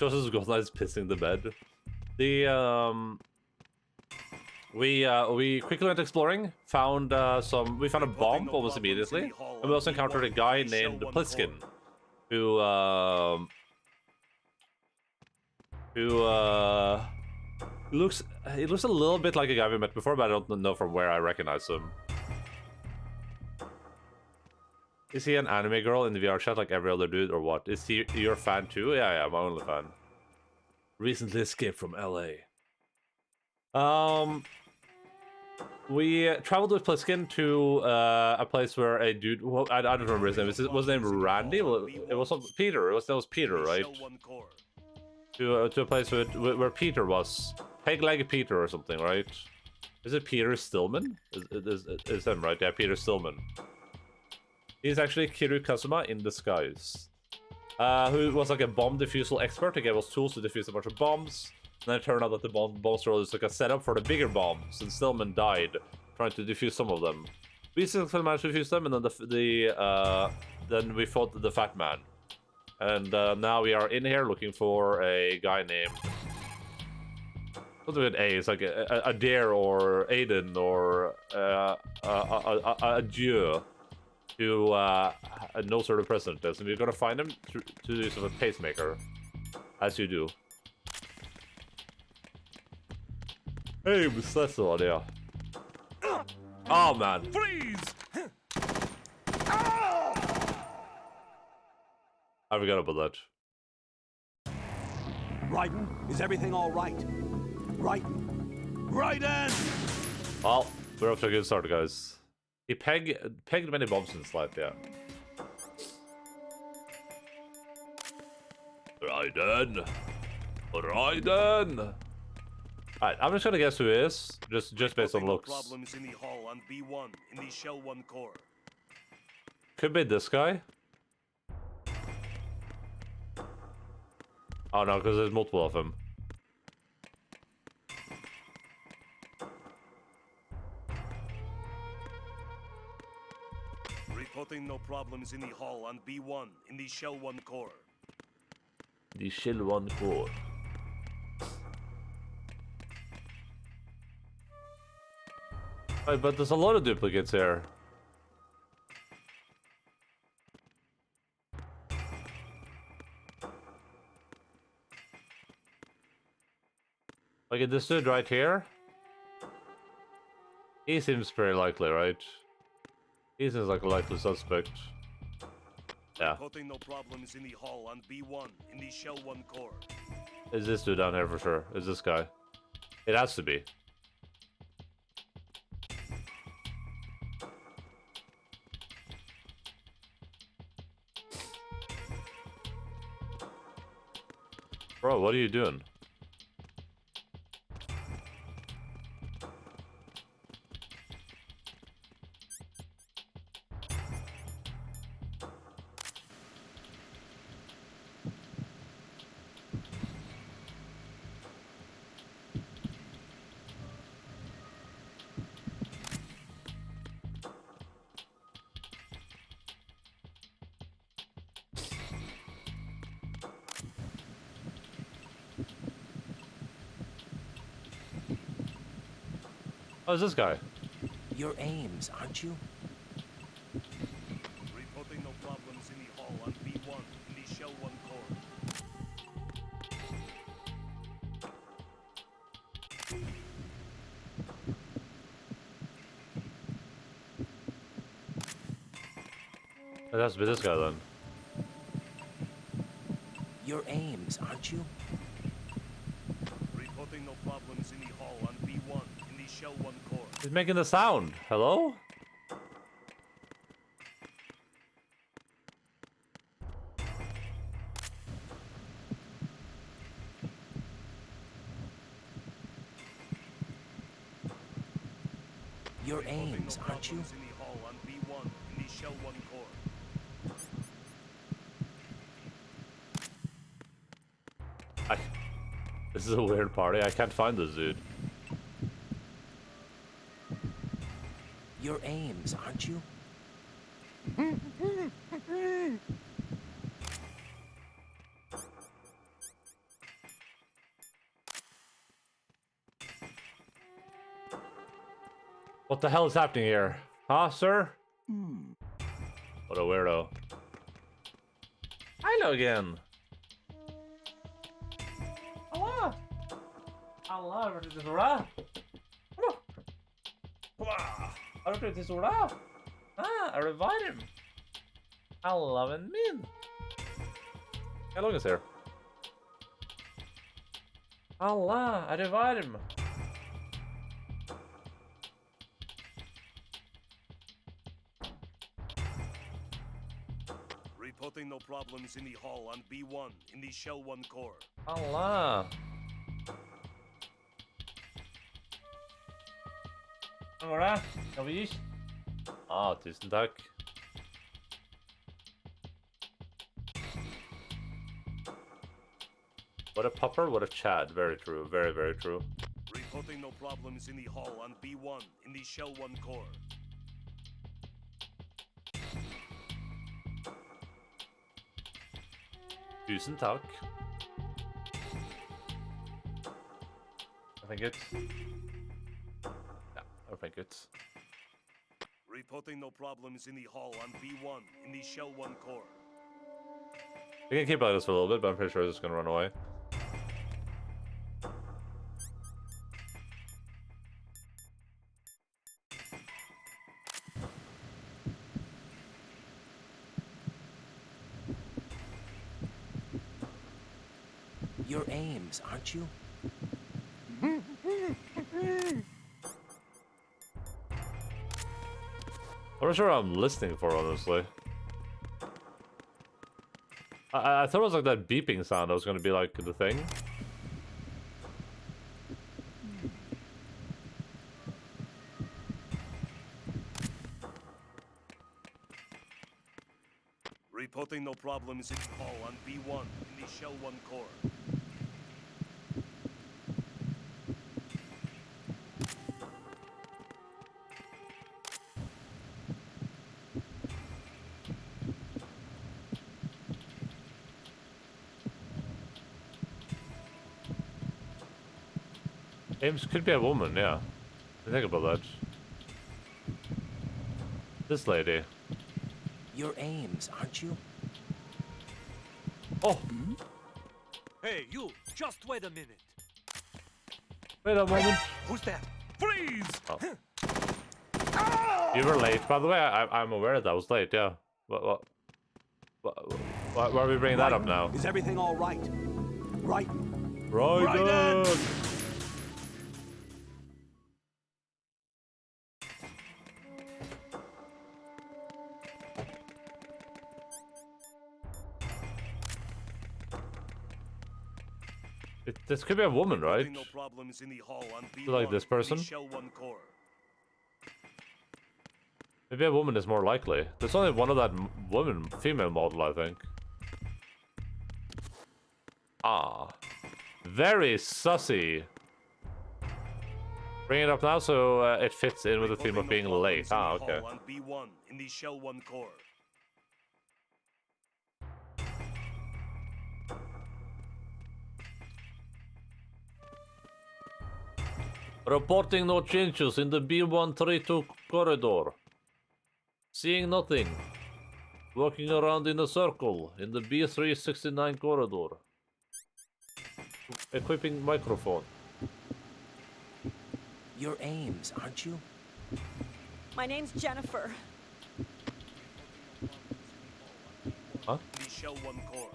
Joseph's Goldeneye is pissing the bed. We quickly went exploring, found we found a bomb almost immediately, and we also encountered a guy named Pliskin, who looks a little bit like a guy we met before, but I don't know from where I recognize him. Is he an anime girl in the VR chat like every other dude, or what? Is he your fan too? Yeah, my only fan. Recently escaped from LA. We traveled with Pliskin to a place where a dude, well, I don't remember his name. Was his name Randy? Well, it was Peter. It was Peter, right? To a place where Peter was. Peg-legged Peter or something, right? Is it Peter Stillman? Is him, right? Yeah, Peter Stillman. He's actually Kiru Kazuma in disguise. Who was like a bomb defusal expert. He gave us tools to defuse a bunch of bombs. And then it turned out that the bombs were just like a setup for the bigger bombs. And Stillman died trying to defuse some of them. We successfully managed to defuse them, and then then we fought the Fat Man. And now we are in here looking for a guy named... Something with A. It's like a Dare or Aiden or a Dieu. Who knows where the president is, and we're gonna find him to the use of a pacemaker, as you do. Hey, that's the idea. Oh man! Freeze! I forgot about that. Raiden, is everything all right? Raiden! Well, we're off to a good start, guys. He pegged many bombs in his life, yeah. Raiden! Alright, I'm just gonna guess who he is, just based on looks. Problems in the hall on B1 in the Shell 1 core. Could be this guy. Oh no, because there's multiple of him. Reporting no problems in the hall on B1 in the Shell 1 core. The Shell 1 core. Right, but there's a lot of duplicates here. Like this dude right here. He seems very likely, right? He seems like a likely suspect. Yeah. Reporting no problems in the hall on B1 in the Shell 1 core. Is this dude down here for sure? Is this guy? It has to be. Bro, what are you doing? Oh, is this guy? Your aims, aren't you? Reporting no problems in the hall on B1 in the Shell 1 core. It has to be this guy then. Your aims, aren't you? Reporting no problems in the hall on B1 in the Shell 1 core. He's making the sound. Hello? Your aims, aren't you? In the hall on B1 in the Shell 1 core. This is a weird party. I can't find this dude. Your aims, aren't you? What the hell is happening here? Huh, sir? What a weirdo. Hello again. Hello. Hello, what is this? Hello. What is this? Ah, I revived him. I love and mean. How long is here? Allah, I revived him. Reporting no problems in the hall on B1 in the Shell 1 core. Allah. Några, kan vi giss? Tusen tack. What a pupper, what a Chad. Very true, very, very true. Reporting no problems in the hall on B1 in the Shell 1 core. Tusen tack. I think it's... Yeah, I think it's... Reporting no problems in the hall on B1 in the Shell 1 core. We can keep like this for a little bit, but I'm pretty sure it's just gonna run away. You're Ames, aren't you? I'm not sure what I'm listening for, honestly. I thought it was like that beeping sound that was gonna be like the thing. Reporting no problems in the hall on B1 in the Shell 1 core. Ames could be a woman, yeah. I think about that. This lady. You're Ames, aren't you? Oh! Hey, you! Just wait a minute. Wait a moment. Who's that? Freeze! Oh. You were late, by the way. I'm aware that I was late, yeah. Why are we bringing that up now? Is everything all right? Right. Right. This could be a woman, right? Reporting no problems in the hall on B1 Like this person? in the Shell 1 core. Maybe a woman is more likely. There's only one of that woman, female model, I think. Ah. Very sussy. Bring it up now so it fits in with the theme of being late. Ah, okay. On B1 in the Shell 1 core. Reporting no changes in the B132 corridor. Seeing nothing. Walking around in a circle in the B369 corridor. Equipping microphone. You're Ames, aren't you? My name's Jennifer. Huh? The Shell 1 core.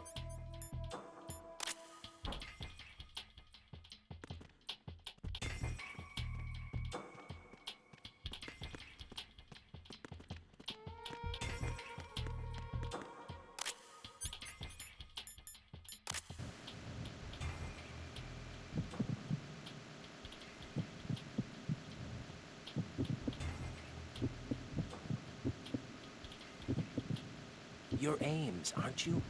You're Ames, aren't you?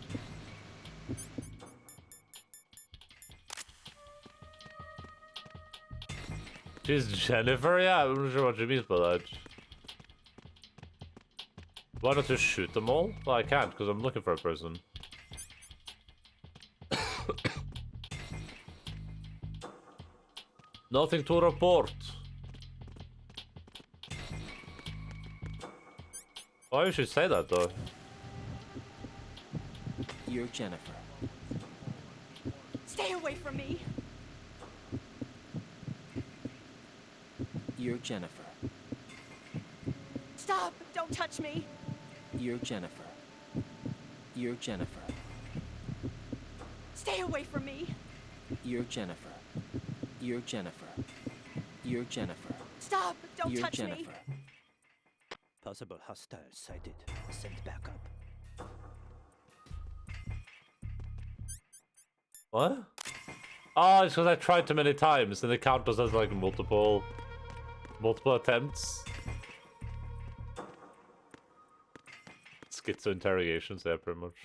She's Jennifer? Yeah, I'm not sure what she means by that. Why not just shoot them all? Well, I can't, because I'm looking for a person. Nothing to report. Why would you say that though? You're Jennifer. Stay away from me. You're Jennifer. Stop! Don't touch me. You're Jennifer. You're Jennifer. Stay away from me. You're Jennifer. You're Jennifer. You're Jennifer. Stop! Don't You're touch Jennifer. me. Possible hostile sighted. Send backup. What? Oh, it's because I tried too many times and it counts as like multiple attempts. Schizo interrogations there, pretty much.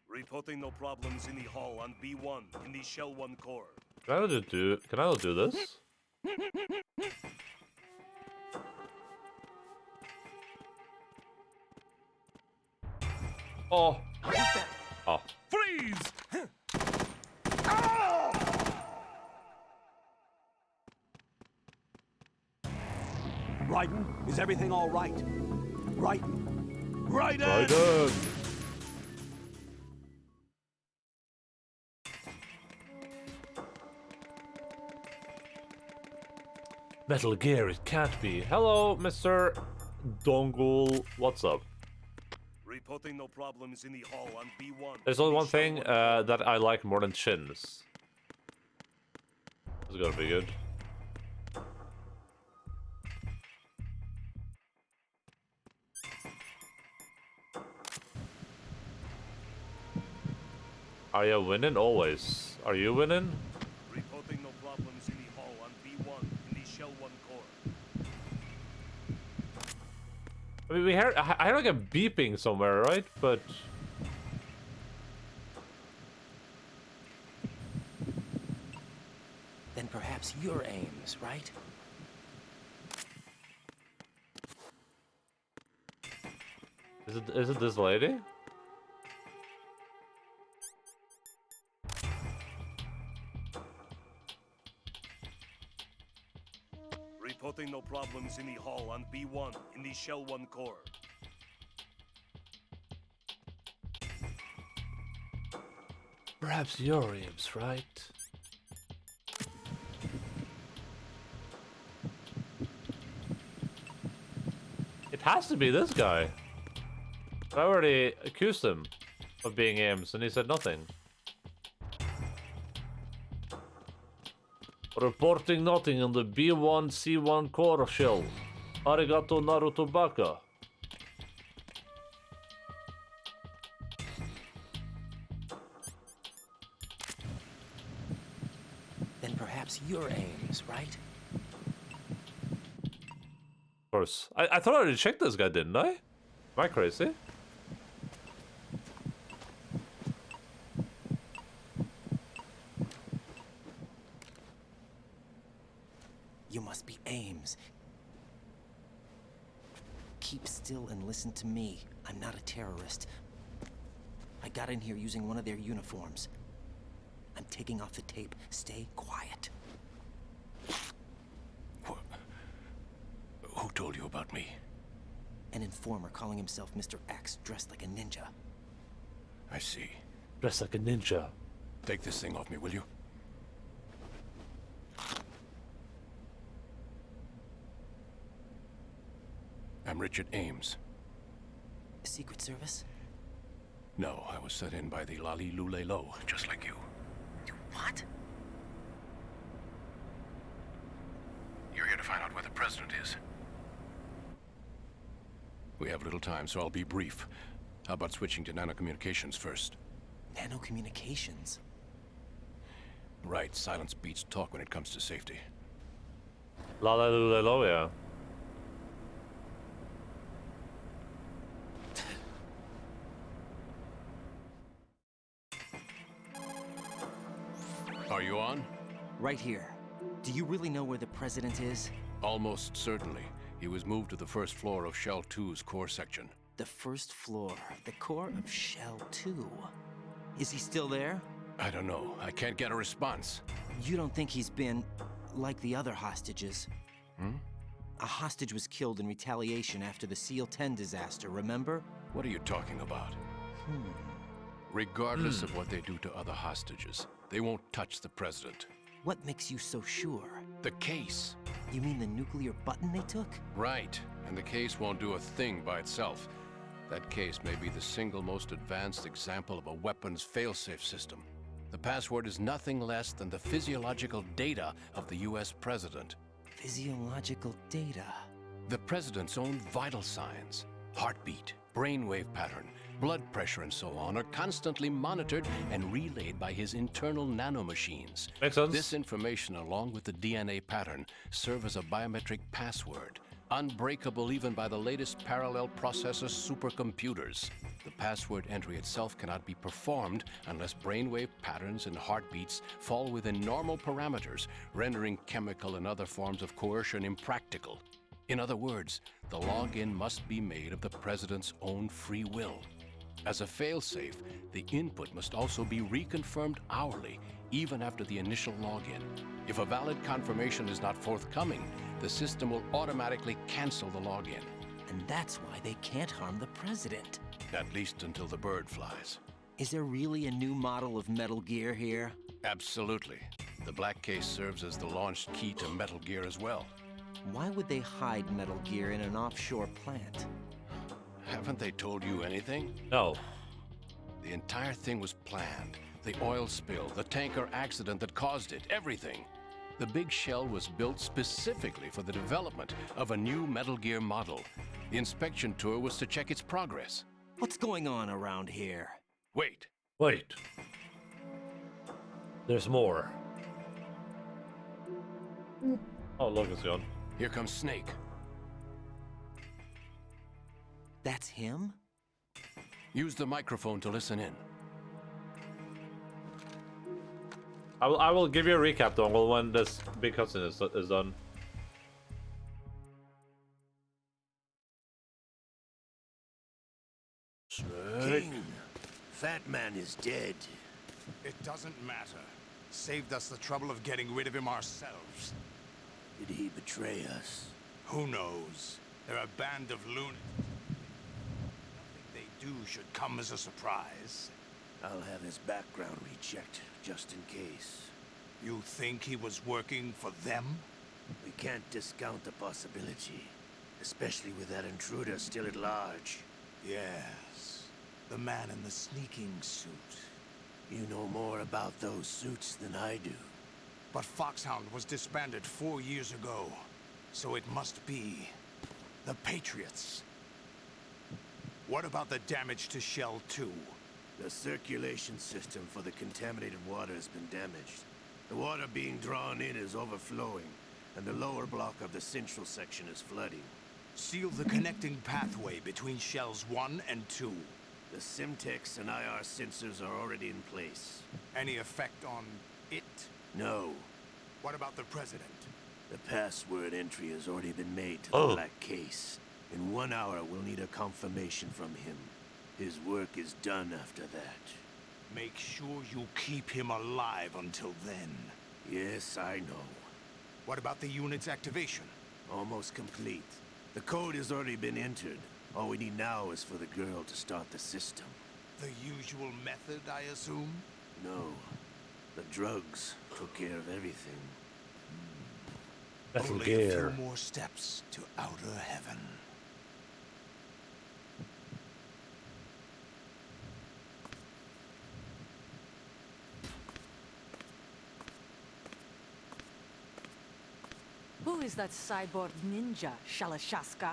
Reporting no problems in the hall on B1 in the Shell 1 core. Can I not do this? Oh. Oh. Freeze! Raiden, is everything all right? Raiden. Raiden! Raiden! Metal Gear, it can't be. Hello, Mr. Dongle. What's up? Reporting no problems in the hall on B1. There's in only the one Shell thing 1 core. that I like more than chins. This is gonna be good. Are you winning? Always. Are you winning? Reporting no problems in the hall on B1 in the Shell 1 core. I mean, I heard like a beeping somewhere, right? But Then perhaps you're Ames, right? is it this lady? Reporting no problems in the hall on B1 in the Shell 1 core. Perhaps you're Ames, right? It has to be this guy. I already accused him of being Ames, and he said nothing. Reporting nothing on the B1 C1 core shell. Arigato Naruto Baka. Then perhaps you're Ames, right? Of course. I thought I already checked this guy, didn't I? Am I crazy? You must be Ames. Keep still and listen to me. I'm not a terrorist. I got in here using one of their uniforms. I'm taking off the tape. Stay quiet. Who told you about me? An informer calling himself Mr. X, dressed like a ninja. I see. Dressed like a ninja. Take this thing off me, will you? I'm Richard Ames. Secret Service? No, I was set in by the Lali Lule Lo, just like you. What? You're here to find out where the president is. We have little time, so I'll be brief. How about switching to nanocommunications first? Nanocommunications? Right, silence beats talk when it comes to safety. La la la la, yeah. Are you on? Right here. Do you really know where the president is? Almost certainly. He was moved to the first floor of Shell 2's core section. The first floor, the core of Shell 2. Is he still there? I don't know. I can't get a response. You don't think he's been like the other hostages? Hmm? A hostage was killed in retaliation after the SEAL 10 disaster, remember? What are you talking about? Regardless of what they do to other hostages, they won't touch the president. What makes you so sure? The case. You mean the nuclear button they took? Right. And the case won't do a thing by itself. That case may be the single most advanced example of a weapons failsafe system. The password is nothing less than the physiological data of the US president. Physiological data. The president's own vital signs, heartbeat, brainwave pattern, blood pressure, and so on, are constantly monitored and relayed by his internal nanomachines. Makes sense. This information, along with the DNA pattern, serve as a biometric password, unbreakable even by the latest parallel processor supercomputers. The password entry itself cannot be performed unless brainwave patterns and heartbeats fall within normal parameters, rendering chemical and other forms of coercion impractical. In other words, the login must be made of the president's own free will. As a failsafe, the input must also be reconfirmed hourly, even after the initial login. If a valid confirmation is not forthcoming, the system will automatically cancel the login. And that's why they can't harm the president. At least until the bird flies. Is there really a new model of Metal Gear here? Absolutely. The black case serves as the launch key to Metal Gear as well. Why would they hide Metal Gear in an offshore plant? Haven't they told you anything? No. The entire thing was planned. The oil spill, the tanker accident that caused it, everything. The big shell was built specifically for the development of a new Metal Gear model. The inspection tour was to check its progress. What's going on around here? Wait. Wait. There's more. Oh, look, it's gone. Here comes Snake. That's him? Use the microphone to listen in. I will give you a recap, Dongle, when this big cutscene is done. King, Fat Man is dead. It doesn't matter. Saved us the trouble of getting rid of him ourselves. Did he betray us? Who knows? They're a band of lunatics. Nothing they do should come as a surprise. I'll have his background rechecked, just in case. You think he was working for them? We can't discount the possibility, especially with that intruder still at large. Yes. The man in the sneaking suit. You know more about those suits than I do. But Foxhound was disbanded 4 years ago. So it must be the Patriots. What about the damage to Shell 2? The circulation system for the contaminated water has been damaged. The water being drawn in is overflowing, and the lower block of the central section is flooding. Seal the connecting pathway between Shells 1 and 2. The Simtex and IR sensors are already in place. Any effect on it? No. What about the President? The password entry has already been made to the black case. In 1 hour, we'll need a confirmation from him. His work is done after that. Make sure you keep him alive until then. Yes, I know. What about the unit's activation? Almost complete. The code has already been entered. All we need now is for the girl to start the system. The usual method, I assume? No. The drugs took care of everything. Metal Only Gear. a few more steps to outer heaven. Who is that cyborg ninja, Shalashaska?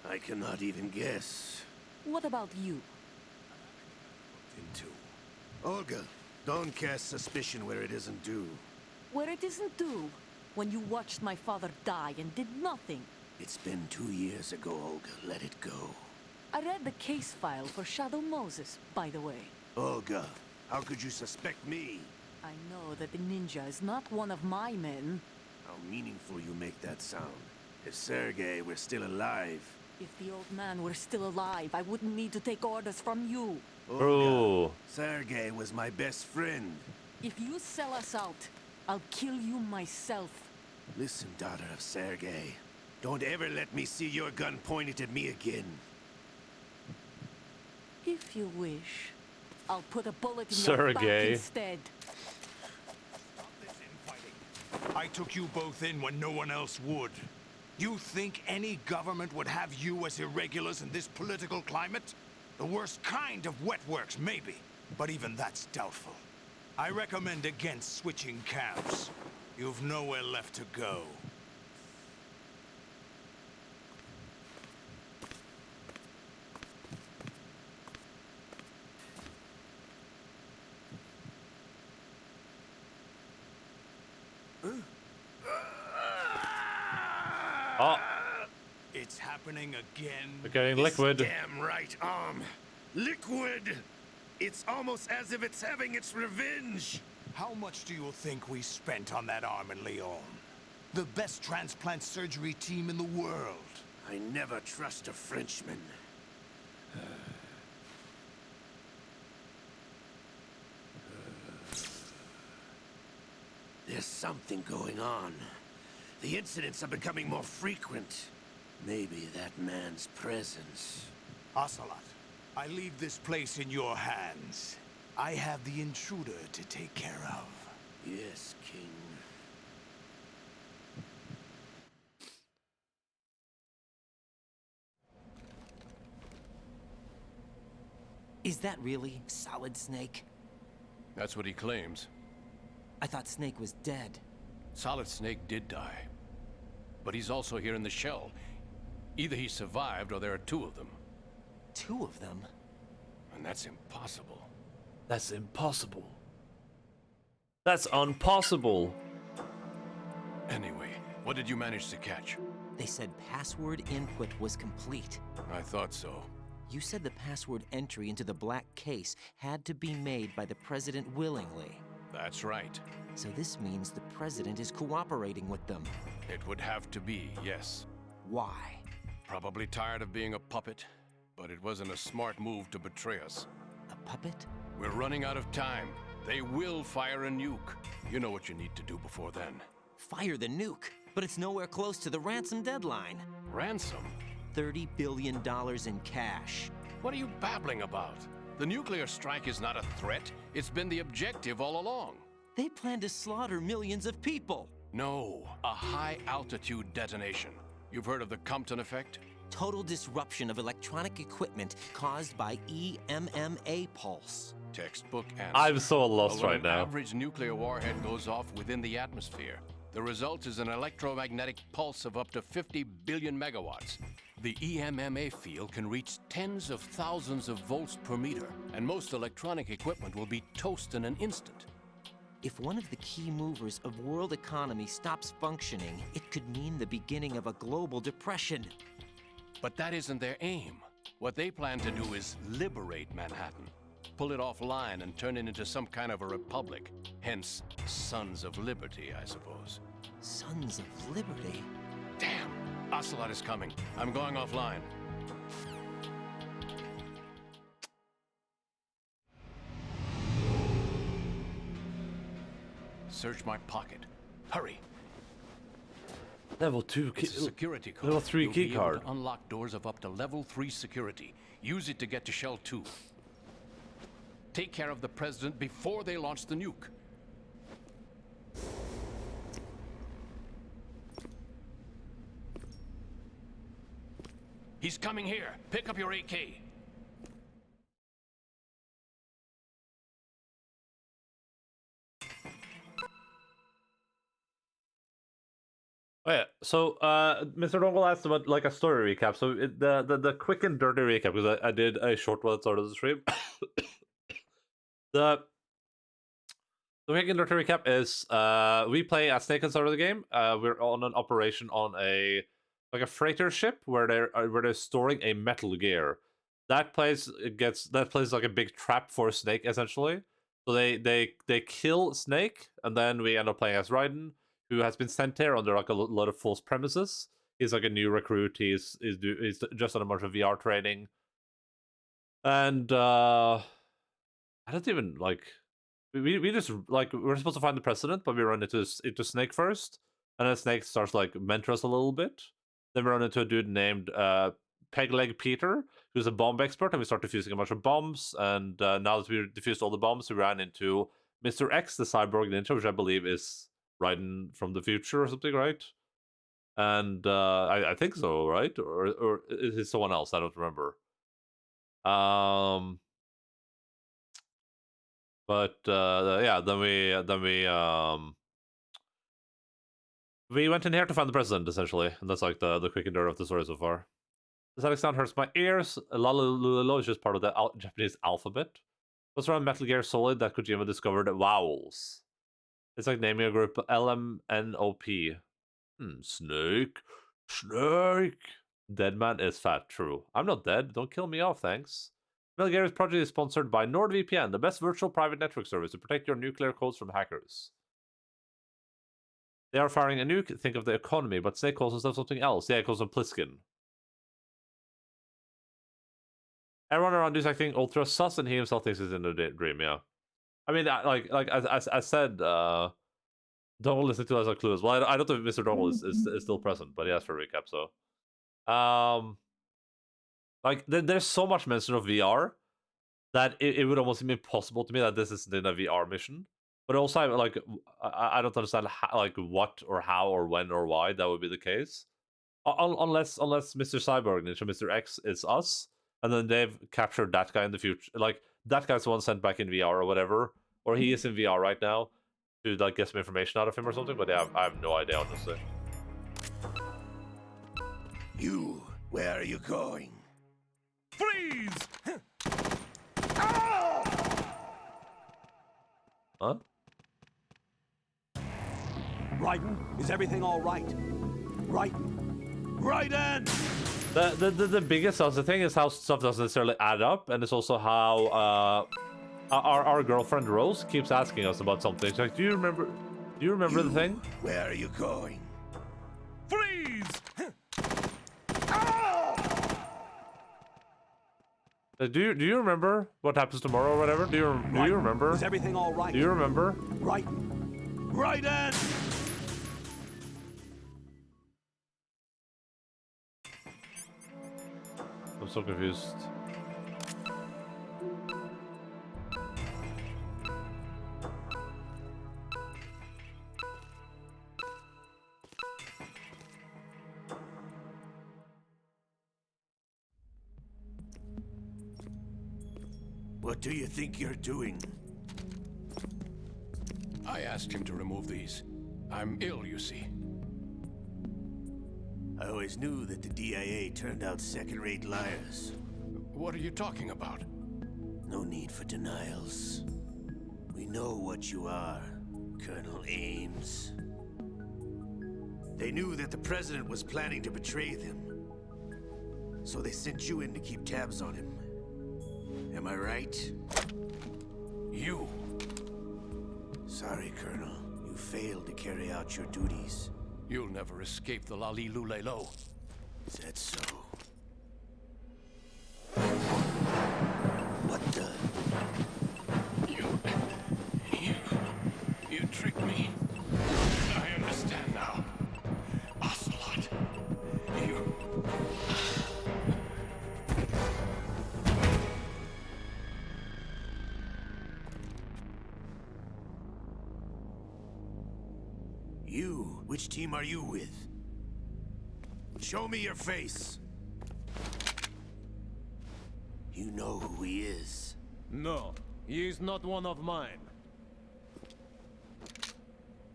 I cannot even guess. What about you? Into. Olga, don't cast suspicion where it isn't due. Where it isn't due, when you watched my father die and did nothing. It's been 2 years ago, Olga. Let it go. I read the case file for Shadow Moses, by the way. Olga, how could you suspect me? I know that the ninja is not one of my men. How meaningful you make that sound. If Sergei were still alive... If the old man were still alive, I wouldn't need to take orders from you. Bro. Sergei was my best friend. If you sell us out, I'll kill you myself. Listen, daughter of Sergei. Don't ever let me see your gun pointed at me again. If you wish, I'll put a bullet in your back Sergei. instead. Stop this infighting. I took you both in when no one else would. You think any government would have you as irregulars in this political climate? The worst kind of wet works, maybe. But even that's doubtful. I recommend against switching camps. You've nowhere left to go. Oh, It's happening again. they're getting This liquid. damn right arm. Liquid! It's almost as if it's having its revenge. How much do you think we spent on that arm in Lyon? The best transplant surgery team in the world. I never trust a Frenchman. There's something going on. The incidents are becoming more frequent. Maybe that man's presence. Ocelot, I leave this place in your hands. I have the intruder to take care of. Yes, King. Is that really Solid Snake? That's what he claims. I thought Snake was dead. Solid Snake did die. But he's also here in the shell. Either he survived or there are two of them. Two of them? And that's impossible. That's impossible. That's impossible. Anyway, what did you manage to catch? They said password input was complete. I thought so. You said the password entry into the black case had to be made by the president willingly. That's right. So this means the president is cooperating with them. It would have to be, yes. Why? Probably tired of being a puppet, but it wasn't a smart move to betray us. A puppet? We're running out of time. They will fire a nuke. You know what you need to do before then. Fire the nuke, but it's nowhere close to the ransom deadline. Ransom? $30 billion in cash. What are you babbling about? The nuclear strike is not a threat. It's been the objective all along. They plan to slaughter millions of people. No, a high-altitude detonation. You've heard of the Compton effect? Total disruption of electronic equipment caused by EMMA pulse. Textbook answer. I'm so lost But when right now. An average nuclear warhead goes off within the atmosphere. The result is an electromagnetic pulse of up to 50 billion megawatts. The EMMA field can reach tens of thousands of volts per meter, and most electronic equipment will be toast in an instant. If one of the key movers of world economy stops functioning, it could mean the beginning of a global depression. But that isn't their aim. What they plan to do is liberate Manhattan. Pull it offline and turn it into some kind of a republic. Hence, Sons of Liberty, I suppose. Sons of Liberty? Damn! Ocelot is coming. I'm going offline. Search my pocket. Hurry! Level 2 key. It's a security code. Level 3 You'll key be able card. to unlock doors of up to level 3 security. Use it to get to Shell 2. Take care of the president before they launch the nuke. He's coming here. Pick up your AK. Oh yeah, so Mr. Dongle asked about like a story recap. So the quick and dirty recap, because I did a short one at the start of the stream. the quick and dirty recap is we play as Snake at the start of the game. We're on an operation on a freighter ship where they're storing a Metal Gear. That place is like a big trap for Snake essentially. So they kill Snake, and then we end up playing as Raiden, who has been sent here under like a lot of false premises. He's like a new recruit. He's just on a bunch of VR training, and I don't even like. We just like we're supposed to find the president, but we run into Snake first, and then Snake starts like mentor us a little bit. Then we run into a dude named Pegleg Peter, who's a bomb expert, and we start defusing a bunch of bombs. And now that we defused all the bombs, we ran into Mr. X, the cyborg ninja, which I believe is Raiden from the future or something, right? And I think so, right? Or is it someone else? I don't remember. But yeah, then we went in here to find the president, essentially, and that's like the quick and dirty of the story so far. The static sound hurts my ears. Lalululolo is just part of the Japanese alphabet. What's around Metal Gear Solid that Kojima discovered vowels? It's like naming a group LMNOP. Snake. Snake. Dead man is fat, true. I'm not dead. Don't kill me off, thanks. Metal Gear's project is sponsored by NordVPN, the best virtual private network service to protect your nuclear codes from hackers. They are firing a nuke, think of the economy, but Snake calls himself something else. Yeah, he calls him Pliskin. Everyone around is acting ultra sus, and he himself thinks he's in a dream, yeah. I mean, like as I said, Dongle listening to us are clueless. Well, I don't know if Mr. Dongle is still present, but he asked for a recap, so. Like, there's so much mention of VR that it would almost seem impossible to me that this isn't in a VR mission. But also, I don't understand how, like what or how or when or why that would be the case. Unless Mr. Cyborg Ninja, Mr. X is us, and then they've captured that guy in the future. Like, that guy's the one sent back in VR or whatever. Or he is in VR right now to, like, get some information out of him or something. But yeah, I have no idea, honestly. You, where are you going? Freeze! Huh? Raiden, is everything all right? Raiden! The biggest the thing is how stuff doesn't necessarily add up, and it's also how our girlfriend Rose keeps asking us about something. She's like, do you remember the thing? Where are you going? Freeze! Do you remember what happens tomorrow or whatever? Do you remember? Is everything all right? Do you remember? Raiden! I'm so confused. What do you think you're doing? I asked him to remove these. I'm ill, you see. I always knew that the DIA turned out second-rate liars. What are you talking about? No need for denials. We know what you are, Colonel Ames. They knew that the President was planning to betray them. So they sent you in to keep tabs on him. Am I right? You. Sorry, Colonel. You failed to carry out your duties. You'll never escape the Lalilulelo. Is that so? What the? You tricked me. I understand now. Ocelot. You? Which team are you with? Show me your face. You know who he is. No, he is not one of mine.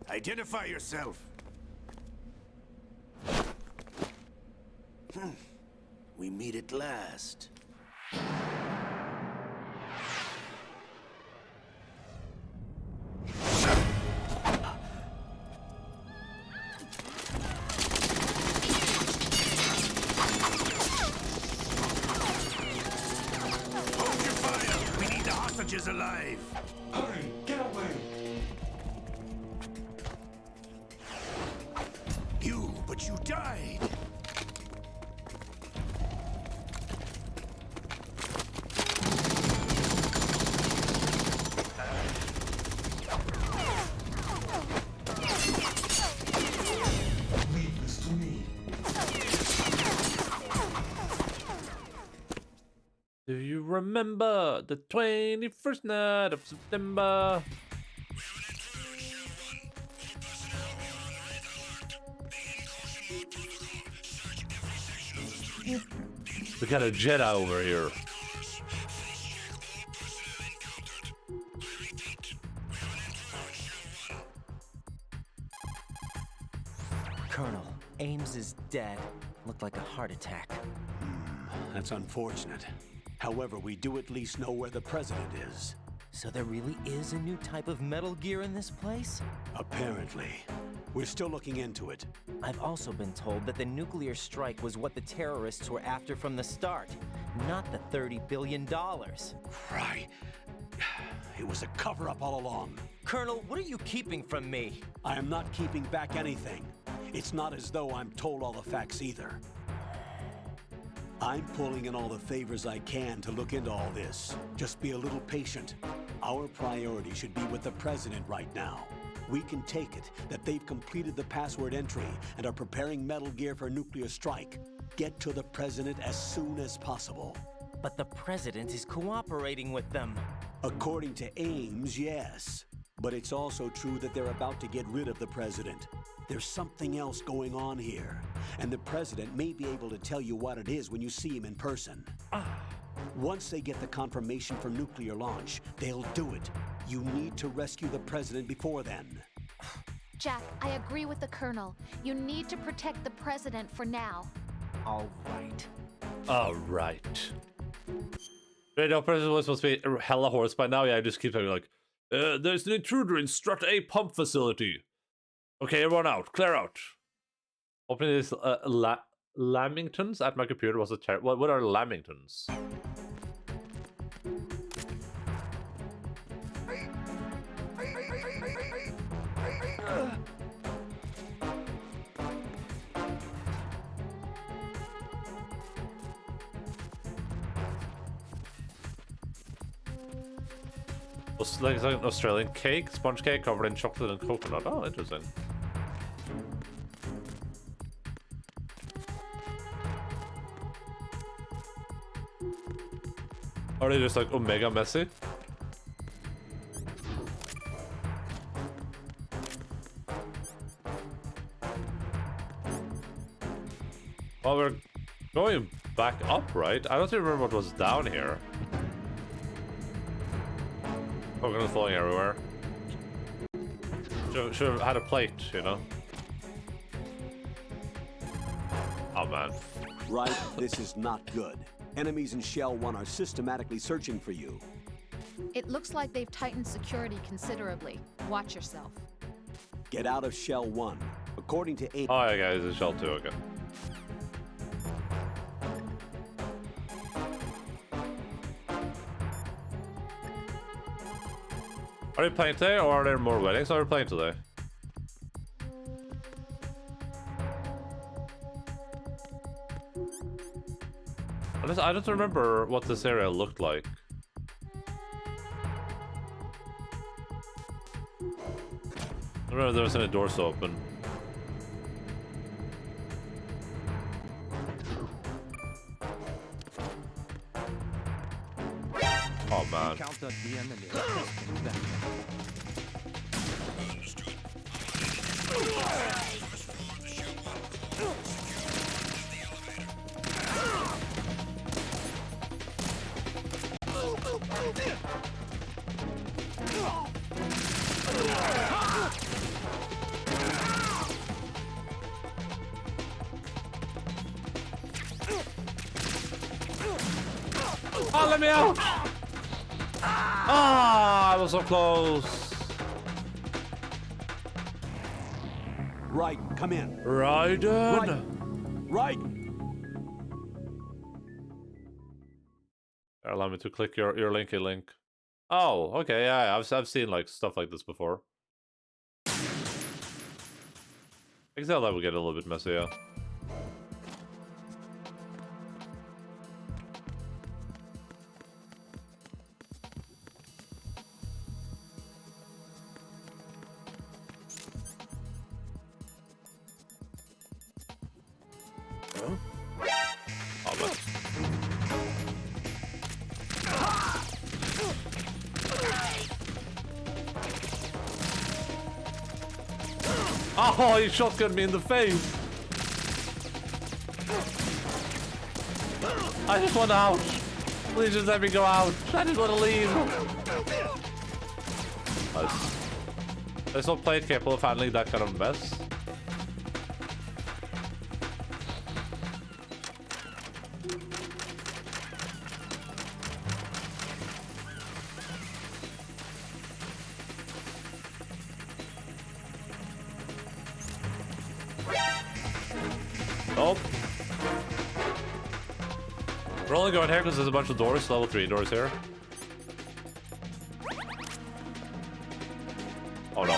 Identify yourself. We meet at last. Is alive. Hurry, get away. But you died. Do you remember the 21st night of September? We got a Jedi over here. Colonel, Ames is dead. Looked like a heart attack. That's unfortunate. However, we do at least know where the president is. So there really is a new type of Metal Gear in this place? Apparently. We're still looking into it. I've also been told that the nuclear strike was what the terrorists were after from the start, not the $30 billion. Right. It was a cover-up all along. Colonel, what are you keeping from me? I am not keeping back anything. It's not as though I'm told all the facts either. I'm pulling in all the favors I can to look into all this. Just be a little patient. Our priority should be with the president right now. We can take it that they've completed the password entry and are preparing Metal Gear for nuclear strike. Get to the president as soon as possible. But the president is cooperating with them. According to Ames, yes. But it's also true that they're about to get rid of the president. There's something else going on here, and the president may be able to tell you what it is when you see him in person. Once they get the confirmation for nuclear launch, they'll do it. You need to rescue the president before then. Jack, I agree with the Colonel. You need to protect the president for now. All right. All right. Radio president was supposed to be hella hoarse by now. Yeah, I just keep saying like, there's an intruder in Strut A pump facility. Okay, everyone out. Clear out. Opening this Lamingtons at my computer was a terrible. What are Lamingtons? It's like an Australian cake, sponge cake covered in chocolate and coconut. Oh, interesting. Are they just like omega messy? Well, we're going back up, right? I don't even remember what was down here. Coconut falling everywhere. Should have had a plate, you know? Oh, man. Right, this is not good. Enemies in Shell 1 are systematically searching for you. It looks like they've tightened security considerably. Watch yourself. Get out of Shell 1. According to Ames... Oh, yeah, guys, it's Shell 2, okay. Are we playing today, or are there more weddings? Are we playing today? I don't remember what this area looked like. I remember there was any doors open. Oh man. Oh, let me out! Ah, I was so close. Right, come in. Raiden. Right. Allow me to click your linky link. Oh, okay, yeah, I've seen like stuff like this before. I can tell that would get a little bit messy, yeah. Oh, he shotgunned me in the face. I just want out. Please just let me go out. I just want to leave. There's no plate capable of handling that kind of mess. Nope. We're only going here because there's a bunch of doors, level 3 doors here. Oh no.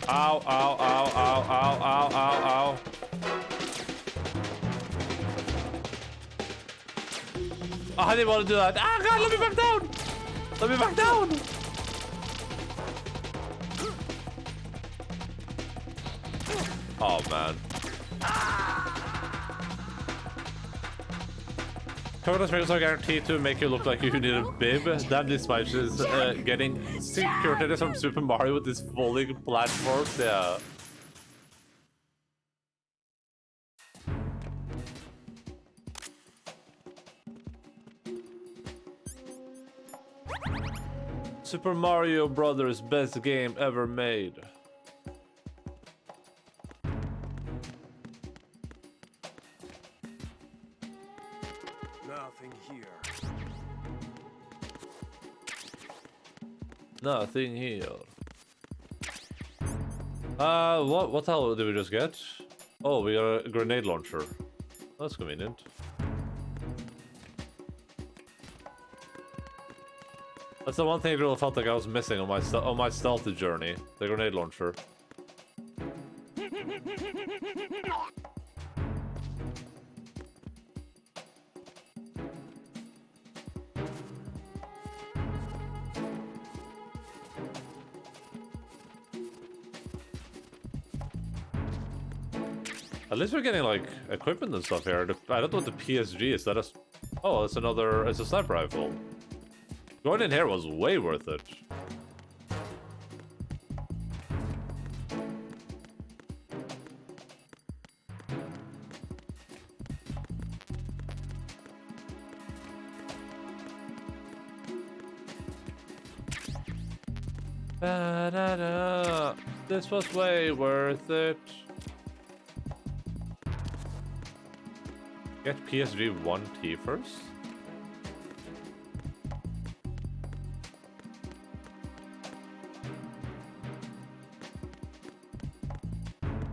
Ow, ow, ow, ow, ow, ow, ow, ow. Oh, I didn't want to do that. Ah, God, let me back down. Let me back down. Oh, man. Coconut rings are guaranteed to make you look like you need a bib. Damn, this match is getting security from Super Mario with this falling platform. Yeah. Super Mario Brothers, best game ever made. Nothing here. Nothing here. What the hell did we just get? Oh, we got a grenade launcher. That's convenient. That's the one thing I really felt like I was missing on my stealthy journey. The grenade launcher. At least we're getting like equipment and stuff here. I don't know what the PSG is. That is. Oh, it's another. It's a sniper rifle. Going in here was way worth it. Da-da-da. This was way worth it. Get PSV 1T first.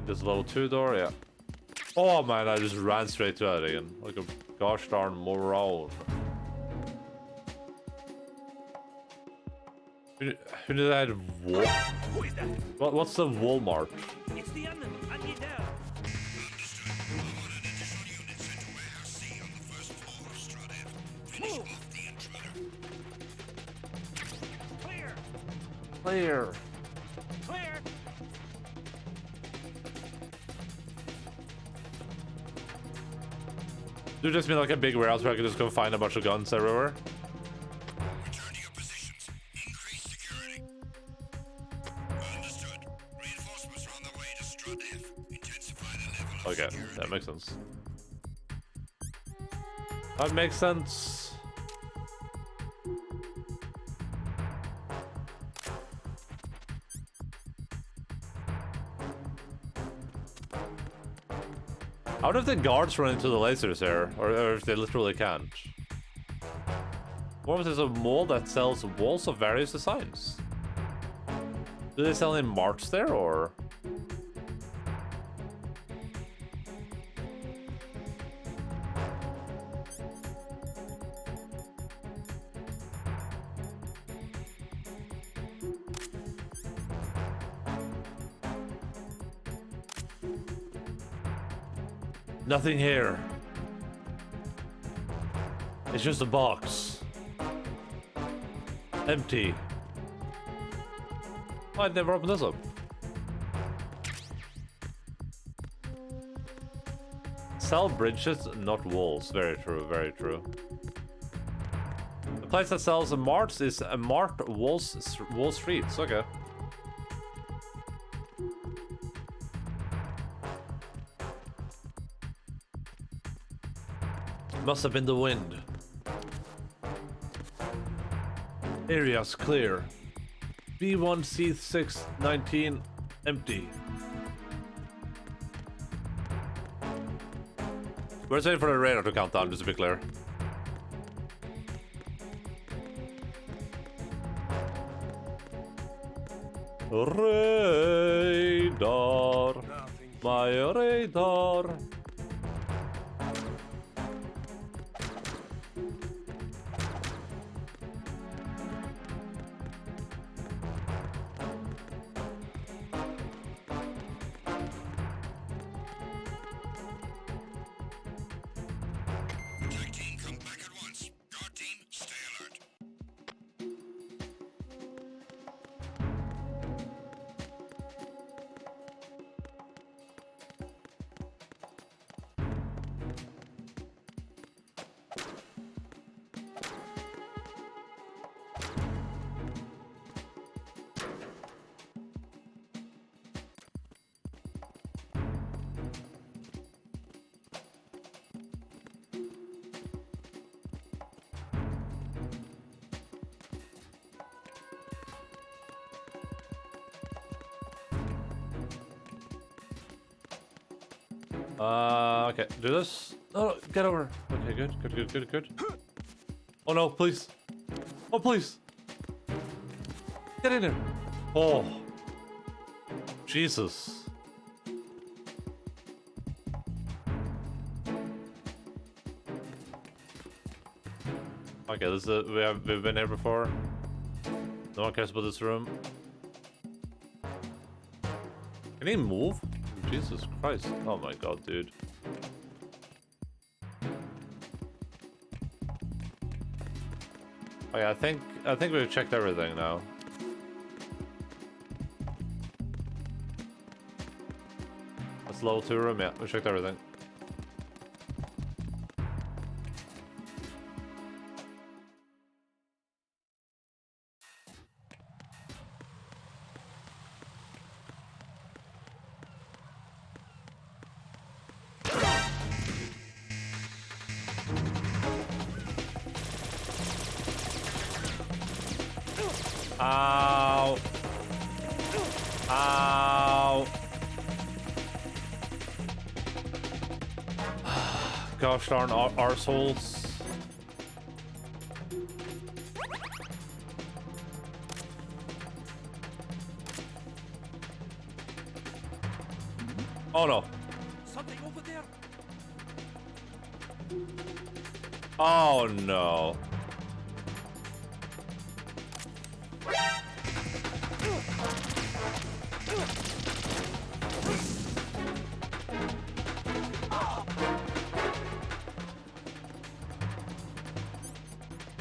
This level 2 door, yeah. Oh man, I just ran straight to that again. Like a gosh darn moron. Who did that? Who is that? What's the Walmart? It's the enemy. I need help. Move. Clear. Clear. Clear. Do just mean like a big warehouse where I can just go find a bunch of guns everywhere? Return to your positions. Increase security. Understood. Reinforcements are on the way to Strut F. Intensify the level of Okay, security. that makes sense. That makes sense. I wonder if the guards run into the lasers here, or if they literally can't. What if there's a mall that sells walls of various designs? Do they sell in marts there, or? Nothing here. It's just a box. Empty. Oh, I'd never opened this up. Sell bridges, not walls. Very true, very true. The place that sells marts is a mart wall streets. Okay. Must have been the wind. Areas clear. B1 C6 19 empty. We're waiting for the radar to count down, just to be clear. Radar. My radar. Okay, do this. Oh, get over. Okay, good. Oh no, please. Oh, please. Get in there. Oh. Jesus. Okay, this is we've been here before. No one cares about this room. Can he move? Jesus Christ. Oh my god, dude. Okay, I think we've checked everything now. That's level 2 room, yeah, we checked everything. Ow. Ow. Gosh darn arseholes. Oh no. Something over there. Oh no.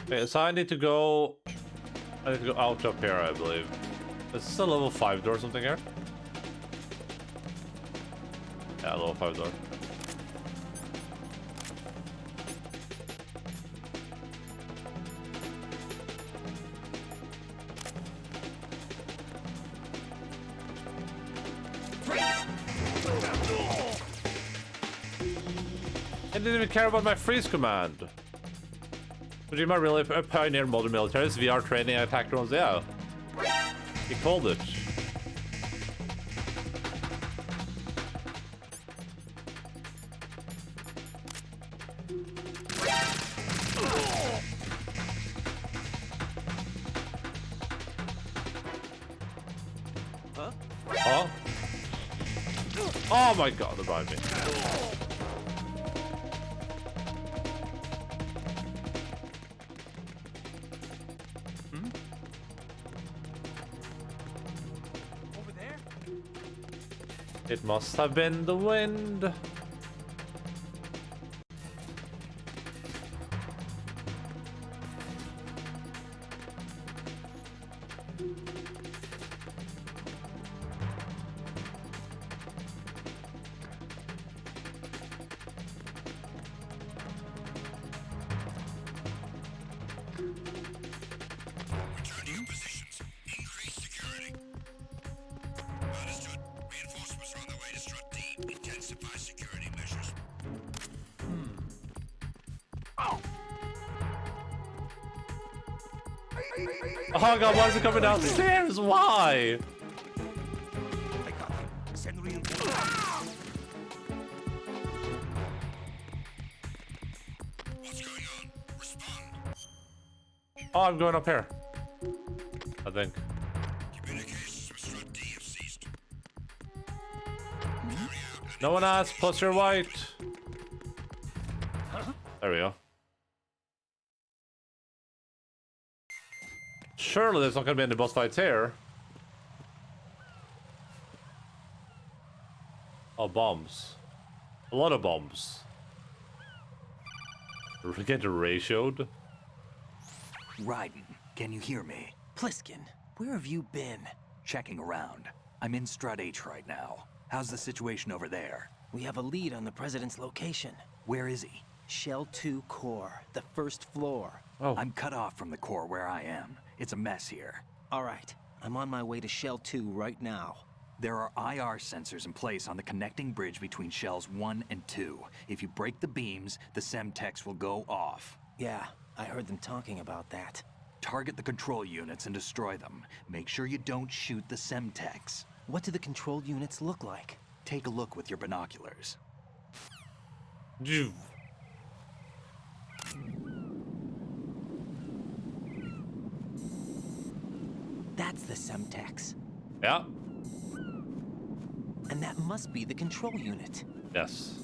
Okay, so I need to go out up here, I believe. Is this a level 5 door or something here? Yeah, level 5 door. I didn't even care about my freeze command. But you might really pioneer modern militaries, VR training, attack drones, yeah. He called it. Huh? Oh? Oh my god, they're behind me. It must have been the wind. Oh god, why is it coming downstairs? Why? I got him. Send reinforcements. What's going on? Respond. Oh, I'm going up here. I think. Communications with Strut D have ceased. No one asked, plus you're white. There we go. Surely there's not gonna be any boss fights here. Oh, bombs. A lot of bombs. Get ratioed. Raiden, can you hear me? Pliskin, where have you been? Checking around. I'm in Strut H right now. How's the situation over there? We have a lead on the president's location. Where is he? Shell 2 core, the first floor. Oh. I'm cut off from the core where I am. It's a mess here. All right, I'm on my way to Shell 2 right now. There are IR sensors in place on the connecting bridge between Shells 1 and 2. If you break the beams, the Semtex will go off. Yeah, I heard them talking about that. Target the control units and destroy them. Make sure you don't shoot the Semtex. What do the control units look like? Take a look with your binoculars. That's the Semtex. Yeah. And that must be the control unit. Yes.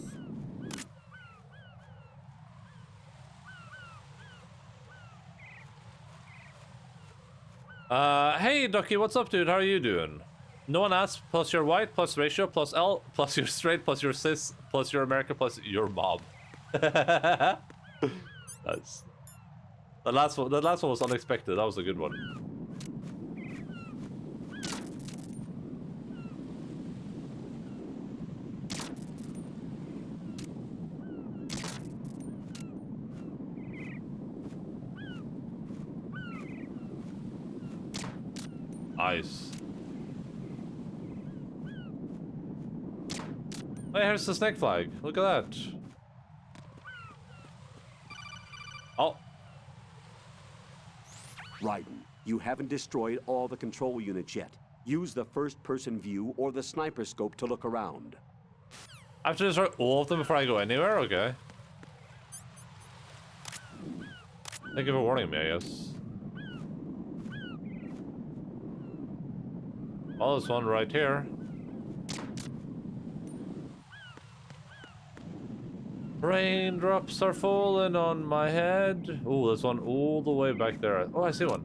Hey, Ducky, what's up, dude? How are you doing? No one asked, plus your white, plus ratio, plus L, plus your straight, plus your cis, plus your American, plus your mob. That's... The last one was unexpected. That was a good one. Nice. Hey, here's the snake flag. Look at that. Oh. Raiden, you haven't destroyed all the control units yet. Use the first-person view or the sniper scope to look around. I have to destroy all of them before I go anywhere? Okay. Thank you for warning me, I guess. Oh, there's one right here. Raindrops are falling on my head. Oh, there's one all the way back there. Oh, I see one.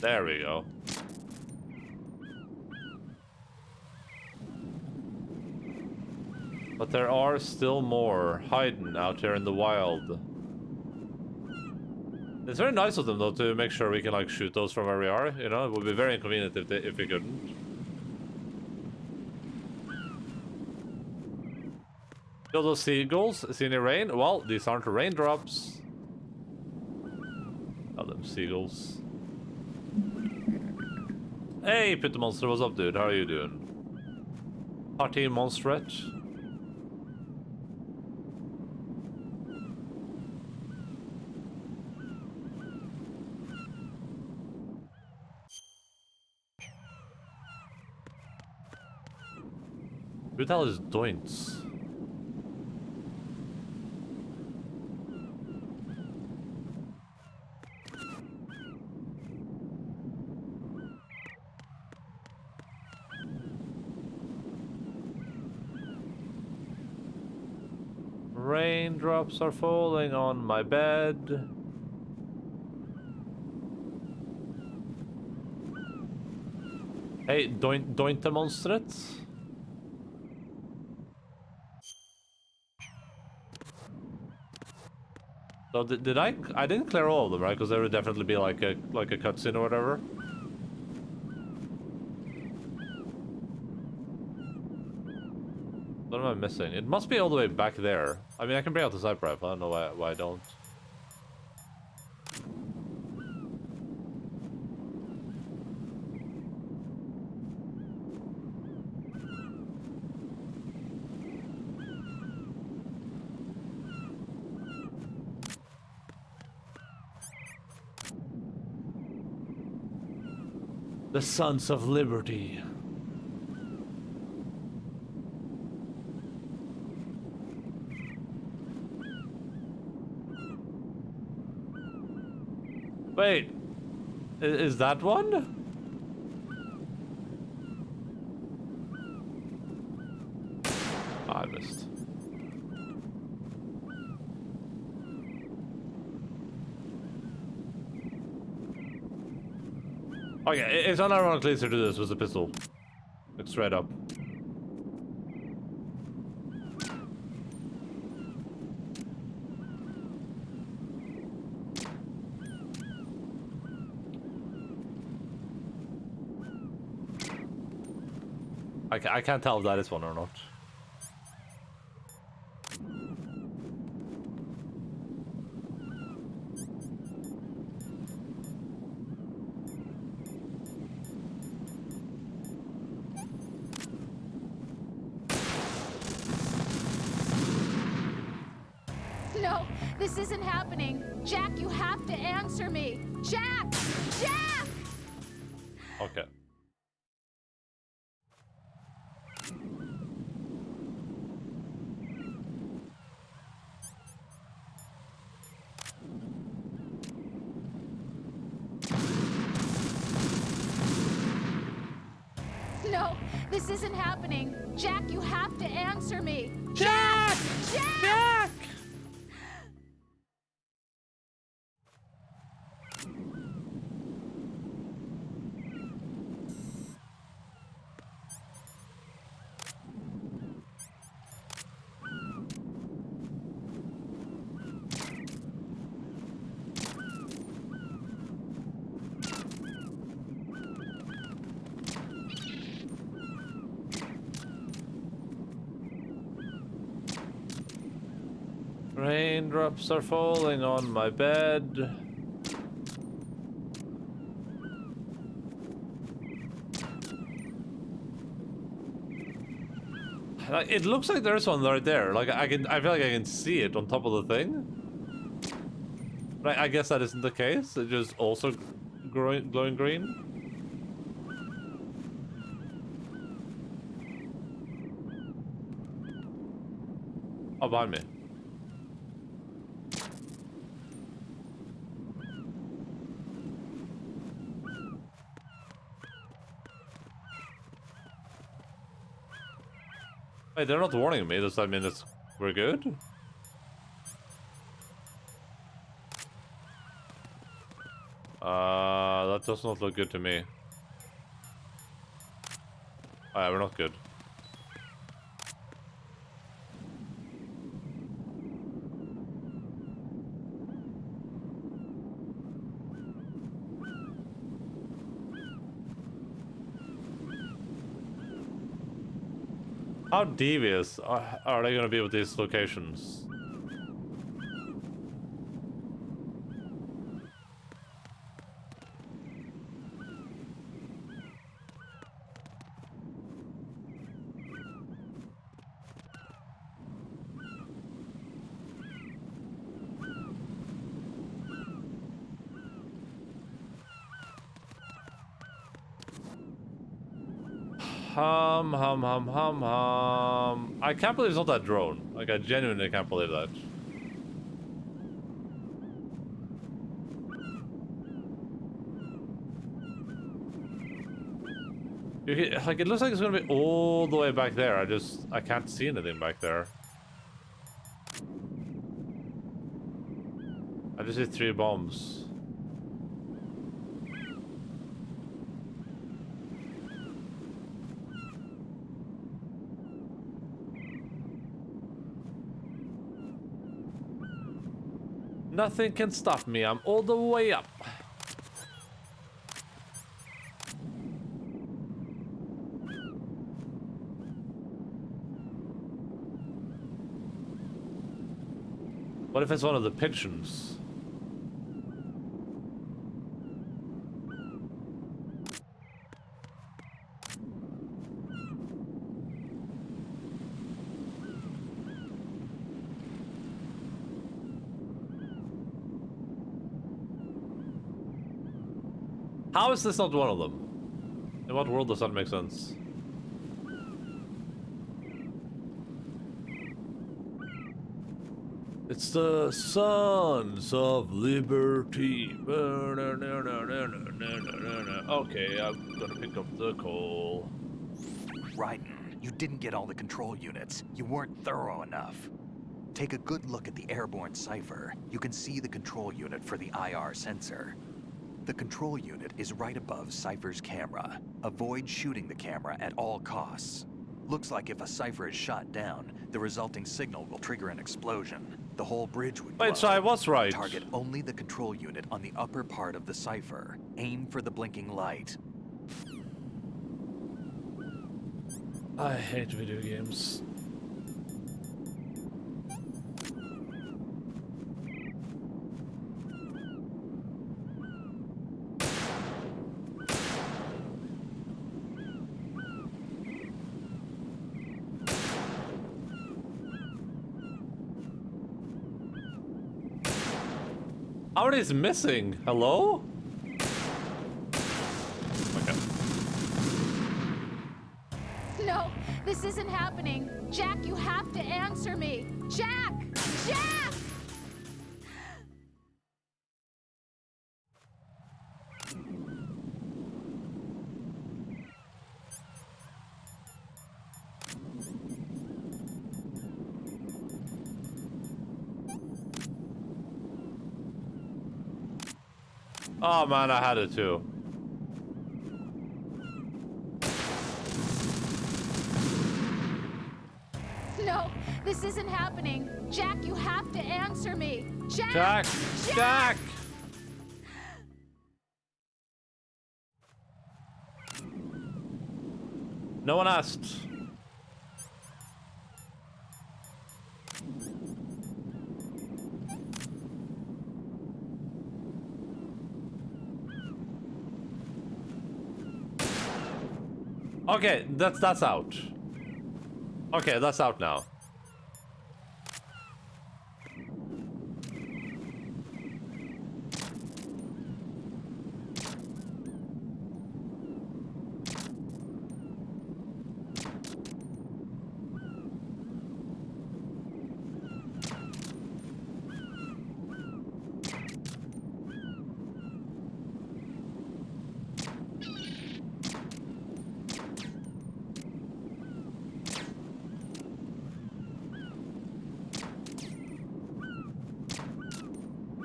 There we go. But there are still more hiding out here in the wild. It's very nice of them though to make sure we can like shoot those from where we are. You know, it would be very inconvenient if we couldn't. Feel those seagulls? See any rain? Well, these aren't raindrops. Oh, them seagulls. Hey, Pit the Monster, what's up, dude? How are you doing? Party Monstret? Who the hell is Doints? Raindrops are falling on my bed. Hey, Dointe Monstret? So did I didn't clear all of them, right? Because there would definitely be like a cutscene or whatever. What am I missing? It must be all the way back there. I mean, I can bring out the sniper rifle. I don't know why I don't. The Sons of Liberty. Wait, is that one? Oh, I missed. Okay, it's unironically easier to do this with a pistol. Like straight up. I can't tell if that is one or not. No, this isn't happening. Jack, you have to answer me. Jack! Jack! Okay. No, this isn't happening. Jack, you have to answer me. Jack! Jack! Jack! Raindrops are falling on my bed. Like, it looks like there's one right there. Like I feel like I can see it on top of the thing. But I guess that isn't the case. It's just also glowing green. Oh, behind me. Wait, they're not warning me. Does that mean we're good? That does not look good to me. Oh, yeah, we're not good. How devious are they going to be with these locations? Hum. I can't believe it's not that drone. Like, I genuinely can't believe that. Like, it looks like it's gonna be all the way back there. I can't see anything back there. I just see 3 bombs. Nothing can stop me. I'm all the way up. What if it's one of the pigeons? How is this not one of them? In what world does that make sense? It's the Sons of Liberty. Okay, I'm gonna pick up the coal. Raiden, you didn't get all the control units. You weren't thorough enough. Take a good look at the airborne cipher. You can see the control unit for the IR sensor. The control unit is right above Cypher's camera. Avoid shooting the camera at all costs. Looks like if a Cypher is shot down, the resulting signal will trigger an explosion. The whole bridge would blow. Wait, so I was right. Target only the control unit on the upper part of the Cypher. Aim for the blinking light. I hate video games. How are these missing? Hello? Okay. No, this isn't happening. Jack, you have to answer me. Jack! Jack! Oh man, I had it too. No, this isn't happening. Jack, you have to answer me. Jack! Jack! Jack! No one asked. Okay, that's out. Okay, that's out now.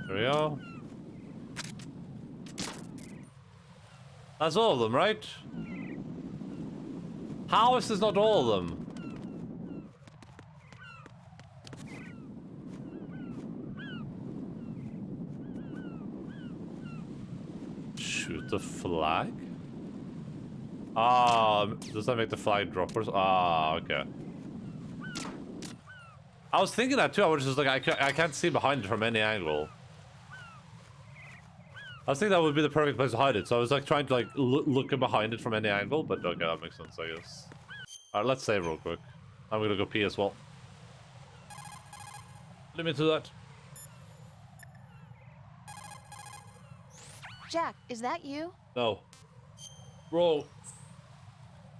There we go. That's all of them, right? How is this not all of them? Shoot the flag? Does that make the flag droppers? Okay. I was thinking that too. I was just like, I can't see behind it from any angle. I was thinking that would be the perfect place to hide it, so I was like trying to like look behind it from any angle, but okay, that makes sense, I guess. Alright, let's save real quick. I'm gonna go pee as well. Let me do that. Jack, is that you? No. Bro.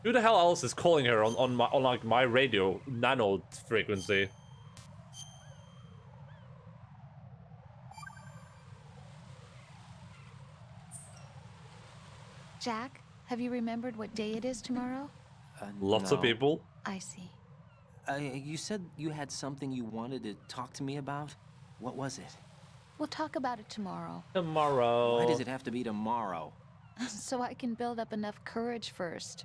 Who the hell else is calling her on like my radio nano frequency? Jack, have you remembered what day it is tomorrow? Lots of people. I see. You said you had something you wanted to talk to me about? What was it? We'll talk about it tomorrow. Tomorrow. Why does it have to be tomorrow? So I can build up enough courage first.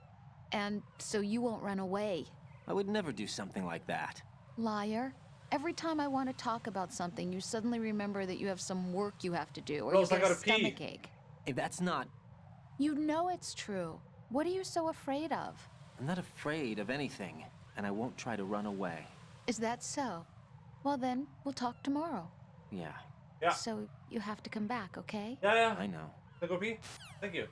And so you won't run away. I would never do something like that. Liar. Every time I want to talk about something, you suddenly remember that you have some work you have to do, or Rose, you I get a gotta pee. stomachache. Hey, that's not... You know it's true. What are you so afraid of? I'm not afraid of anything, and I won't try to run away. Is that so? Well then, we'll talk tomorrow. Yeah. Yeah. So you have to come back, okay? Yeah. I know. Go pee. Thank you.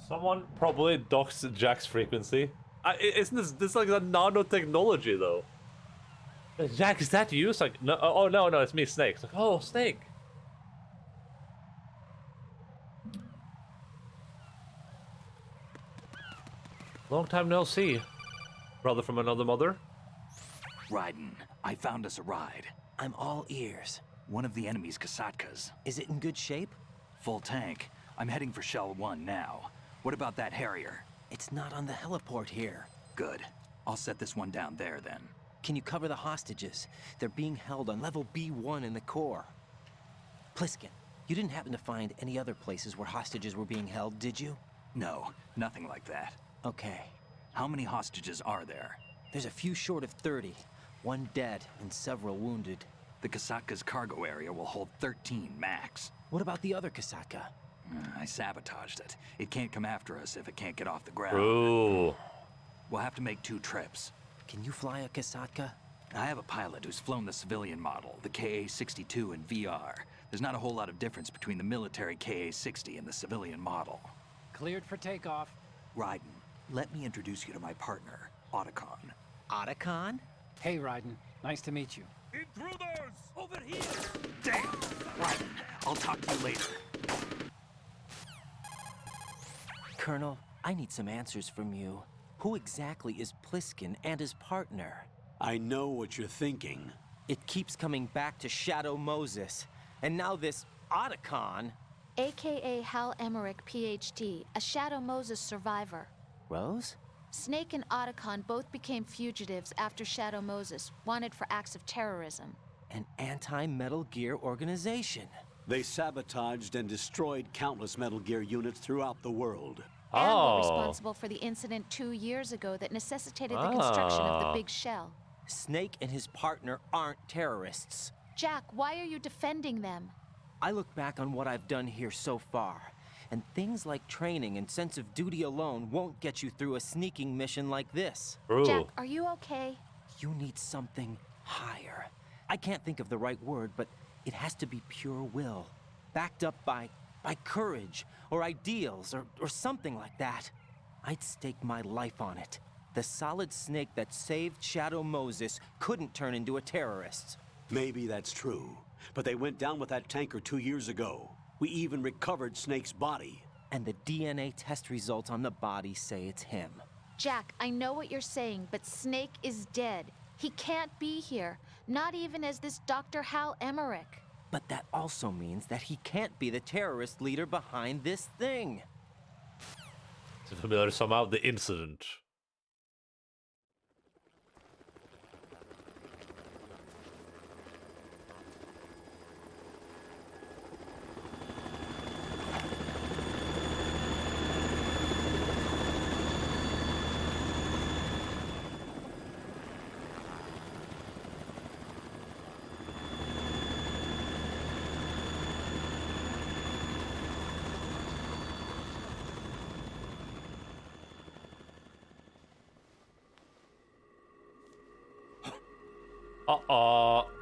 Someone probably doxed Jack's frequency. Isn't this like a nanotechnology though? Jack, is that you? It's like, no, oh no, it's me, Snake. It's like, oh, Snake. Long time no see. Brother from another mother. Raiden, I found us a ride. I'm all ears. One of the enemy's Kasatkas. Is it in good shape? Full tank. I'm heading for Shell 1 now. What about that Harrier? It's not on the heliport here. Good. I'll set this one down there then. Can you cover the hostages? They're being held on level B1 in the core. Pliskin, you didn't happen to find any other places where hostages were being held, did you? No, nothing like that. Okay. How many hostages are there? There's a few short of 30. One dead and several wounded. The Kasatka's cargo area will hold 13 max. What about the other Kasatka? I sabotaged it. It can't come after us if it can't get off the ground. Ooh. We'll have to make 2 trips. Can you fly a Kasatka? I have a pilot who's flown the civilian model, the KA-62 in VR. There's not a whole lot of difference between the military KA-60 and the civilian model. Cleared for takeoff. Raiden, let me introduce you to my partner, Otacon. Otacon? Hey, Raiden. Nice to meet you. Intruders! Over here! Damn! Raiden, I'll talk to you later. Colonel, I need some answers from you. Who exactly is Pliskin and his partner? I know what you're thinking. It keeps coming back to Shadow Moses. And now this Otacon. AKA Hal Emmerich, PhD, a Shadow Moses survivor. Rose? Snake and Otacon both became fugitives after Shadow Moses, wanted for acts of terrorism. An anti-Metal Gear organization. They sabotaged and destroyed countless Metal Gear units throughout the world. And were responsible for the incident 2 years ago that necessitated the construction of the big shell. Snake and his partner aren't terrorists. Jack, why are you defending them? I look back on what I've done here so far, and things like training and sense of duty alone won't get you through a sneaking mission like this. Ooh. Jack, are you okay? You need something higher. I can't think of the right word, but it has to be pure will, backed up by courage, or ideals, or something like that. I'd stake my life on it. The solid Snake that saved Shadow Moses couldn't turn into a terrorist. Maybe that's true, but they went down with that tanker 2 years ago. We even recovered Snake's body. And the DNA test results on the body say it's him. Jack, I know what you're saying, but Snake is dead. He can't be here, not even as this Dr. Hal Emmerich. But that also means that he can't be the terrorist leader behind this thing. It's familiar somehow, the incident.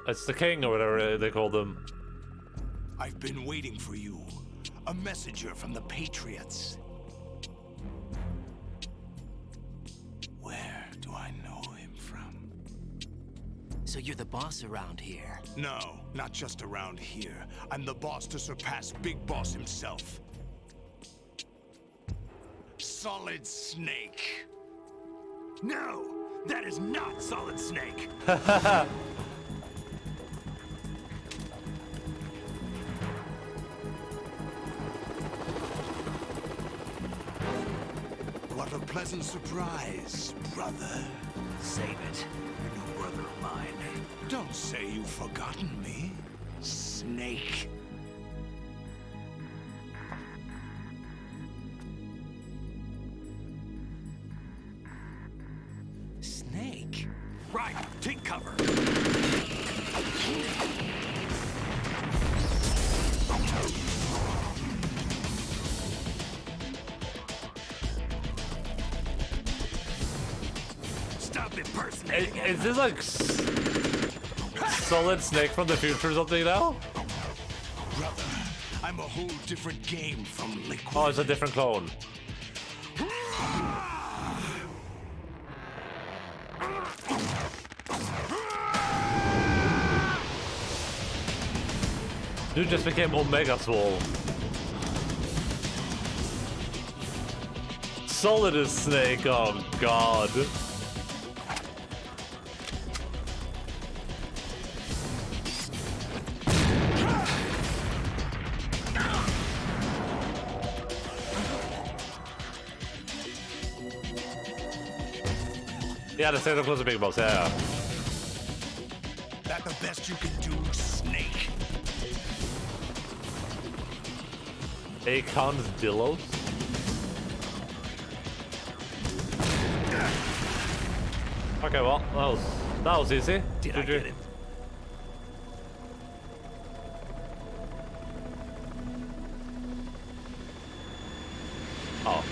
It's the king or whatever they called him. I've been waiting for you. A messenger from the Patriots. So you're the boss around here? No, not just around here. I'm the boss to surpass Big Boss himself. Solid Snake. No, that is not Solid Snake. What a pleasant surprise, brother. Save it. You're no brother of mine. Don't say you've forgotten me, Snake. Snake? Right, take cover. Stop impersonating. Is this like Solid Snake from the future or something now? Brother, I'm a whole different game from Liquid. Oh, it's a different clone. Dude just became Omega Swole. Solid as Snake, oh god. Yeah, the Santa Claus is a big boss, yeah. That the best you can do, Snake? Akon's Dillos? Okay, well, that was easy. Did I get it? Oh.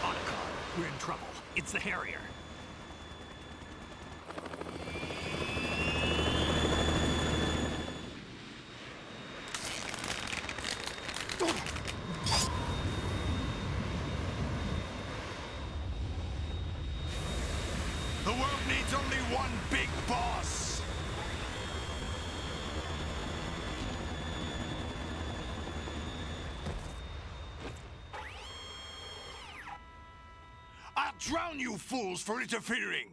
Otacon, we're in trouble. It's the Harrier. The world needs only one big boss. I'll drown you fools for interfering.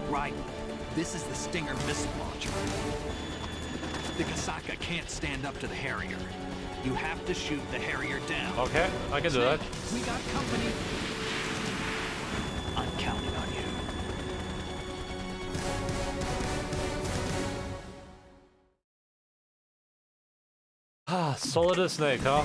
Right. This is the Stinger missile launcher. The Kasaka can't stand up to the Harrier. You have to shoot the Harrier down. Okay, I can do that. We got company. I'm counting on you. Ah, Solid as Snake, huh?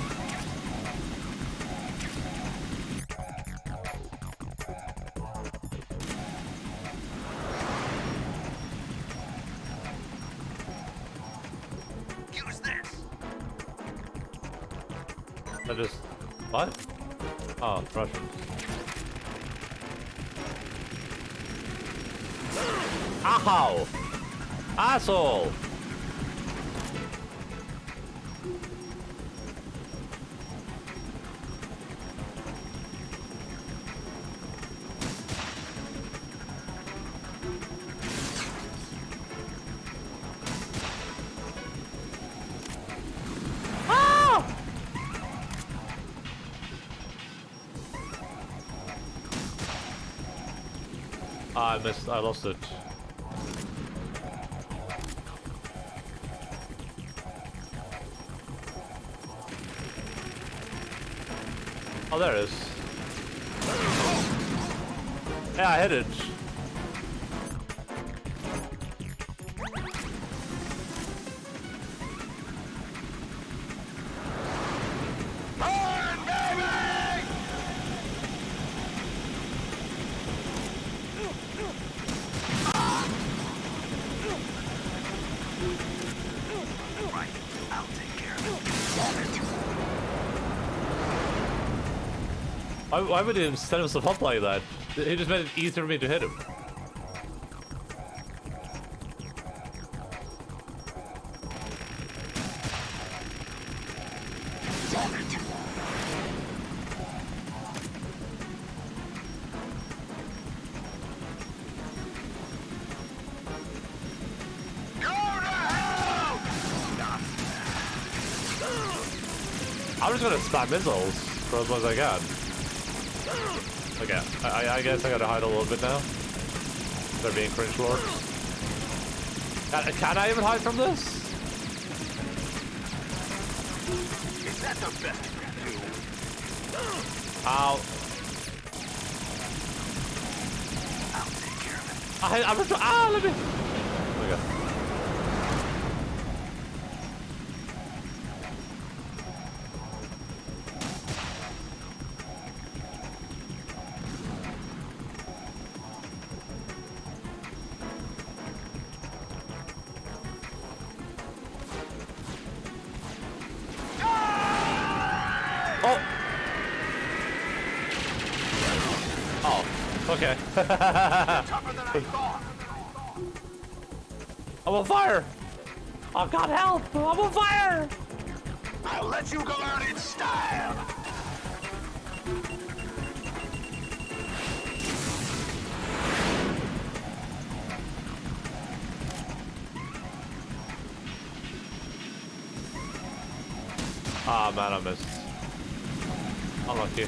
Use this. I just... What? Oh, Russian. Ow! Asshole! I missed. I lost it. Oh, there it is. Yeah, I hit it. Why would he set himself up like that? He just made it easier for me to hit him. I'm just gonna spam missiles for as long as I can. Okay, I guess I gotta hide a little bit now. They're being cringe lords. Can I even hide from this? Is that the best you can do? Ow. I'll take care of it. I'm just, let me. Okay. Oh! Oh, okay. I'm on fire! Oh god, help! I'm on fire! I'll let you go out in style! Ah, man, I missed. Unlucky.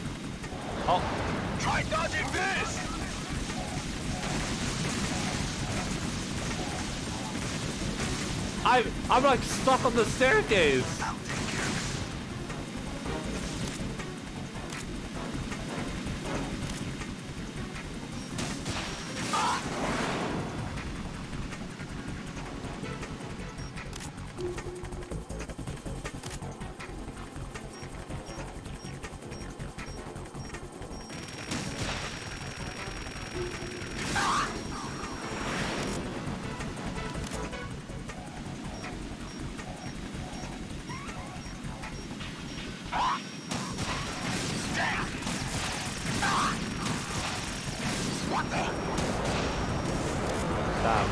Oh! Try dodging this! I'm like stuck on the staircase!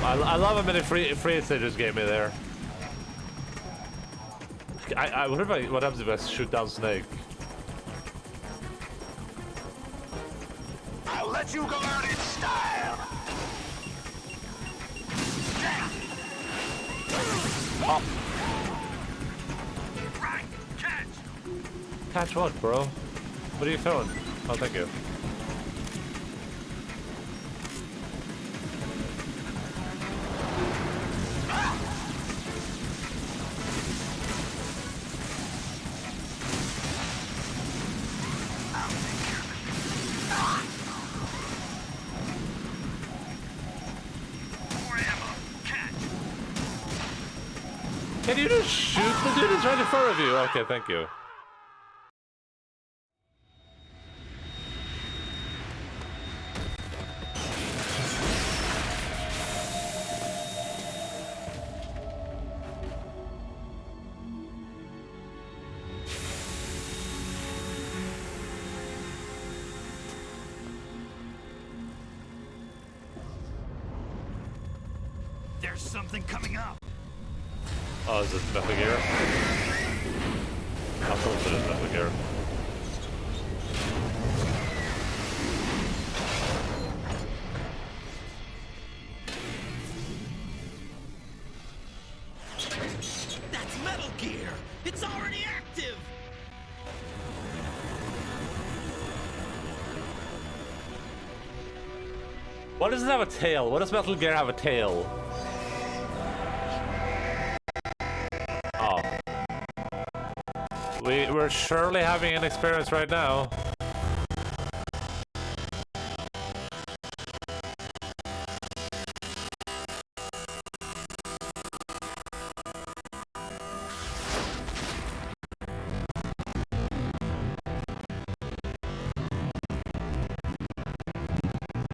I love how many free hits they just gave me there. I wonder if what happens if I shoot down Snake. I'll let you go out in style! Oh. Right, catch! Catch what, bro? What are you throwing? Oh, thank you. Can you just shoot the dude who's right in front of you? Okay, thank you. There's something coming up. Oh, is this Metal Gear? How close it is Metal Gear? That's Metal Gear! It's already active! Why does it have a tail? Why does Metal Gear have a tail? Oh. We're surely having an experience right now.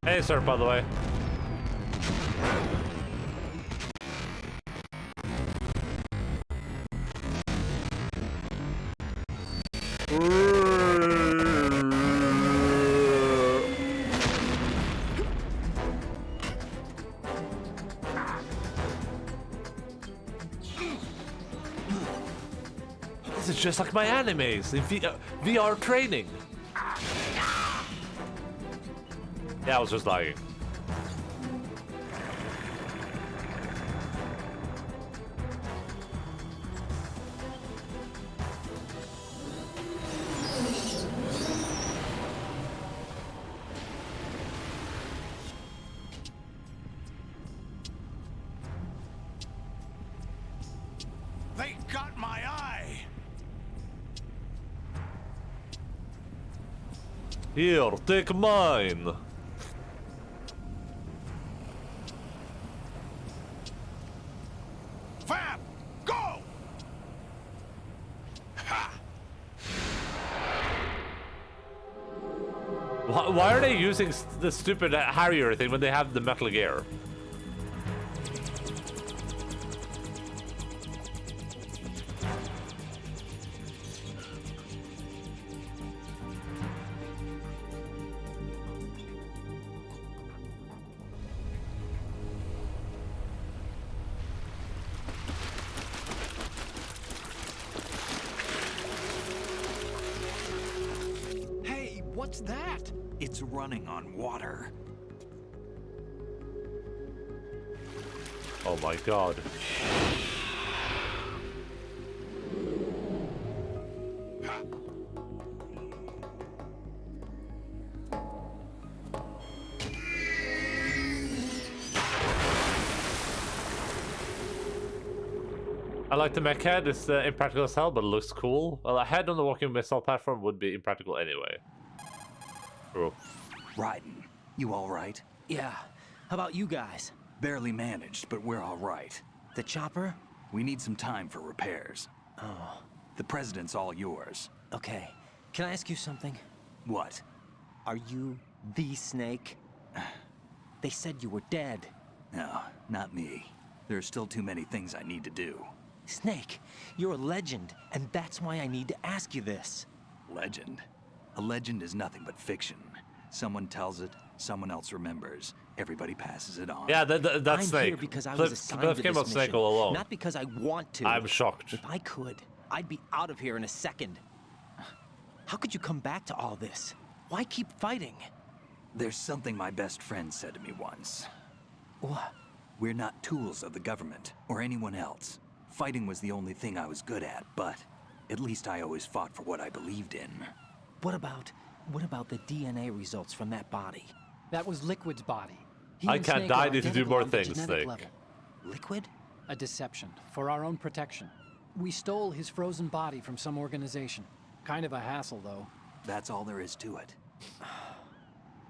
Hey, sir, by the way. is just like my animes in VR training. Yeah, I was just lying. They got my eye! Here, take mine. Fab! Go! Ha! Why are they using the stupid Harrier thing when they have the Metal Gear? Hey, what's that? It's running on water. Oh my god. I like the mech head. It's impractical as hell, but it looks cool. Well, a head on the walking missile platform would be impractical anyway. True. Raiden, you all right? Yeah. How about you guys? Barely managed, but we're all right. The chopper? We need some time for repairs. Oh. The president's all yours. Okay. Can I ask you something? What? Are you the Snake? They said you were dead. No, not me. There are still too many things I need to do. Snake, you're a legend, and that's why I need to ask you this. Legend? A legend is nothing but fiction. Someone tells it, someone else remembers. Everybody passes it on. Yeah, that's I'm Snake. here because I was assigned to came this out Snake mission, all alone. not because I want to. I'm shocked. If I could, I'd be out of here in a second. How could you come back to all this? Why keep fighting? There's something my best friend said to me once. What? We're not tools of the government or anyone else. Fighting was the only thing I was good at, but at least I always fought for what I believed in. What about the DNA results from that body? That was Liquid's body. He I and can't Snake die, are need to do identical more on the things, genetic Snake. level. Liquid? A deception, for our own protection. We stole his frozen body from some organization. Kind of a hassle, though. That's all there is to it.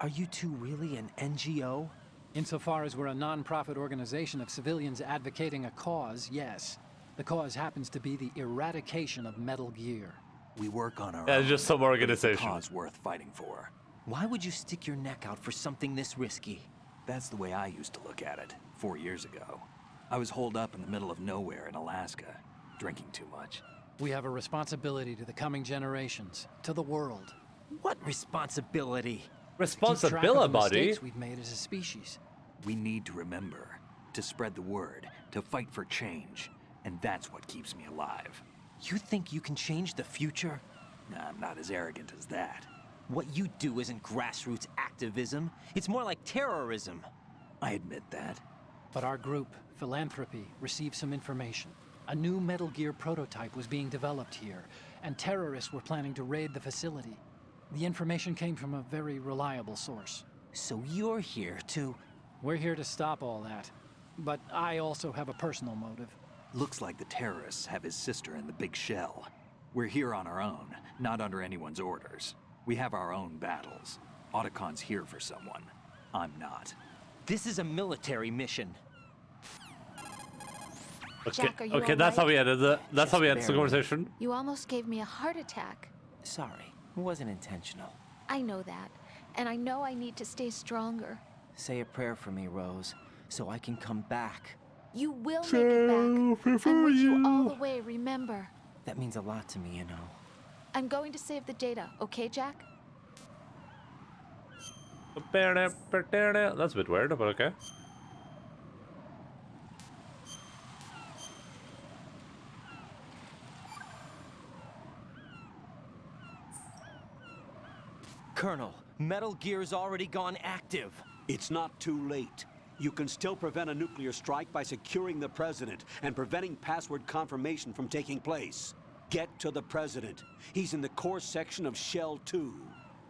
Are you two really an NGO? Insofar as we're a non-profit organization of civilians advocating a cause, yes. The cause happens to be the eradication of Metal Gear. We work on our Yeah, own. it's just some but it's a organization. cause worth fighting for. Why would you stick your neck out for something this risky? That's the way I used to look at it 4 years ago. I was holed up in the middle of nowhere in Alaska, drinking too much. We have a responsibility to the coming generations, to the world. What responsibility? Keep track of the Responsibility? mistakes we've made as a species. We need to remember, to spread the word, to fight for change, and that's what keeps me alive. You think you can change the future? Nah, I'm not as arrogant as that. What you do isn't grassroots activism. It's more like terrorism. I admit that. But our group, Philanthropy, received some information. A new Metal Gear prototype was being developed here, and terrorists were planning to raid the facility. The information came from a very reliable source. So you're here to... We're here to stop all that. But I also have a personal motive. Looks like the terrorists have his sister in the big shell. We're here on our own, not under anyone's orders. We have our own battles. Otacon's here for someone. I'm not. This is a military mission. Okay, Jack, are you okay, that's how we ended the. That's how we ended the barely. conversation. You almost gave me a heart attack. Sorry, it wasn't intentional. I know that. And I know I need to stay stronger. Say a prayer for me, Rose, so I can come back. You will make it back. I'm with you all the way, remember. That means a lot to me, you know. I'm going to save the data, okay, Jack? That's a bit weird, but okay. Colonel, Metal Gear's already gone active. It's not too late. You can still prevent a nuclear strike by securing the President and preventing password confirmation from taking place. Get to the President. He's in the core section of Shell 2.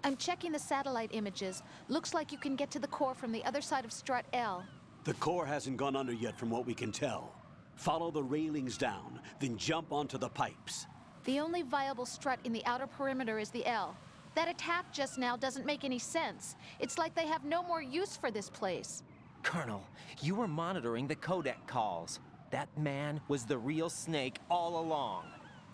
I'm checking the satellite images. Looks like you can get to the core from the other side of Strut L. The core hasn't gone under yet from what we can tell. Follow the railings down, then jump onto the pipes. The only viable strut in the outer perimeter is the L. That attack just now doesn't make any sense. It's like they have no more use for this place. Colonel, you were monitoring the codec calls. That man was the real Snake all along.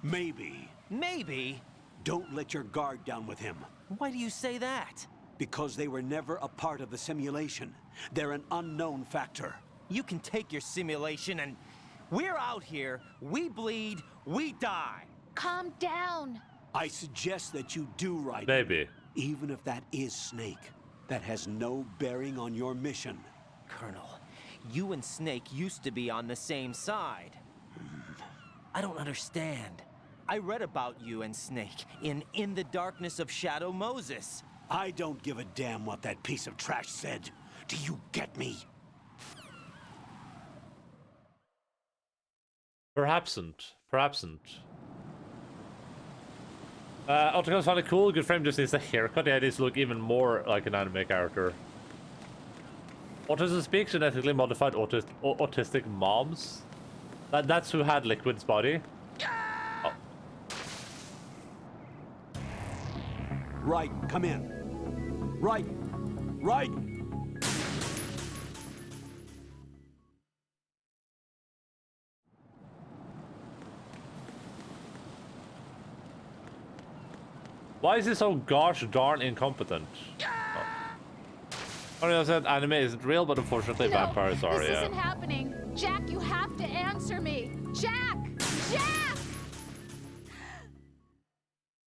Maybe. Maybe? Don't let your guard down with him. Why do you say that? Because they were never a part of the simulation. They're an unknown factor. You can take your simulation and... We're out here, we bleed, we die. Calm down. I suggest that you do right. Maybe. Even if that is Snake, that has no bearing on your mission. Colonel, you and Snake used to be on the same side. I don't understand. I read about you and Snake in the Darkness of Shadow Moses. I don't give a damn what that piece of trash said. Do you get me? Perhapsn't. Otacons found it cool. Good frame just needs a haircut. Yeah, it needs to look even more like an anime character. Autism speaks genetically modified autistic moms. That's who had Liquid's body. Oh. Right, come in. Right. Why is he so gosh darn incompetent? Oh, I said anime isn't real, but unfortunately vampires are, this yeah. isn't happening. Jack, you have to answer me. Jack! Jack!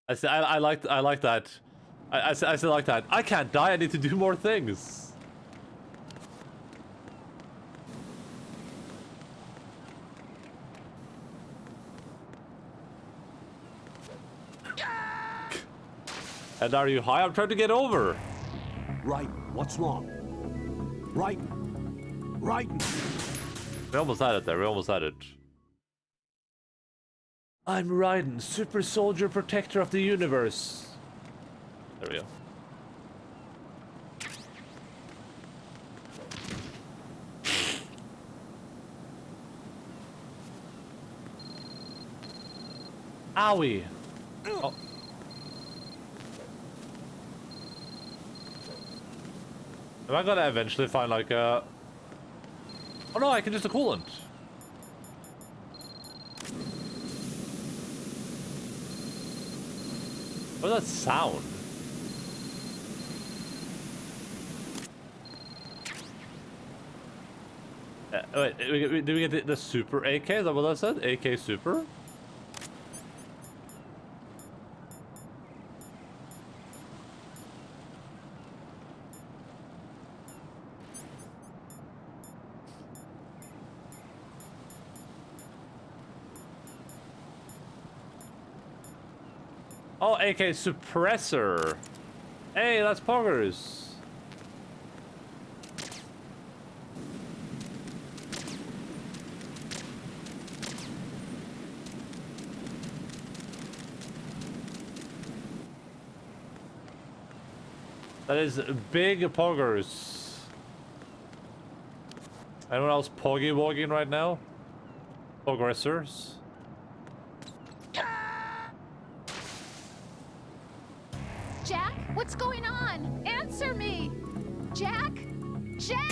I like that. I still like that. I can't die. I need to do more things. And are you high? I'm trying to get over. Right, what's wrong? Right. We almost had it there. We almost had it. I'm Raiden, super soldier protector of the universe. There we go. Owie. Oh. Am I gonna eventually find like a... Oh no, I can just a coolant. What does that sound? Wait, did we get the super AK? Is that what I said? AK super? Oh, AK suppressor. Hey, that's poggers. That is big poggers. Anyone else poggy wogging right now? Progressors? Jack, what's going on? Answer me! Jack! Jack!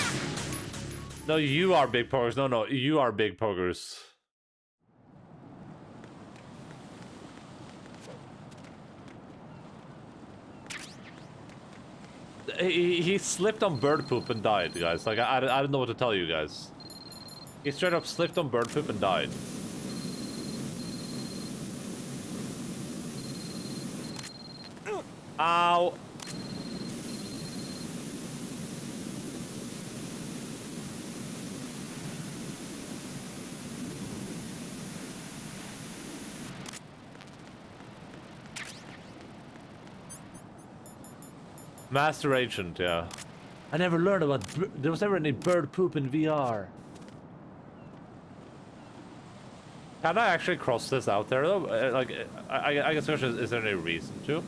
No, you are big poggers. No, you are big poggers. He slipped on bird poop and died, guys. Like, I don't know what to tell you guys. He straight up slipped on bird poop and died. Ow. Master Agent, yeah. I never learned about... There was never any bird poop in VR. Can I actually cross this out there, though? Like, I guess the question is there any reason to?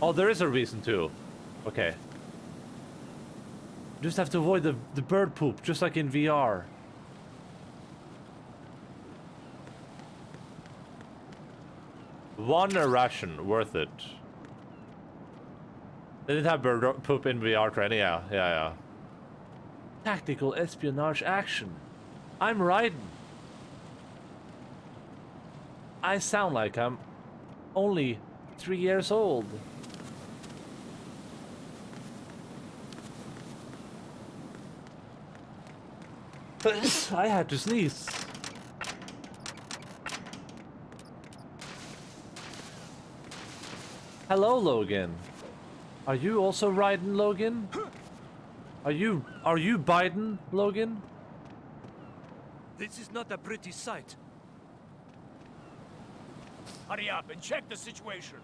Oh, there is a reason to. Okay. Just have to avoid the bird poop, just like in VR. One ration, worth it. They didn't have bird poop in VR training, yeah. Tactical espionage action. I'm riding. I sound like I'm only 3 years old. I had to sneeze. Hello, Logan. Are you also riding, Logan? Are you Biden, Logan? This is not a pretty sight. Hurry up and check the situation.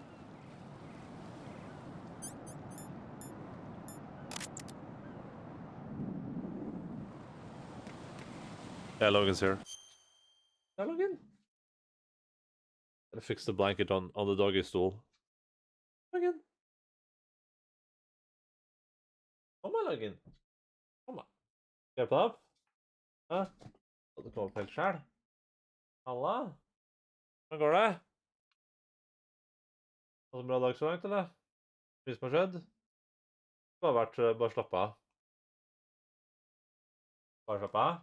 Yeah, Logan's here. Yeah, Logan? Gotta fix the blanket on the doggy stool. Logan? Kom on, Logan. Kom on. Ska jag på upp? Ja? Du kommer på helt själv. Halla? Hur går det? Har du en bra dag så långt, eller? Finns som har skett? Bara slappa av. Bara slappa av.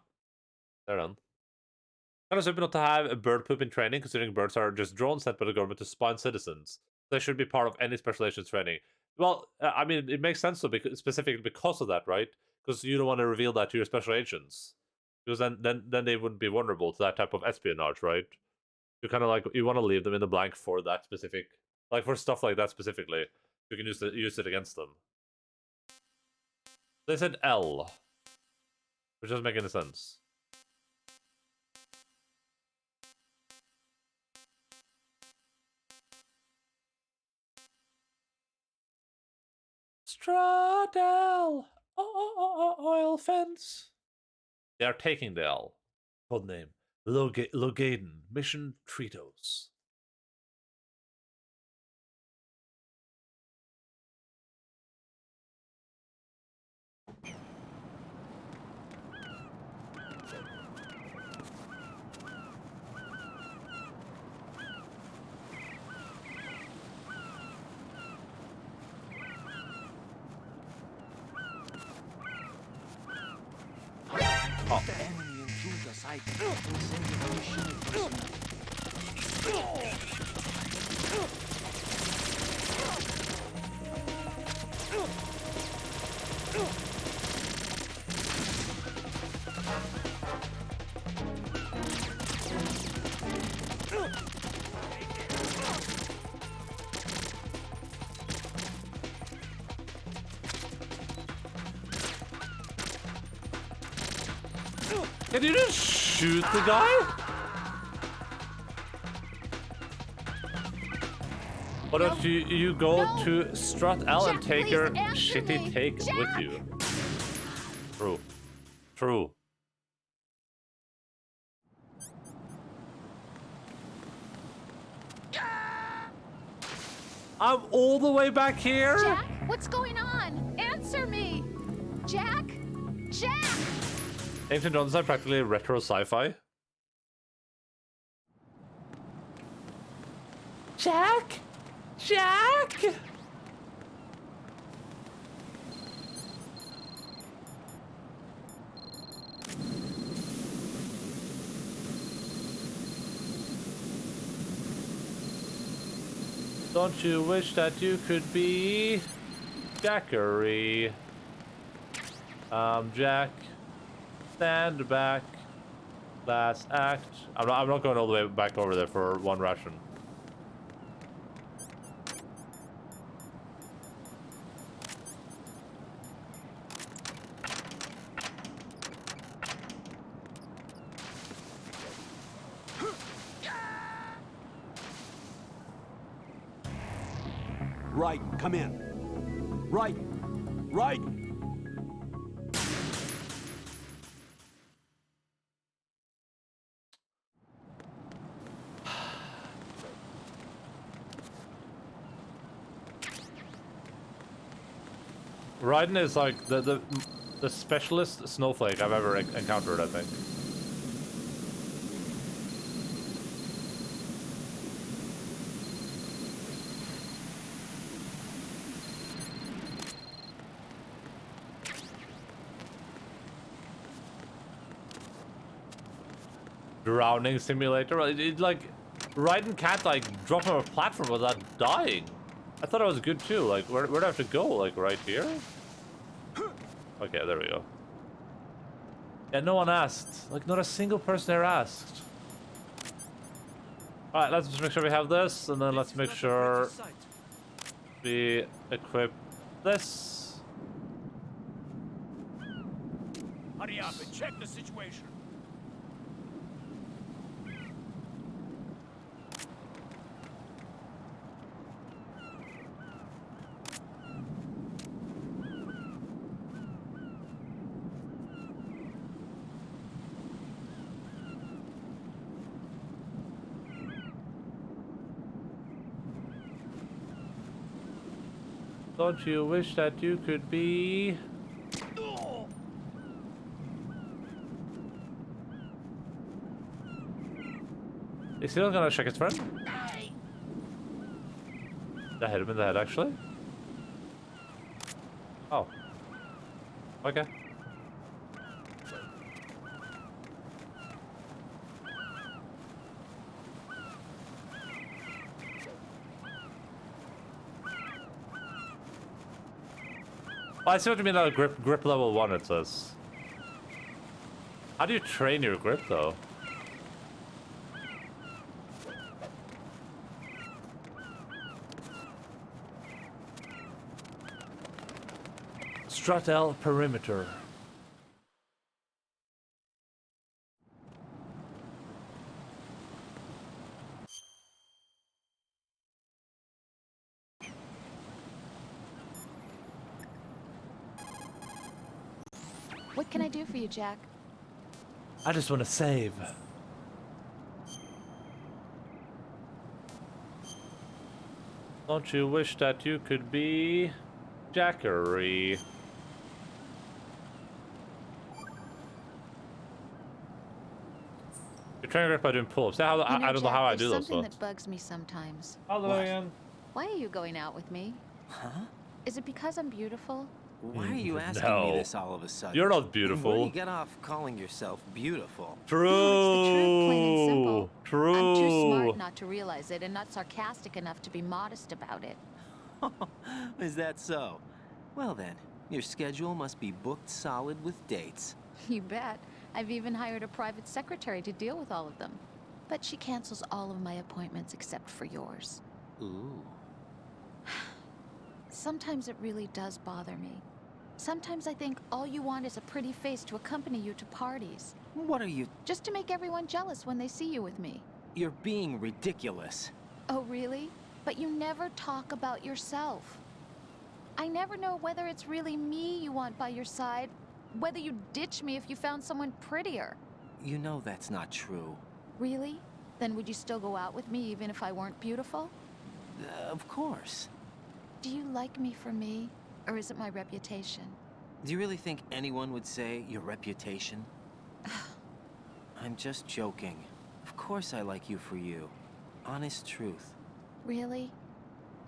They're done. Kind of stupid not to have bird poop in training, considering birds are just drones sent by the government to spy on citizens. They should be part of any special agents training. Well, I mean, it makes sense, though, specifically because of that, right? Because you don't want to reveal that to your special agents. Because then they wouldn't be vulnerable to that type of espionage, right? You kind of like, you want to leave them in the blank for that specific, like for stuff like that specifically. You can use it against them. They said L, which doesn't make any sense. Stradell! Oil fence! They are taking the L. Codename Logaden. Mission Tritos. If the enemy intrudes us, I will send you additional personnel. Can you just shoot the guy? Why don't you go to Strut L and take your shitty take with you? True. True. I'm all the way back here? Jack, what's going on? Answer me! Jack? Jack! Ancient Jones are practically retro sci-fi. Jack? Jack? Don't you wish that you could be Jackery? Jack. Stand back. Last act. I'm not going all the way back over there for one ration. Right, come in. Right. Right. Raiden is like the specialist snowflake I've ever encountered, I think. Drowning simulator? Like, Raiden can't, like, drop from a platform without dying. I thought it was good, too. Like, where do I have to go? Like, right here? Okay, there we go. Yeah, no one asked. Like, not a single person there asked. Alright, let's just make sure we have this, and then let's make sure we equip this. Hurry up and check the situation. Don't you wish that you could be... Is he not gonna check his friend? That hit him in the head, actually. Oh. Okay. Oh, I see what you mean, grip level 1, it says. How do you train your grip, though? Strut L perimeter. What can I do for you, Jack? I just want to save. Don't you wish that you could be Jackery? You're trying to grip by doing pull-ups. I don't know how I do those. Something that bugs me sometimes. Hello, Why are you going out with me? Huh? Is it because I'm beautiful? Why are you asking me this all of a sudden? You're not beautiful. Where do you get off calling yourself beautiful? True. Oh, it's the truth, plain and simple. True. I'm too smart not to realize it and not sarcastic enough to be modest about it. Is that so? Well then, your schedule must be booked solid with dates. You bet. I've even hired a private secretary to deal with all of them. But she cancels all of my appointments except for yours. Ooh. Sometimes it really does bother me. Sometimes I think all you want is a pretty face to accompany you to parties. What are you... Just to make everyone jealous when they see you with me. You're being ridiculous. Oh, really? But you never talk about yourself. I never know whether it's really me you want by your side, whether you'd ditch me if you found someone prettier. You know that's not true. Really? Then would you still go out with me even if I weren't beautiful? Of course. Do you like me for me, or is it my reputation? Do you really think anyone would say your reputation? I'm just joking. Of course I like you for you. Honest truth. Really?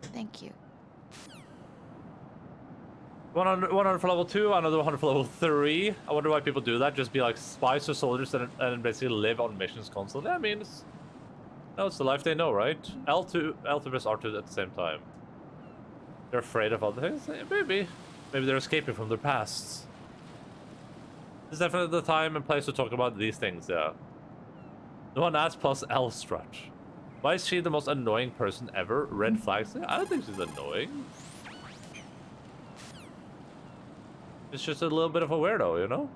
Thank you. 100 for level 2, another 100 for level 3. I wonder why people do that. Just be like spies or soldiers and basically live on missions constantly. I mean, it's the life they know, right? L2 plus R2 at the same time. They're afraid of other things? Maybe. Maybe they're escaping from their pasts. This is definitely the time and place to talk about these things, yeah. The one asked plus L stretch. Why is she the most annoying person ever? Red flags? I don't think she's annoying. It's just a little bit of a weirdo, you know?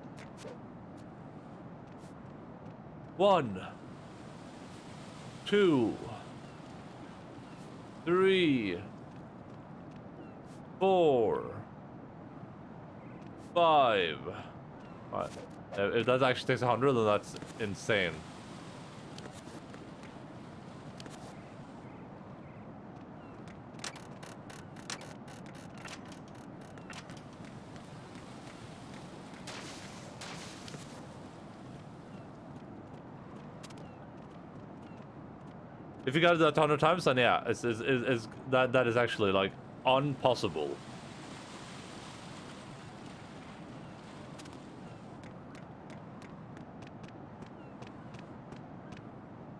1, 2, 3, 4, 5. Right. If that actually takes 100, then that's insane. If you gotta do that 100 times, then yeah, that is actually like impossible.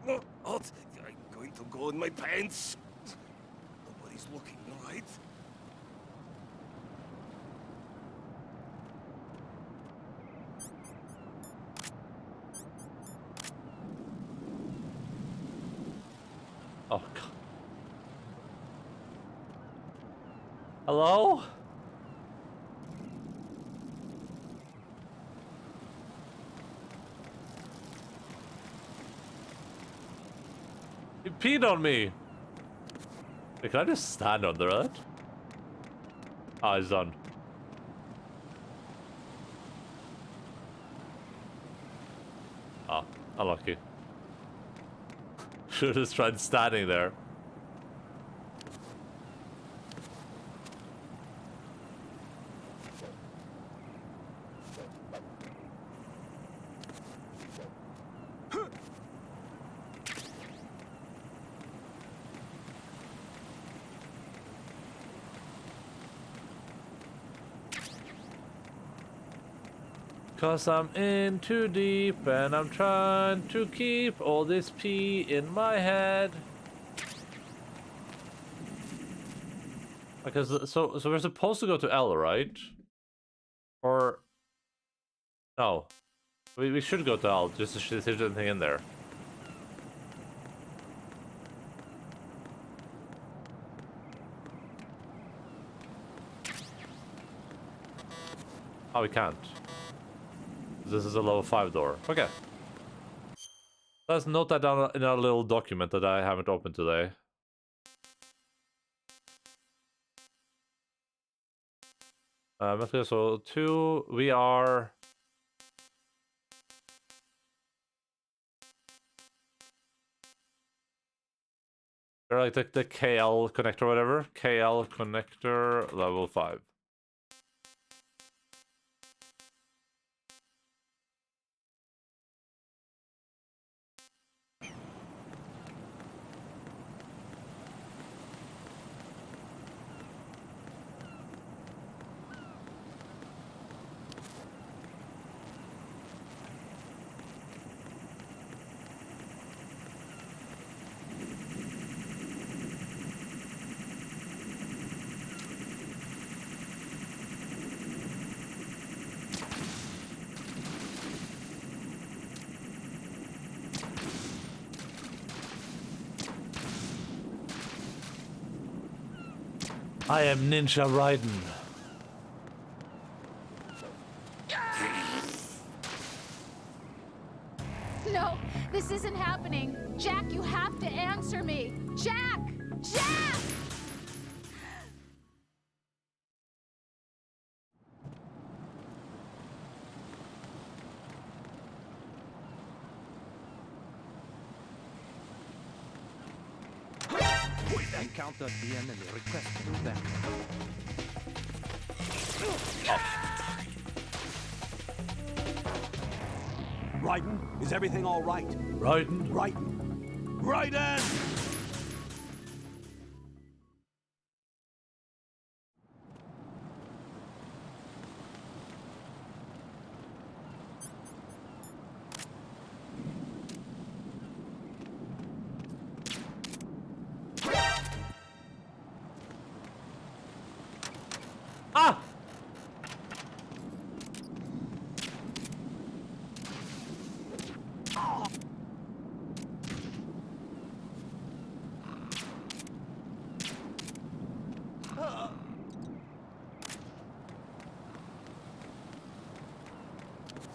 No, what? I'm going to go in my pants. Nobody's looking, right? Oh god. Hello? You peed on me. Wait, can I just stand under it? Ah, it's done. Ah, unlucky. Should have just tried standing there. Cause I'm in too deep and I'm trying to keep all this pee in my head. Because so we're supposed to go to L, right? Or no. We should go to L just to see if there's anything in there. Oh, we can't. This is a level 5 door. Okay. Let's note that down in our little document that I haven't opened today. Okay, so 2, we are... We're like the KL connector or whatever. KL connector level 5. I am Ninja Raiden. No, this isn't happening. Jack, you have to answer me. Jack! Jack! Encounter DM and request to move back. Raiden, is everything all right? Raiden? Raiden! Raiden! Ah!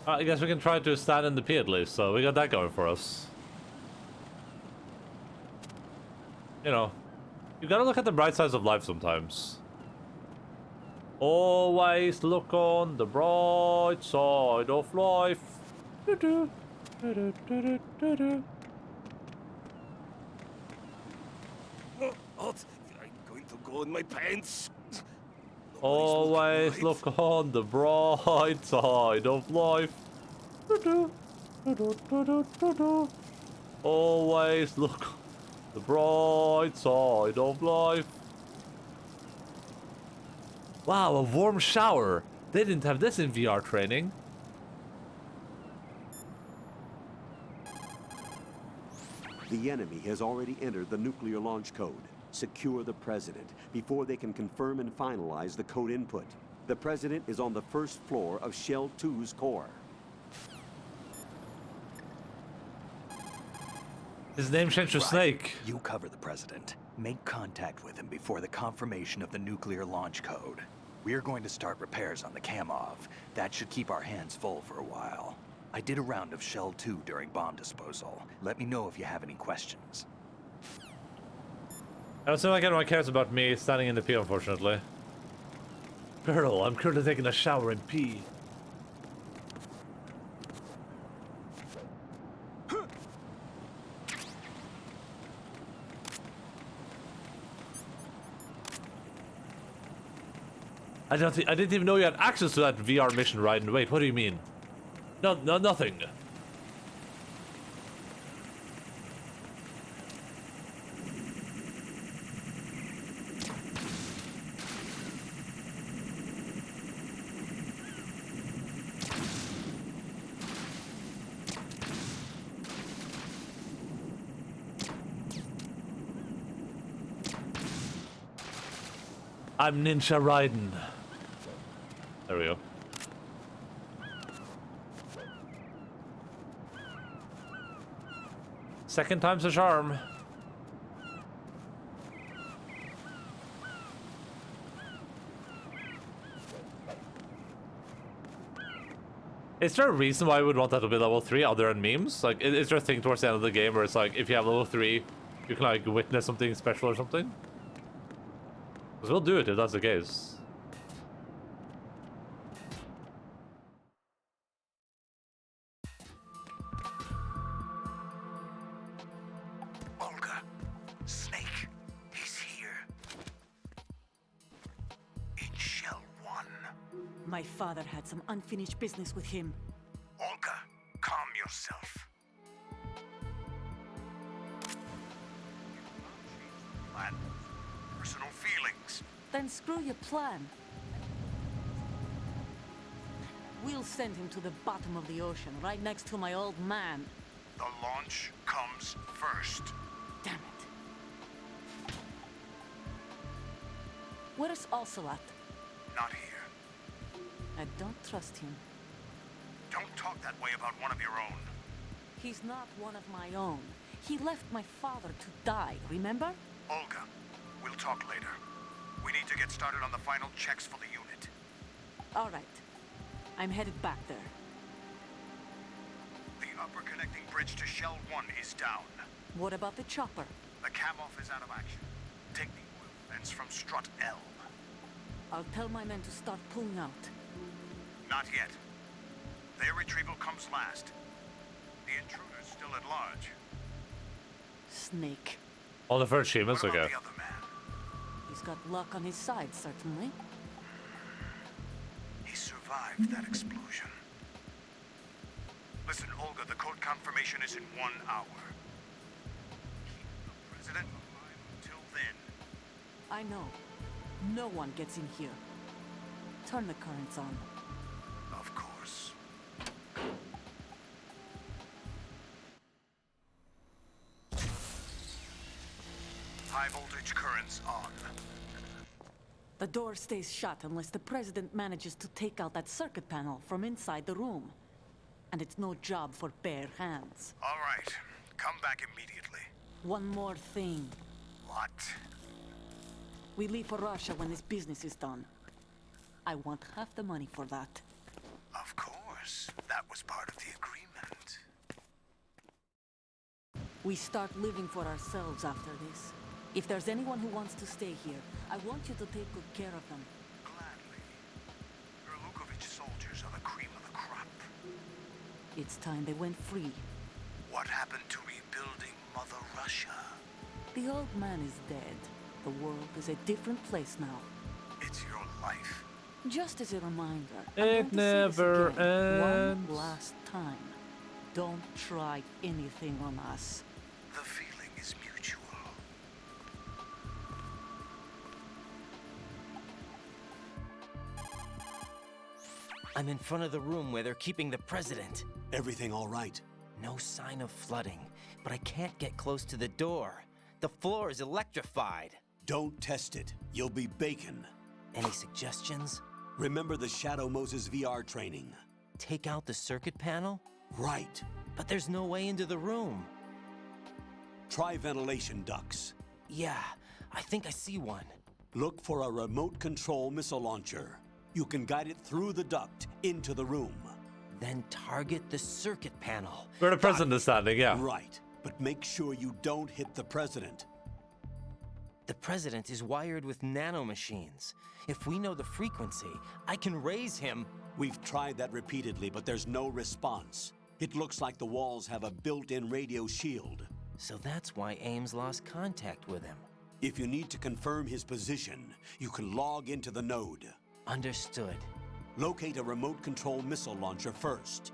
I guess we can try to stand in the pit at least, so we got that going for us. You know, you gotta look at the bright sides of life sometimes. Always look on the bright side of life. Do-do, do-do, do-do, do-do. What? I'm going to go in my pants. Always look on the bright side of life. Do-do, do-do, do-do, do-do. Always look on the bright side of life. Wow, a warm shower. They didn't have this in VR training. The enemy has already entered the nuclear launch code. Secure the President before they can confirm and finalize the code input. The President is on the first floor of Shell 2's core. His name changed to Snake. You cover the President. Make contact with him before the confirmation of the nuclear launch code. We're going to start repairs on the Kamov. That should keep our hands full for a while. I did a round of Shell 2 during bomb disposal. Let me know if you have any questions. I don't seem like anyone cares about me standing in the pee, unfortunately. Girl, I'm currently taking a shower in pee. I didn't even know you had access to that VR mission, Raiden. Wait, what do you mean? No, nothing. I'm Ninja Raiden. There we go. Second time's a charm. Is there a reason why I would want that to be level 3 other than memes? Like, is there a thing towards the end of the game where it's like, if you have level 3, you can like witness something special or something? Because we'll do it if that's the case. Olga, Snake, he's here. In Shell 1. My father had some unfinished business with him. Olga, calm yourself. Plan. Personal feelings. Then screw your plan. We'll send him to the bottom of the ocean, right next to my old man. The launch comes first. Damn it. Where's Ocelot? Not here. I don't trust him. Don't talk that way about one of your own. He's not one of my own. He left my father to die, remember? Olga, we'll talk later. We need to get started on the final checks for the unit. All right. I'm headed back there. The upper connecting bridge to Shell 1 is down. What about the chopper? The Kamov is out of action. Take the oil fence from strut L. I'll tell my men to start pulling out. Not yet. Their retrieval comes last. The intruder's still at large. Snake. All the first achievements, What about okay. the other man? He's got luck on his side, certainly. He survived that explosion. Listen, Olga, the code confirmation is in 1 hour. Keep the President alive until then. I know. No one gets in here. Turn the currents on. Of course. High voltage currents on. The door stays shut unless the President manages to take out that circuit panel from inside the room. And it's no job for bare hands. All right. Come back immediately. One more thing. What? We leave for Russia when this business is done. I want half the money for that. Of course. That was part of the agreement. We start living for ourselves after this. If there's anyone who wants to stay here, I want you to take good care of them. Gladly. It's time they went free. What happened to rebuilding Mother Russia? The old man is dead. The world is a different place now. It's your life. Just as a reminder, It never one ends. last time. Don't try anything on us. The feeling is mutual. I'm in front of the room where they're keeping the president. Everything all right? No sign of flooding, but I can't get close to the door. The floor is electrified. Don't test it. You'll be bacon. Any suggestions? Remember the Shadow Moses VR training. Take out the circuit panel? Right. But there's no way into the room. Try ventilation ducts. Yeah, I think I see one. Look for a remote control missile launcher. You can guide it through the duct into the room. Then target the circuit panel. Where the president is standing, yeah. Right, but make sure you don't hit the president. The president is wired with nanomachines. If we know the frequency, I can raise him. We've tried that repeatedly, but there's no response. It looks like the walls have a built-in radio shield. So that's why Ames lost contact with him. If you need to confirm his position, you can log into the node. Understood. Locate a remote control missile launcher first.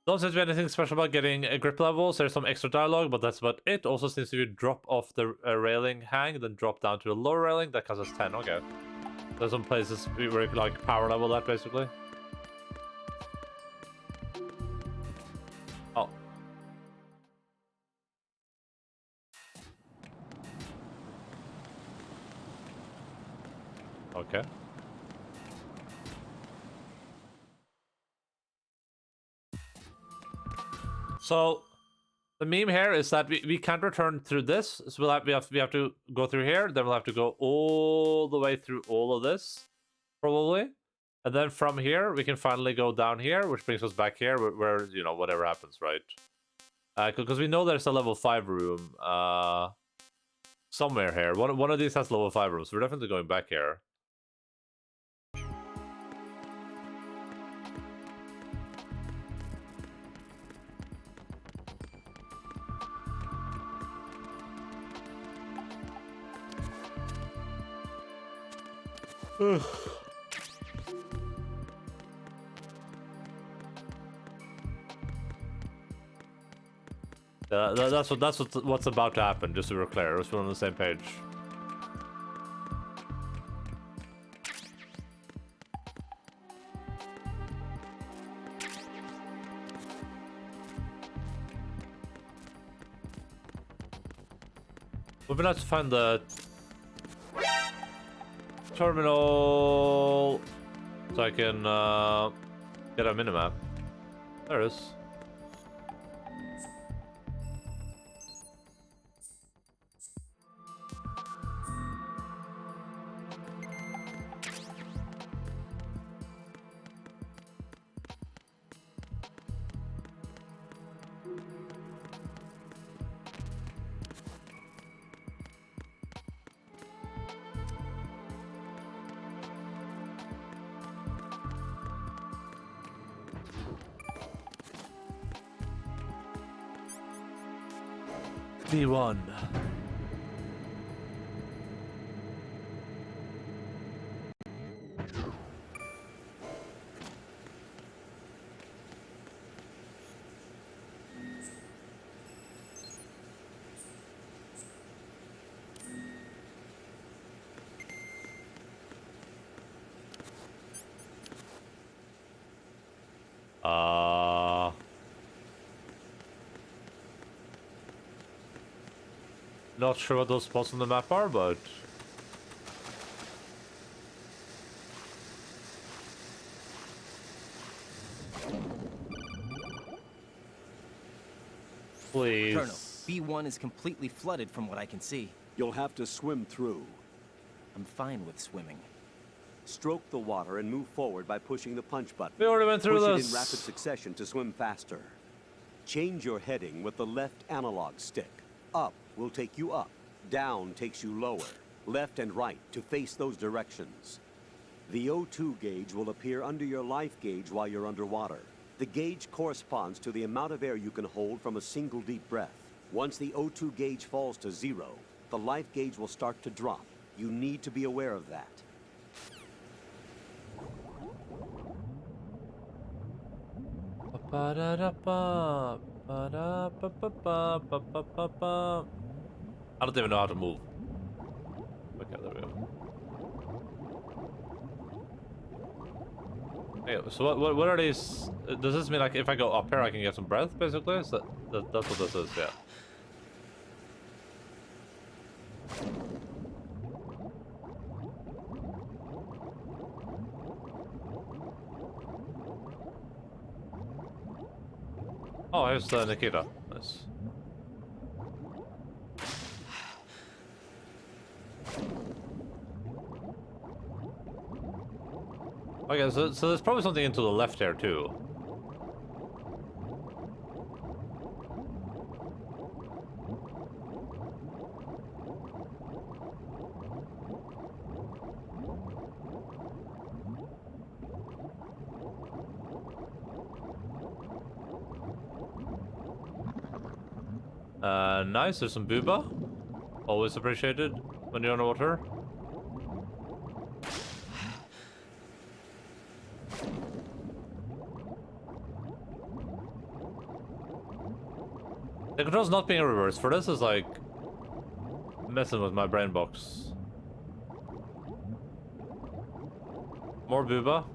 Don't seem to be anything special about getting grip levels. There's some extra dialogue, but that's about it. Also seems to be drop off the railing hang, then drop down to the lower railing. That counts as 10. Okay. There's some places where you can like power level that basically. Oh. Okay. So the meme here is that we can't return through this, so we have to go through here, then we'll have to go all the way through all of this, probably, and then from here we can finally go down here, which brings us back here, where you know whatever happens, right? Because we know there's a level 5 room somewhere here. One of these has level 5 rooms. So we're definitely going back here. That's what's about to happen. Just so we're clear, we're on the same page. We've been out to find the terminal so I can get a minimap. There it is. B1. Not sure what those spots on the map are, but please. Colonel, B1 is completely flooded from what I can see. You'll have to swim through. I'm fine with swimming. Stroke the water and move forward by pushing the punch button. We already went through Push this. it in rapid succession to swim faster. Change your heading with the left analog stick. Up will take you up. Down takes you lower. Left and right to face those directions. The O2 gauge will appear under your life gauge while you're underwater. The gauge corresponds to the amount of air you can hold from a single deep breath. Once the O2 gauge falls to 0, the life gauge will start to drop. You need to be aware of that. I don't even know how to move. Okay, there we go. Okay, so what are these? Does this mean like if I go up here I can get some breath basically? Is that's what this is, yeah. Oh, here's Nikita. Nice. Okay, so there's probably something into the left there too. Nice, there's some booba. Always appreciated when you're underwater. The controls not being reversed for this is like messing with my brain box. More booba.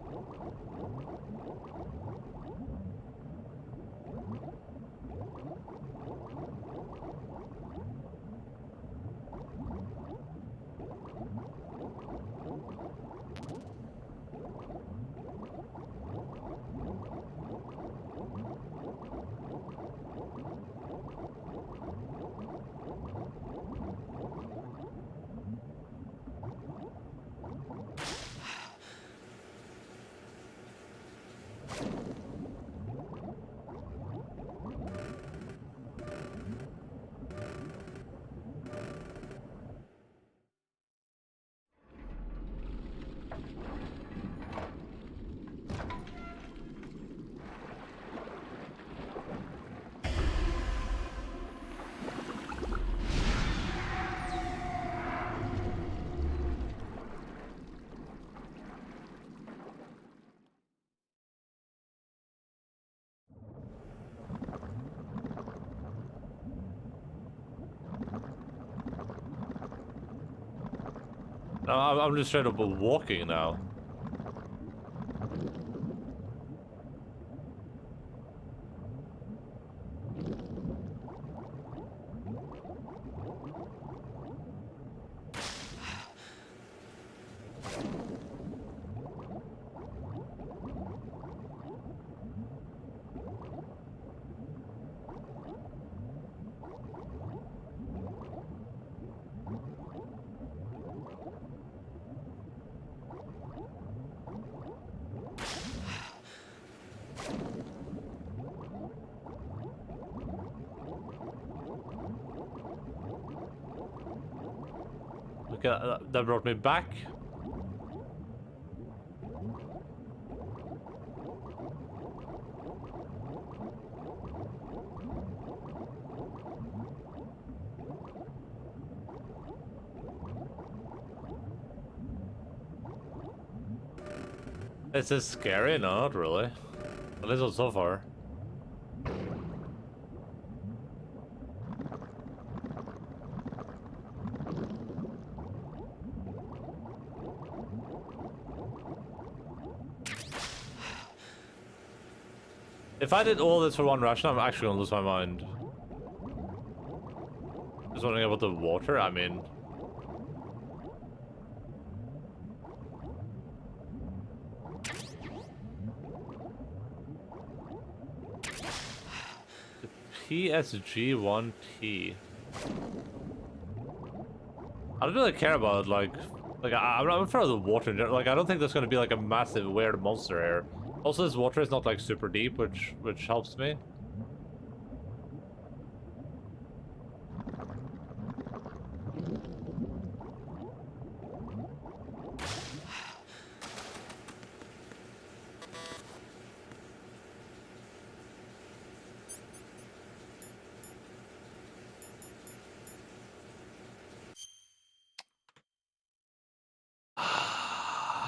No, I'm just straight up walking now. Okay, that brought me back. Is this scary? No, not really. At least not so far. If I did all this for one ration, I'm actually gonna lose my mind. Just wondering about the water, I mean... The PSG-1T. I don't really care about, like I'm afraid of the water in general. Like, I don't think there's gonna be, like, a massive weird monster here. Also, this water is not, like, super deep, which helps me.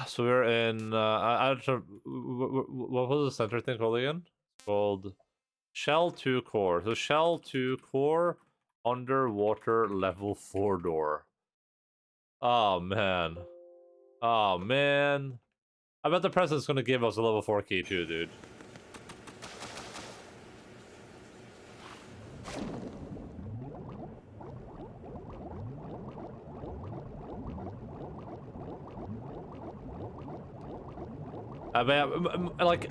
So we're in. I don't know. What was the center thing called again? It's called Shell 2 Core. So Shell 2 Core, underwater level 4 door. Oh man. Oh man. I bet the president's gonna give us a level 4 key too, dude. Like,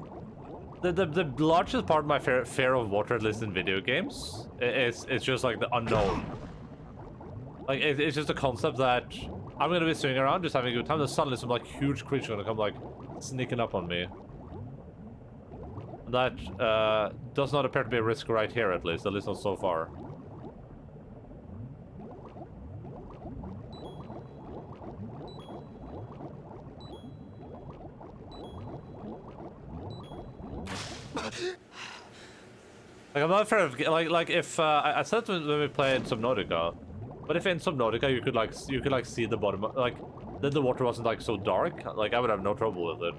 the largest part of my fear of water, at least in video games, it's just like the unknown. Like, it's just a concept that I'm gonna be swimming around, just having a good time, and suddenly some like huge creature gonna come like sneaking up on me. That does not appear to be a risk right here, at least not so far. Like, I'm not afraid of like if I said when we played Subnautica, but if in Subnautica you could like see the bottom, like then the water wasn't like so dark, like I would have no trouble with it.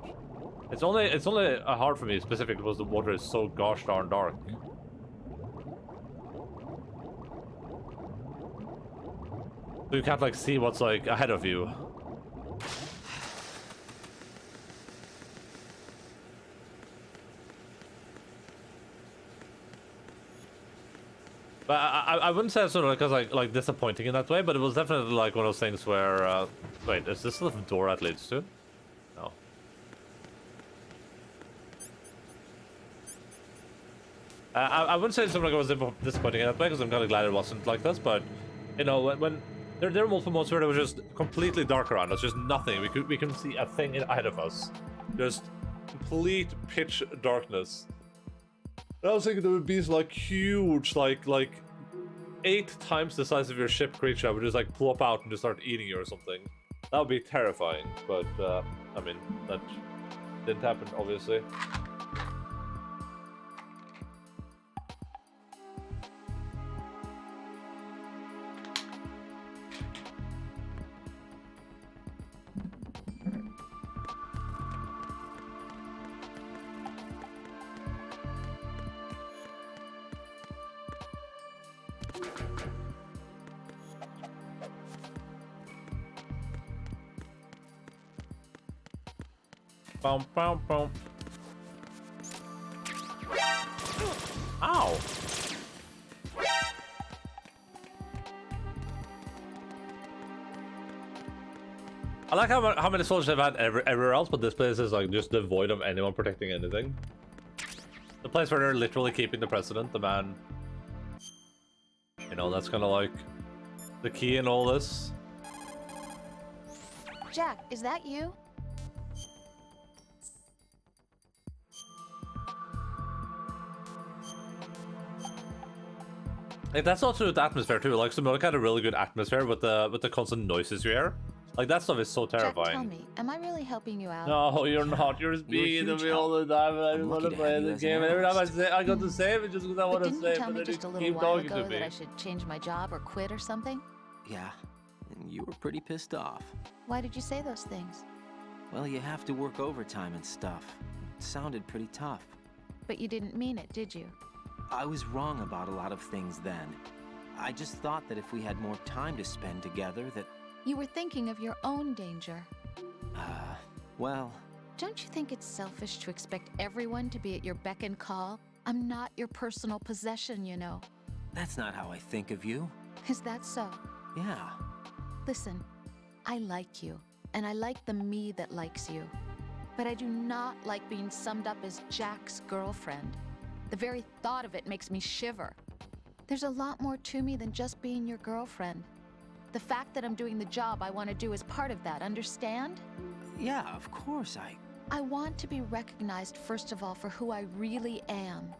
It's only hard for me specifically because the water is so gosh darn dark. So you can't like see what's like ahead of you. But I wouldn't say it's sort of because like disappointing in that way, but it was definitely like one of those things where wait, is this the door that leads to? No. I wouldn't say it's something like it was disappointing in that way because I'm kind of glad it wasn't like this, but you know when there are multiple moments where it was just completely dark around us, just nothing. We couldn't see a thing ahead of us, just complete pitch darkness. I was thinking there would be like huge, like 8 times the size of your ship creature that would just like plop out and just start eating you or something. That would be terrifying, but I mean, that didn't happen, obviously. Boom, boom, boom. Ow! I like how many soldiers they've had everywhere else, but this place is like just devoid of anyone protecting anything. The place where they're literally keeping the president, the man. You know, that's kind of like the key in all this. Jack, is that you? Like, that's also with the atmosphere too. Like, Subnautica had a really good atmosphere with the constant noises you hear. Like, that stuff is so terrifying. Jack, tell me, am I really helping you out? No, you're not. You're just being to me all the time, and I just want to play the game. And every time I go to save it, just because I want to save, Didn't you tell but me then just a you little keep while talking ago to me. that I should change my job or quit or something? Yeah, and you were pretty pissed off. Why did you say those things? Well, you have to work overtime and stuff. It sounded pretty tough. But you didn't mean it, did you? I was wrong about a lot of things then. I just thought that if we had more time to spend together that... You were thinking of your own danger. Well... Don't you think it's selfish to expect everyone to be at your beck and call? I'm not your personal possession, you know. That's not how I think of you. Is that so? Yeah. Listen, I like you, and I like the me that likes you. But I do not like being summed up as Jack's girlfriend. The very thought of it makes me shiver. There's a lot more to me than just being your girlfriend. The fact that I'm doing the job I want to do is part of that, understand? Yeah, of course, I want to be recognized, first of all, for who I really am.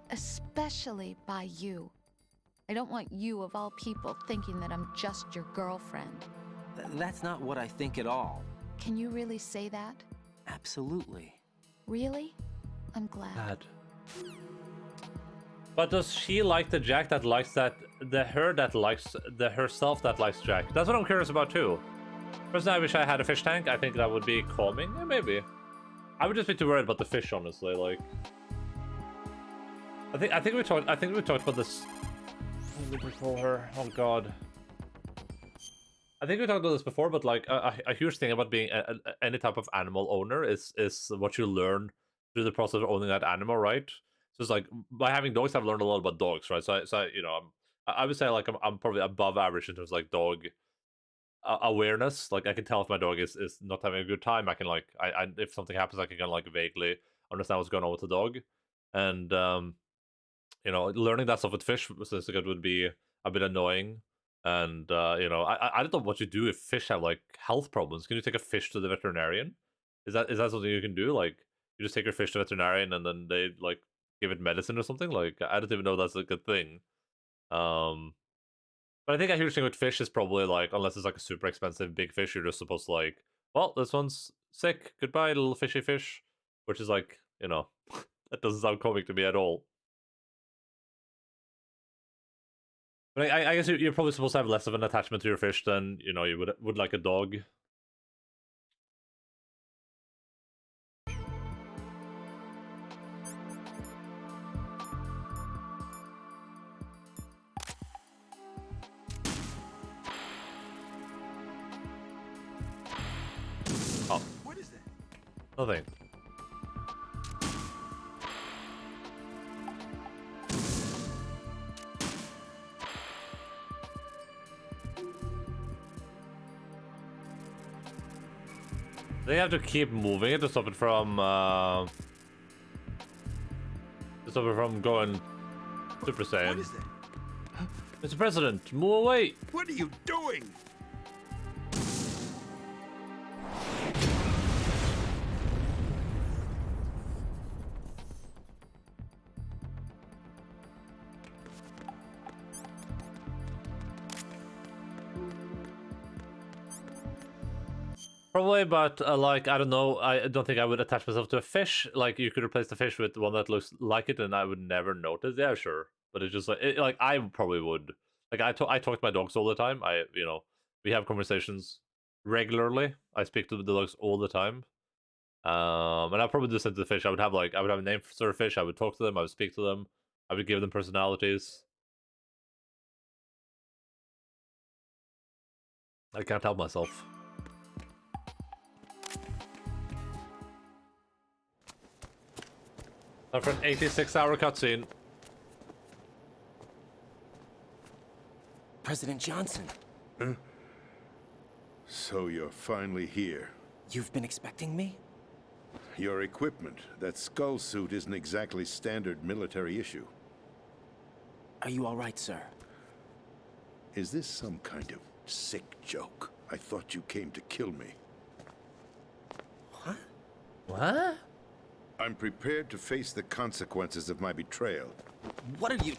Especially by you. I don't want you, of all people, thinking that I'm just your girlfriend. That's not what I think at all. Can you really say that? Absolutely. Really? I'm glad. But does she like the Jack that likes that, the her that likes the herself that likes Jack? That's what I'm curious about too. Personally, I wish I had a fish tank. I think that would be calming. Yeah, maybe. I would just be too worried about the fish, honestly. Like, I think we talked about this. What did we call her? Oh God. I think we talked about this before, but like a huge thing about being any type of animal owner is what you learn through the process of owning that animal, right? So it's like by having dogs, I've learned a lot about dogs, right? So you know, I would say like I'm probably above average in terms of like dog awareness. Like I can tell if my dog is not having a good time. I can like I if something happens, I can kind of like vaguely understand what's going on with the dog, and you know, learning that stuff with fish since it would be a bit annoying. And you know, I don't know what you do if fish have like health problems. Can you take a fish to the veterinarian? Is that something you can do? Like you just take your fish to the veterinarian and then they like give it medicine or something? Like I don't even know if that's a good thing. But I think a huge thing with fish is probably like, unless it's like a super expensive big fish, you're just supposed to like, well, this one's sick. Goodbye, little fishy fish. Which is like, you know, that doesn't sound comic to me at all. But I guess you're probably supposed to have less of an attachment to your fish than, you know, you would like a dog. Oh. What is that? Nothing. They have to keep moving it to stop it from going Super Saiyan. What is that? Mr. President, move away! What are you doing? Probably, but like, I don't know, I don't think I would attach myself to a fish. Like, you could replace the fish with one that looks like it and I would never notice. Yeah, sure. But it's just like, like I probably would. Like, I talk to my dogs all the time. You know, we have conversations regularly. I speak to the dogs all the time. And I'll probably do the same to the fish. I would have a name for the fish. I would talk to them. I would speak to them. I would give them personalities. I can't help myself. Time for an 86-hour cutscene. President Johnson. Huh? So you're finally here. You've been expecting me? Your equipment, that skull suit, isn't exactly standard military issue. Are you all right, sir? Is this some kind of sick joke? I thought you came to kill me. What? What? I'm prepared to face the consequences of my betrayal. What are you...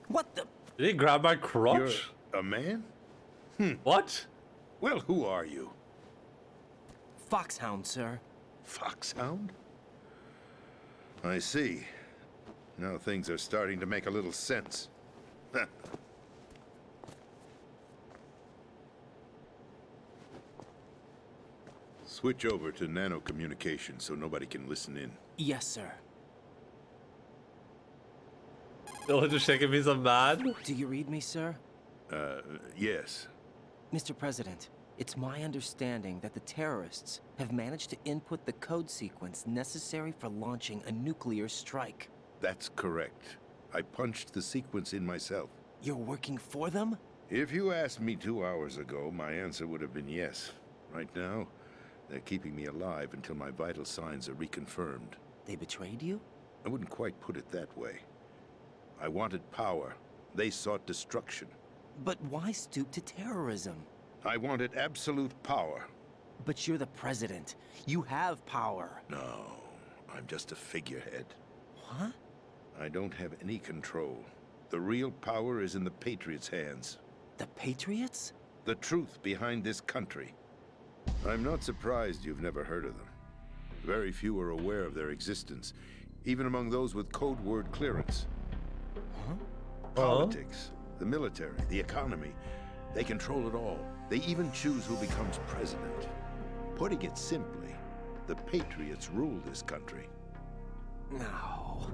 What the... Did he grab my crotch? You're a man? What? Well, who are you? Foxhound, sir. Foxhound? I see. Now things are starting to make a little sense. Switch over to nano-communication so nobody can listen in. Yes, sir. Still just shaking me some mad? Do you read me, sir? Yes. Mr. President, it's my understanding that the terrorists have managed to input the code sequence necessary for launching a nuclear strike. That's correct. I punched the sequence in myself. You're working for them? If you asked me 2 hours ago, my answer would have been yes. Right now, they're keeping me alive until my vital signs are reconfirmed. They betrayed you? I wouldn't quite put it that way. I wanted power. They sought destruction. But why stoop to terrorism? I wanted absolute power. But you're the president. You have power. No, I'm just a figurehead. What? I don't have any control. The real power is in the Patriots' hands. The Patriots? The truth behind this country. I'm not surprised you've never heard of them. Very few are aware of their existence, even among those with code word clearance. Huh? Politics, the military, the economy, they control it all. They even choose who becomes president. Putting it simply, the Patriots rule this country. No.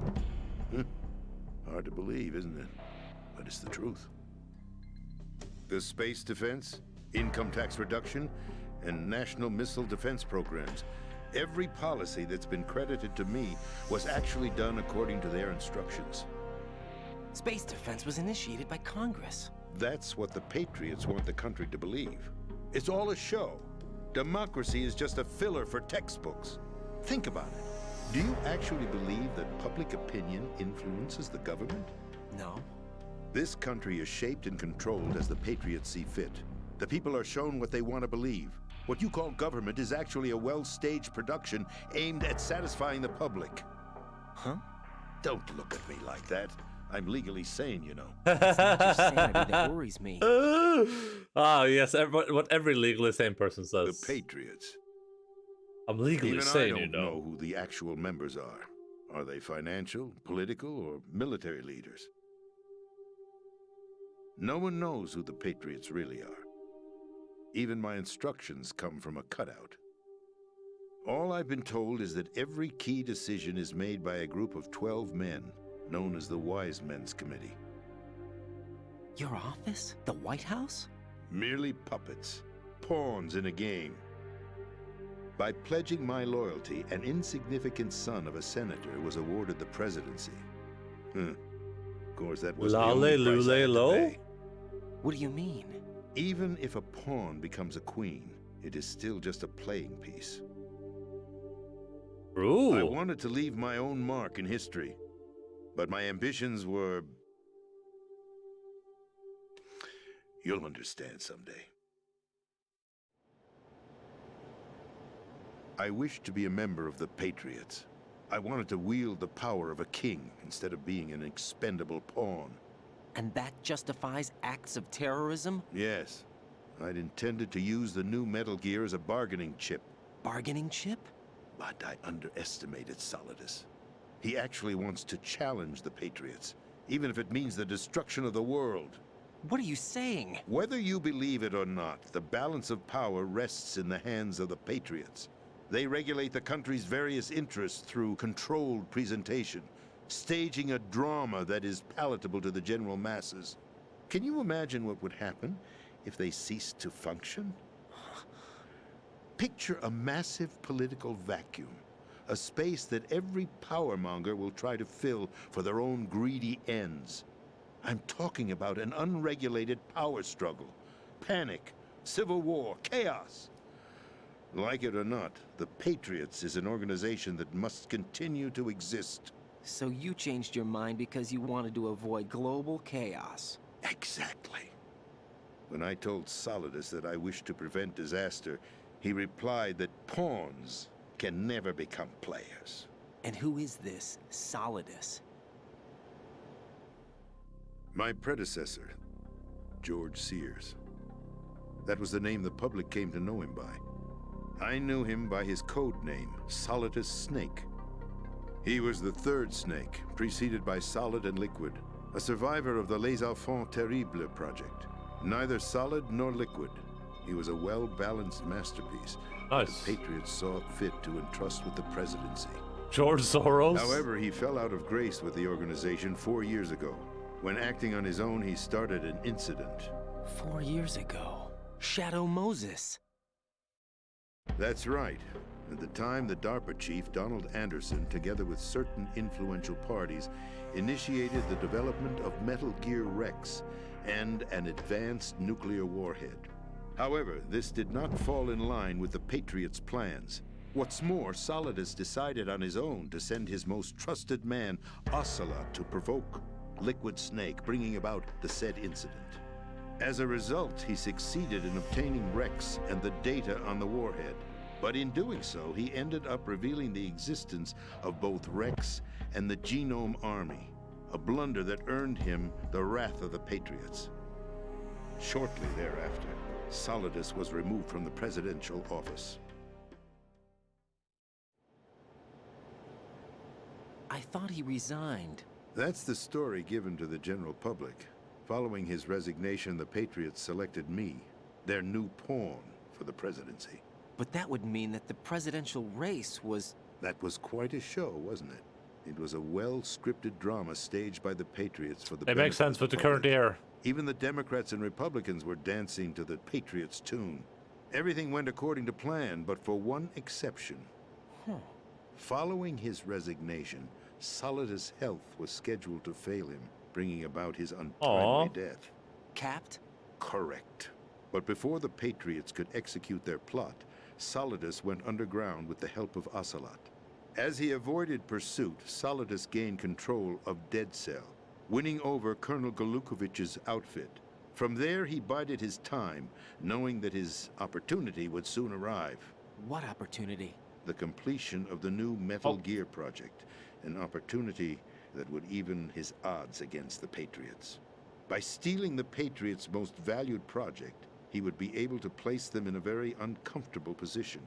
Hard to believe, isn't it? But it's the truth. The space defense, income tax reduction, and national missile defense programs. Every policy that's been credited to me was actually done according to their instructions. Space defense was initiated by Congress. That's what the Patriots want the country to believe. It's all a show. Democracy is just a filler for textbooks. Think about it. Do you actually believe that public opinion influences the government? No. This country is shaped and controlled as the Patriots see fit. The people are shown what they want to believe. What you call government is actually a well-staged production aimed at satisfying the public. Huh? Don't look at me like that. I'm legally sane, you know. It's not your sanity that worries me. Ah, yes, what every legally sane person says. The Patriots. I'm legally Even sane, I don't you know. know who the actual members are. Are they financial, political, or military leaders? No one knows who the Patriots really are. Even my instructions come from a cutout. All I've been told is that every key decision is made by a group of 12 men, known as the Wise Men's Committee. Your office? The White House? Merely puppets, pawns in a game. By pledging my loyalty, an insignificant son of a senator was awarded the presidency. Of course, that was the only price I had to pay. What do you mean? Even if a pawn becomes a queen, it is still just a playing piece. Ooh. I wanted to leave my own mark in history, but my ambitions were... You'll understand someday. I wished to be a member of the Patriots. I wanted to wield the power of a king instead of being an expendable pawn. And that justifies acts of terrorism? Yes. I'd intended to use the new Metal Gear as a bargaining chip. Bargaining chip? But I underestimated Solidus. He actually wants to challenge the Patriots, even if it means the destruction of the world. What are you saying? Whether you believe it or not, the balance of power rests in the hands of the Patriots. They regulate the country's various interests through controlled presentation, staging a drama that is palatable to the general masses. Can you imagine what would happen if they ceased to function? Picture a massive political vacuum, a space that every powermonger will try to fill for their own greedy ends. I'm talking about an unregulated power struggle, panic, civil war, chaos. Like it or not, the Patriots is an organization that must continue to exist. So you changed your mind because you wanted to avoid global chaos. Exactly. When I told Solidus that I wished to prevent disaster, he replied that pawns can never become players. And who is this Solidus? My predecessor, George Sears. That was the name the public came to know him by. I knew him by his code name, Solidus Snake. He was the third Snake, preceded by Solid and Liquid, a survivor of the Les Enfants Terribles project. Neither solid nor liquid. He was a well-balanced masterpiece. Nice. The Patriots saw fit to entrust with the presidency. George Soros? However, he fell out of grace with the organization 4 years ago. When acting on his own, he started an incident. 4 years ago? Shadow Moses. That's right. At the time, the DARPA chief, Donald Anderson, together with certain influential parties, initiated the development of Metal Gear Rex and an advanced nuclear warhead. However, this did not fall in line with the Patriots' plans. What's more, Solidus decided on his own to send his most trusted man, Ocelot, to provoke Liquid Snake, bringing about the said incident. As a result, he succeeded in obtaining Rex and the data on the warhead. But in doing so, he ended up revealing the existence of both Rex and the Genome Army, a blunder that earned him the wrath of the Patriots. Shortly thereafter, Solidus was removed from the presidential office. I thought he resigned. That's the story given to the general public. Following his resignation, the Patriots selected me. their new pawn for the presidency. But that would mean that the presidential race was... That was quite a show, wasn't it? It was a well-scripted drama staged by the Patriots for the It makes sense with the current year. Even the Democrats and Republicans were dancing to the Patriots' tune. Everything went according to plan, but for one exception. Following his resignation, Solidus' health was scheduled to fail him, bringing about his untimely death. Capped? Correct. But before the Patriots could execute their plot, Solidus went underground with the help of Ocelot. As he avoided pursuit, Solidus gained control of Dead Cell, winning over Colonel Golukovich's outfit. From there, he bided his time, knowing that his opportunity would soon arrive. What opportunity? The completion of the new Metal Gear project, an opportunity that would even his odds against the Patriots. By stealing the Patriots' most valued project, he would be able to place them in a very uncomfortable position.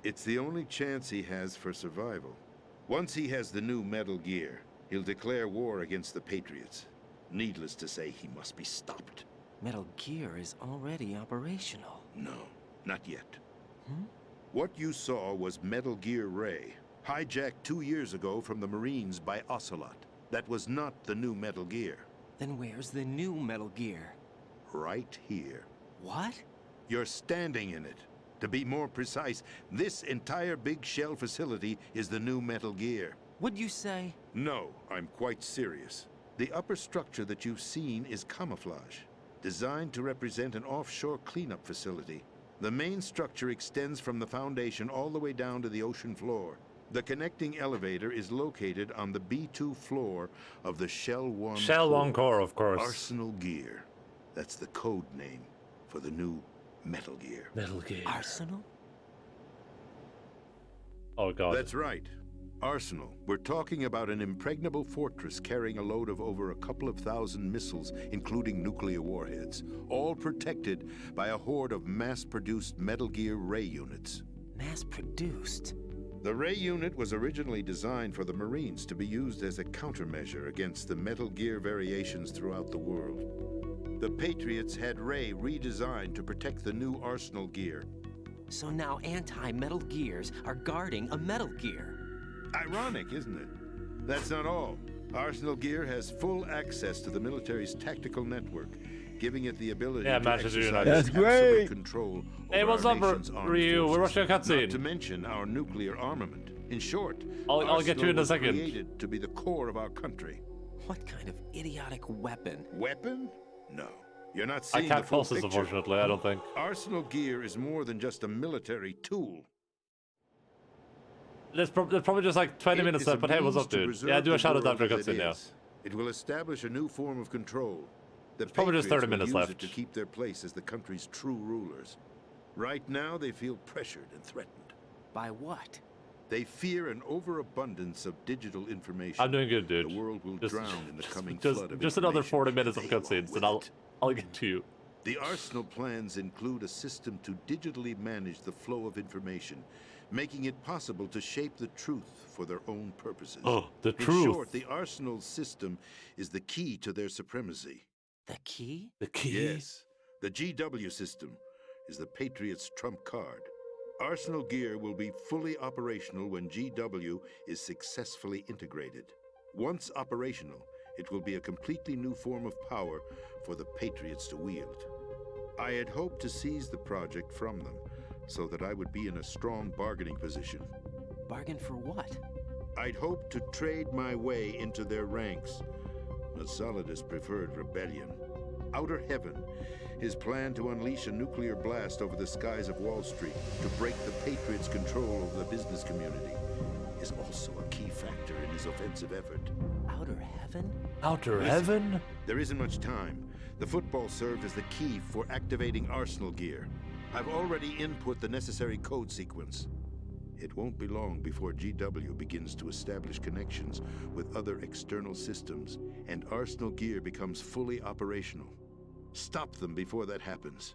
It's the only chance he has for survival. Once he has the new Metal Gear, he'll declare war against the Patriots. Needless to say, he must be stopped. Metal Gear is already operational. No, not yet. What you saw was Metal Gear Ray, hijacked 2 years ago from the Marines by Ocelot. That was not the new Metal Gear. Then where's the new Metal Gear? Right here. What? You're standing in it. To be more precise, this entire big shell facility is the new Metal Gear. Would you say? No, I'm quite serious. The upper structure that you've seen is camouflage, designed to represent an offshore cleanup facility. The main structure extends from the foundation all the way down to the ocean floor. The connecting elevator is located on the B2 floor of the Shell 1 Shell 1 core, of course. Arsenal Gear. That's the code name for the new Metal Gear. Metal Gear. Arsenal? Oh, God. That's right. Arsenal. We're talking about an impregnable fortress carrying a load of over a couple of thousand missiles, including nuclear warheads, all protected by a horde of mass-produced Metal Gear Ray units. Mass-produced? The Ray unit was originally designed for the Marines to be used as a countermeasure against the Metal Gear variations throughout the world. The Patriots had Ray redesigned to protect the new Arsenal Gear. So now anti-Metal Gears are guarding a Metal Gear. Ironic, isn't it? That's not all. Arsenal Gear has full access to the military's tactical network, giving it the ability to exercise absolute control over what's our up, nation's armed Ryu? We're forces. watching a cutscene. Not to mention our nuclear armament. In short, I'll get to you in a was second. Created to be the core of our country. What kind of idiotic weapon? Weapon? No. You're not I seeing can't the full pulse this, picture. unfortunately, I don't think. Arsenal Gear is more than just a military tool. There's probably just like 20 minutes left, but hey, what's up, dude? Yeah, do a shout out after cutscene, yeah. It will establish a new form of control. The probably just 30 Patriots will minutes use left. it to keep their place as the country's true rulers. Right now, they feel pressured and threatened. By what? They fear an overabundance of digital information. I'm doing good, dude. The world will drown in the coming just, flood of just another information. 40 minutes of cutscenes, and I'll get to you. The Arsenal plans include a system to digitally manage the flow of information, making it possible to shape the truth for their own purposes. Oh, the In truth. short, the Arsenal system is the key to their supremacy. The key? The key? Yes. The GW system is the Patriots' trump card. Arsenal Gear will be fully operational when GW is successfully integrated. Once operational, it will be a completely new form of power for the Patriots to wield. I had hoped to seize the project from them, so that I would be in a strong bargaining position. Bargain for what? I'd hoped to trade my way into their ranks, but Solidus preferred rebellion. Outer Heaven, his plan to unleash a nuclear blast over the skies of Wall Street to break the Patriots' control over the business community, is also a key factor in his offensive effort. Outer Heaven? Outer Listen, Heaven? There isn't much time. The football served as the key for activating Arsenal Gear. I've already input the necessary code sequence. It won't be long before GW begins to establish connections with other external systems, and Arsenal Gear becomes fully operational. Stop them before that happens.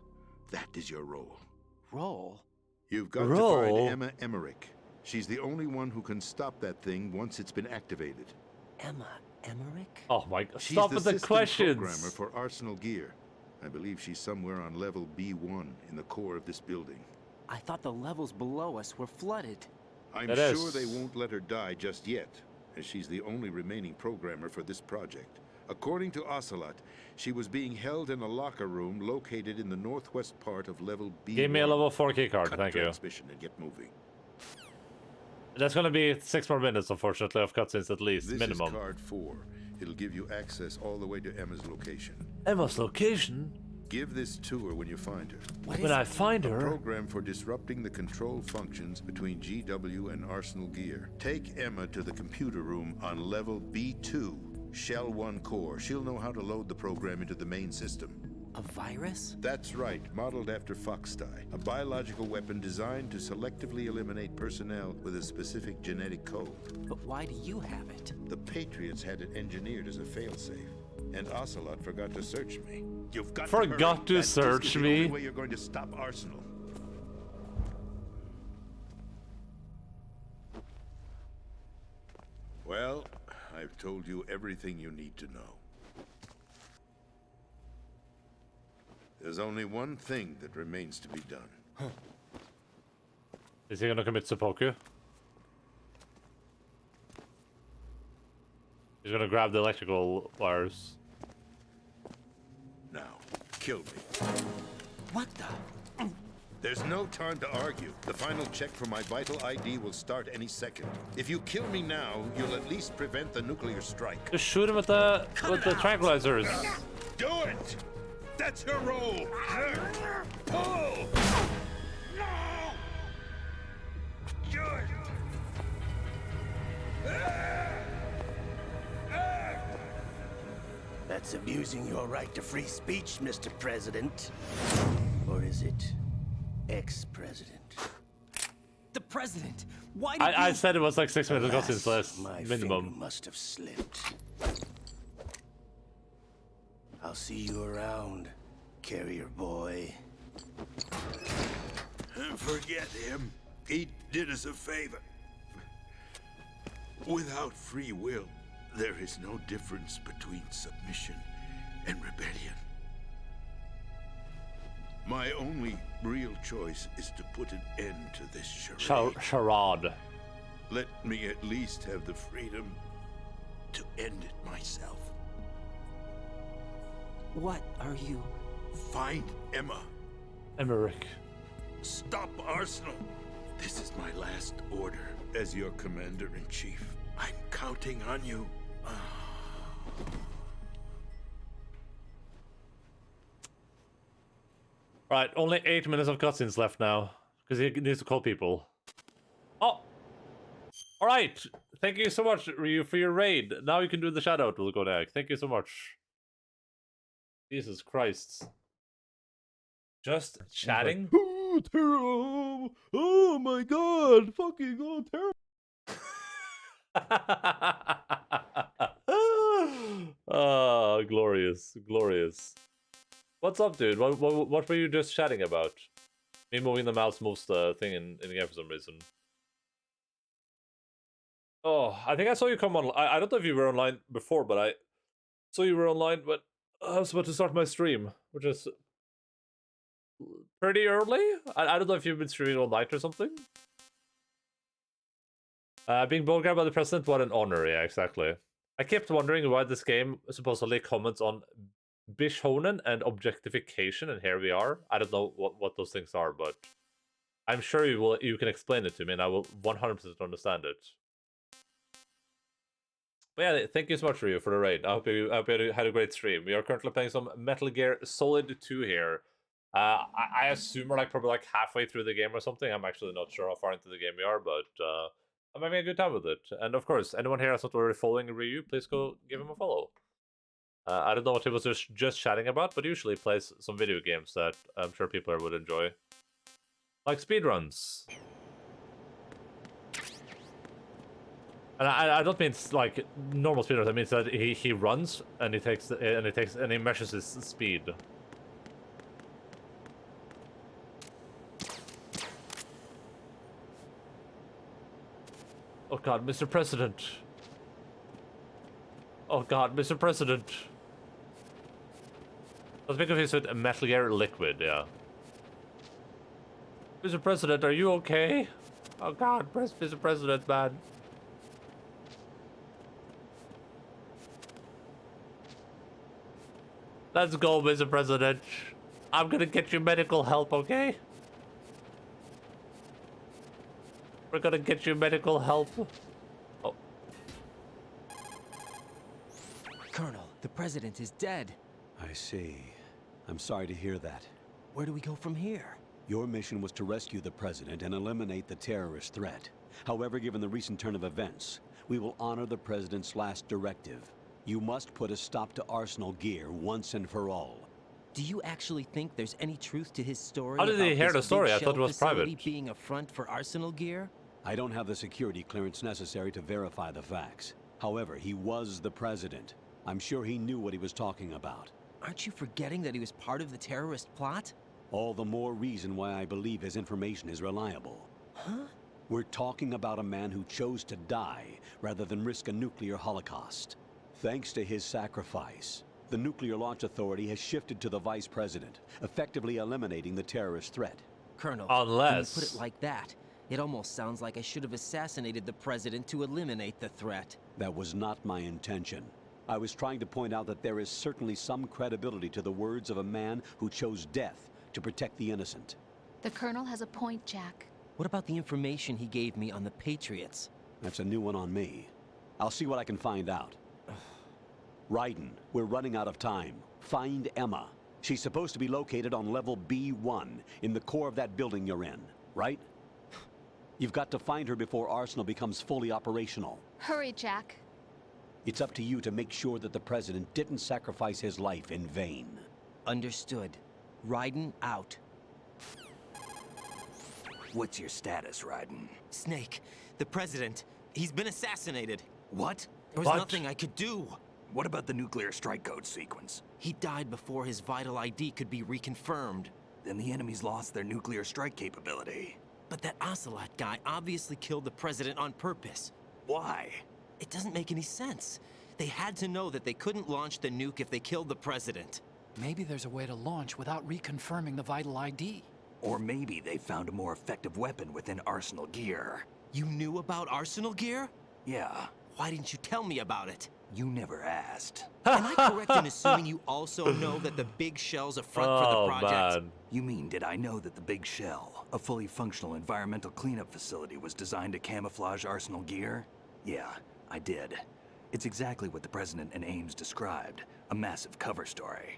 That is your role. Role? You've got to find Emma Emmerich. She's the only one who can stop that thing once it's been activated. Emma Emmerich? Oh my god, She's stop the with the system questions! programmer for Arsenal Gear. I believe she's somewhere on level B1 in the core of this building. I thought the levels below us were flooded. I'm It sure is. they won't let her die just yet, as she's the only remaining programmer for this project. According to Ocelot, she was being held in a locker room located in the northwest part of level B1. Give me a level 4 keycard, Cut thank you. transmission and get moving. That's gonna be 6 more minutes, unfortunately, of cutscenes at least, This minimum. is card 4. It'll give you access all the way to Emma's location. Emma's location? Give this to her when you find her. When I find A her... program for disrupting the control functions between GW and Arsenal Gear. Take Emma to the computer room on level B2, Shell 1 core. She'll know how to load the program into the main system. A virus? That's right, modeled after Foxdie, a biological weapon designed to selectively eliminate personnel with a specific genetic code. But why do you have it? The Patriots had it engineered as a failsafe, and Ocelot forgot to search me. You've got Forgot to hurry. That search disk is me? the only way you're going to stop Arsenal. Well, I've told you everything you need to know. There's only one thing that remains to be done. Is he gonna commit seppuku? He's gonna grab the electrical wires. Now, kill me. What the? There's no time to argue. The final check for my vital ID will start any second. If you kill me now, you'll at least prevent the nuclear strike. Just shoot him with the tranquilizers. Do it! That's her role! Pull! No! Good! That's abusing your right to free speech, Mr. President. Or is it ex-president? The president! Why did I you... said it was like 6 minutes ago since last My minimum. finger must have slipped. I'll see you around, carrier boy. Forget him. He did us a favor. Without free will, there is no difference between submission and rebellion. My only real choice is to put an end to this charade. Charade. Let me at least have the freedom to end it myself. What are you... Find Emma. Emmerich. Stop Arsenal. This is my last order as your commander-in-chief. I'm counting on you. Right, only 8 minutes of cutscenes left now. Because he needs to call people. Oh! Alright! Thank you so much, Ryu, for your raid. Now you can do the shout-out, Lugonak. Thank you so much. Jesus Christ. Just chatting? Oh, terrible! Oh my god! Fucking oh, terrible! Oh, glorious, glorious. What's up, dude? What were you just chatting about? Me moving the mouse moves the thing in the game for some reason. Oh, I think I saw you come on. I don't know if you were online before, but I saw you were online, but I was about to start my stream, which is pretty early. I don't know if you've been streaming all night or something. Being ball grabbed by the president, what an honor. Yeah, exactly. I kept wondering why this game supposedly comments on Bishonen and objectification, and here we are. I don't know what those things are, but I'm sure you can explain it to me, and I will 100% understand it. But yeah, thank you so much, Ryu, for the raid. I hope you had a great stream. We are currently playing some Metal Gear Solid 2 here. I assume we're probably like halfway through the game or something. I'm actually not sure how far into the game we are, but I'm having a good time with it. And of course, anyone here that's not already following Ryu, please go give him a follow. I don't know what he was just chatting about, but usually he plays some video games that I'm sure people would enjoy. Like speedruns. And I don't mean like normal speedruns. I mean that he runs and he measures his speed. Oh God, Mr. President. Oh God, Mr. President. was being confused with a Metal Gear Liquid, yeah. Mr. President, are you okay? Oh god, Mr. President, man. Let's go, Mr. President. I'm gonna get you medical help, okay? We're gonna get you medical help. Oh. Colonel, the president is dead. I see. I'm sorry to hear that. Where do we go from here? Your mission was to rescue the president and eliminate the terrorist threat. However, given the recent turn of events, we will honor the president's last directive. You must put a stop to Arsenal Gear once and for all. Do you actually think there's any truth to his story? How did he about hear this the story? big I thought it shell was private. facility being a front for Arsenal Gear? I don't have the security clearance necessary to verify the facts. However, he was the president. I'm sure he knew what he was talking about. Aren't you forgetting that he was part of the terrorist plot? All the more reason why I believe his information is reliable. Huh? We're talking about a man who chose to die rather than risk a nuclear holocaust. Thanks to his sacrifice, the Nuclear Launch Authority has shifted to the vice president, effectively eliminating the terrorist threat. Colonel, unless... when you put it like that, it almost sounds like I should have assassinated the president to eliminate the threat. That was not my intention. I was trying to point out that there is certainly some credibility to the words of a man who chose death to protect the innocent. The Colonel has a point, Jack. What about the information he gave me on the Patriots? That's a new one on me. I'll see what I can find out. Raiden, we're running out of time. Find Emma. She's supposed to be located on level B1, in the core of that building you're in, right? You've got to find her before Arsenal becomes fully operational. Hurry, Jack. It's up to you to make sure that the president didn't sacrifice his life in vain. Understood. Raiden out. What's your status, Raiden? Snake, the president, he's been assassinated. What? There was nothing I could do. What about the nuclear strike code sequence? He died before his vital ID could be reconfirmed. Then the enemy's lost their nuclear strike capability. But that Ocelot guy obviously killed the president on purpose. Why? It doesn't make any sense. They had to know that they couldn't launch the nuke if they killed the president. Maybe there's a way to launch without reconfirming the vital ID. Or maybe they found a more effective weapon within Arsenal Gear. You knew about Arsenal Gear? Yeah. Why didn't you tell me about it? You never asked. Am I correct in assuming you also know that the big shell's a front for the project? Man. You mean, did I know that the Big Shell, a fully functional environmental cleanup facility, was designed to camouflage Arsenal Gear? Yeah, I did. It's exactly what the President and Ames described, a massive cover story.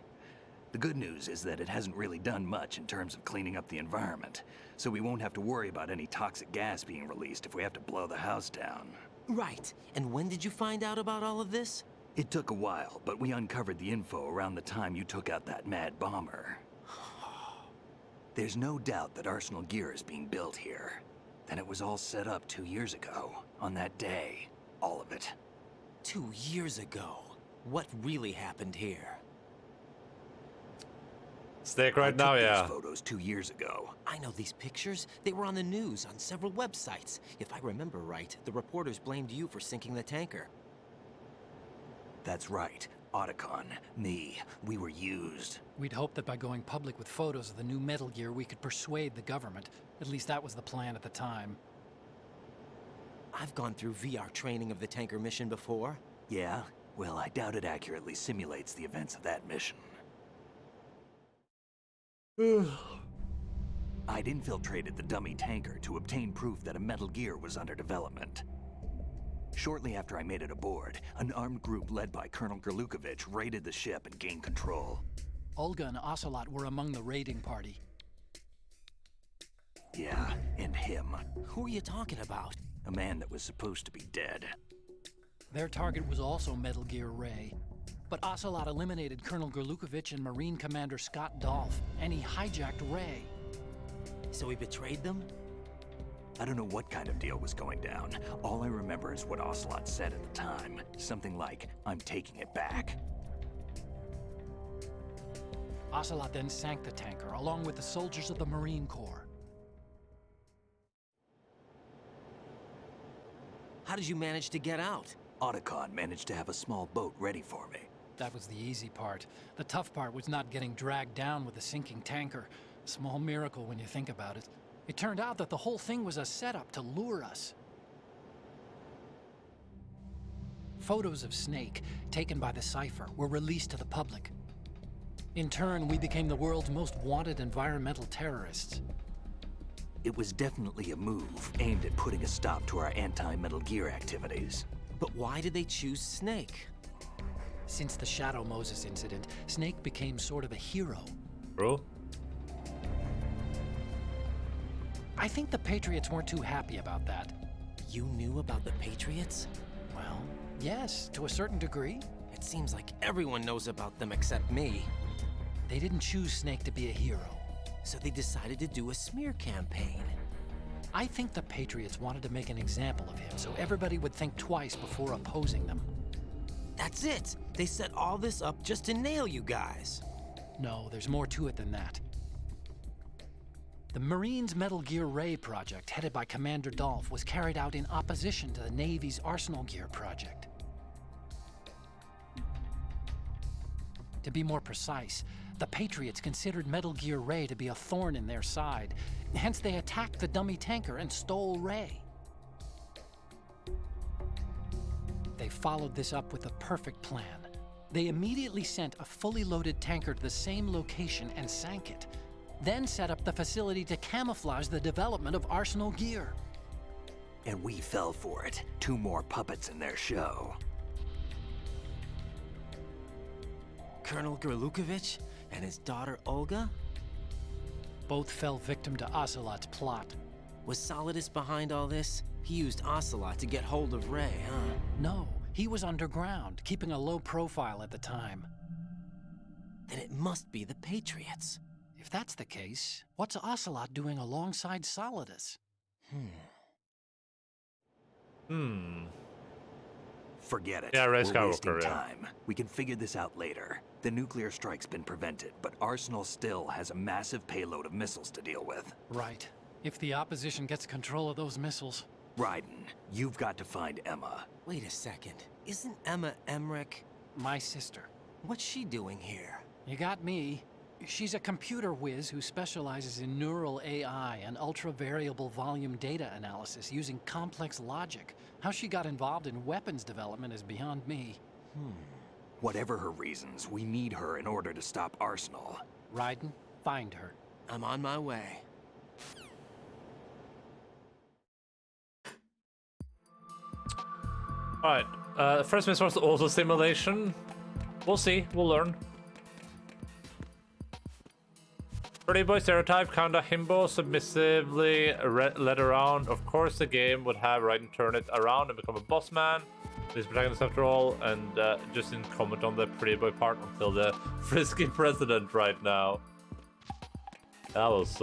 The good news is that it hasn't really done much in terms of cleaning up the environment, so we won't have to worry about any toxic gas being released if we have to blow the house down. Right. And when did you find out about all of this? It took a while, but we uncovered the info around the time you took out that mad bomber. There's no doubt that Arsenal Gear is being built here. Then it was all set up 2 years ago, on that day. All of it. 2 years ago? What really happened here? Snake right now, yeah. These photos 2 years ago. I know these pictures. They were on the news on several websites. If I remember right, the reporters blamed you for sinking the tanker. That's right. Otacon, me, we were used. We'd hoped that by going public with photos of the new Metal Gear, we could persuade the government. At least that was the plan at the time. I've gone through VR training of the tanker mission before. Yeah? Well, I doubt it accurately simulates the events of that mission. I'd infiltrated the dummy tanker to obtain proof that a Metal Gear was under development. Shortly after I made it aboard, an armed group led by Colonel Gerlukovich raided the ship and gained control. Olga and Ocelot were among the raiding party. Yeah, and him. Who are you talking about? A man that was supposed to be dead. Their target was also Metal Gear Ray. But Ocelot eliminated Colonel Gerlukovich and Marine Commander Scott Dolph, and he hijacked Ray. So he betrayed them? I don't know what kind of deal was going down. All I remember is what Ocelot said at the time. Something like, "I'm taking it back." Ocelot then sank the tanker, along with the soldiers of the Marine Corps. How did you manage to get out? Otacon managed to have a small boat ready for me. That was the easy part. The tough part was not getting dragged down with a sinking tanker. A small miracle when you think about it. It turned out that the whole thing was a setup to lure us. Photos of Snake, taken by the Cypher, were released to the public. In turn, we became the world's most wanted environmental terrorists. It was definitely a move aimed at putting a stop to our anti-Metal Gear activities. But why did they choose Snake? Since the Shadow Moses incident, Snake became sort of a hero. Bro? I think the Patriots weren't too happy about that. You knew about the Patriots? Well, yes, to a certain degree. It seems like everyone knows about them except me. They didn't choose Snake to be a hero. So they decided to do a smear campaign. I think the Patriots wanted to make an example of him so everybody would think twice before opposing them. That's it! They set all this up just to nail you guys. No, there's more to it than that. The Marines' Metal Gear Ray project, headed by Commander Dolph, was carried out in opposition to the Navy's Arsenal Gear project. To be more precise, the Patriots considered Metal Gear Ray to be a thorn in their side. Hence, they attacked the dummy tanker and stole Ray. They followed this up with a perfect plan. They immediately sent a fully loaded tanker to the same location and sank it. Then set up the facility to camouflage the development of Arsenal Gear. And we fell for it. 2 more puppets in their show. Colonel Gerlukovich and his daughter Olga? Both fell victim to Ocelot's plot. Was Solidus behind all this? He used Ocelot to get hold of Ray, huh? No, he was underground, keeping a low profile at the time. Then it must be the Patriots. If that's the case, what's Ocelot doing alongside Solidus? Forget it. Yeah, Ray We're wasting Skywalker, yeah. time. We can figure this out later. The nuclear strike's been prevented, but Arsenal still has a massive payload of missiles to deal with. Right. If the opposition gets control of those missiles... Raiden, you've got to find Emma. Wait a second. Isn't Emma Emmerich my sister? What's she doing here? You got me. She's a computer whiz who specializes in neural AI and ultra-variable volume data analysis using complex logic. How she got involved in weapons development is beyond me. Whatever her reasons, we need her in order to stop Arsenal. Raiden, find her. I'm on my way. Alright, first mission was also simulation. We'll see, we'll learn. Pretty boy stereotype, kinda himbo, submissively led around. Of course the game would have Raiden turn it around and become a boss man. He's protagonist after all, and just didn't comment on the pretty boy part until the frisky president right now. That was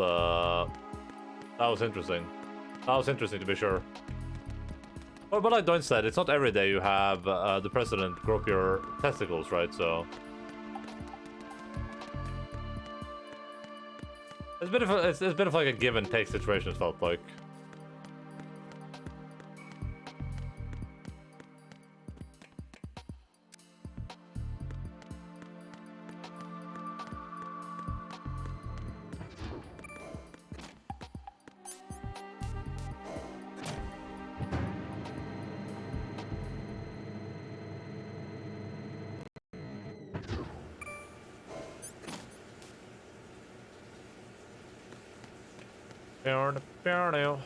interesting. That was interesting to be sure. But like Doin said, it's not every day you have the president grope your testicles, right? So it's a bit of like a give and take situation. It felt like. Now.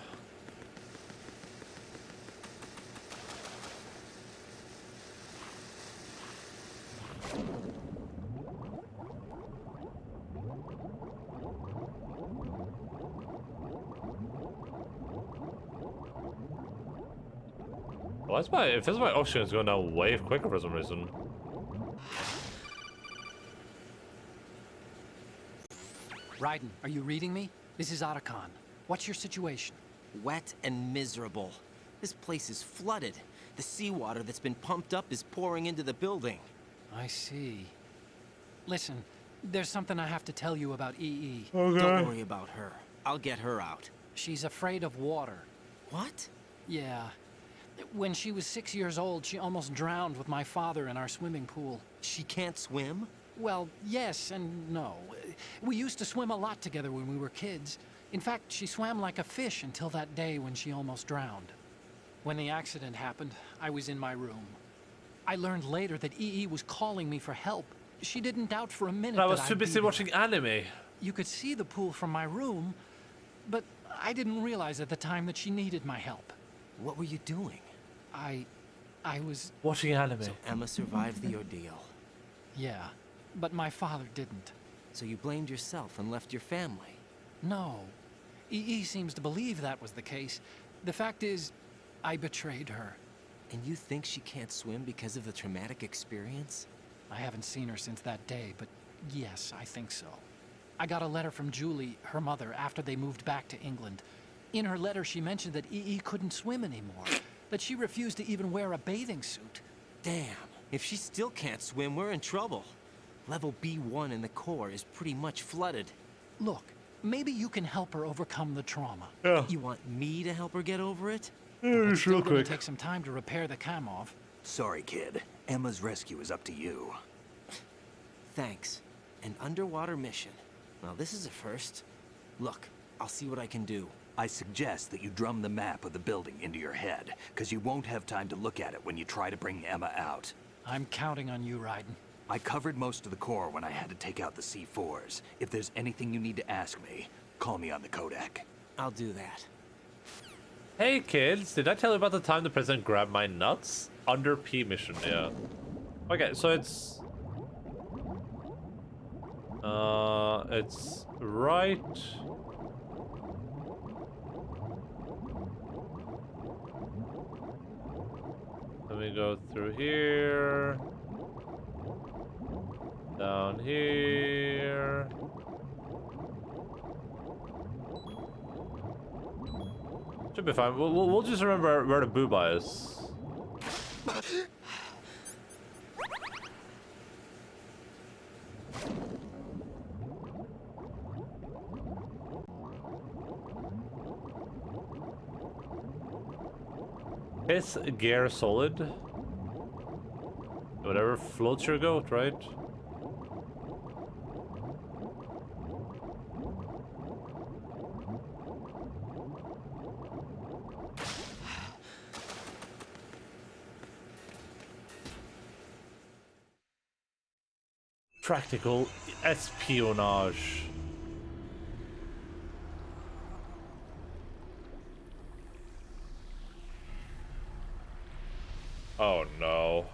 Why is my, it feels like my oxygen is going down way quicker for some reason. Raiden, are you reading me? This is Otacon. What's your situation? Wet and miserable. This place is flooded. The seawater that's been pumped up is pouring into the building. I see. Listen, there's something I have to tell you about EE. Don't worry about her. I'll get her out. She's afraid of water. What? Yeah. When she was 6 years old, she almost drowned with my father in our swimming pool. She can't swim? Well, yes and no. We used to swim a lot together when we were kids. In fact, she swam like a fish until that day when she almost drowned. When the accident happened, I was in my room. I learned later that EE was calling me for help. She didn't doubt for a minute I was that too I'd be busy there. watching anime. You could see the pool from my room, but I didn't realize at the time that she needed my help. What were you doing? I was... watching anime. So Emma survived the ordeal. Yeah, but my father didn't. So you blamed yourself and left your family? No. EE seems to believe that was the case. The fact is, I betrayed her. And you think she can't swim because of the traumatic experience? I haven't seen her since that day, but yes, I think so. I got a letter from Julie, her mother, after they moved back to England. In her letter, she mentioned that EE couldn't swim anymore, that she refused to even wear a bathing suit. Damn, if she still can't swim, we're in trouble. Level B1 in the core is pretty much flooded. Look, maybe you can help her overcome the trauma. Yeah. You want me to help her get over it? It's still gonna take some time to repair the Kamov. Sorry, kid. Emma's rescue is up to you. Thanks. An underwater mission. Well, this is a first. Look, I'll see what I can do. I suggest that you drum the map of the building into your head, because you won't have time to look at it when you try to bring Emma out. I'm counting on you, Raiden. I covered most of the core when I had to take out the C4s. If there's anything you need to ask me, call me on the codec. I'll do that. Hey kids, did I tell you about the time the president grabbed my nuts? Under P mission, yeah. Okay, so it's right. Let me go through here. Down here. Should be fine. We'll just remember where the booba is. Is gear solid? Whatever floats your goat, right? Practical espionage. Oh no.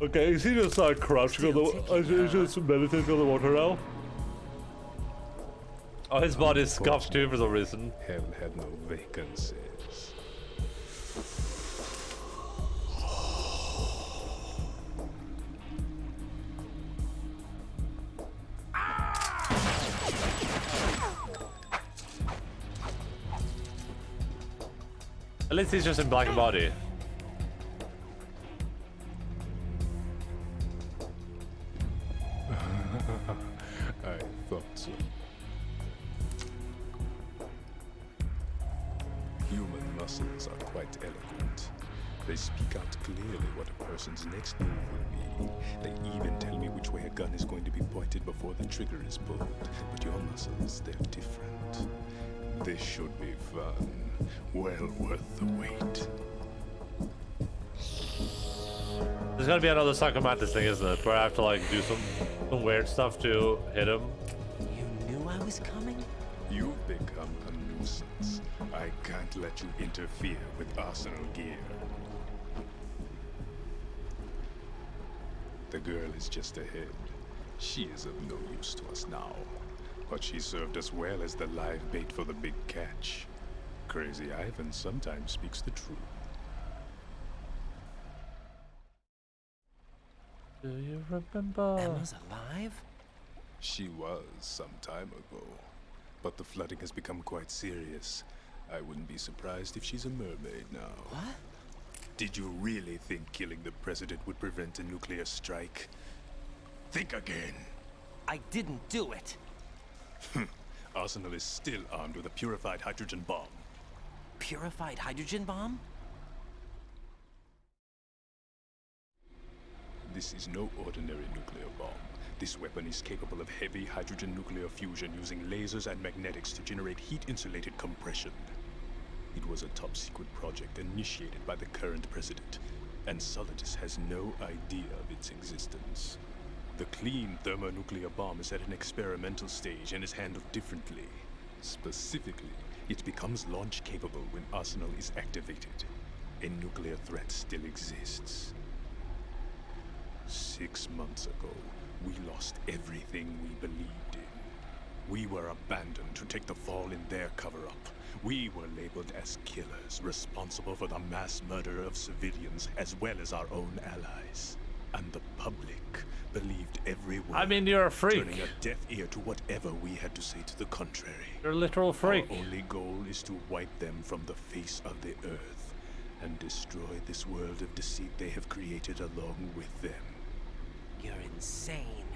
Okay, is he just like crouching on the just meditating on the water now? Oh, his body is scuffed too for some reason. Hell had no vacancies. At least he's just in black body. I thought so. Human muscles are quite eloquent. They speak out clearly what a person's next move will be. They even tell me which way a gun is going to be pointed before the trigger is pulled. But your muscles, they're different. This should be fun. Well worth the wait. There's gonna be another Psychomantis thing, isn't it? Where I have to like do some weird stuff to hit him. You knew I was coming? You've become a nuisance. I can't let you interfere with Arsenal gear. The girl is just ahead. She is of no use to us now. But she served us well as the live bait for the big catch. Crazy Ivan sometimes speaks the truth. Do you remember? Emma's alive? She was some time ago. But the flooding has become quite serious. I wouldn't be surprised if she's a mermaid now. What? Did you really think killing the president would prevent a nuclear strike? Think again. I didn't do it. Arsenal is still armed with a purified hydrogen bomb. purified hydrogen bomb? This is no ordinary nuclear bomb. This weapon is capable of heavy hydrogen nuclear fusion using lasers and magnetics to generate heat-insulated compression. It was a top-secret project initiated by the current president, and Solidus has no idea of its existence. The clean thermonuclear bomb is at an experimental stage and is handled differently. Specifically, it becomes launch-capable when Arsenal is activated. A nuclear threat still exists. 6 months ago, we lost everything we believed in. We were abandoned to take the fall in their cover-up. We were labeled as killers, responsible for the mass murder of civilians as well as our own allies. And the public believed every word. I mean, you're a freak. Turning a deaf ear to whatever we had to say to the contrary. You're a literal freak. Our only goal is to wipe them from the face of the earth and destroy this world of deceit they have created along with them. You're insane.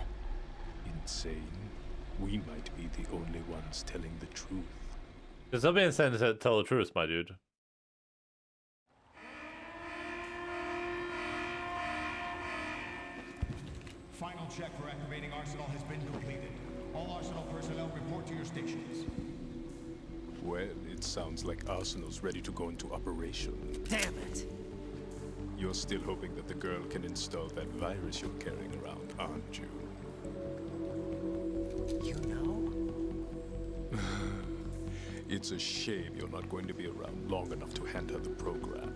Insane? We might be the only ones telling the truth. Because they'll be insane to tell the truth, my dude. Final check for activating Arsenal has been completed. All Arsenal personnel report to your stations. Well, it sounds like Arsenal's ready to go into operation. Damn it! You're still hoping that the girl can install that virus you're carrying around, aren't you? You know? It's a shame you're not going to be around long enough to hand her the program.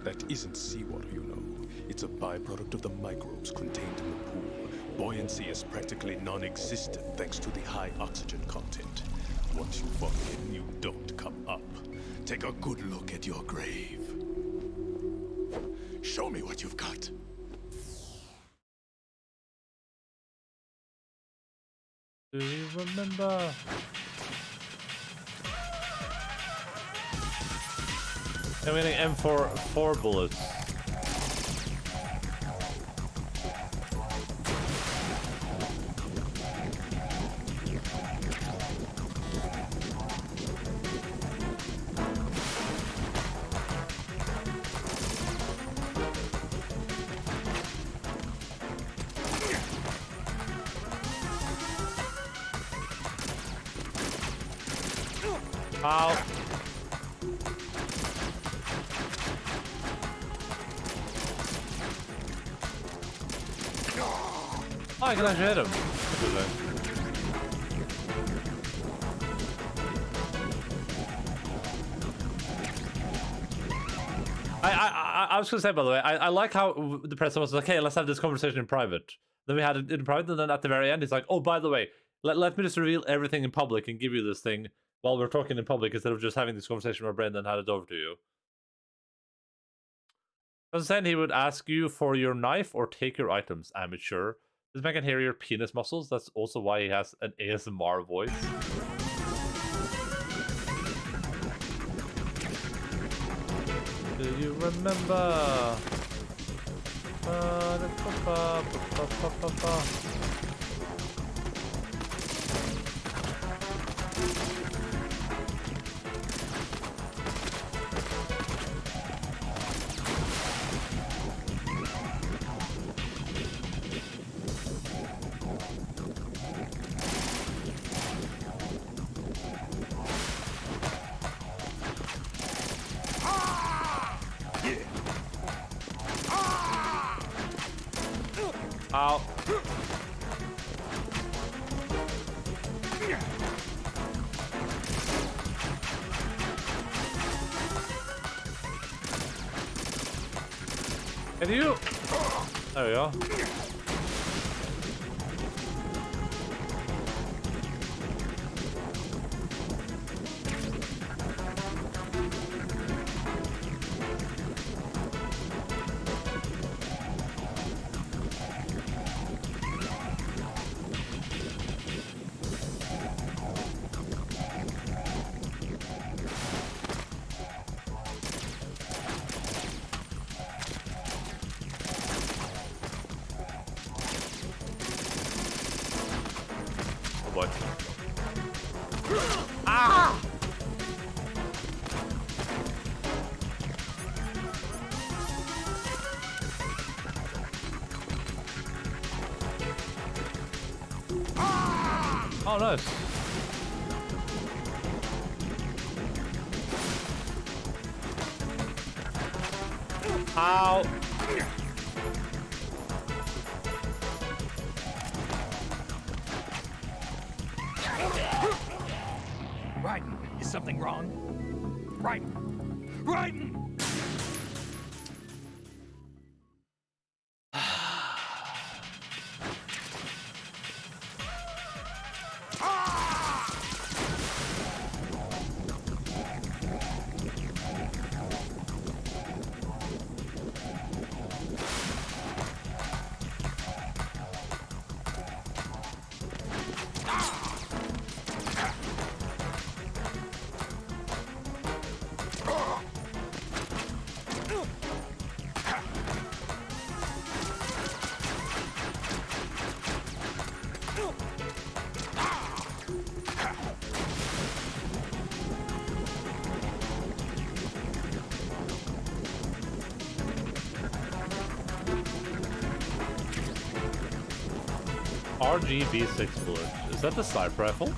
That isn't seawater, you know. It's a byproduct of the microbes contained in the pool. Buoyancy is practically non-existent thanks to the high oxygen content. Once you fall in, you don't come up. Take a good look at your grave. Show me what you've got. Do you remember? I'm getting M4 bullets. Ow. Oh, I can actually hit him. I was gonna say, by the way, I like how the president was like, "Hey, let's have this conversation in private." Then we had it in private, and then at the very end, he's like, "Oh, by the way, let me just reveal everything in public and give you this thing while we're talking in public instead of just having this conversation with Brandon and hand it over to you." I was saying he would ask you for your knife or take your items, amateur. This man can hear your penis muscles. That's also why he has an ASMR voice. Do you remember? Ow. Can you? There we go. Oh, nice. Ow. Raiden, is something wrong? Raiden! Raiden! RGB6 bullet. Is that the sniper rifle?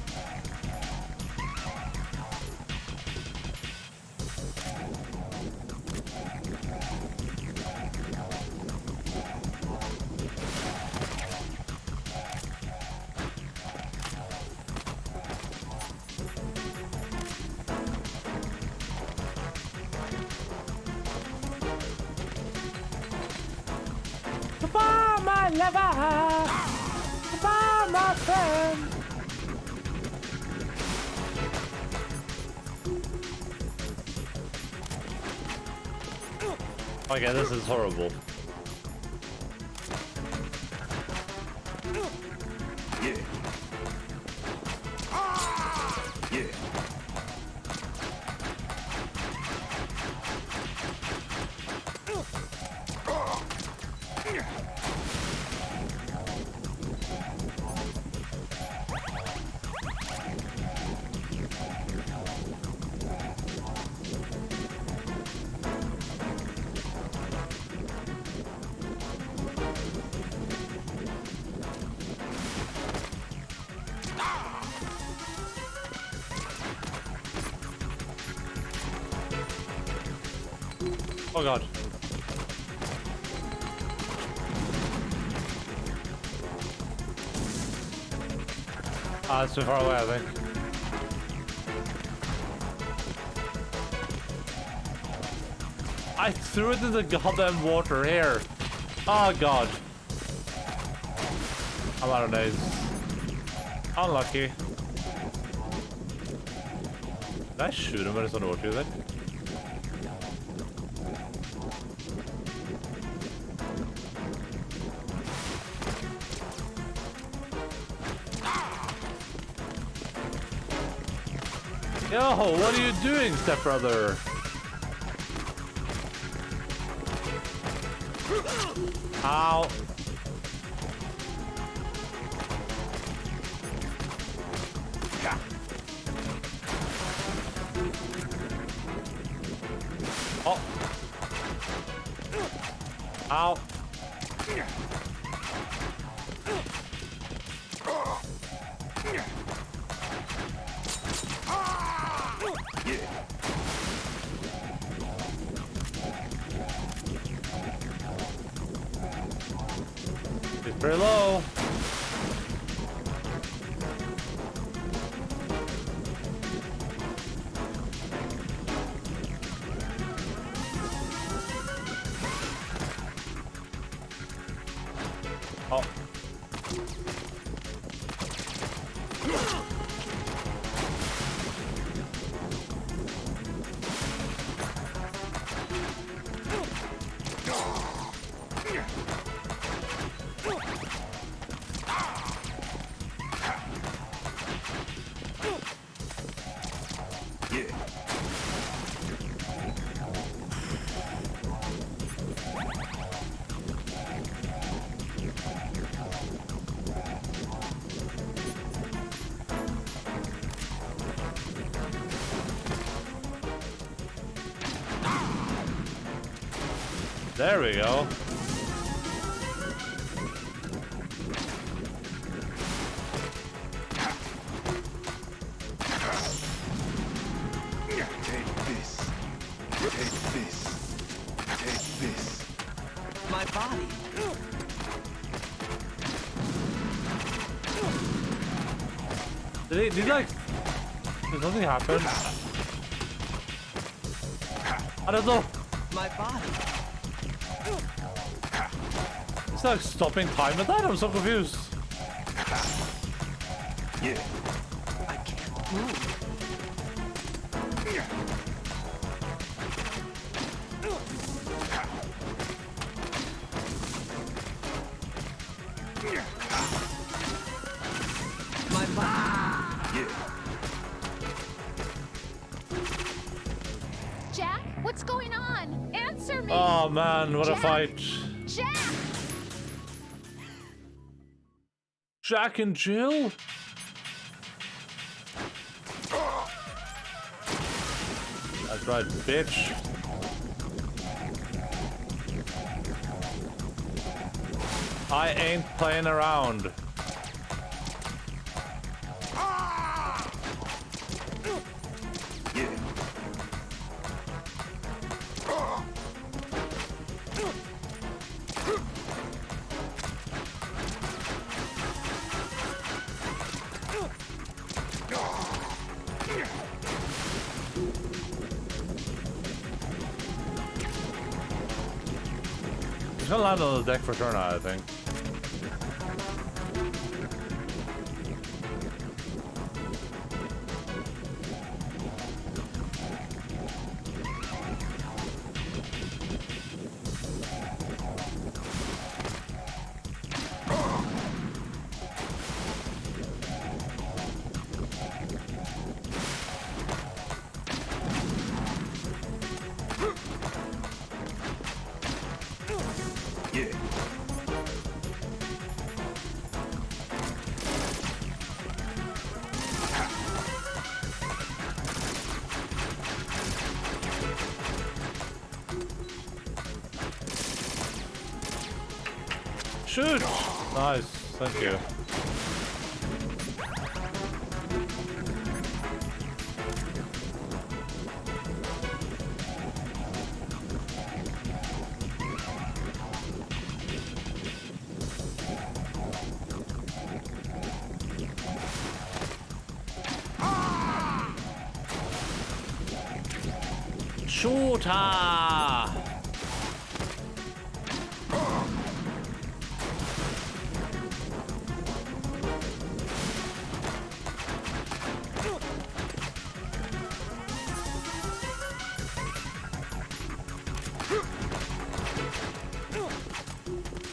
Goodbye, my lover! Goodbye, my friend! Okay, this is horrible. Yeah. Yeah. Oh god. Ah, it's too far away, I think. I threw it in the goddamn water here. Oh god. I'm out of days. Unlucky. Did I shoot him when it's on the water then? Yo, what are you doing, stepbrother? Ow. Oh. Ow. It's very low. Oh. There we go. My body. Did he like... Did something happen? I don't know. My body. It's like stopping time at that? I'm so confused. Yeah. I can't move. My body. Yeah. Jack, what's going on? Answer me! Oh man, what a fight. Jack! Jack and Jill? That's right, bitch. I ain't playing around. Yeah. He's gonna land on the deck for sure now, I think. Yeah. Shoot! Nice, thank you. Shooter!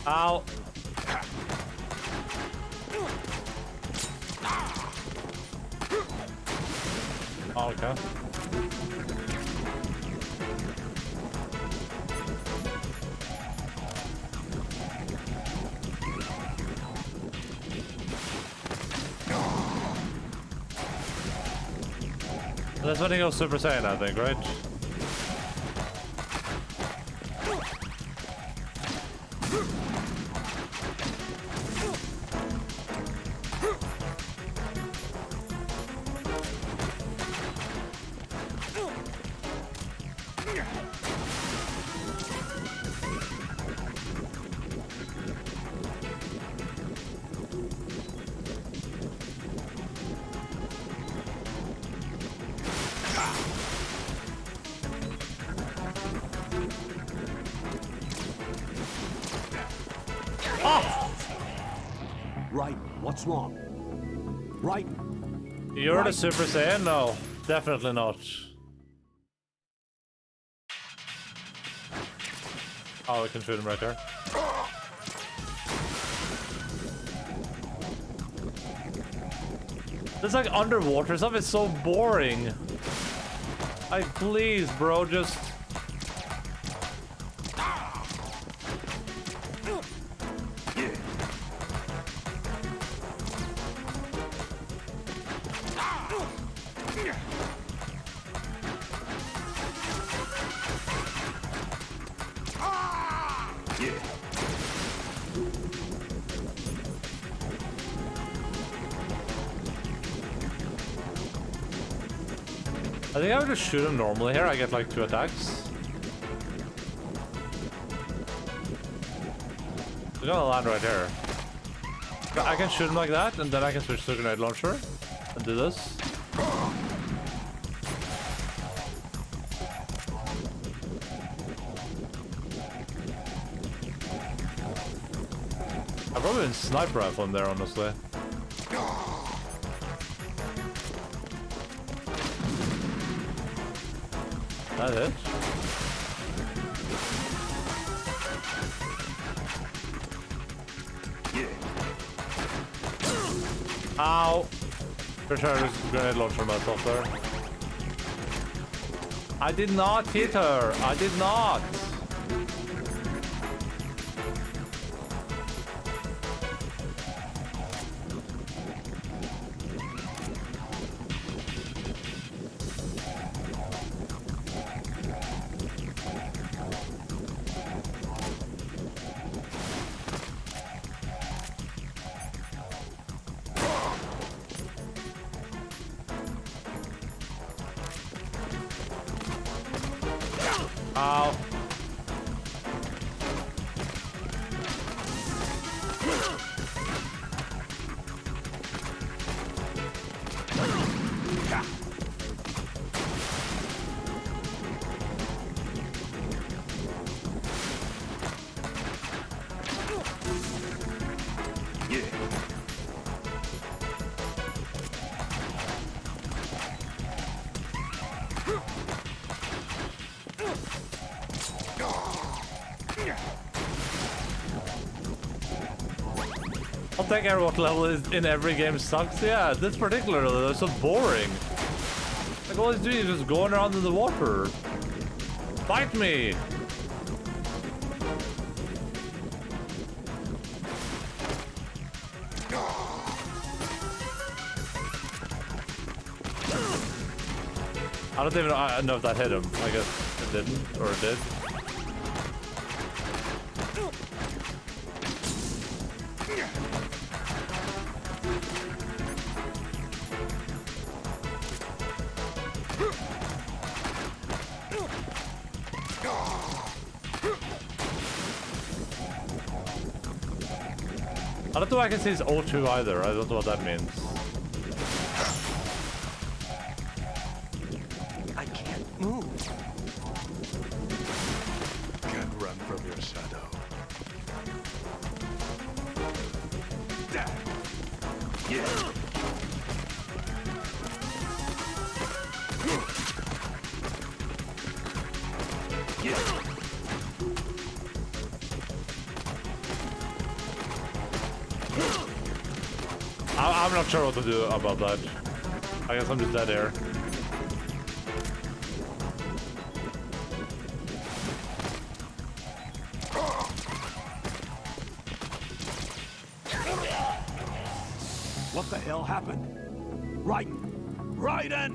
Ow. Oh, okay. That's when he goes Super Saiyan, I think, right? Right, what's wrong? Right. You're Right. the Super Saiyan? No, definitely not. Oh, we can shoot him right there. This like underwater stuff is so boring. Like, please, bro, just. I think I would just shoot him normally here. I get like 2 attacks. They're gonna land right here. I can shoot him like that, and then I can switch to a grenade launcher and do this. I probably didn't sniper rifle him there, honestly. That it? Ow! For sure, there's a grenade launcher myself there. I did not hit her! I did not! Ow. I'll take every water level is in every game sucks. Yeah, this particularly is so boring. Like all he's doing is just going around in the water. Fight me! I don't even know if that hit him. I guess it didn't, or it did. I don't know if I can see his O2 either. I don't know what that means. I can't move. Can't run from your shadow. Yeah. I'm not sure what to do about that. I guess I'm just dead here. What the hell happened? Raiden!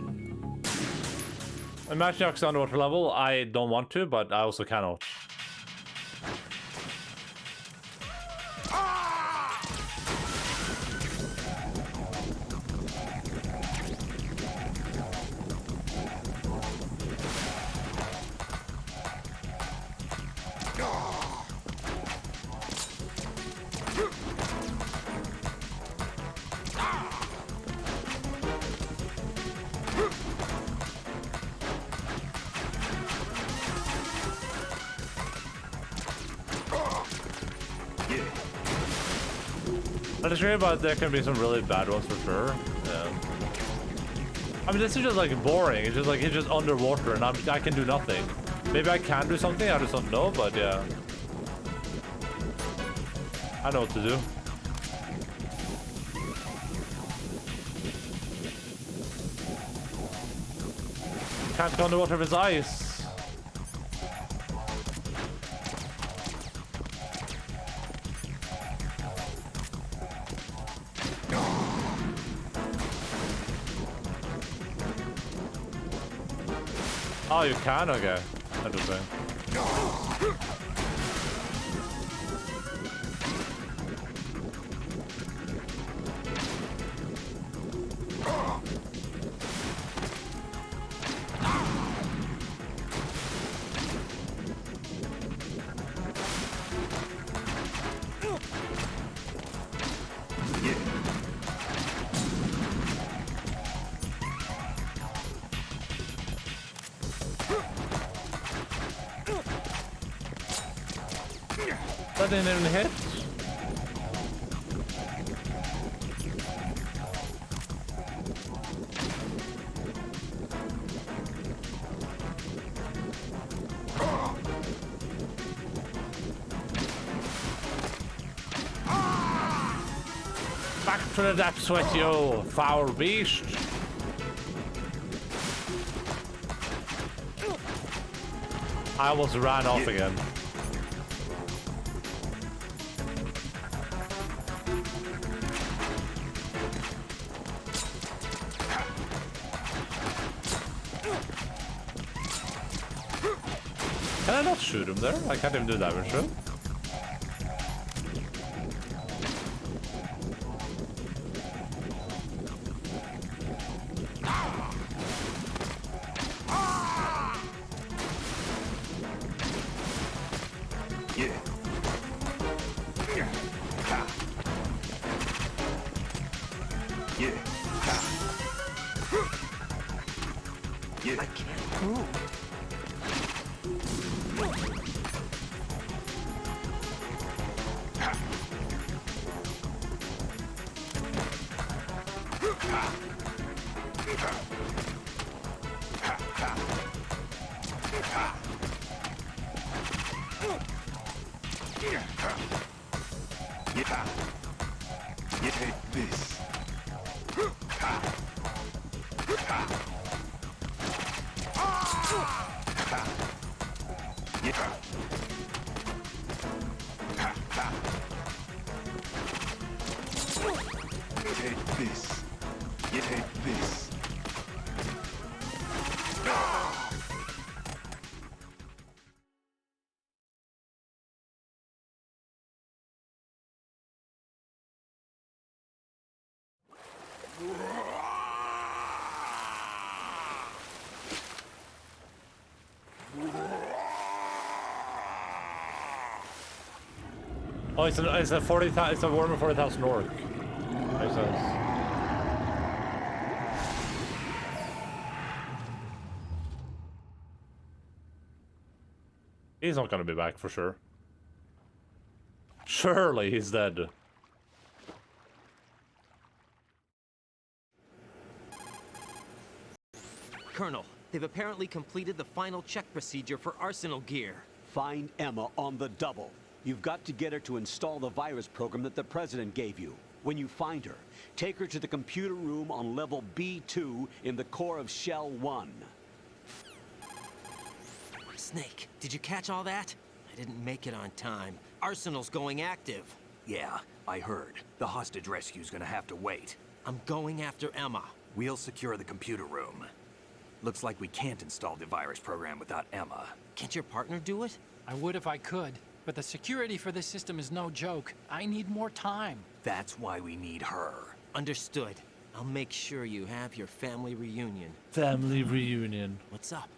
I'm matching Ox underwater level. I don't want to, but I also cannot. I just worry about there can be some really bad ones for sure. Yeah. I mean, this is just like boring. It's just like he's just underwater and I can do nothing. Maybe I can do something. I just don't know. But yeah, I know what to do. Can't go underwater with ice. Oh, you can? Okay. Interesting. That didn't even hit. Back to the depths with you, foul beast. I almost ran off again. Can I not shoot him there? I can't even do damage to him. Oh, it's a 40,000. It's a warmer 40,000 orc. Makes sense. He's not gonna be back for sure. Surely he's dead. Colonel, they've apparently completed the final check procedure for arsenal gear. Find Emma on the double. You've got to get her to install the virus program that the President gave you. When you find her, take her to the computer room on level B2 in the core of Shell 1. Snake, did you catch all that? I didn't make it on time. Arsenal's going active. Yeah, I heard. The hostage rescue's gonna have to wait. I'm going after Emma. We'll secure the computer room. Looks like we can't install the virus program without Emma. Can't your partner do it? I would if I could, but the security for this system is no joke. I need more time. That's why we need her. Understood. I'll make sure you have your family reunion. Family reunion. What's up?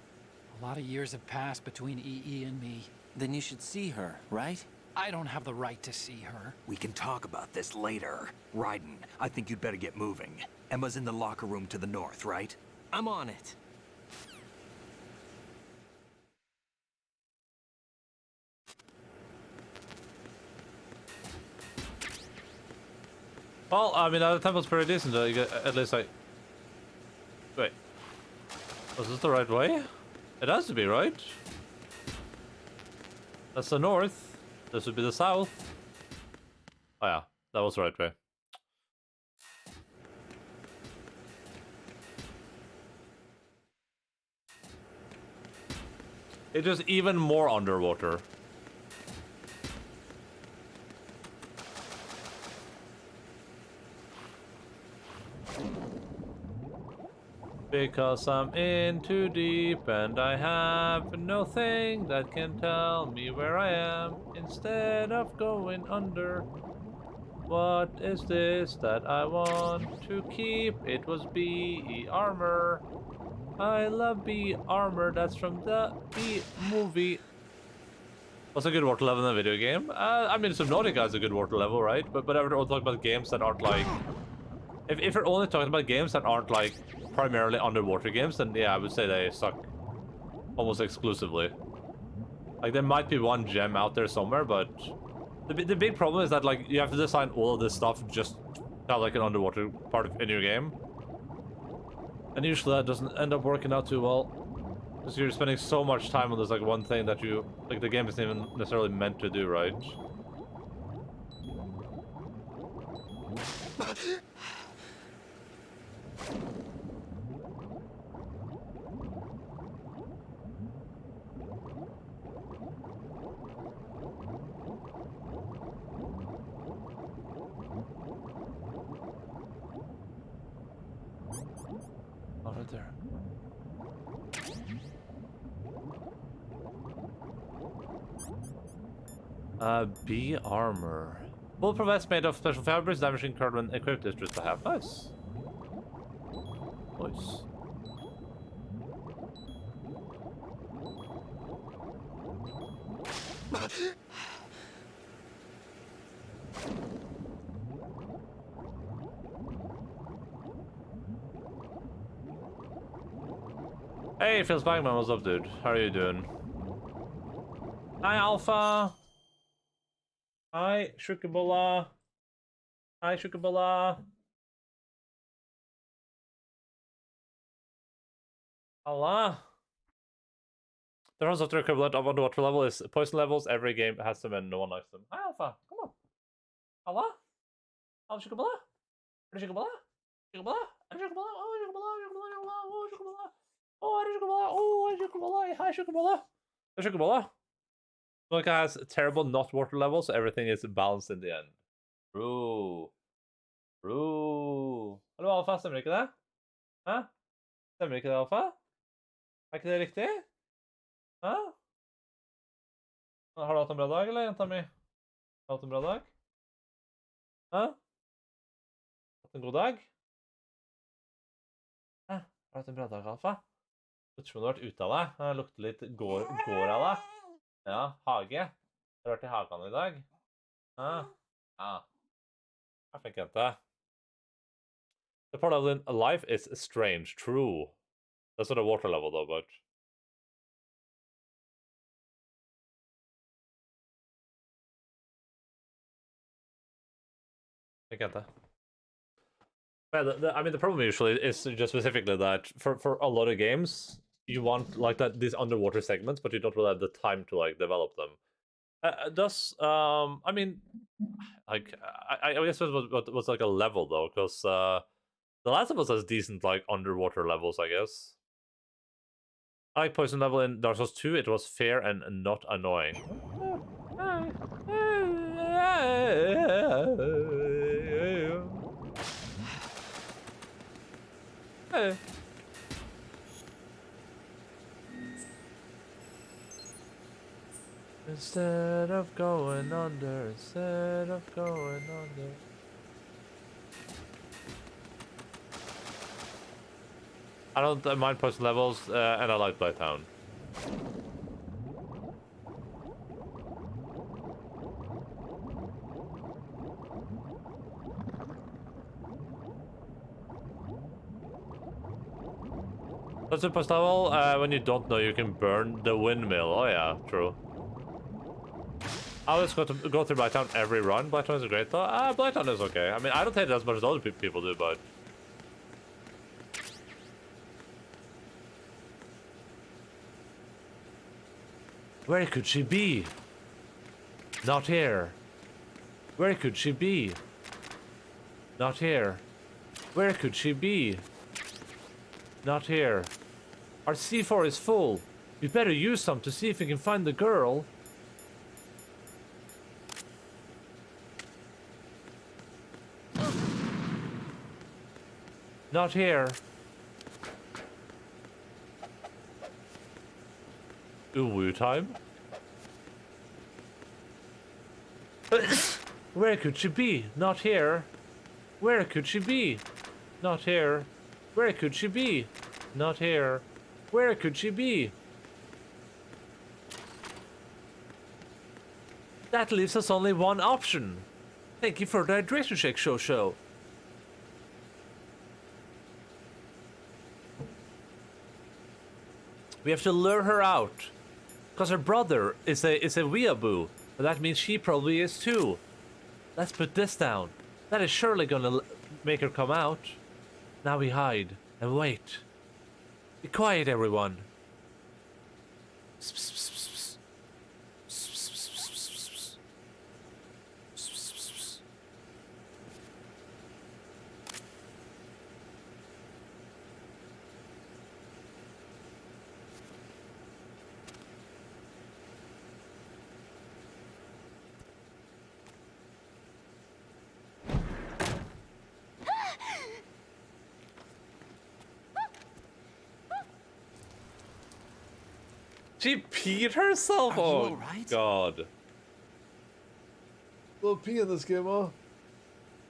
A lot of years have passed between EE and me. Then you should see her, right? I don't have the right to see her. We can talk about this later. Raiden, I think you'd better get moving. Emma's in the locker room to the north, right? I'm on it. Well, I mean, the temple's pretty decent. At least I... Wait. Was this the right way? It has to be, right? That's the north. This would be the south. Oh yeah, that was the right way. It's just even more underwater. Because I'm in too deep and I have no thing that can tell me where I am instead of going under. What is this that I want to keep? It was BE armor. I love BE armor. That's from the BE movie. What's a good water level in a video game? I mean, Subnautica is a good water level, right? But we're all talking about games that aren't like... If you're only talking about games that aren't like primarily underwater games, then yeah, I would say they suck almost exclusively. Like, there might be one gem out there somewhere, but the big problem is that, like, you have to design all of this stuff just to have, like, an underwater part of in your game. And usually that doesn't end up working out too well. Because you're spending so much time on this, like, one thing that you... Like, the game isn't even necessarily meant to do, right? Oh, right there. B armor. Bulletproof vest made of special fabrics, damaging current when equipped is just a half. Nice. Nice. Hey, feels back, man. What's up, dude? How are you doing? Hi, Alpha. Hi, Shukabula. Hi, Shukabula. Allah. The runs of the equivalent of underwater level is poison levels. Every game has them and no one likes them. Hi, Alpha. Come on. Allah. Allah, Shukabula. Shukabula. Shukabula. Shukabula. Oh, Shukabula. Shukabula. Oh, Shukabula. Oh, Shukabula. Hi, Shukabula. Shukabula. Monica has terrible not water levels, so everything is balanced in the end. True. True. Hallo, Alfa. Stemmer ikke det? Hæ? Stemmer ikke det, Alfa? Er ikke det riktig? Hæ? Har du hatt en bra dag, eller, jenta mi? Har du hatt en bra dag? Hæ? Hatt en god dag? Hæ? Har du hatt en bra dag, Alfa? Lukter som du har vært ute av deg. Det lukter litt går av deg. Ja, hage. Har du vært i hagen i dag? Hæ? Ja. Jeg fikk jente. The part of life is strange, true. That's not a water level though, but... Fikk jente. I mean, the problem usually is just specifically that for a lot of games, you want like these underwater segments, but you don't really have the time to like develop them. I mean, like I guess it was like a level though, because The Last of Us has decent like underwater levels, I guess. I like poison level in Dark Souls 2. It was fair and not annoying. Hey. Instead of going under, instead of going under. I don't mind poison levels, and I like Blighttown. That's a post level. When you don't know, you can burn the windmill. Oh yeah, true. I always go through Blighttown every run. Blighttown is great though. Blighttown is okay. I mean, I don't hate it as much as other people do, but... Where could she be? Not here. Where could she be? Not here. Where could she be? Not here. Our C4 is full. We better use some to see if we can find the girl. Not here. Uwu time. Where could she be? Not here. Where could she be? Not here. Where could she be? Not here. Where could she be? That leaves us only one option. Thank you for the hydration shake, show. We have to lure her out. Because her brother is a weeaboo. But that means she probably is too. Let's put this down. That is surely gonna make her come out. Now we hide and wait. Be quiet, everyone. She peed herself? Oh, God. Little pee in this game, huh?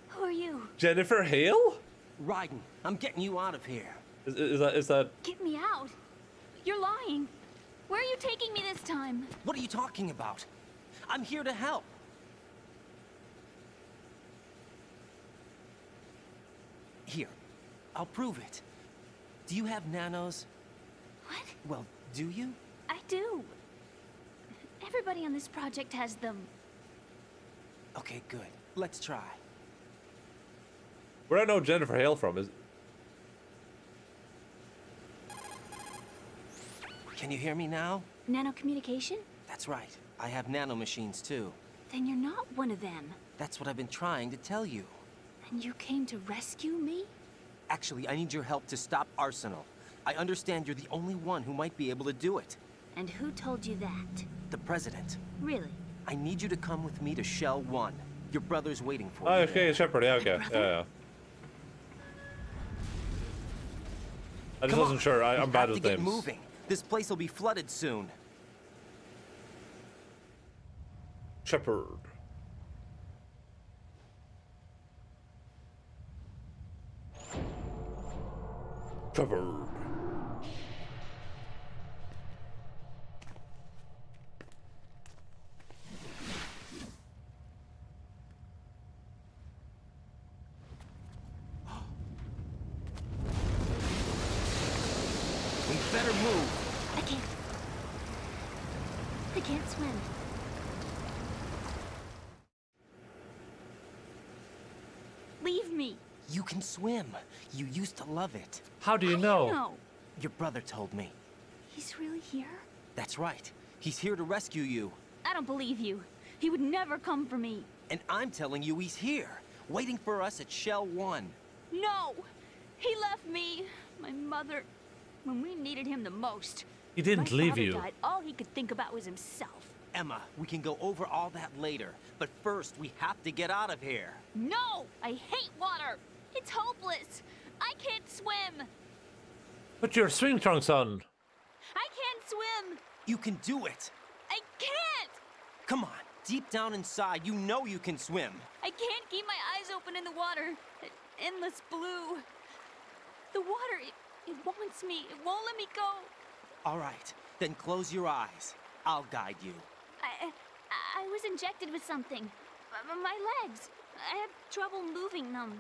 Who are you? Jennifer Hale? Raiden, I'm getting you out of here. Is that... Get me out. You're lying. Where are you taking me this time? What are you talking about? I'm here to help. Here, I'll prove it. Do you have nanos? What? Well, do you? I do. Everybody on this project has them. Okay, good. Let's try. Where do I know Jennifer Hale from? Is... Can you hear me now? Nanocommunication? That's right. I have nanomachines too. Then you're not one of them. That's what I've been trying to tell you. And you came to rescue me? Actually, I need your help to stop Arsenal. I understand you're the only one who might be able to do it. And who told you that? The President. Really? I need you to come with me to Shell 1. Your brother's waiting for you. Oh, okay, Shepard, yeah, okay. Yeah. I just wasn't sure. I'm bad with names. Moving. This place will be flooded soon. Shepard. Shepard. We better move. I can't. I can't swim. Leave me. You can swim. You used to love it. How do you know? No. Your brother told me. He's really here? That's right. He's here to rescue you. I don't believe you. He would never come for me. And I'm telling you he's here, waiting for us at Shell 1. No! He left me, my mother, when we needed him the most. He didn't leave you. Died. All he could think about was himself. Emma, we can go over all that later. But first, we have to get out of here. No! I hate water! It's hopeless! I can't swim! Put your swim trunks on. I can't swim! You can do it! I can't! Come on, deep down inside, you know you can swim. I can't keep my eyes open in the water. Endless blue. The water, it wants me. It won't let me go. All right, then close your eyes. I'll guide you. I was injected with something. My legs. I have trouble moving them.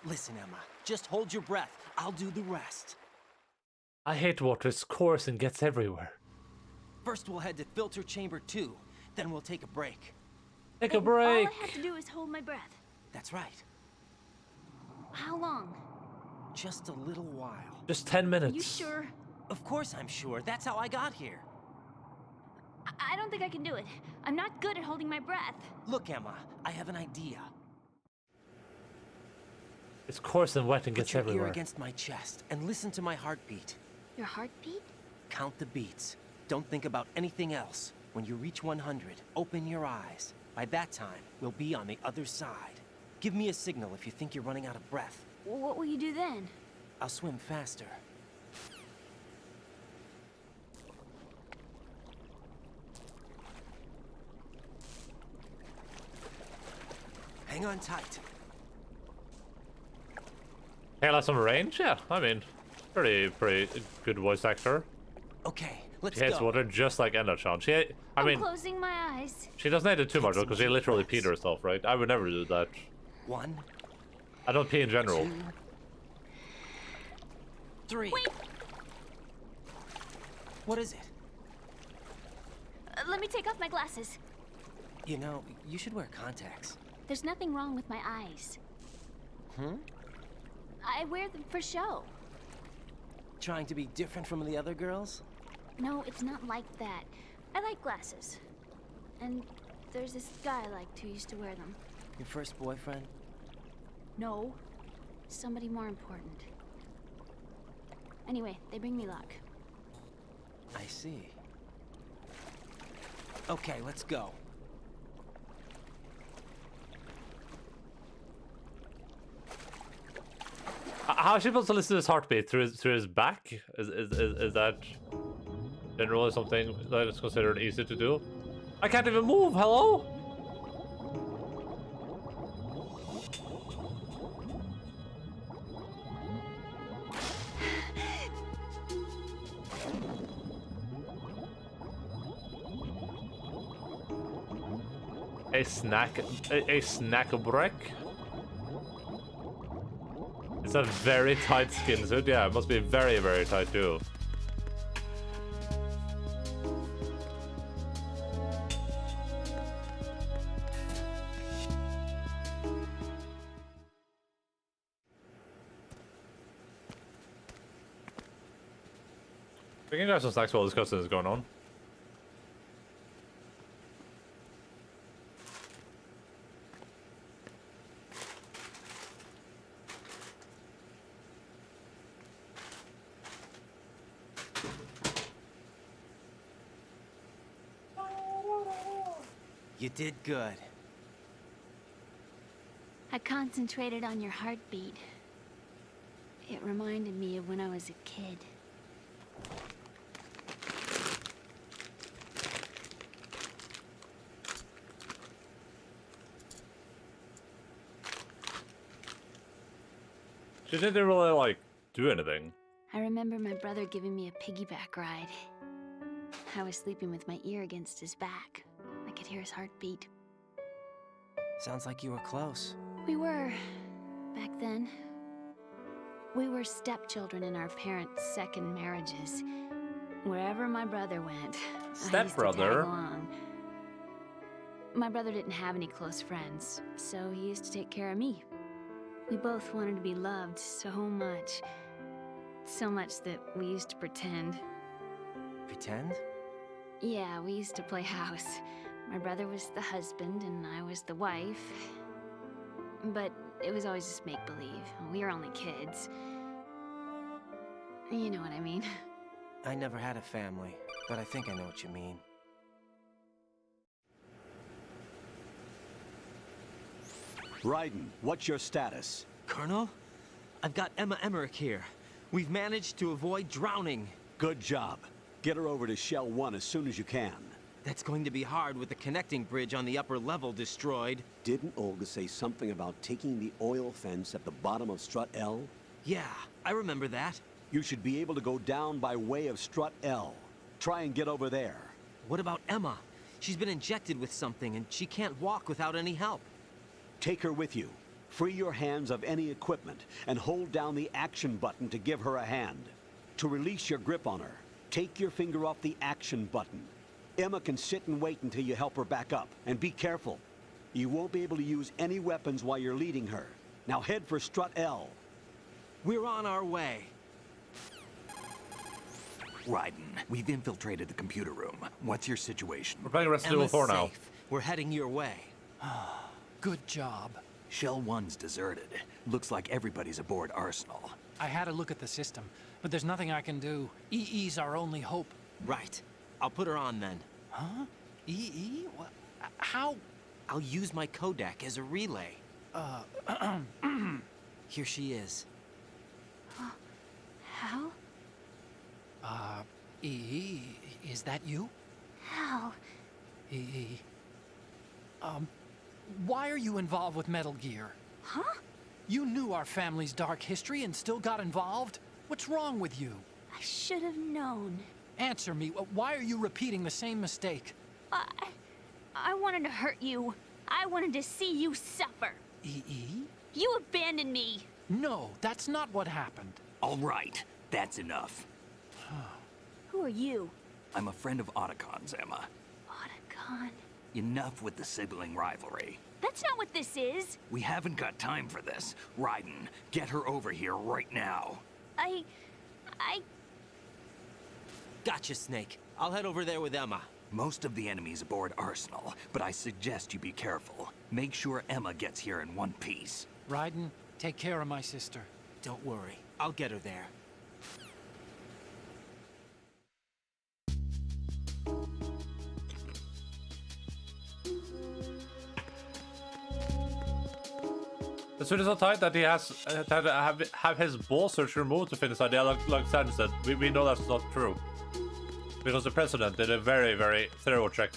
Listen, Emma, just hold your breath. I'll do the rest. I hate water. It's coarse and gets everywhere. First, we'll head to filter chamber 2. Then we'll take a break. Take a break. All I have to do is hold my breath. That's right. How long? Just a little while. Just 10 minutes. You sure? Of course I'm sure. That's how I got here. I don't think I can do it. I'm not good at holding my breath. Look, Emma, I have an idea. It's coarse and wet and gets Put your everywhere. ear against my chest and listen to my heartbeat. Your heartbeat? Count the beats. Don't think about anything else. When you reach 100, open your eyes. By that time, we'll be on the other side. Give me a signal if you think you're running out of breath. What will you do then? I'll swim faster. Hang on tight. Hey, that's some range? Yeah, I mean, pretty good voice actor. Okay, let's She hates go. water just like Enda-chan. I'm closing my eyes. She doesn't hate it too much because she literally peed herself, right? I would never do that. 1. I don't pee in general. 2. 3. Wait. What is it? Let me take off my glasses. You know, you should wear contacts. There's nothing wrong with my eyes. I wear them for show. Trying to be different from the other girls? No, it's not like that. I like glasses. And there's this guy I liked who used to wear them. Your first boyfriend? No. Somebody more important. Anyway, they bring me luck. I see. Okay, let's go. How is she supposed to listen to his heartbeat through his back? Is that generally something that is considered easy to do? I can't even move. Hello? A snack break? It's a very tight skin suit. Yeah, it must be very, very tight too. We can grab some snacks while this cutscene is going on. You did good. I concentrated on your heartbeat. It reminded me of when I was a kid. She didn't really, like, do anything. I remember my brother giving me a piggyback ride. I was sleeping with my ear against his back. I could hear his heartbeat. Sounds like you were close. We were, back then. We were stepchildren in our parents' second marriages. Wherever my brother went, I used to tag along. My brother didn't have any close friends, so he used to take care of me. We both wanted to be loved so much. So much that we used to pretend. Pretend? Yeah, we used to play house. My brother was the husband and I was the wife. But it was always just make-believe. We were only kids. You know what I mean. I never had a family, but I think I know what you mean. Raiden, what's your status? Colonel? I've got Emma Emmerich here. We've managed to avoid drowning. Good job. Get her over to Shell 1 as soon as you can. That's going to be hard with the connecting bridge on the upper level destroyed. Didn't Olga say something about taking the oil fence at the bottom of Strut L? Yeah, I remember that. You should be able to go down by way of Strut L. Try and get over there. What about Emma? She's been injected with something and she can't walk without any help. Take her with you. Free your hands of any equipment and hold down the action button to give her a hand. To release your grip on her, take your finger off the action button. Emma can sit and wait until you help her back up. And be careful. You won't be able to use any weapons while you're leading her. Now head for Strut L. We're on our way. Raiden, we've infiltrated the computer room. What's your situation? We're playing Resident Evil 4 now. We're heading your way. Good job. Shell 1's deserted. Looks like everybody's aboard Arsenal. I had a look at the system, but there's nothing I can do. EE's our only hope. Right. I'll put her on then. Huh? EE? What? How? I'll use my Kodak as a relay. Here she is. Hal? EE, is that you? Hal. EE. Why are you involved with Metal Gear? Huh? You knew our family's dark history and still got involved? What's wrong with you? I should have known. Answer me. Why are you repeating the same mistake? I wanted to hurt you. I wanted to see you suffer. EE? You abandoned me. No, that's not what happened. All right, that's enough. Who are you? I'm a friend of Otacon's, Emma. on. Enough with the sibling rivalry. That's not what this is. We haven't got time for this. Raiden, get her over here right now. I... Gotcha, Snake. I'll head over there with Emma. Most of the enemies aboard Arsenal, but I suggest you be careful. Make sure Emma gets here in one piece. Raiden, take care of my sister. Don't worry. I'll get her there. As soon as so tight that he has to have his ball search removed to finish idea, like Sam said, we know that's not true. Because the president did a very, very thorough check.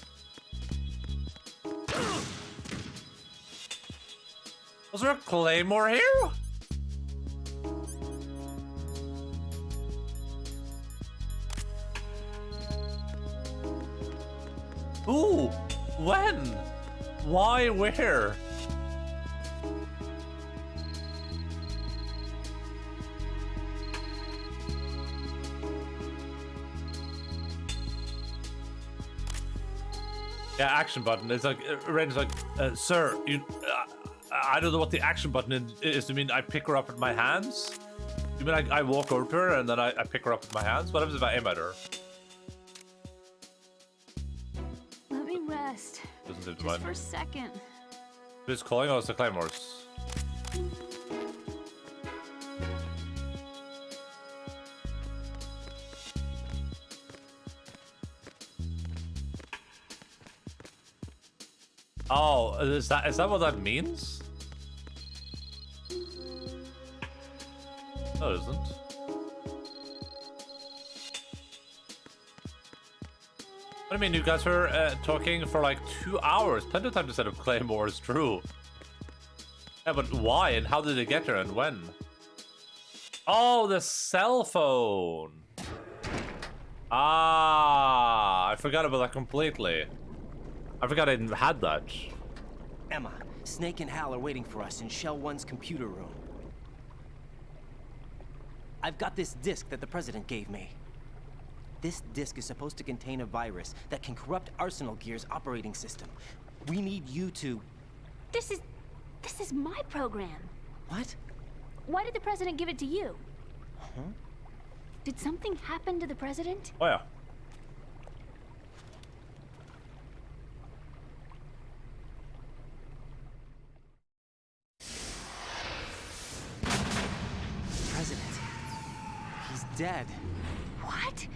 Was there a claymore here? Ooh, when? Why, where? Yeah, action button. It's like, Ren's like, sir, you, I don't know what the action button is. You mean I pick her up with my hands? You mean I walk over to her and then I pick her up with my hands? What happens if I aim at her? Let me rest. Doesn't seem to Just mind. for a second. Who's calling us the claymores? Oh, is that what that means? No, it isn't. What do you mean? You guys were talking for like 2 hours. Plenty of time to set up claymores, true. Yeah, but why and how did it get there and when? Oh, the cell phone. Ah, I forgot about that completely. I forgot I even had that. Emma, Snake and Hal are waiting for us in Shell 1's computer room. I've got this disk that the President gave me. This disk is supposed to contain a virus that can corrupt Arsenal Gear's operating system. We need you to... This is my program. What? Why did the President give it to you? Huh? Did something happen to the President? Oh yeah. President. He's dead. What?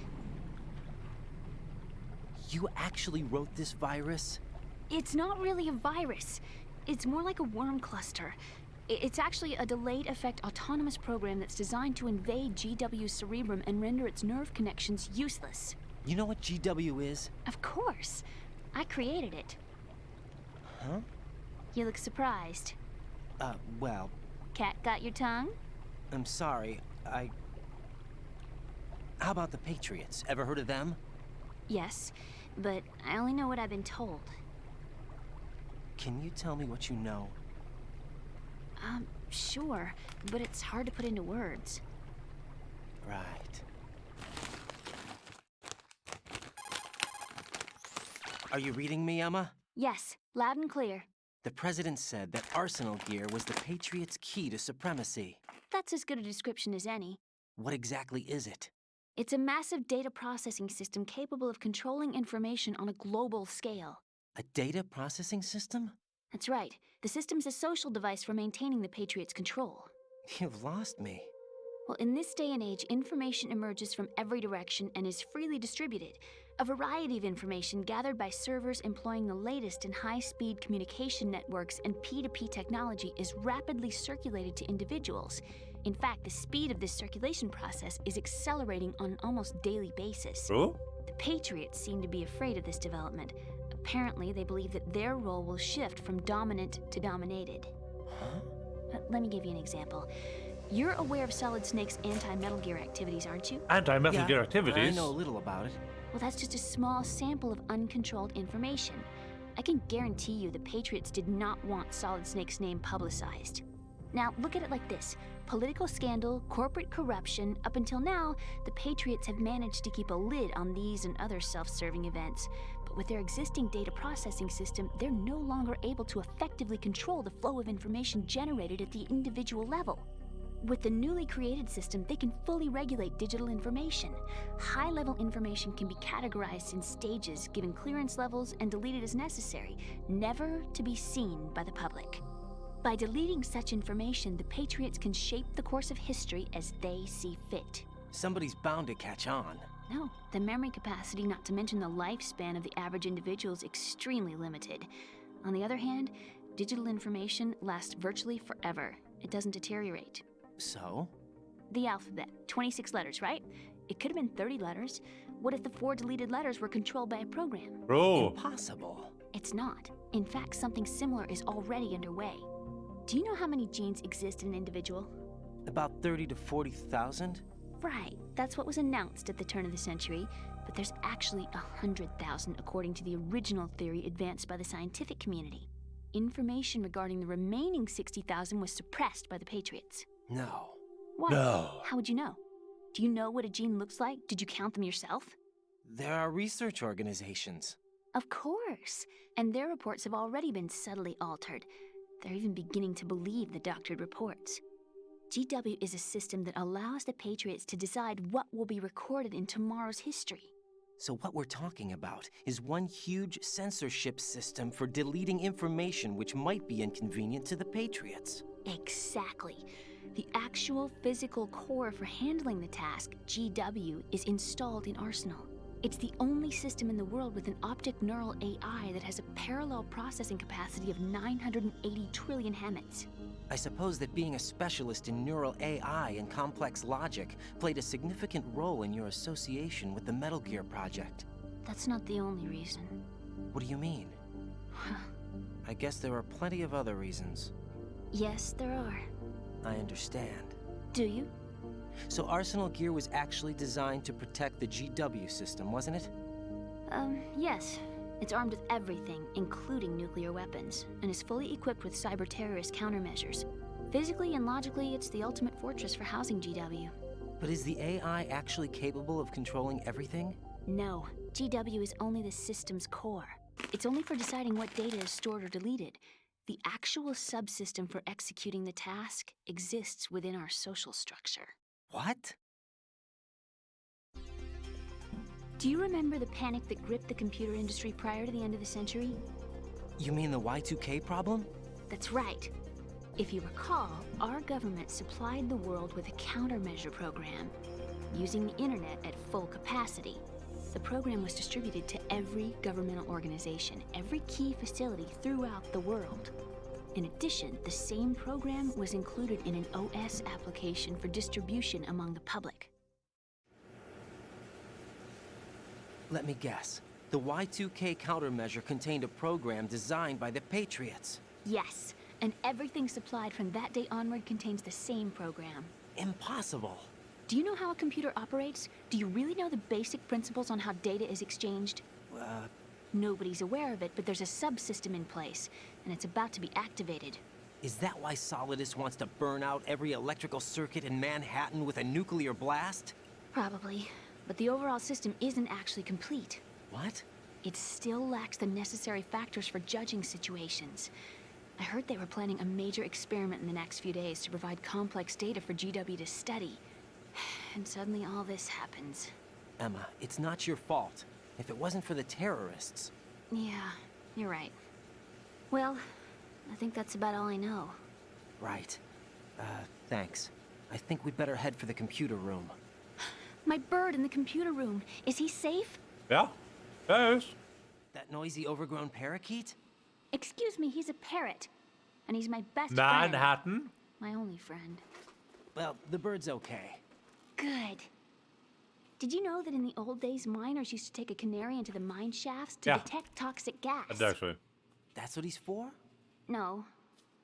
You actually wrote this virus? It's not really a virus. It's more like a worm cluster. It's actually a delayed effect autonomous program that's designed to invade GW's cerebrum and render its nerve connections useless. You know what GW is? Of course. I created it. Huh? You look surprised. Well... Cat got your tongue? I'm sorry, How about the Patriots? Ever heard of them? Yes, but I only know what I've been told. Can you tell me what you know? Sure, but it's hard to put into words. Right. Are you reading me, Emma? Yes, loud and clear. The President said that Arsenal Gear was the Patriots' key to supremacy. That's as good a description as any. What exactly is it? It's a massive data processing system capable of controlling information on a global scale. A data processing system? That's right. The system's a social device for maintaining the Patriots' control. You've lost me. Well, in this day and age, information emerges from every direction and is freely distributed. A variety of information gathered by servers employing the latest in high-speed communication networks and P2P technology is rapidly circulated to individuals. In fact, the speed of this circulation process is accelerating on an almost daily basis. Oh? The Patriots seem to be afraid of this development. Apparently, they believe that their role will shift from dominant to dominated. Huh? Let me give you an example. You're aware of Solid Snake's anti-Metal Gear activities, aren't you? Anti-Metal Gear activities? I know a little about it. Well, that's just a small sample of uncontrolled information. I can guarantee you the Patriots did not want Solid Snake's name publicized. Now, look at it like this. Political scandal, corporate corruption, up until now, the Patriots have managed to keep a lid on these and other self-serving events. But But with their existing data processing system, they're no longer able to effectively control the flow of information generated at the individual level. With the newly created system, they can fully regulate digital information. High-level information can be categorized in stages, given clearance levels, and deleted as necessary, never to be seen by the public. By deleting such information, the Patriots can shape the course of history as they see fit. Somebody's bound to catch on. No, the memory capacity, not to mention the lifespan of the average individual, is extremely limited. On the other hand, digital information lasts virtually forever. It doesn't deteriorate. So? The alphabet, 26 letters, right? It could have been 30 letters. What if the 4 deleted letters were controlled by a program? Bro. Impossible. It's not. In fact, something similar is already underway. Do you know how many genes exist in an individual? About 30 to 40,000? Right, that's what was announced at the turn of the century, but there's actually 100,000 according to the original theory advanced by the scientific community. Information regarding the remaining 60,000 was suppressed by the Patriots. No. Why? No. How would you know? Do you know what a gene looks like? Did you count them yourself? There are research organizations. Of course, and their reports have already been subtly altered. They're even beginning to believe the doctored reports. GW is a system that allows the Patriots to decide what will be recorded in tomorrow's history. So what we're talking about is one huge censorship system for deleting information which might be inconvenient to the Patriots. Exactly. The actual physical core for handling the task, GW, is installed in Arsenal. It's the only system in the world with an optic neural AI that has a parallel processing capacity of 980 trillion Hammets. I suppose that being a specialist in neural AI and complex logic played a significant role in your association with the Metal Gear project. That's not the only reason. What do you mean? I guess there are plenty of other reasons. Yes, there are. I understand. Do you? So Arsenal Gear was actually designed to protect the GW system, wasn't it? Yes. It's armed with everything, including nuclear weapons, and is fully equipped with cyber-terrorist countermeasures. Physically and logically, it's the ultimate fortress for housing GW. But is the AI actually capable of controlling everything? No. GW is only the system's core. It's only for deciding what data is stored or deleted. The actual subsystem for executing the task exists within our social structure. What? Do you remember the panic that gripped the computer industry prior to the end of the century? You mean the Y2K problem? That's right. If you recall, our government supplied the world with a countermeasure program, using the internet at full capacity. The program was distributed to every governmental organization, every key facility throughout the world. In addition, the same program was included in an OS application for distribution among the public. Let me guess. The Y2K countermeasure contained a program designed by the Patriots. Yes, and everything supplied from that day onward contains the same program. Impossible. Do you know how a computer operates? Do you really know the basic principles on how data is exchanged? Nobody's aware of it, but there's a subsystem in place, and it's about to be activated. Is that why Solidus wants to burn out every electrical circuit in Manhattan with a nuclear blast? Probably, but the overall system isn't actually complete. What? It still lacks the necessary factors for judging situations. I heard they were planning a major experiment in the next few days to provide complex data for GW to study. And suddenly all this happens. Emma, it's not your fault. If it wasn't for the terrorists... Yeah, you're right. Well, I think that's about all I know. Right. Thanks. I think we'd better head for the computer room. My bird in the computer room. Is he safe? Yeah. Yes. That noisy, overgrown parakeet? Excuse me, he's a parrot. And he's my best Manhattan? friend. My only friend. Well, the bird's okay. Good. Did you know that in the old days, miners used to take a canary into the mine shafts to detect toxic gas? Actually. That's what he's for? No.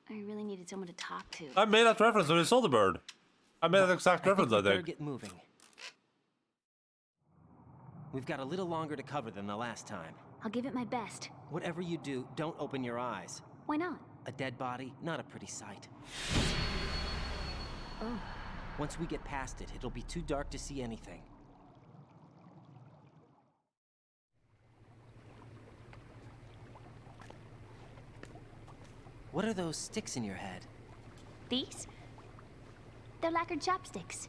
I really needed someone to talk to. I made that reference when I saw the bird. I made that exact reference, I Better think. get moving. We've got a little longer to cover than the last time. I'll give it my best. Whatever you do, don't open your eyes. Why not? A dead body, not a pretty sight. Oh. Once we get past it, it'll be too dark to see anything. What are those sticks in your head? These? They're lacquered chopsticks.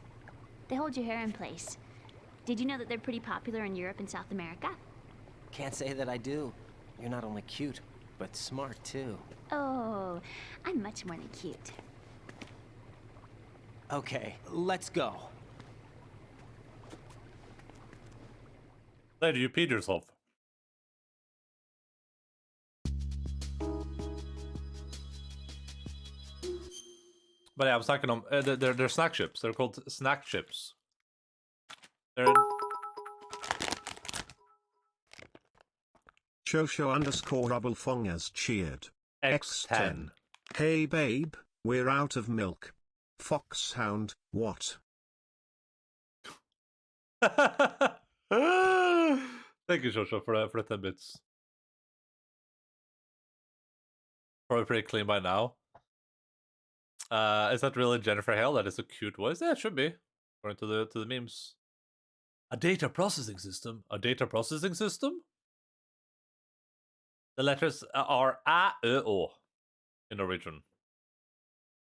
They hold your hair in place. Did you know that they're pretty popular in Europe and South America? Can't say that I do. You're not only cute, but smart too. Oh, I'm much more than cute. Okay, let's go. Lady, you peed yourself. But yeah, I was talking on they're snack chips. They're called snack chips. They're Shosho_Rubblefong has cheered. X10. Hey babe, we're out of milk. Foxhound, what? Thank you, Shosho, for the 10 bits. Probably pretty clean by now. Is that really Jennifer Hale? That is a cute voice. Yeah, it should be, according to the memes. A data processing system. A data processing system. The letters are A, Ö, O in Norwegian.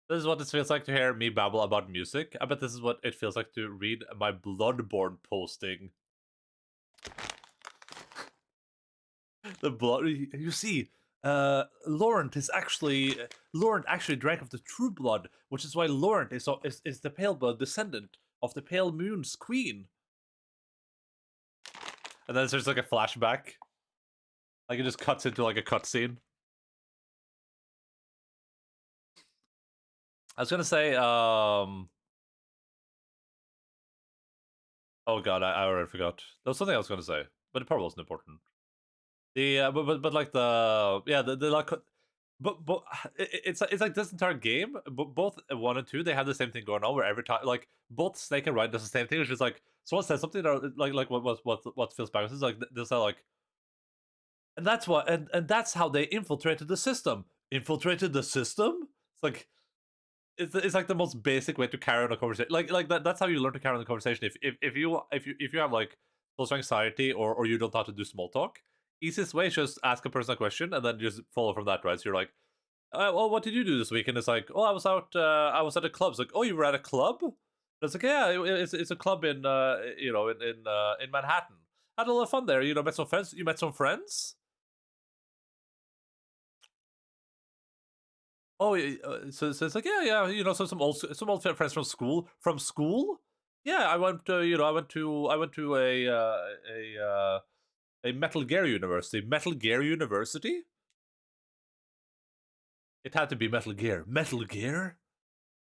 This is what it feels like to hear me babble about music. I bet this is what it feels like to read my Bloodborne posting. The blood. You see, Laurent actually drank of the true blood, which is why Laurent is the pale blood descendant of the pale moon's queen. And then there's like a flashback, like it just cuts into like a cutscene. I was gonna say, oh god, I already forgot. There was something I was gonna say, but it probably wasn't important. The but like the like, but it's like this entire game. But both 1 and 2, they have the same thing going on. Where every time, like both Snake and Ryan does the same thing. It's just like someone says something, or like what feels backwards is like they'll say like, and that's what and that's how they infiltrated the system. Infiltrated the system. It's like. It's like the most basic way to carry on a conversation. Like that's how you learn to carry on the conversation. If you have like social anxiety or you don't know how to do small talk, easiest way is just ask a person a question and then just follow from that, right? So you're like, well, what did you do this week? And it's like, oh, I was at a club. It's like, oh, you were at a club? And it's like, yeah, it's a club in in Manhattan. Had a lot of fun there. You know, met some friends. You met some friends. Oh, so it's like yeah, you know, so some old friends from school. From school, yeah, I went to a Metal Gear University. Metal Gear University. It had to be Metal Gear. Metal Gear.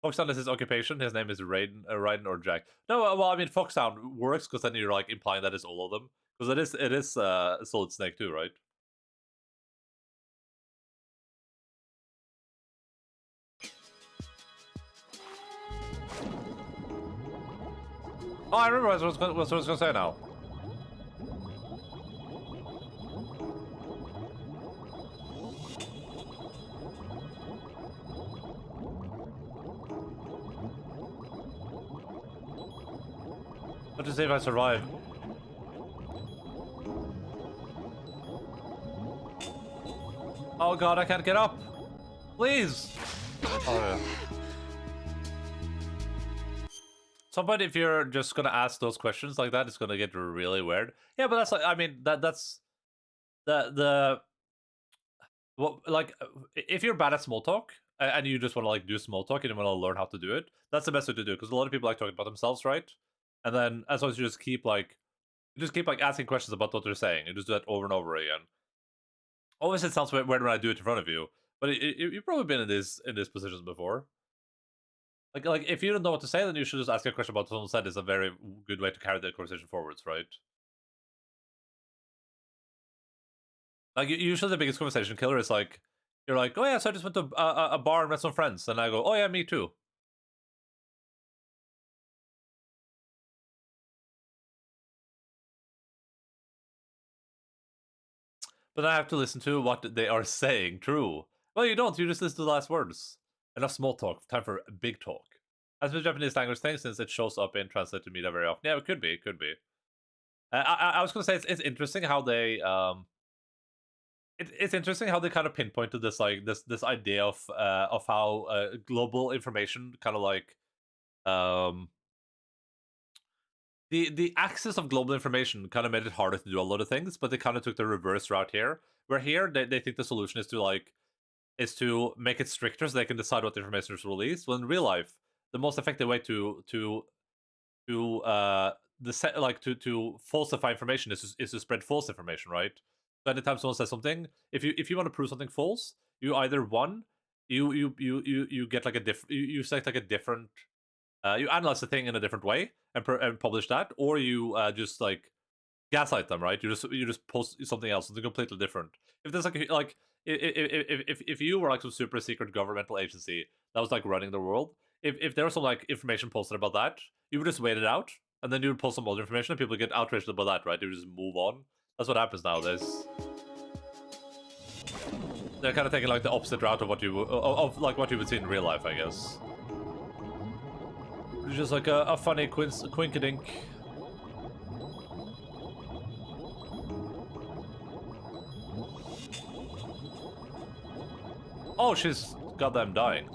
Foxhound is his occupation. His name is Raiden or Jack. No, well, I mean Foxhound works because then you're like implying that it's all of them because it is Solid Snake too, right? Oh, I remember what I was going to say now. What to see if I survive? Oh god, I can't get up! Please! Oh yeah. Somebody, if you're just gonna ask those questions like that, it's gonna get really weird. Yeah, but that's like, I mean, that's well, like, if you're bad at small talk and you just want to like do small talk and you want to learn how to do it, that's the best way to do it because a lot of people like talking about themselves, right? And then as long as you just keep like asking questions about what they're saying, and just do that over and over again. Obviously, it sounds weird when I do it in front of you, but you've probably been in these positions before. Like if you don't know what to say, then you should just ask a question about what someone said. Is a very good way to carry the conversation forwards, right? Like usually the biggest conversation killer is like you're like, oh yeah, so I just went to a bar and met some friends, and I go, oh yeah, me too. But I have to listen to what they are saying. True. Well, you don't. You just listen to the last words. Enough small talk. Time for big talk. As with Japanese language thing, since it shows up in translated media very often. Yeah, it could be. It could be. I was going to say it's interesting how they It's interesting how they kind of pinpointed this like this idea of how global information kind of like the access of global information kind of made it harder to do a lot of things, but they kind of took the reverse route here. Where here they think the solution is to make it stricter so they can decide what information is released. When in real life, the most effective way to falsify information is to spread false information, right? So anytime someone says something, if you want to prove something false, you either you get like a you select like a different you analyze the thing in a different way and publish that, or you just like gaslight them, right? You just post something else, something completely different. If there's like if you were like some super secret governmental agency that was like running the world, if there was some like information posted about that, you would just wait it out, and then you would post some other information, and people would get outraged about that, right? You would just move on. That's what happens nowadays. They're kind of taking like the opposite route of what you like what you would see in real life, I guess. It's just like a funny quinkadink. Oh, she's goddamn dying.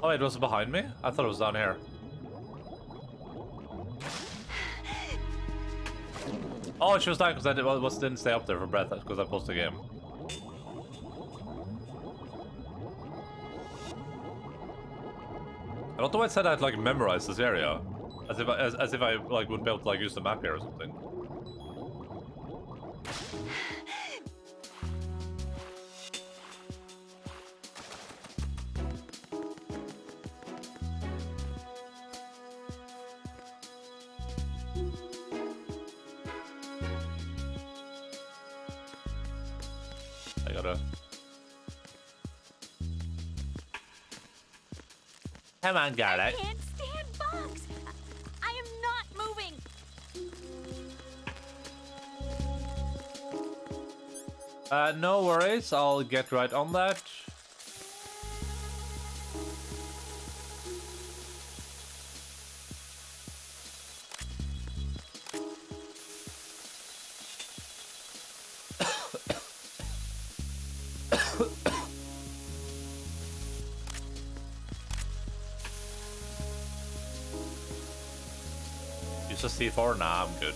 Oh, it was behind me? I thought it was down here. Oh, she was dying because I didn't stay up there for breath because I paused the game. I don't know why it said I'd like memorize this area, as if I like would be able to like use the map here or something. I gotta. Come on, got it. I can't stand bugs. I am not moving. No worries. I'll get right on that. Use a C4? Nah, I'm good.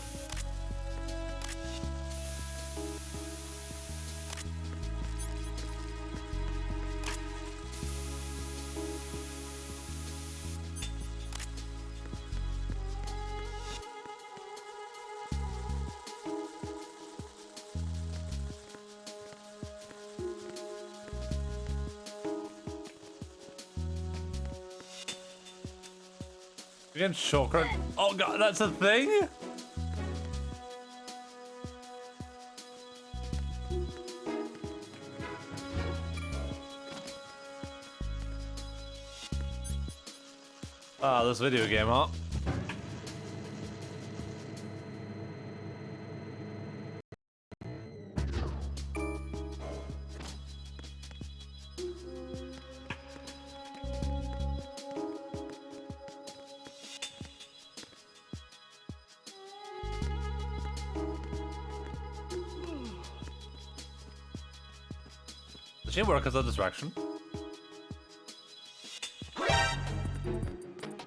Again, shocker. Oh god, that's a thing? Ah, this video game, huh? Does she work as a distraction?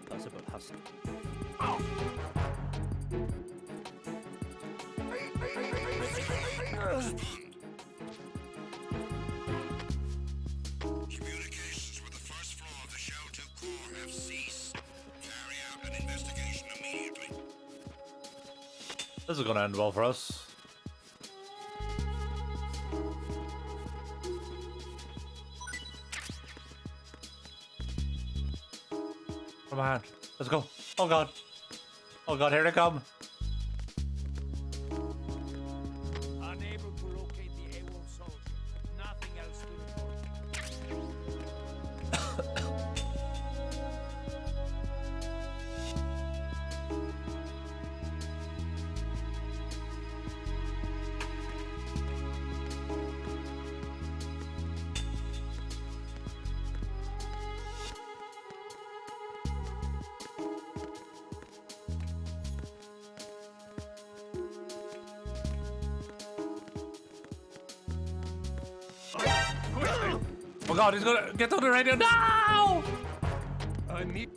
That's about hustle. Communications with the first floor of the Shell 2 core have ceased. Carry out an investigation immediately. This is gonna end well for us. Come on, let's go. Oh god. Oh god, here they come. Unable to locate the AWOL soldier. Nothing else to report. Oh god, he's gonna get on the radio now! I need.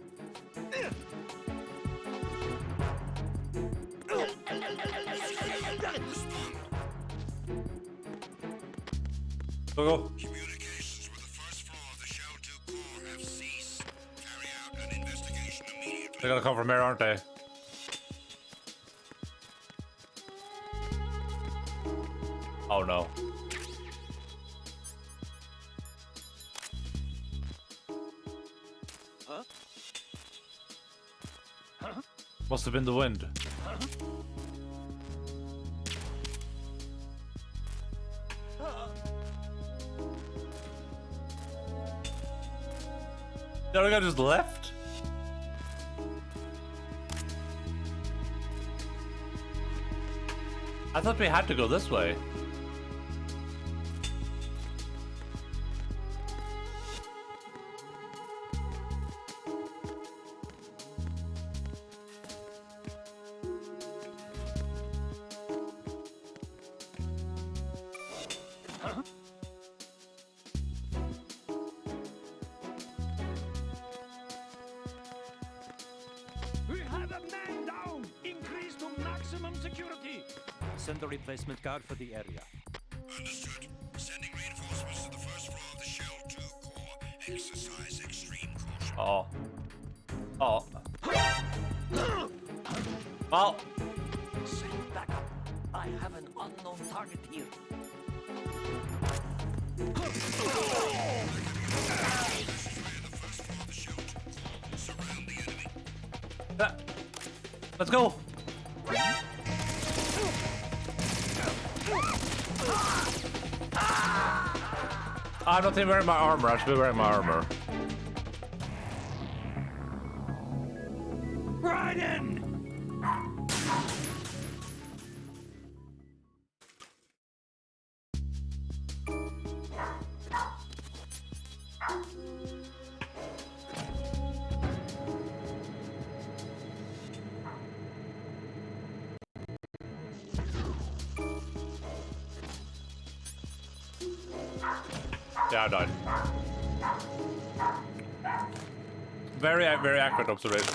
Go. Communications with the first floor of the Shell 2 core have ceased. Carry out an investigation immediately. They're gonna come from here, aren't they? Oh no. Must have been the wind. The other guy just left? I thought we had to go this way. We have a man down! Increase to maximum security! Send a replacement guard for the area. Understood. Sending reinforcements to the first floor of the Shell 2 core. Exercise extreme caution. Oh. Oh. Well. Send backup. I have an unknown target here. Let's go. I'm not even wearing my armor. I should be wearing my armor. Raiden! Yeah, I died. Very accurate observation.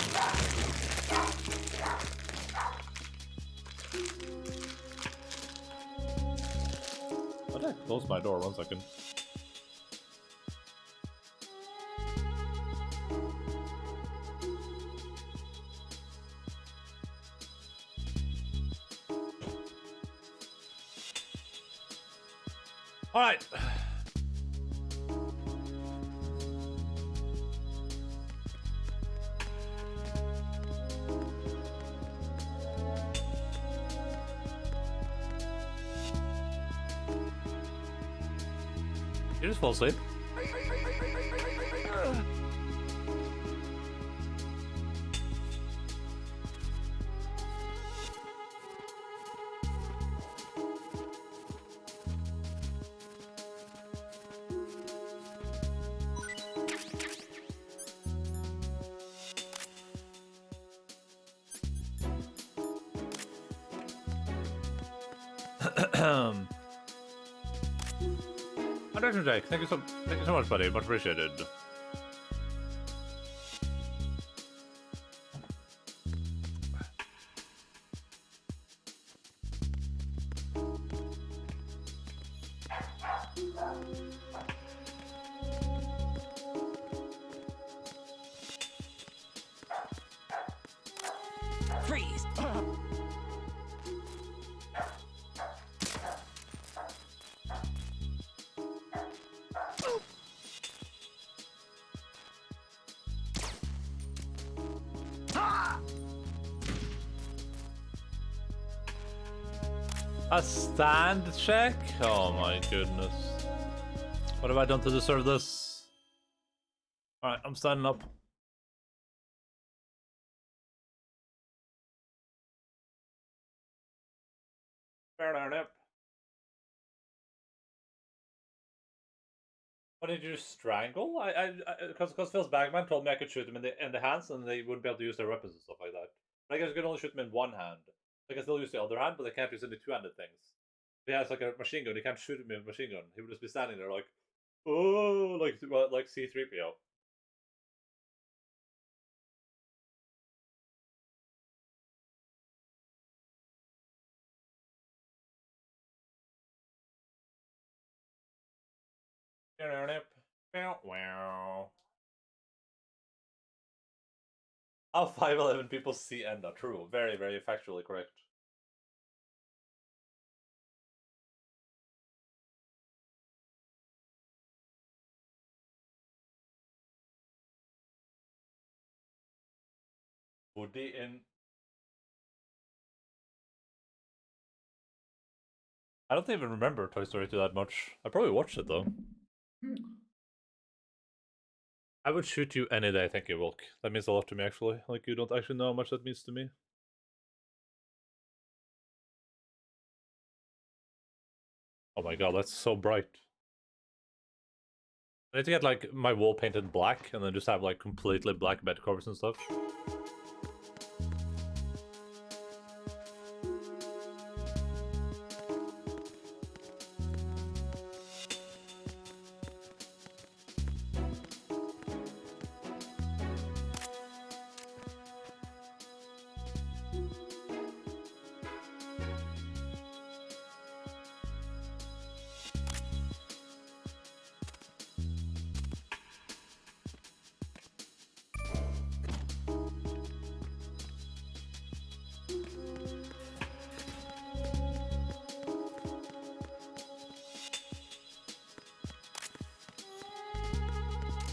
Why did I close my door? 1 second. All right. You just fall asleep. Hydration Jake, thank you so much, buddy. Much appreciated. Freeze! A stand check? Oh my goodness. What have I done to deserve this? Alright, I'm standing up. What did you strangle? Because Phil's bagman told me I could shoot them in the hands and they wouldn't be able to use their weapons and stuff like that. But I guess you can only shoot them in one hand. They can still use the other hand, but they can't use any two-handed things. If he has like a machine gun, he can't shoot him with a machine gun. He would just be standing there like, Oh, like C-3PO. How 5'11" people see Enda. True. Very, very factually correct. Woody in... I don't even remember Toy Story 2 that much. I probably watched it though. I would shoot you any day, thank you, Wilk. That means a lot to me, actually. Like, you don't actually know how much that means to me. Oh my god, that's so bright. I need to get, like, my wall painted black, and then just have, like, completely black bed covers and stuff.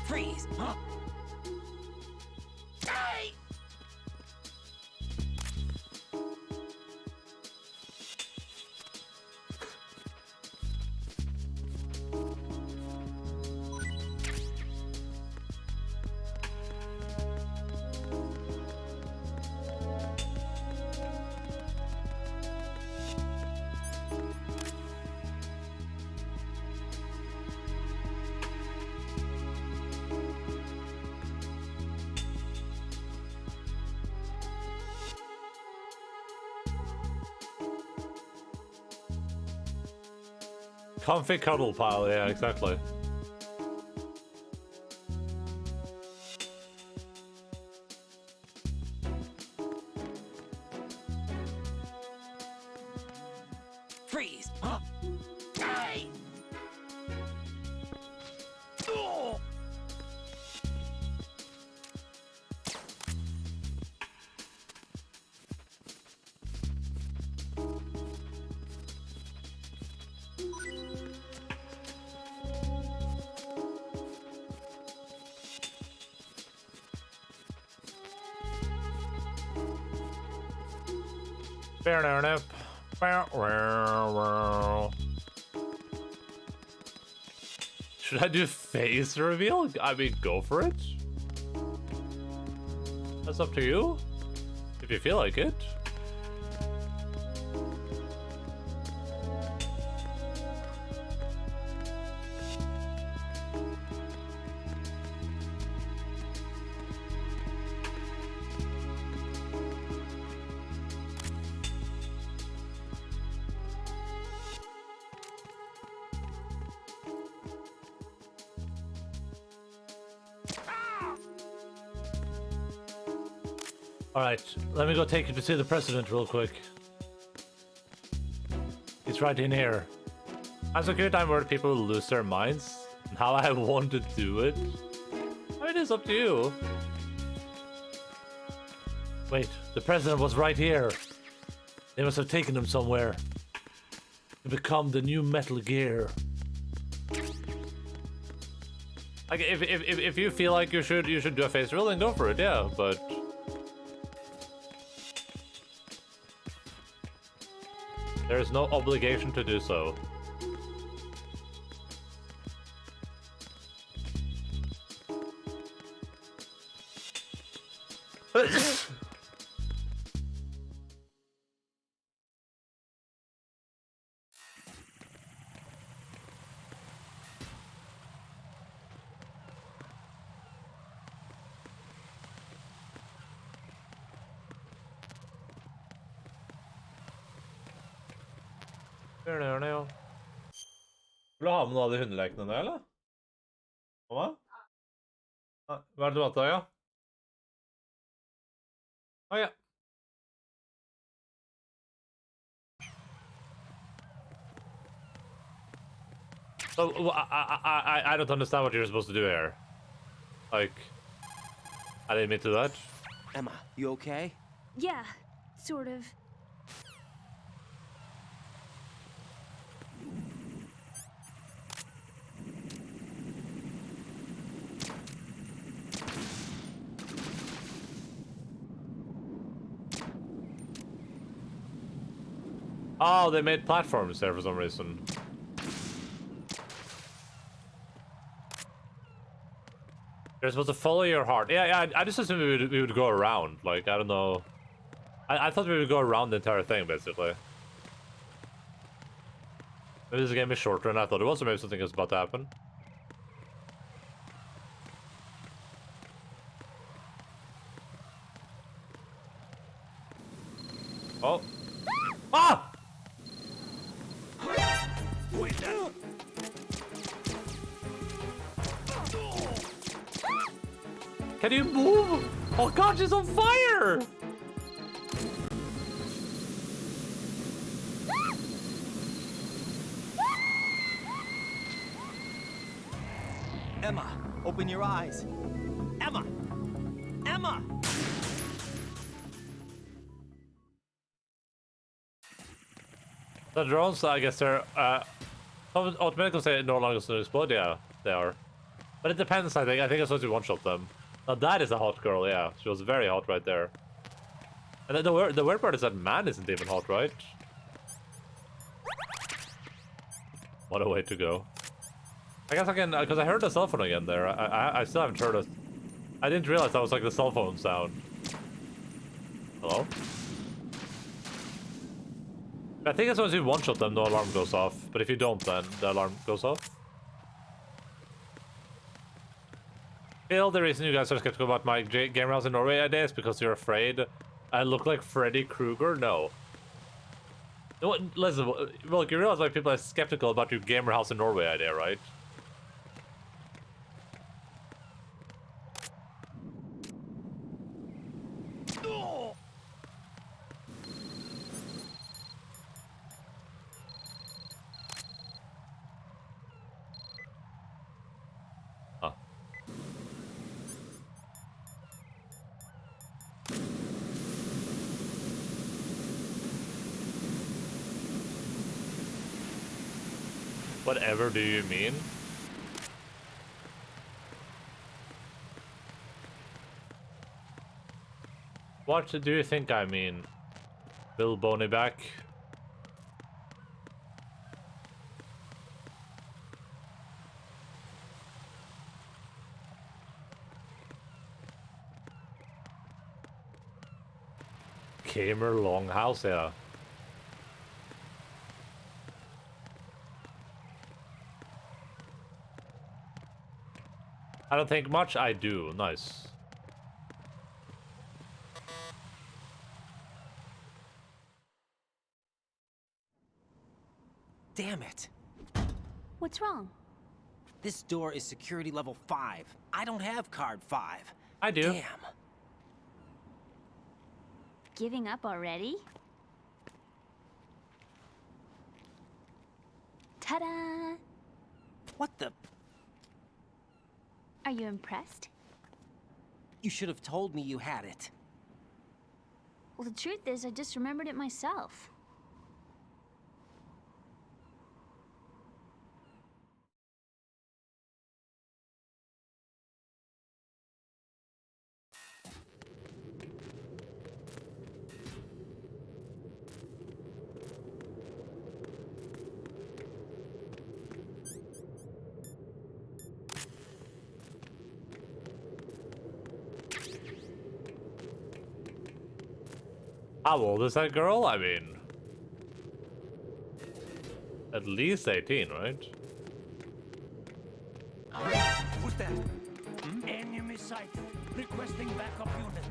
Freeze! Huh? Hey! Comfy cuddle pile, yeah, exactly. Freeze! Huh? Hey! Oh! Should I do face reveal? I mean, go for it. That's up to you. If you feel like it. Alright, let me go take you to see the president real quick. He's right in here. I'm so curious time where people lose their minds and how I want to do it. I mean, it's up to you. Wait, the president was right here. They must have taken him somewhere to become the new Metal Gear. Like, if you feel like you should do a face reveal, then go for it, yeah. But there is no obligation to do so. Vil du ha med noen av de hundelekene, eller? Var det data, ja? Oh, yeah. So, I don't understand what you're supposed to do here. Like, I didn't mean to do that. Emma, you okay? Yeah, sort of. Oh, they made platforms there for some reason. You're supposed to follow your heart. Yeah, I just assumed we would go around. Like, I don't know. I thought we would go around the entire thing, basically. Maybe this game is shorter than I thought it was, or maybe something is about to happen. Oh. Ah! Can you move? Oh god, she's on fire! Emma, open your eyes. Emma! Emma! The drones, I guess they're, automatically say no longer to explode. Yeah, they are. But it depends, I think. I think it's supposed to one-shot them. Now that is a hot girl, yeah. She was very hot right there. And then the weird part is that man isn't even hot, right? What a way to go. I guess I can, because I heard the cell phone again there. I still haven't heard it. I didn't realize that was like the cell phone sound. Hello? I think as soon as you one-shot them, no alarm goes off. But if you don't, then the alarm goes off. Phil, the reason you guys are skeptical about my Gamer House in Norway idea is because you're afraid I look like Freddy Krueger? No. Listen, look, you realize why people are skeptical about your Gamer House in Norway idea, right? Huh. Whatever do you mean? What do you think I mean? Bill Boney back? Gamer Longhouse, yeah. I don't think much, I do. Nice. Damn it. What's wrong? This door is security level 5. I don't have card 5. I do. Damn. Giving up already? Ta-da! What the? Are you impressed? You should have told me you had it. Well, the truth is, I just remembered it myself. How old is that girl? I mean, at least 18, right? Who's that? Enemy sight. Requesting backup unit.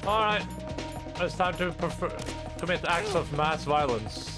Alright. It's time to commit acts of mass violence.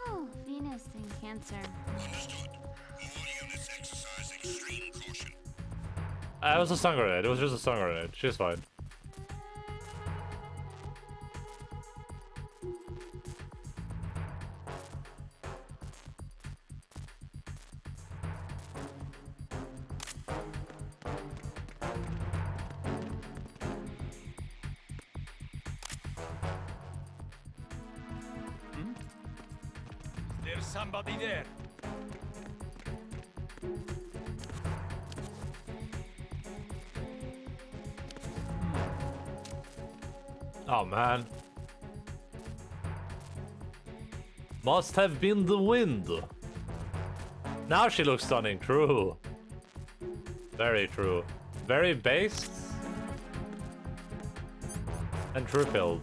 Oh, Venus and Cancer. It was a stun grenade. It was just a stun grenade. She's fine. There's somebody there. Oh man. Must have been the wind. Now she looks stunning. True. Very true. Very based. And true-pilled.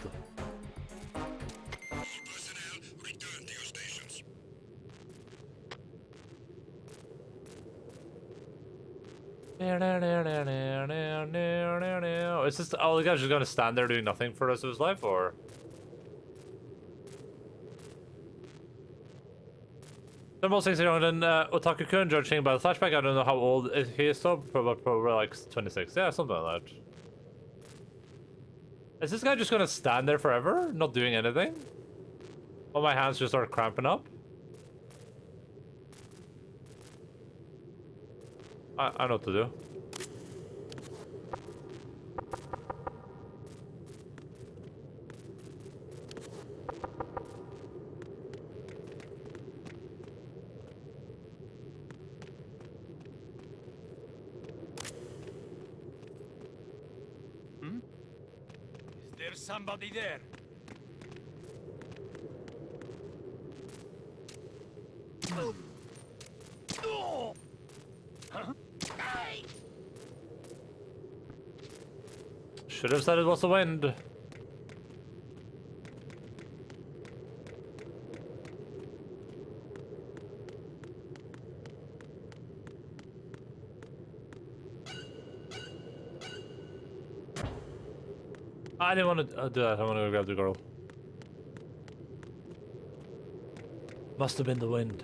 Is this oh the guy's just gonna stand there doing nothing for the rest of his life, or? The most things young than Otaku-kun, judging by the flashback. I don't know how old he is, so probably like 26. Yeah, something like that. Is this guy just gonna stand there forever, not doing anything? While my hands just start cramping up? I know what to do. Is there somebody there? Huh? Should have said it was the wind. I didn't want to do that. I want to go grab the girl. Must have been the wind.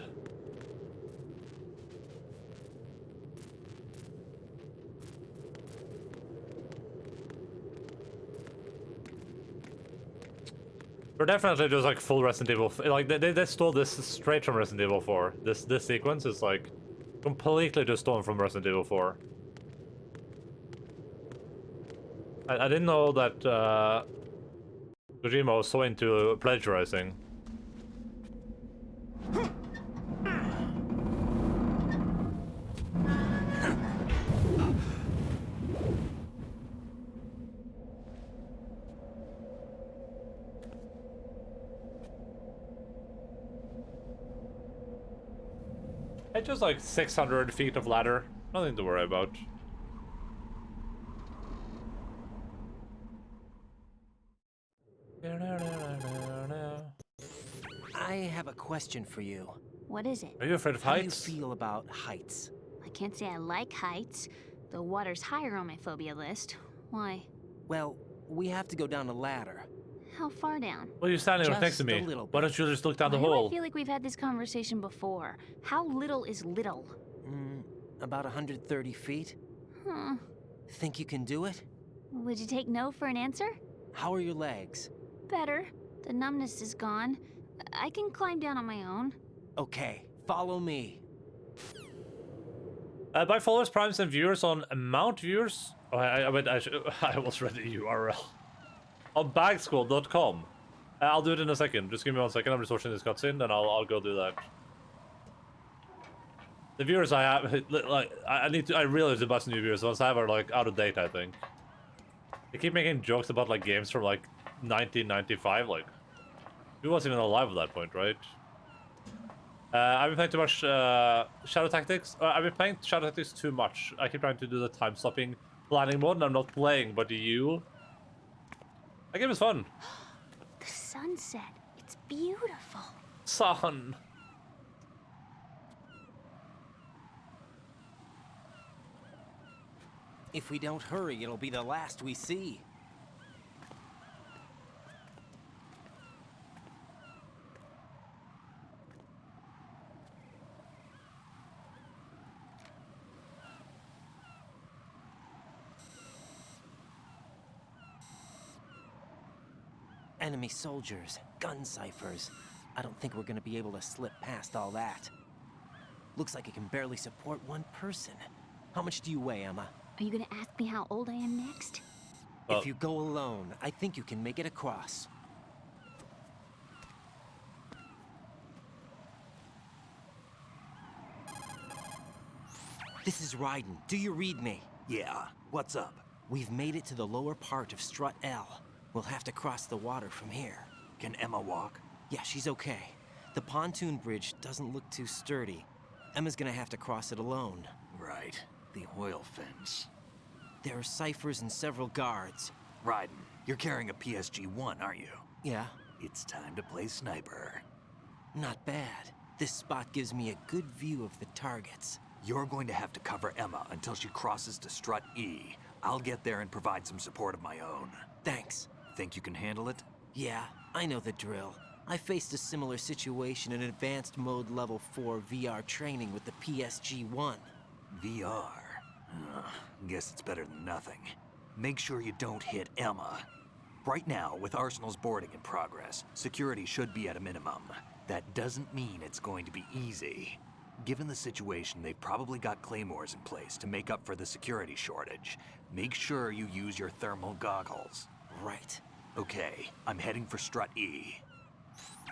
We're definitely just like full Resident Evil. Like they stole this straight from Resident Evil 4. This sequence is like completely just stolen from Resident Evil 4. I didn't know that Kojima was so into plagiarizing. It's just like 600 feet of ladder. Nothing to worry about. I have a question for you. What is it? Are you afraid of heights? How do you feel about heights? I can't say I like heights. The water's higher on my phobia list. Why? Well, we have to go down a ladder. How far down? Well, you're standing right next to Just me. a little Why don't you just look down the Why do hole? I feel like we've had this conversation before. How little is little? About 130 feet. Huh. Think you can do it? Would you take no for an answer? How are your legs? Better. The numbness is gone. I can climb down on my own. Okay, follow me. By followers, primes, and viewers on Mount Viewers. Oh, I almost read the URL. On bagschool.com. I'll do it in a second. Just give me 1 second. I'm just watching this cutscene, then I'll go do that. The viewers I have, like, I realize the best new viewers. The ones I have are like out of date, I think. They keep making jokes about like games from like 1995. Like, who wasn't even alive at that point, right? I've been playing too much Shadow Tactics. I've been playing Shadow Tactics too much. I keep trying to do the time stopping planning mode, and I'm not playing. But you? That game is fun. The sunset. It's beautiful. Sun. If we don't hurry, it'll be the last we see. Enemy soldiers, gun ciphers. I don't think we're gonna be able to slip past all that. Looks like it can barely support one person. How much do you weigh, Emma? Are you gonna ask me how old I am next? If you go alone, I think you can make it across. This is Raiden. Do you read me? Yeah, what's up? We've made it to the lower part of Strut L. We'll have to cross the water from here. Can Emma walk? Yeah, she's okay. The pontoon bridge doesn't look too sturdy. Emma's gonna have to cross it alone. Right. The oil fence. There are ciphers and several guards. Raiden, you're carrying a PSG-1, aren't you? Yeah. It's time to play sniper. Not bad. This spot gives me a good view of the targets. You're going to have to cover Emma until she crosses to Strut E. I'll get there and provide some support of my own. Thanks. Think you can handle it? Yeah, I know the drill. I faced a similar situation in advanced mode level 4 VR training with the PSG-1. VR? Guess it's better than nothing. Make sure you don't hit Emma. Right now, with Arsenal's boarding in progress, security should be at a minimum. That doesn't mean it's going to be easy. Given the situation, they've probably got claymores in place to make up for the security shortage. Make sure you use your thermal goggles. Right. Okay, I'm heading for Strut E.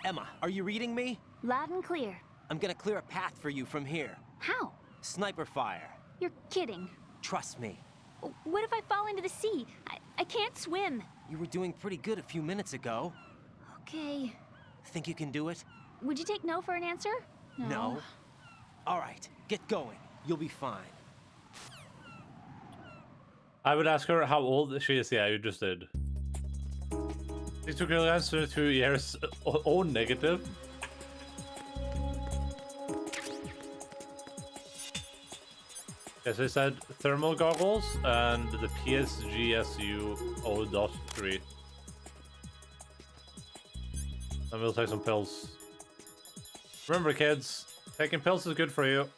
Emma, are you reading me? Loud and clear. I'm gonna clear a path for you from here. How? Sniper fire. You're kidding. Trust me. What if I fall into the sea? I can't swim. You were doing pretty good a few minutes ago. Okay. Think you can do it? Would you take no for an answer? No. All right, get going. You'll be fine. I would ask her how old she is. Yeah, you just did. It took her answer 2 years. Oh, negative. Yes, I said thermal goggles and the PSGSU 0.3. And we'll take some pills. Remember, kids, taking pills is good for you.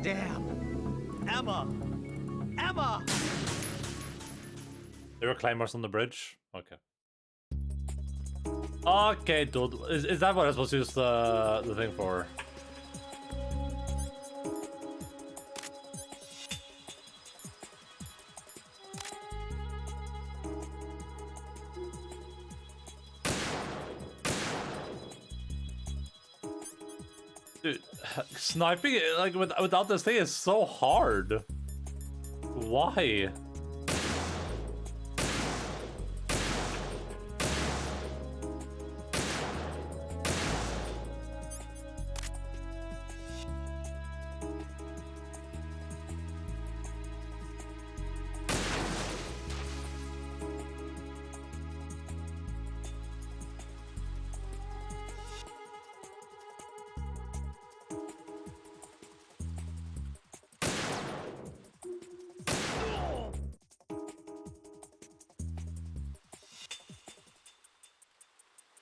Damn! Emma! Emma! There were climbers on the bridge? Okay. Okay, dude. Is that what I was supposed to use the thing for? Dude, sniping like without this thing is so hard. Why?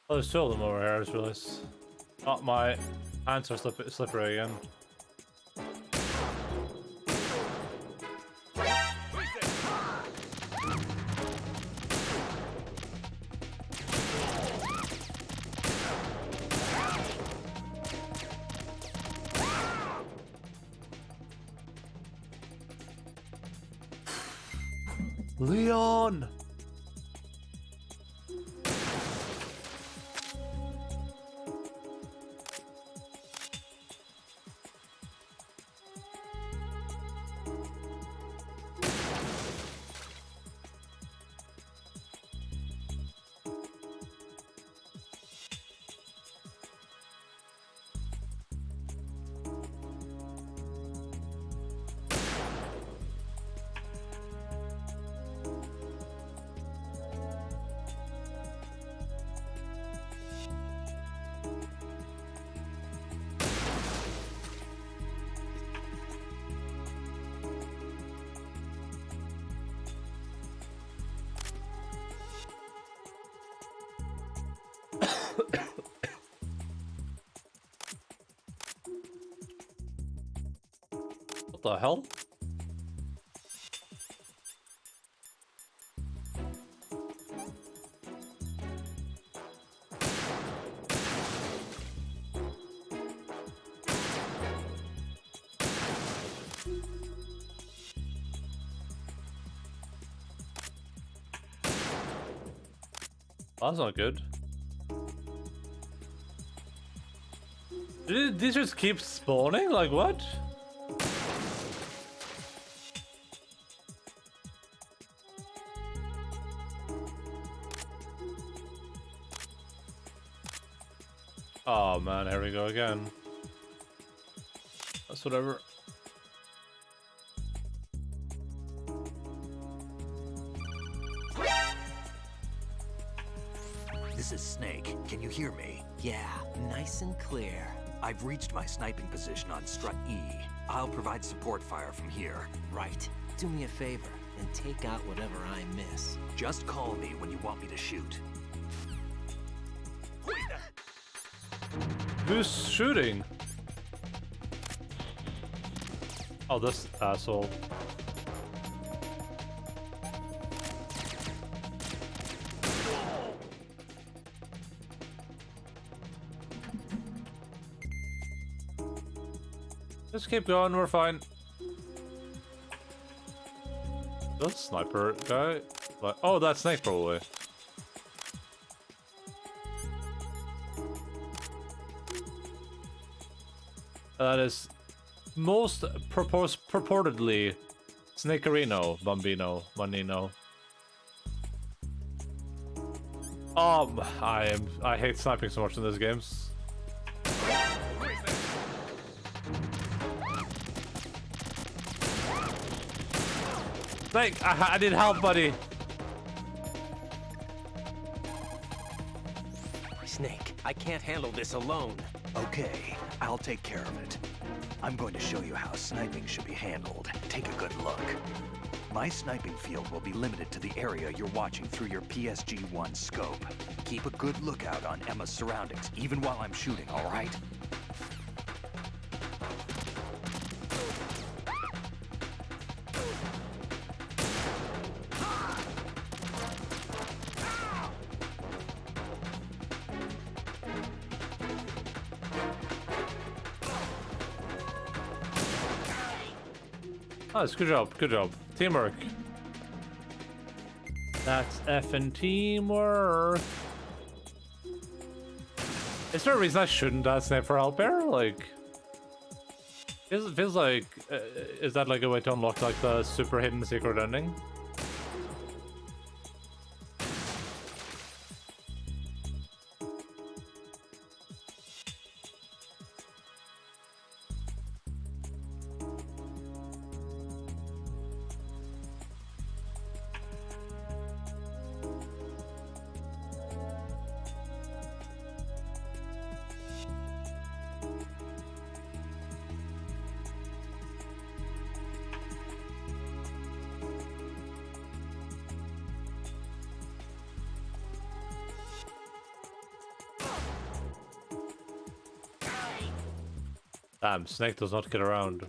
Oh, there's 2 of them over here, I just realized. Oh, my hands are slippery again. Leon! What the hell? That's not good. Did these just keep spawning? Like what? Oh man, here we go again. That's whatever. This is Snake. Can you hear me? Yeah, nice and clear. I've reached my sniping position on strut E. I'll provide support fire from here. Right. Do me a favor and take out whatever I miss. Just call me when you want me to shoot. Who's shooting? Oh, this asshole. Just keep going, we're fine. This sniper guy? Like, oh, that's Snake probably. That is most purportedly Snakerino, Bambino, Manino. I hate sniping so much in these games. Snake, I need help, buddy. Snake, I can't handle this alone. Okay, I'll take care of it. I'm going to show you how sniping should be handled. Take a good look. My sniping field will be limited to the area you're watching through your PSG-1 scope. Keep a good lookout on Emma's surroundings, even while I'm shooting, all right? Nice, good job, good job. Teamwork. That's effing teamwork. Is there a reason I shouldn't ask Snake for help here? Like, it feels like, is that like a way to unlock like the super hidden secret ending? Damn, Snake does not get around.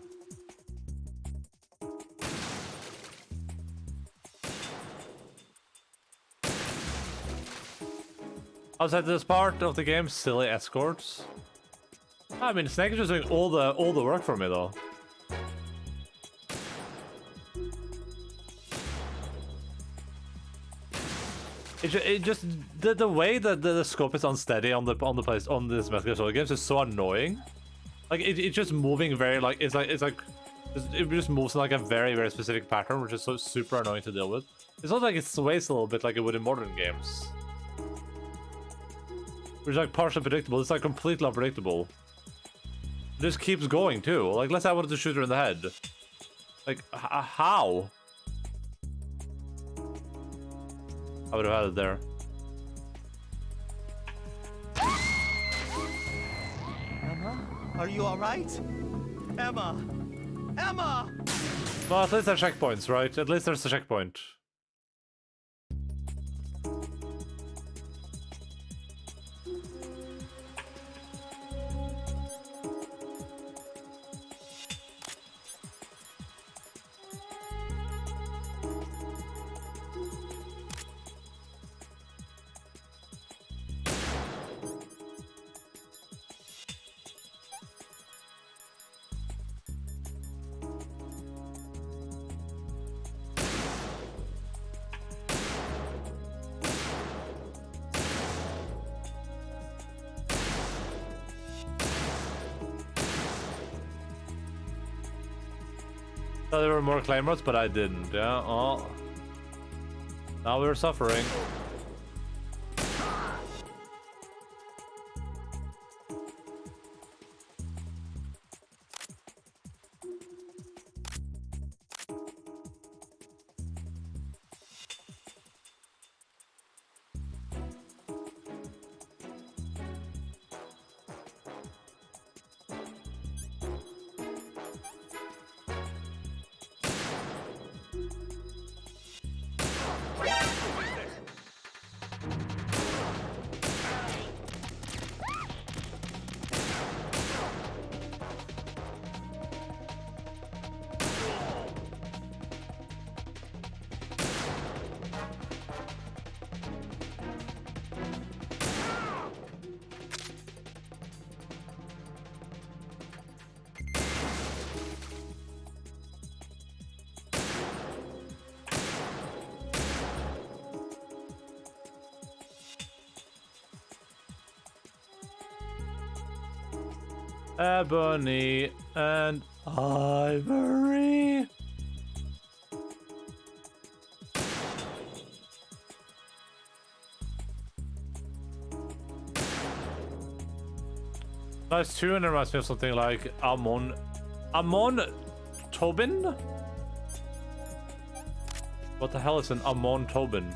Outside this part of the game, silly escorts. I mean, Snake is just doing all the work for me though. It just the way that the scope is unsteady on this Metal Gear Solid games is so annoying. Like it's just moving very like it just moves in like a very specific pattern, which is so super annoying to deal with. It's not like it sways a little bit like it would in modern games, which is like partially predictable. It's like completely unpredictable. It just keeps going too. Like let's say I wanted to shoot her in the head. Like how? I would have had it there. Emma, are you all right? Emma! Emma! Well, at least there's checkpoints, right? At least there's a checkpoint. Thought there were more claymores, but I didn't. Yeah. Oh. Now we're suffering. Ebony and Ivory. Nice tune, and reminds me of something like Amon Tobin? What the hell is an Amon Tobin?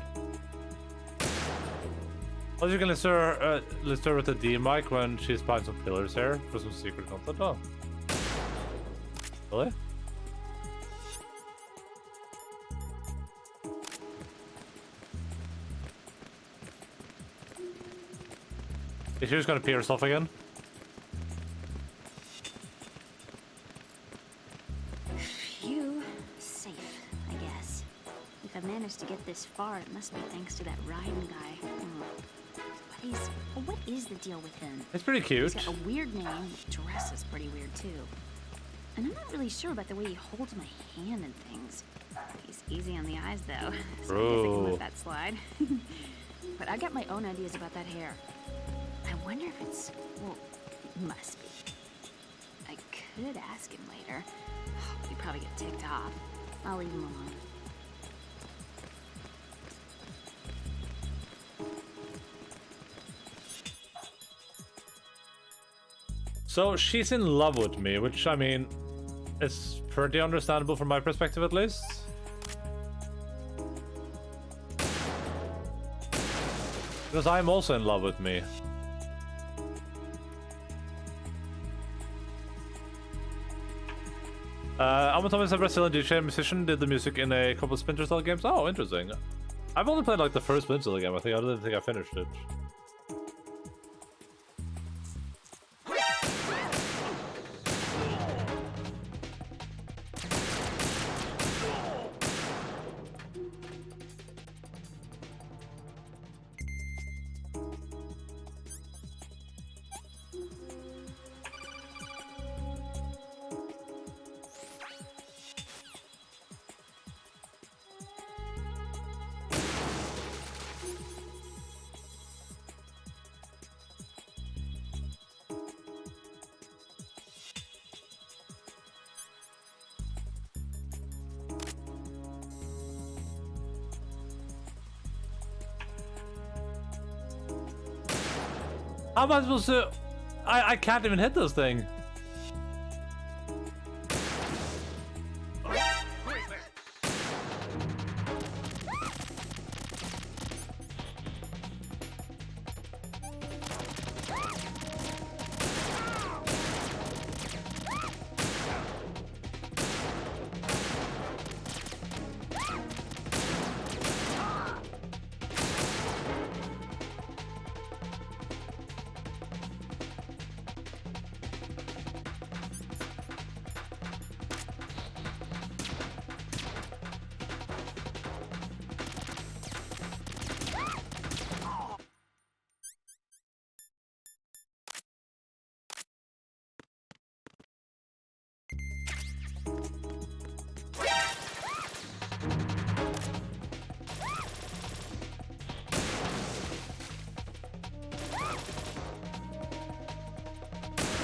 Oh, you can listen her with the D mic when she's behind some pillars here for some secret content. Oh. Really? Is she just gonna pee herself again? Phew. Safe, I guess. If I've managed to get this far, it must be thanks to that Ryan guy. What is the deal with him? It's pretty cute. He's got a weird name. His dress is pretty weird too. And I'm not really sure about the way he holds my hand and things. He's easy on the eyes though, so I guess I can let that slide. But I got my own ideas about that hair. I wonder if it's, well, it must be. I could ask him later. He'd probably get ticked off. I'll leave him alone. So she's in love with me, which, I mean, is pretty understandable from my perspective at least. Because I'm also in love with me. Amon Thomas is a Brazilian DJ and musician, did the music in a couple of Splinter Cell games. Oh, interesting. I've only played like the first Splinter Cell game, I didn't think I finished it. How am I supposed to... I can't even hit this thing.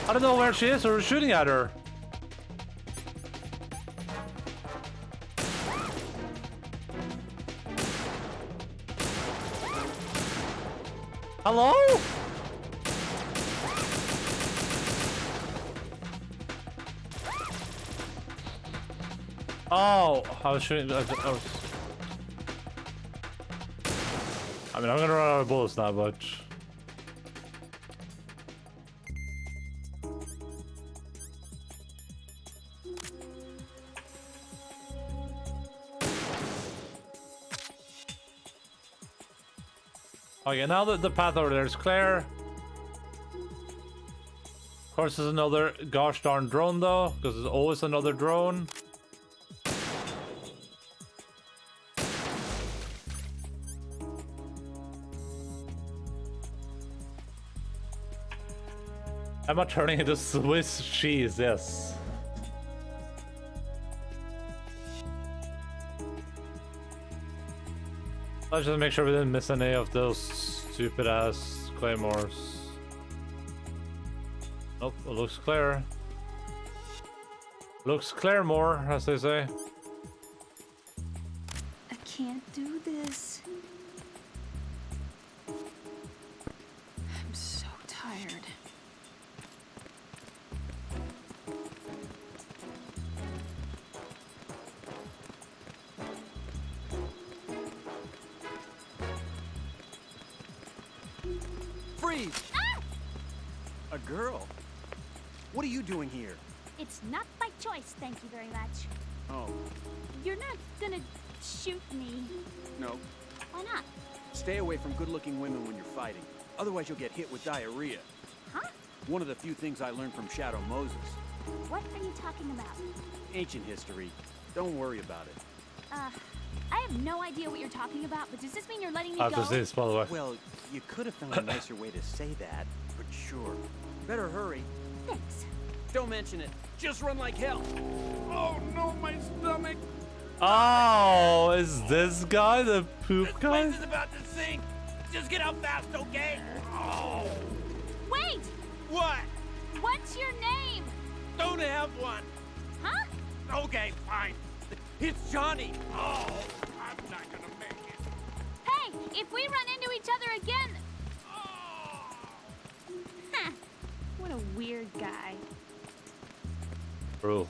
I don't know where she is, or we're shooting at her. Hello? Oh, I was shooting. I mean, I'm gonna run out of bullets now, but. Okay, now that the path over there is clear. Of course, there's another gosh darn drone though, because there's always another drone. Am I turning into Swiss cheese? Yes. Let's just make sure we didn't miss any of those stupid ass claymores. Nope, it looks clear. Looks clear more, as they say. I can't do this. I'm so tired. Freeze! Ah! A girl? What are you doing here? It's not by choice, thank you very much. Oh, You're not gonna shoot me. no. Why not? Stay away from good-looking women when you're fighting. Otherwise, you'll get hit with diarrhea. Huh? One of the few things I learned from Shadow Moses. What are you talking about? Ancient history. Don't worry about it. I have no idea what you're talking about, but does this mean you're letting me After go? this, by the way. Well, you could have found a nicer way to say that, but sure. Better hurry. Thanks. Don't mention it. Just run like hell. Oh no, my stomach! Oh, is this guy the poop guy? This is about to sink. Just get out fast, okay? Oh. Wait! What? What's your name? Don't have one. Huh? Okay, fine. It's Johnny. Oh, I'm not gonna make it. Hey, if we run into each other again... Huh. What a weird guy. Bro.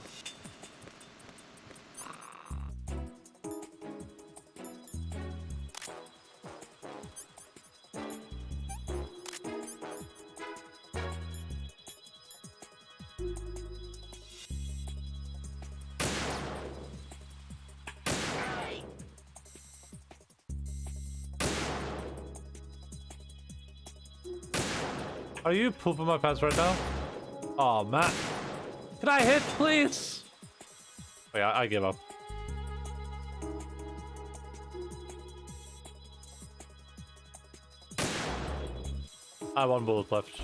Are you pooping my pants right now? Oh man. Can I hit, please? Oh, yeah, I give up. I have one bullet left.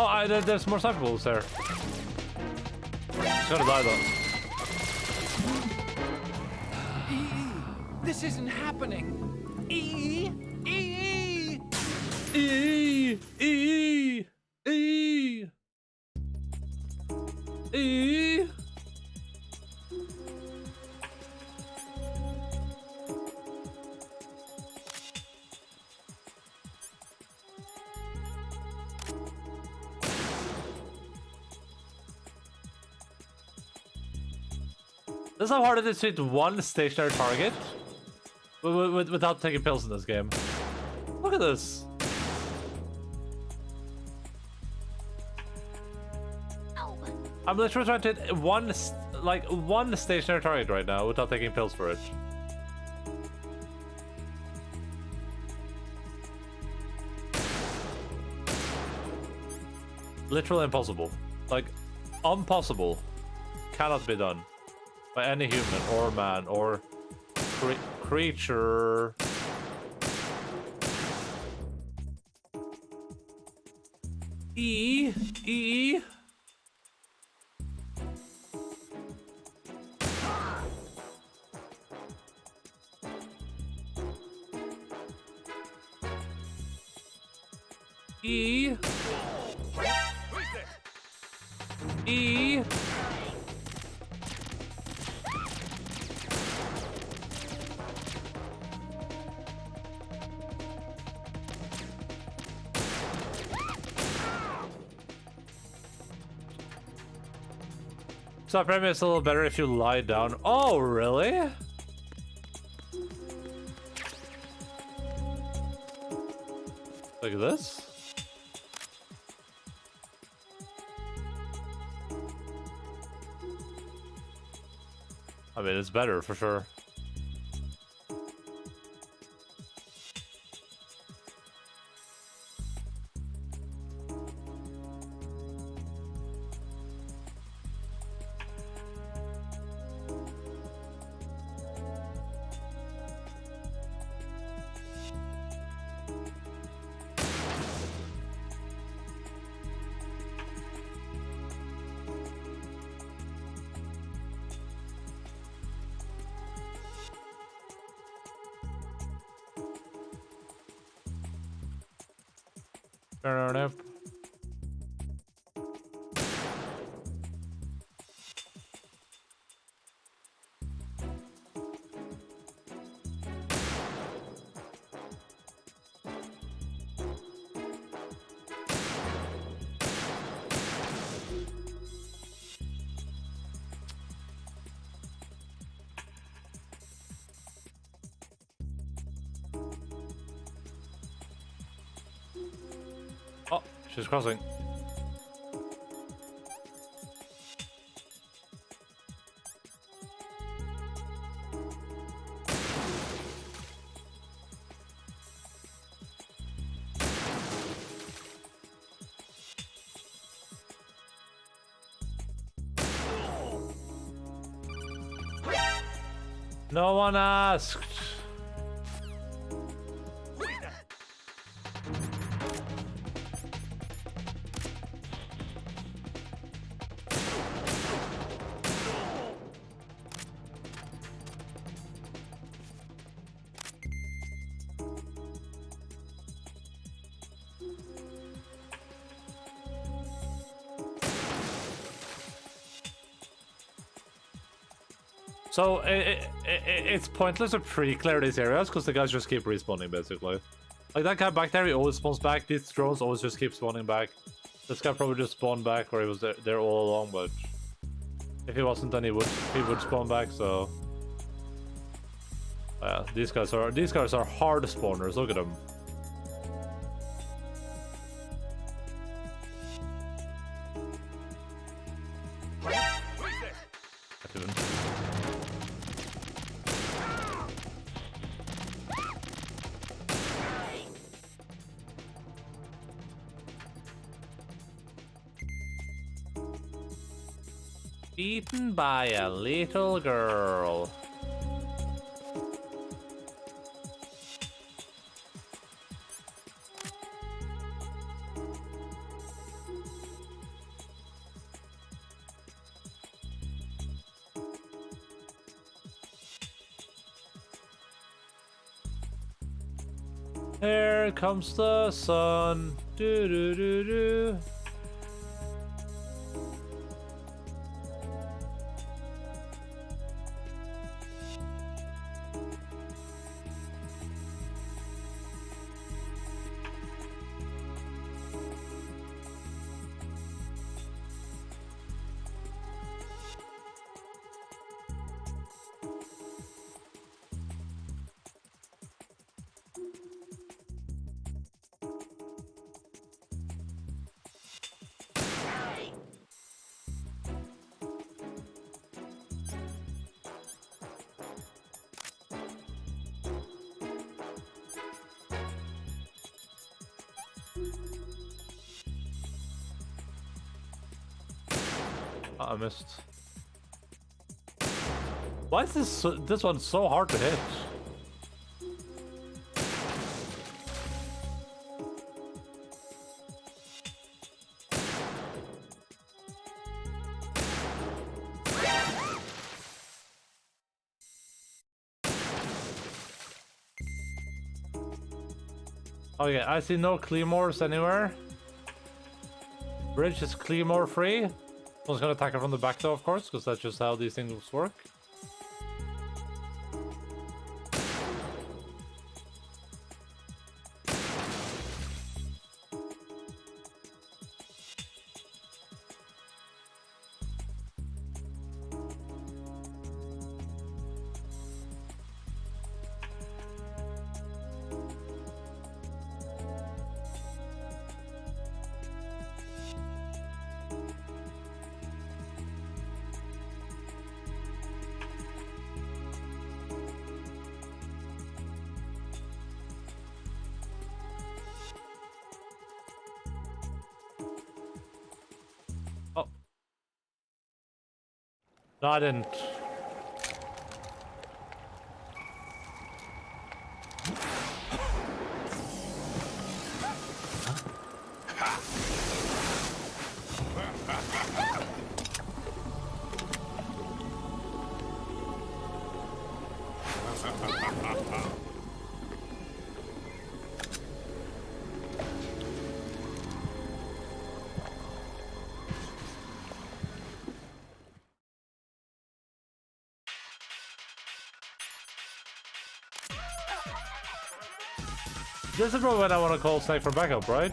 Oh, there's more sniper bullets there. He's gonna die though. This isn't happening. E. This is how hard it is to hit one stationary target without taking pills in this game. Look at this. I'm literally trying to hit one stationary target right now without taking pills for it. Literally impossible. Like, impossible. Cannot be done by any human or man or creature. E. So apparently it's a little better if you lie down. Oh, really? Look at this. I mean, it's better for sure. Oh, she's crossing. No one asked. So it's pointless to pre-clear these areas because the guys just keep respawning basically. Like that guy back there, he always spawns back. These drones always just keep spawning back. This guy probably just spawned back where he was there all along, but if he wasn't, then he would spawn back. So yeah, these guys are hard spawners. Look at them. Beaten by a little girl. Here comes the sun. Do do do do. I missed. Why is this one so hard to hit? Okay, I see no Claymores anywhere. Bridge is Claymore free. I was gonna attack it from the back though, of course, because that's just how these things work. No, I didn't. This is probably what I want to call safe for backup, right?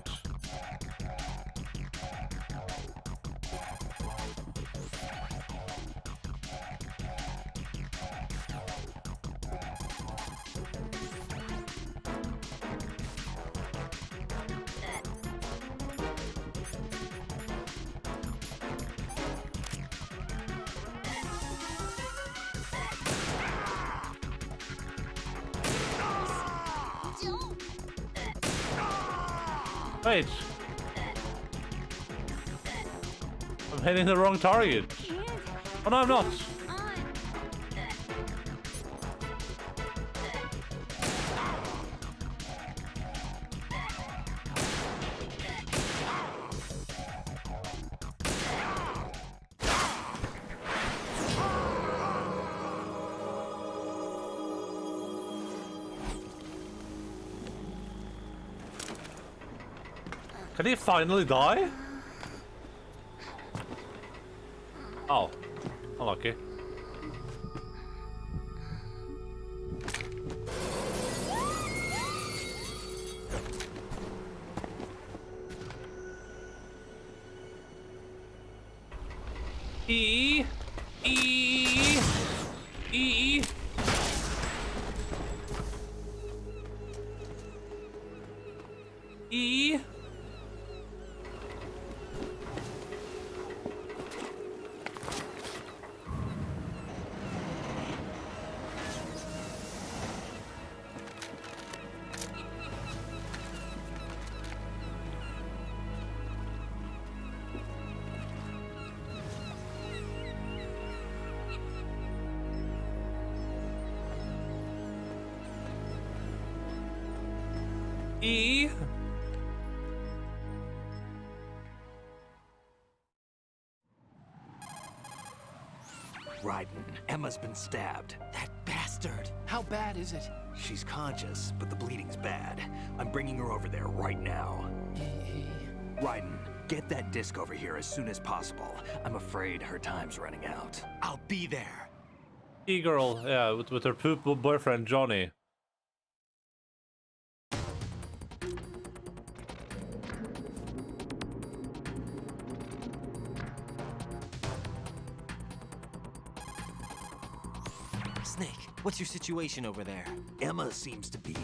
Wait. I'm hitting the wrong target. Oh no, I'm not. Can he finally die? Oh, unlucky. E. E. Raiden, Emma's been stabbed. That bastard! How bad is it? She's conscious, but the bleeding's bad. I'm bringing her over there right now. Raiden, get that disc over here as soon as possible. I'm afraid her time's running out. I'll be there. E-girl, yeah, with her poop boyfriend, Johnny. Snake, what's your situation over there? Emma seems to be,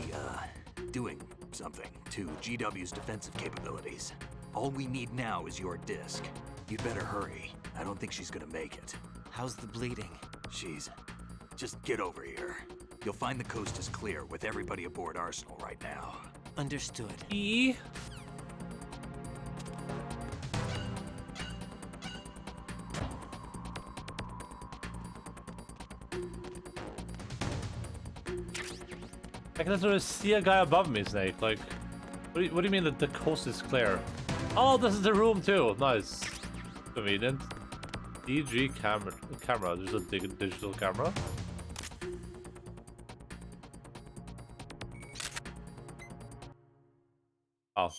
doing something to GW's defensive capabilities. All we need now is your disc. You'd better hurry. I don't think she's gonna make it. How's the bleeding? Just get over here. You'll find the coast is clear with everybody aboard Arsenal right now. Understood. E? I can literally see a guy above me, Snake. Like, what do you mean that the coast is clear? Oh, this is the room too. Nice. Convenient. DG camera. There's a digital camera. Oh.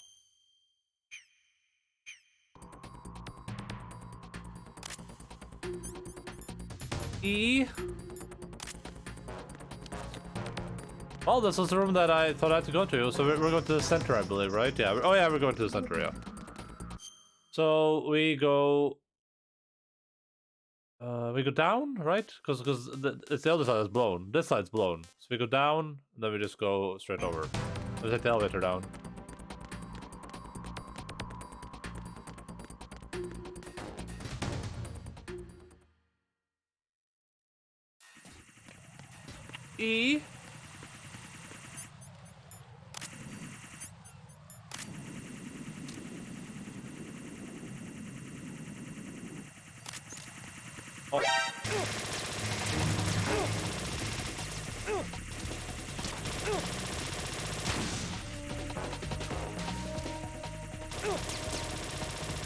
E? Oh, this was the room that I thought I had to go to. So we're going to the center, I believe, right? Yeah. Oh, yeah, we're going to the center, yeah. So we go down, right? Because it's the other side that's blown. This side's blown. So we go down, and then we just go straight over. We take the elevator down. E? Oh.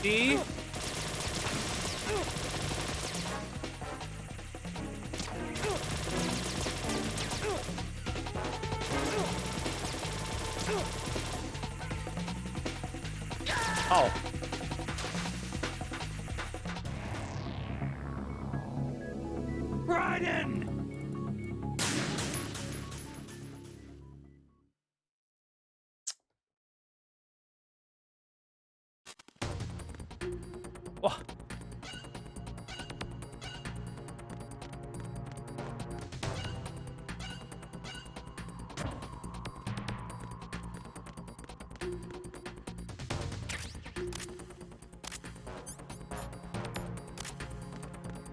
E? Oh. Raiden! Oh.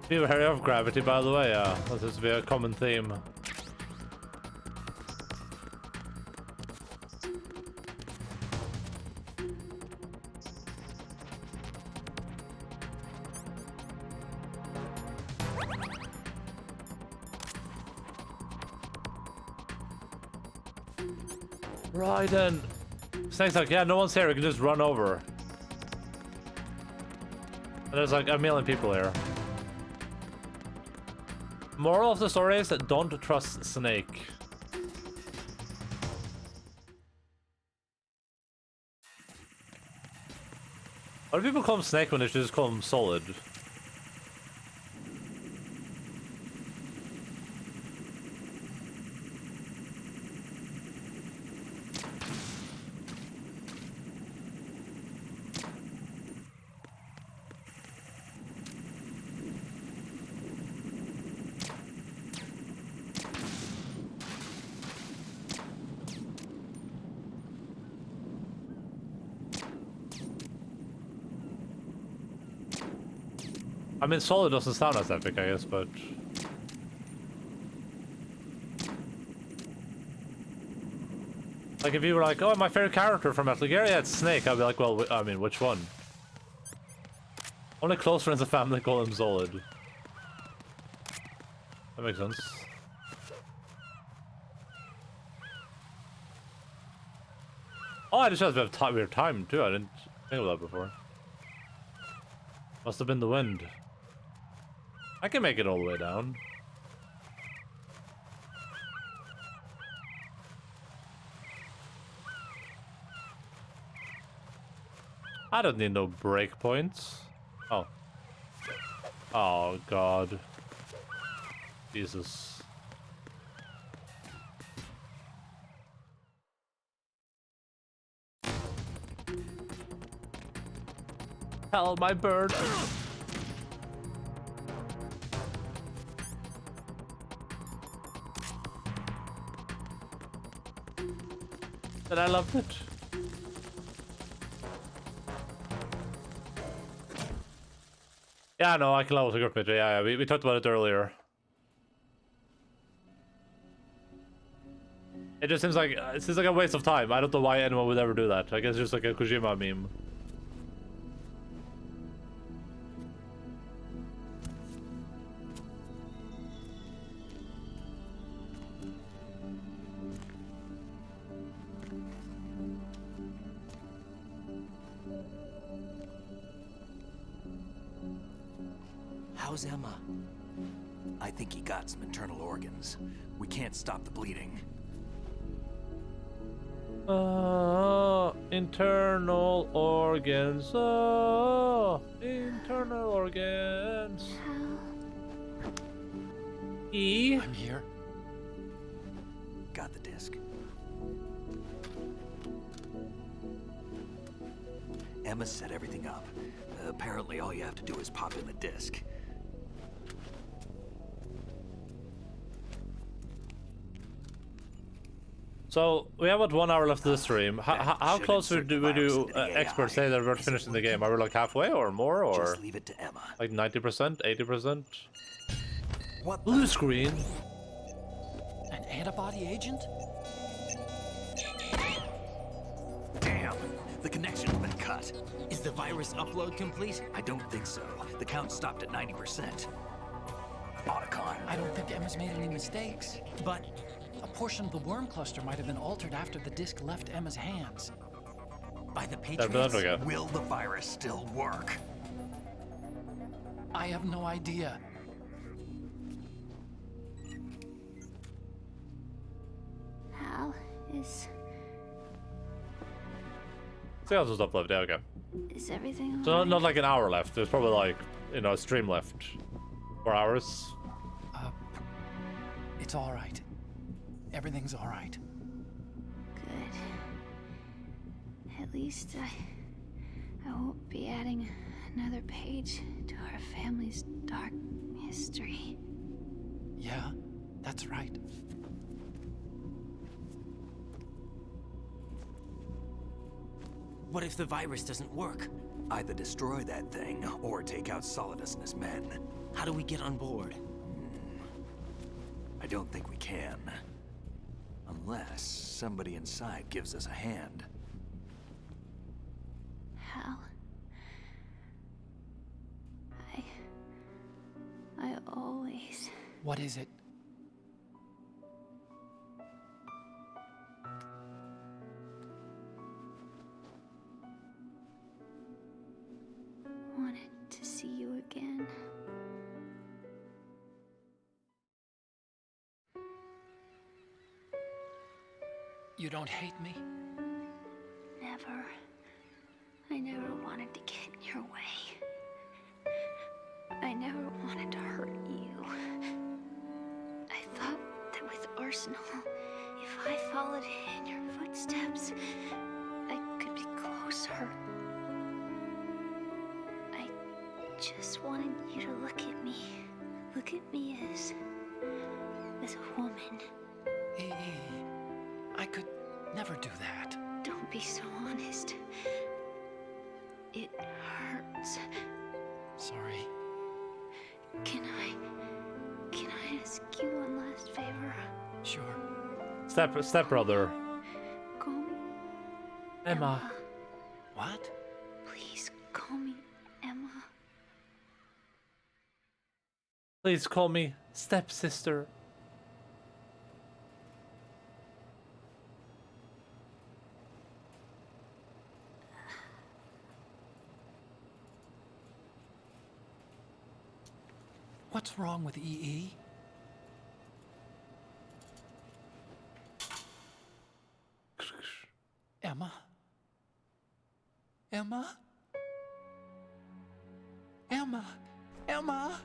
Be wary of gravity, by the way, yeah. That seems to be a common theme. Right then. Snake's like, yeah, no one's here, we can just run over. And there's like a million people here. Moral of the story is that don't trust Snake. Why do people call him Snake when they should just call him Solid? I mean, Solid doesn't sound as epic, I guess, but... Like, if you were like, oh, my favorite character from Metal Gear, yeah, it's Snake, I'd be like, well, I mean, which one? Only close friends and family call him Solid. That makes sense. Oh, I just realized we have time, too. I didn't think of that before. Must have been the wind. I can make it all the way down. I don't need no breakpoints. Oh. Oh, God. Jesus. Hell, my bird. But I loved it. Yeah, no, I can level to picture. Yeah, we talked about it earlier. It just seems like a waste of time. I don't know why anyone would ever do that. I guess it's just like a Kojima meme. How's Emma? I think he got some internal organs. We can't stop the bleeding. Internal organs. Oh, internal organs. E? I'm here. Got the disc. Emma set everything up. Apparently all you have to do is pop in the disc. So we have about 1 hour left of the stream. How close do experts say that we're finishing the game? Are we like halfway or more, or just leave it to Emma? Like 90%, 80%? What blue screen? An antibody agent? Damn, the connection's been cut. Is the virus upload complete? I don't think so. The count stopped at 90%. Otacon. I don't think Emma's made any mistakes. But a portion of the worm cluster might have been altered after the disc left Emma's hands. By the Patriots? Will the virus still work? I have no idea. Hal is... See how stuff left, yeah, okay. Is everything So alright? not like an hour left. There's probably like, you know, a stream left. 4 hours. It's all right. Everything's all right. Good. At least I won't be adding another page to our family's dark history. Yeah, that's right. What if the virus doesn't work? Either destroy that thing, or take out Solidus and his men. How do we get on board? I don't think we can. Unless somebody inside gives us a hand. Hal. I always... What is it? wanted to see you again. You don't hate me? Never. I never wanted to get in your way. I never wanted to hurt you. I thought that with Arsenal, if I followed in your footsteps, I could be closer. I just wanted you to look at me. Look at me as a woman. I could never do that. Don't be so honest. It hurts. Sorry. Can I ask you one last favor? Sure. Stepbrother. Call me Emma. What? Please call me Emma. Please call me stepsister. What's wrong with EE? Emma? Emma? Emma! Emma!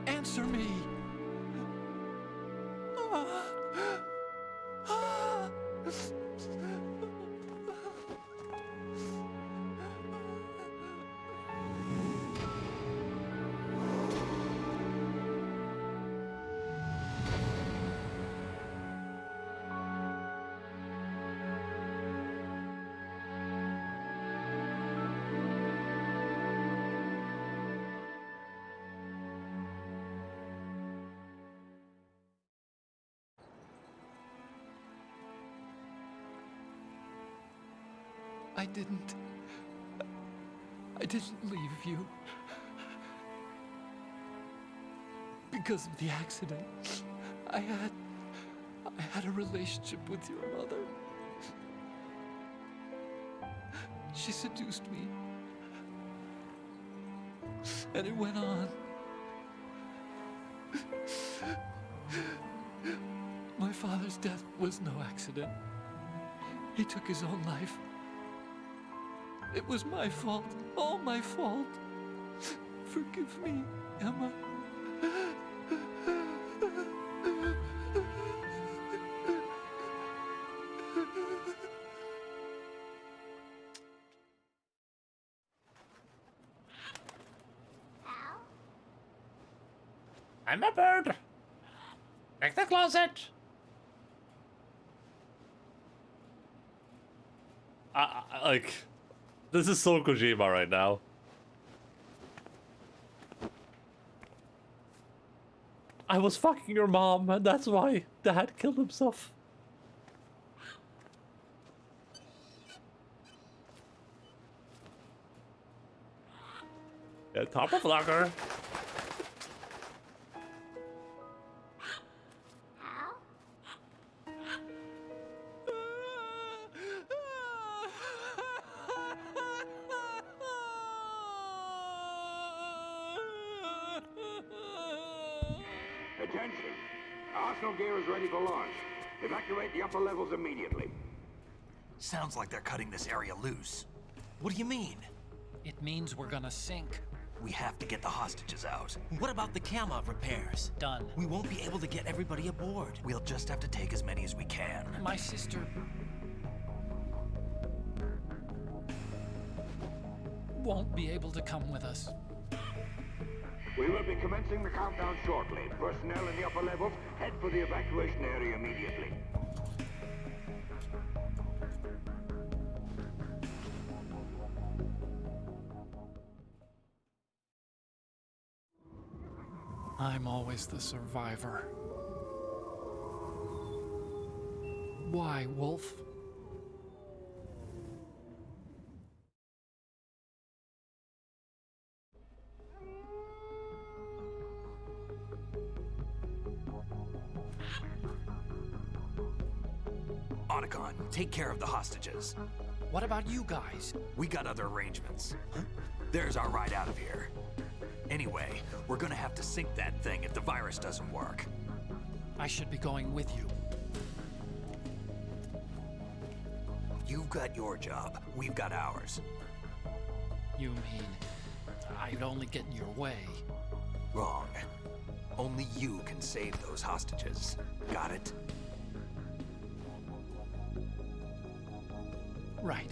Answer me! Ah. Ah. I didn't leave you. Because of the accident, I had a relationship with your mother. She seduced me. And it went on. My father's death was no accident. He took his own life. It was my fault, all my fault. Forgive me, Emma. I'm a bird. Make the closet. Like, this is so Kojima right now. I was fucking your mom, and that's why Dad killed himself. Yeah, top of locker. Attention! Arsenal gear is ready for launch. Evacuate the upper levels immediately. Sounds like they're cutting this area loose. What do you mean? It means we're gonna sink. We have to get the hostages out. What about the camo repairs? Done. We won't be able to get everybody aboard. We'll just have to take as many as we can. My sister won't be able to come with us. We will be commencing the countdown shortly. Personnel in the upper levels, head for the evacuation area immediately. I'm always the survivor. Why, Wolf? Otacon, take care of the hostages. What about you guys? We got other arrangements. Huh? There's our ride out of here. Anyway, we're gonna have to sink that thing if the virus doesn't work. I should be going with you. You've got your job. We've got ours. You mean I'd only get in your way? Wrong. Only you can save those hostages. Got it? Right.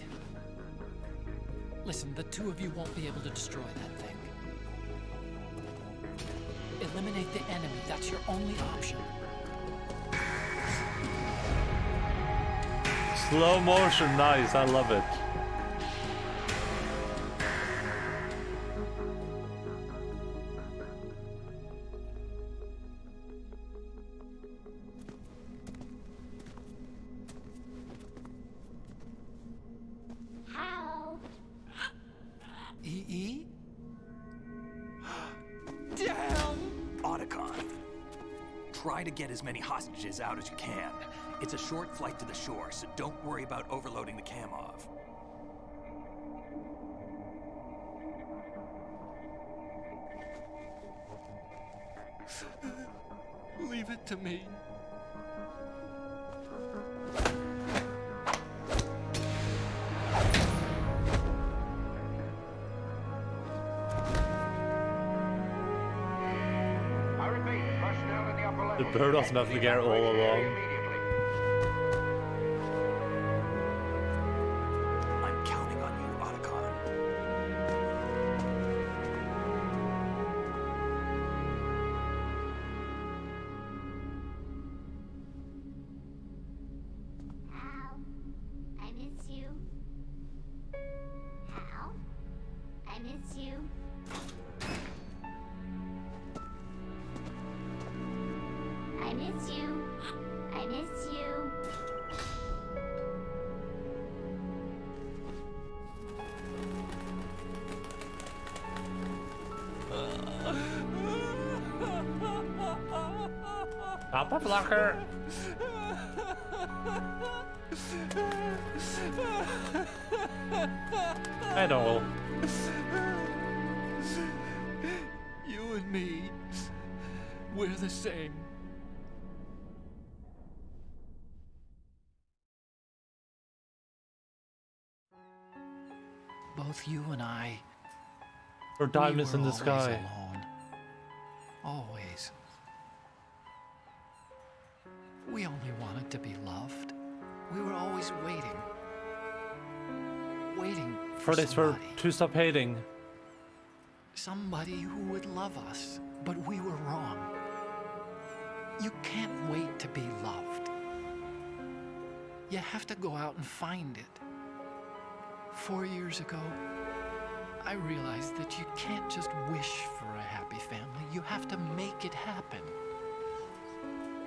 Listen, the two of you won't be able to destroy that thing. Eliminate the enemy. That's your only option. Slow motion, nice. I love it. E? Damn! Otacon, try to get as many hostages out as you can. It's a short flight to the shore, so don't worry about overloading the Kamov. Leave it to me. The bird was Metal Gear all along. I'm counting on you, Otacon. Hal, I miss you. Hal, I miss you. I miss you. I miss you. Papa Flacker. I know. You and me, we're the same. Both you and I. Or diamonds in the always sky. Alone. Always. We only wanted to be loved. We were always waiting. Waiting for this somebody. to stop hating. Somebody who would love us, but we were wrong. You can't wait to be loved. You have to go out and find it. 4 years ago, I realized that you can't just wish for a happy family. You have to make it happen.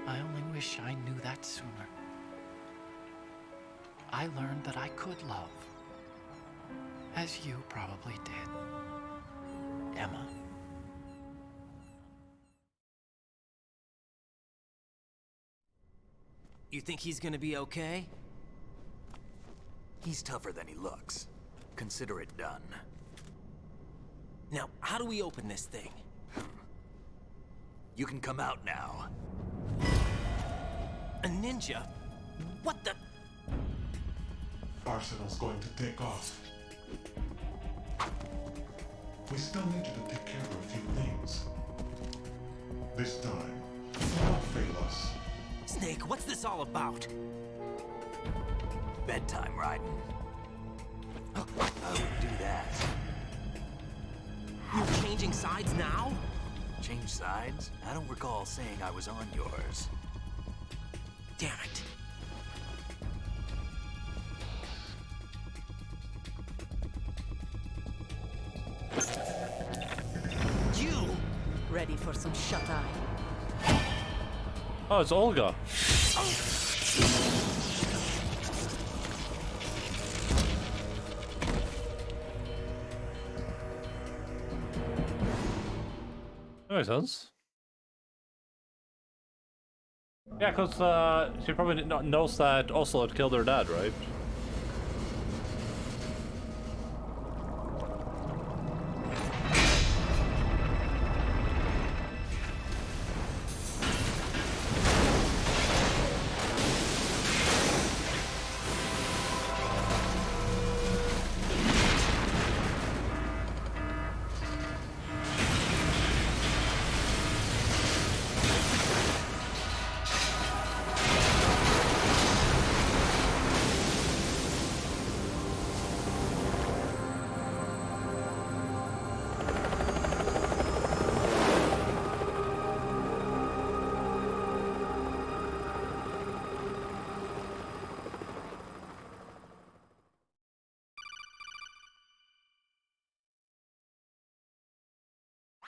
I only wish I knew that sooner. I learned that I could love, as you probably did, Emma. You think he's gonna be okay? He's tougher than he looks. Consider it done. Now, how do we open this thing? You can come out now. A ninja? What the? Arsenal's going to take off. We still need you to take care of a few things. This time, do not fail us. Snake, what's this all about? Bedtime, Raiden. I would do that. You're changing sides now? Change sides? I don't recall saying I was on yours. Damn it. You! Ready for some shut-eye? Oh, it's Olga. That makes sense. Yeah, because she probably knows that Ocelot killed her dad, right?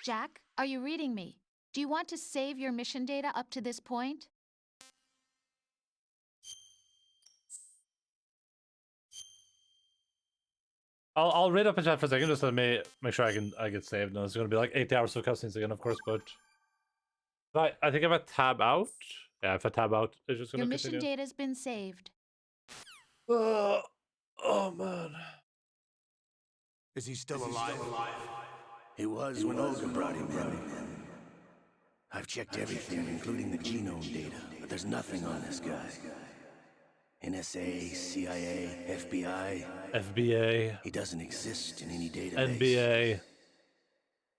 Jack, are you reading me? Do you want to save your mission data up to this point? I'll read up in chat for a second just to make sure I get saved. No, it's gonna be like 80 hours of cutscenes again, of course, but I think if I tab out, yeah, if I tab out, it's just gonna Your mission continue. data's been saved. Oh man. Is he still alive? He was when Olga brought him in. I've checked everything, including the genome data, but there's nothing on this guy. NSA, CIA, FBI. FBA. He doesn't exist in any database. NBA.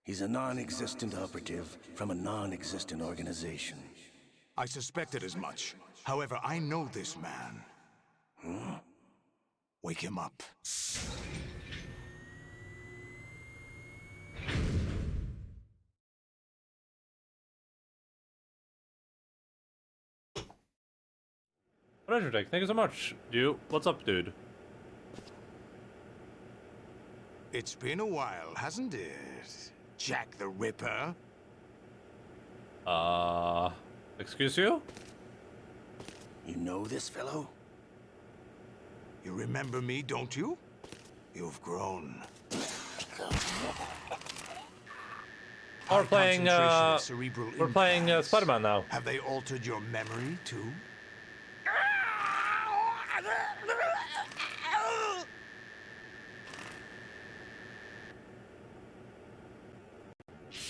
He's a non-existent operative from a non-existent organization. I suspected as much. However, I know this man. Huh? Wake him up. Pleasure, Tech. Thank you so much. What's up, dude? It's been a while, hasn't it? Jack the Ripper? Excuse you? You know this fellow? You remember me, don't you? You've grown. We're playing, Spider-Man now. Have they altered your memory, too?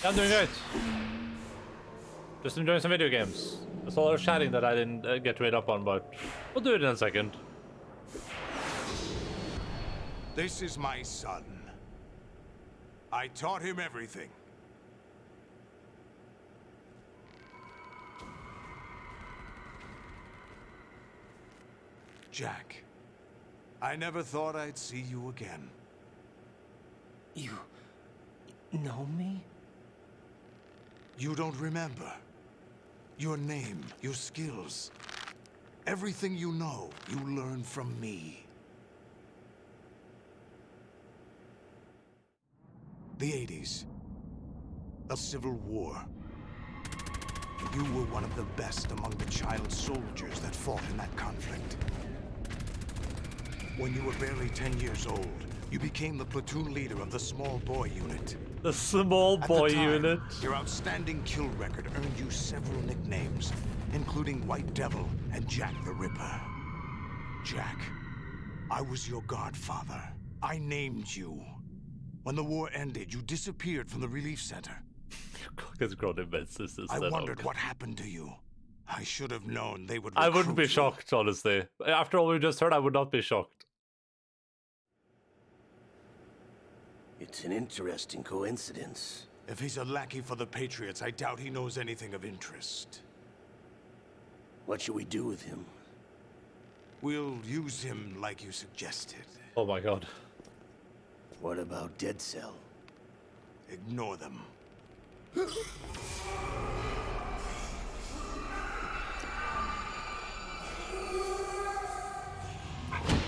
I'm doing great. Just enjoying some video games. There's a lot of chatting that I didn't get to read up on, but we'll do it in a second. This is my son. I taught him everything. Jack, I never thought I'd see you again. You know me? You don't remember. Your name, your skills. Everything you know, you learn from me. The 80s. A civil war. You were one of the best among the child soldiers that fought in that conflict. When you were barely 10 years old, you became the platoon leader of the small boy unit. The small boy unit. Your outstanding kill record earned you several nicknames, including White Devil and Jack the Ripper. Jack, I was your godfather. I named you. When the war ended, you disappeared from the relief center. I wondered what happened to you. I should have known they would recruit I wouldn't be you. shocked, honestly. After all we just heard, I would not be shocked. It's an interesting coincidence. If he's a lackey for the Patriots, I doubt he knows anything of interest. What should we do with him? We'll use him like you suggested. Oh my god. What about Dead Cell? Ignore them.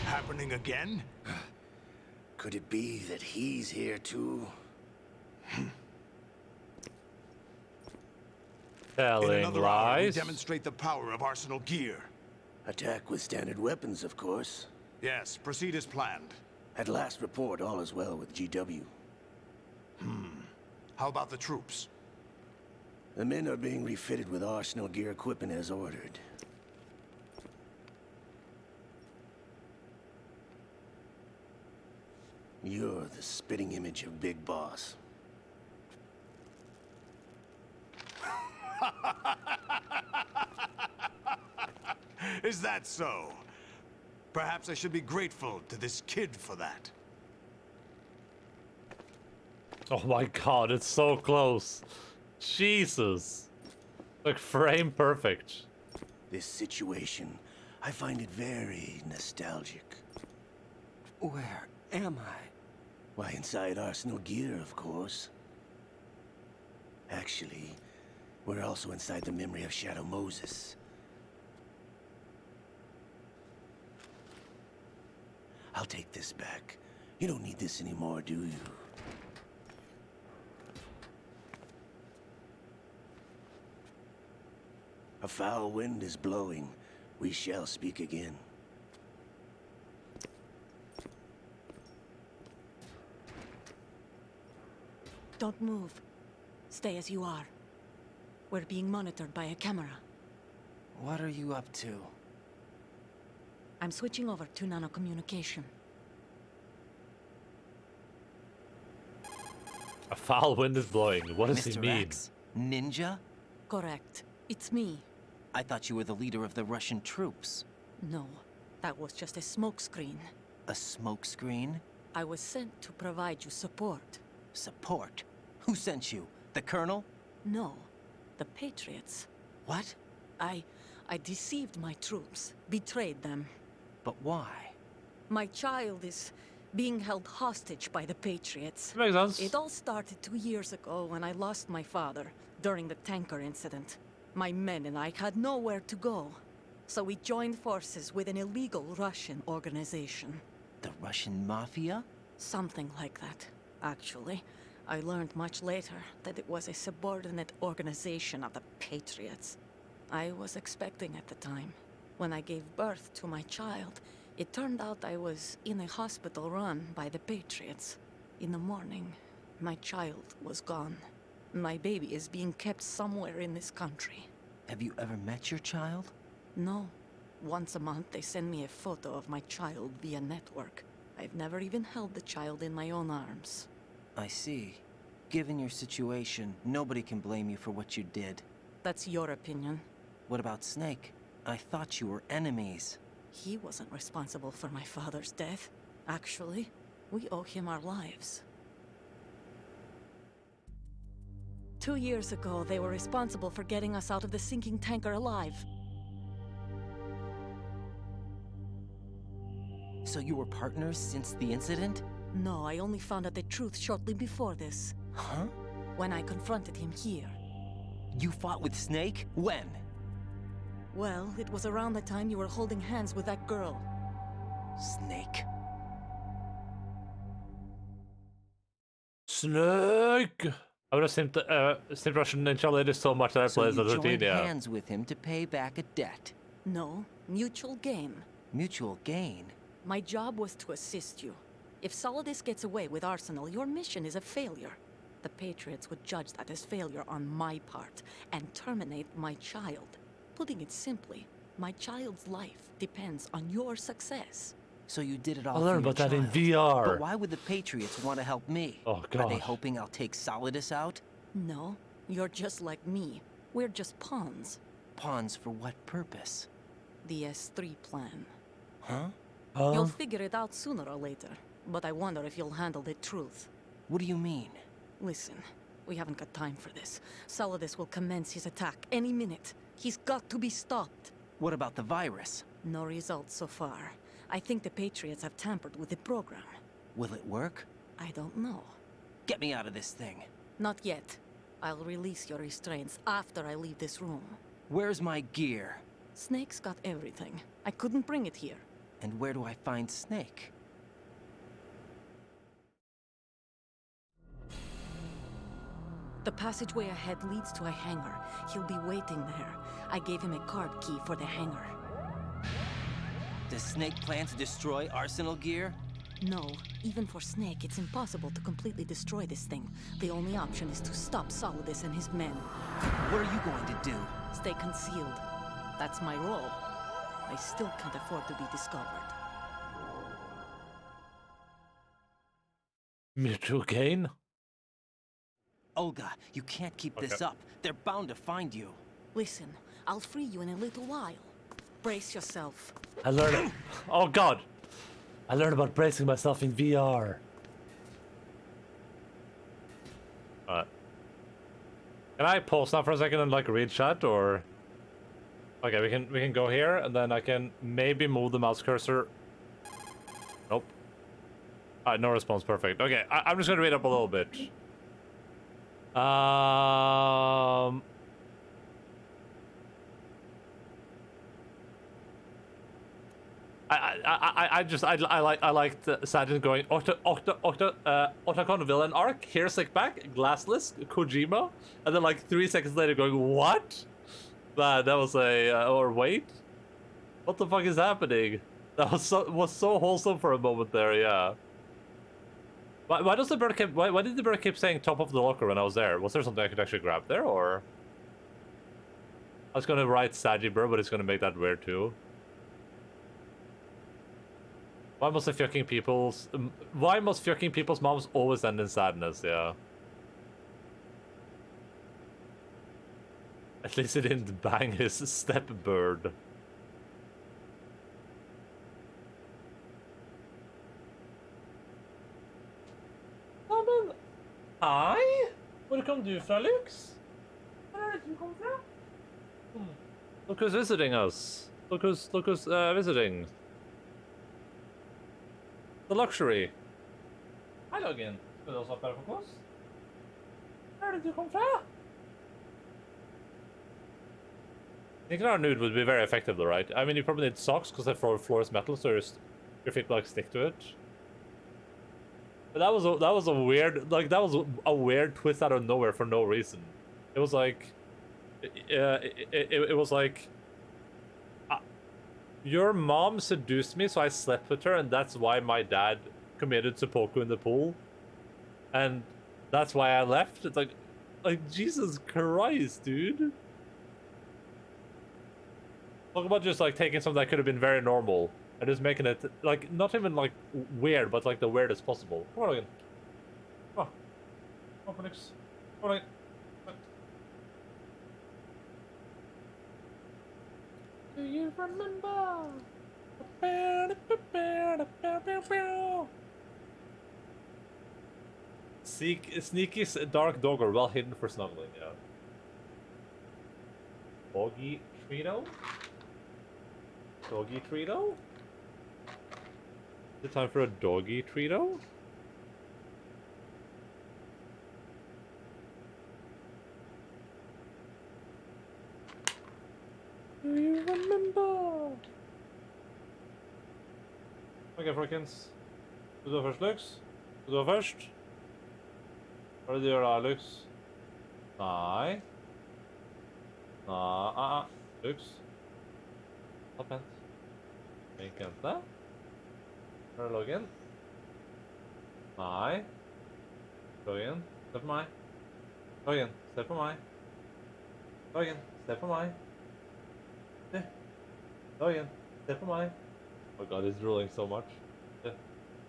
Happening again? Could it be that he's here too? Telling In another hour, we lies. demonstrate the power of Arsenal gear. Attack with standard weapons, of course. Yes, proceed as planned. At last report, all is well with GW. How about the troops? The men are being refitted with Arsenal gear equipment as ordered. You're the spitting image of Big Boss. Is that so? Perhaps I should be grateful to this kid for that. Oh my god, it's so close. Jesus. Like frame perfect. This situation, I find it very nostalgic. Where am I? Why, inside Arsenal gear, of course. Actually, we're also inside the memory of Shadow Moses. I'll take this back. You don't need this anymore, do you? A foul wind is blowing. We shall speak again. Don't move. Stay as you are. We're being monitored by a camera. What are you up to? I'm switching over to nanocommunication. A foul wind is blowing. What does he Mr. mean? X? Ninja? Correct. It's me. I thought you were the leader of the Russian troops. No, that was just a smokescreen. A smokescreen? I was sent to provide you support. Support? Who sent you? The Colonel? No, the Patriots. What? I deceived my troops, betrayed them. But why? My child is being held hostage by the Patriots. Makes sense. It all started 2 years ago when I lost my father during the tanker incident. My men and I had nowhere to go, so we joined forces with an illegal Russian organization. The Russian mafia? Something like that, actually. I learned much later that it was a subordinate organization of the Patriots. I was expecting at the time. When I gave birth to my child, it turned out I was in a hospital run by the Patriots. In the morning, my child was gone. My baby is being kept somewhere in this country. Have you ever met your child? No. Once a month, they send me a photo of my child via network. I've never even held the child in my own arms. I see. Given your situation, nobody can blame you for what you did. That's your opinion. What about Snake? I thought you were enemies. He wasn't responsible for my father's death. Actually, we owe him our lives. 2 years ago, they were responsible for getting us out of the sinking tanker alive. So you were partners since the incident? No, I only found out the truth shortly before this. Huh? When I confronted him here. You fought with Snake? When? Well, it was around the time you were holding hands with that girl. Snake. Snake! I would have simped Russian Ninja Lady so much that I So played you as a routine, joined yeah. hands with him to pay back a debt. No, mutual gain. Mutual gain? My job was to assist you. If Solidus gets away with Arsenal, your mission is a failure. The Patriots would judge that as failure on my part and terminate my child. Putting it simply, my child's life depends on your success. So you did it all I'll for learn your about that in child. VR. But why would the Patriots want to help me? Oh, Are they gosh. hoping I'll take Solidus out? No, you're just like me. We're just pawns. Pawns for what purpose? The S3 plan. Huh? You'll figure it out sooner or later, but I wonder if you'll handle the truth. What do you mean? Listen, we haven't got time for this. Solidus will commence his attack any minute. He's got to be stopped. What about the virus? No results so far. I think the Patriots have tampered with the program. Will it work? I don't know. Get me out of this thing. Not yet. I'll release your restraints after I leave this room. Where's my gear? Snake's got everything. I couldn't bring it here. And where do I find Snake? The passageway ahead leads to a hangar. He'll be waiting there. I gave him a card key for the hangar. Does Snake plan to destroy Arsenal gear? No. Even for Snake, it's impossible to completely destroy this thing. The only option is to stop Solidus and his men. What are you going to do? Stay concealed. That's my role. I still can't afford to be discovered. Mutual gain? Olga, you can't keep this up. They're bound to find you. Listen, I'll free you in a little while. Brace yourself. I learned. Oh god! I learned about bracing myself in VR. Alright. Can I pause now for a second and like read chat or? Okay, we can go here and then I can maybe move the mouse cursor. Nope. Alright, no response. Perfect. Okay, I'm just gonna read up a little bit. I liked Sajin going Otacon villain arc, here sick back, glassless, Kojima, and then like 3 seconds later going what? That was a or wait, what the fuck is happening? That was so wholesome for a moment there, yeah. Why does the bird keep why did the bird keep saying top of the locker when I was there? Was there something I could actually grab there, or? I was gonna write Saji bird, but it's gonna make that weird too. Why must fucking people's moms always end in sadness? Yeah. At least he didn't bang his step bird. Ja men, hej! Var kom du fra, Lux? Var är det du kom från? Look who's visiting us. Look who's visiting. The luxury. Hi, Logan. Skal du også ha frokost? Where did you come from? I think our nude would be very effective though, right? I mean, you probably need socks because the floor is metal, so your feet like stick to it. But that was a weird, like, that was a weird twist out of nowhere for no reason. It was like, it was like, your mom seduced me, so I slept with her, and that's why my dad committed seppuku in the pool, and that's why I left. It's like Jesus Christ, dude. Talk about just like taking something that could have been very normal and just making it like not even like weird, but like the weirdest possible. Come on, again. Come on. Come on, Phoenix. Come on, again. Do you remember? Sneaky dark dog or well hidden for snuggling, yeah. Doggy Trito? Doggy Trito? Is it time for a doggy Trito? Do you remember? Ok, folkens. Du går først, Lux. Du går først. Hva er det du gjør da, Lux? Nei. Nei, Lux. Ta pent. Vink jente. Her er loggen. Nei. Loggen, se på meg. Loggen, se på meg. Loggen, se på meg. Se. Loggen, se på meg. Oh god, he's drooling so much. Se.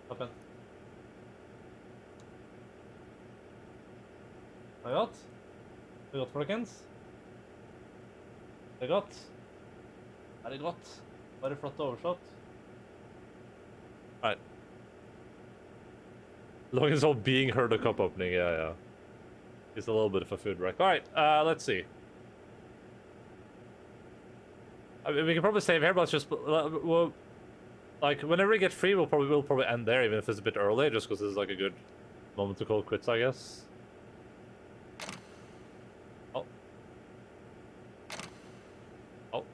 Ta pent. Det er godt. Det er godt, folkens. Det er godt. Er det godt? Bare flott overslått. Alright. Long as all being heard a cup opening, yeah. It's a little bit of a food wreck. Alright, let's see. I mean, we can probably save here, but let's just... We'll, like, whenever we get free, we'll probably end there, even if it's a bit early, just because this is like a good moment to call quits, I guess. Oh. Oh.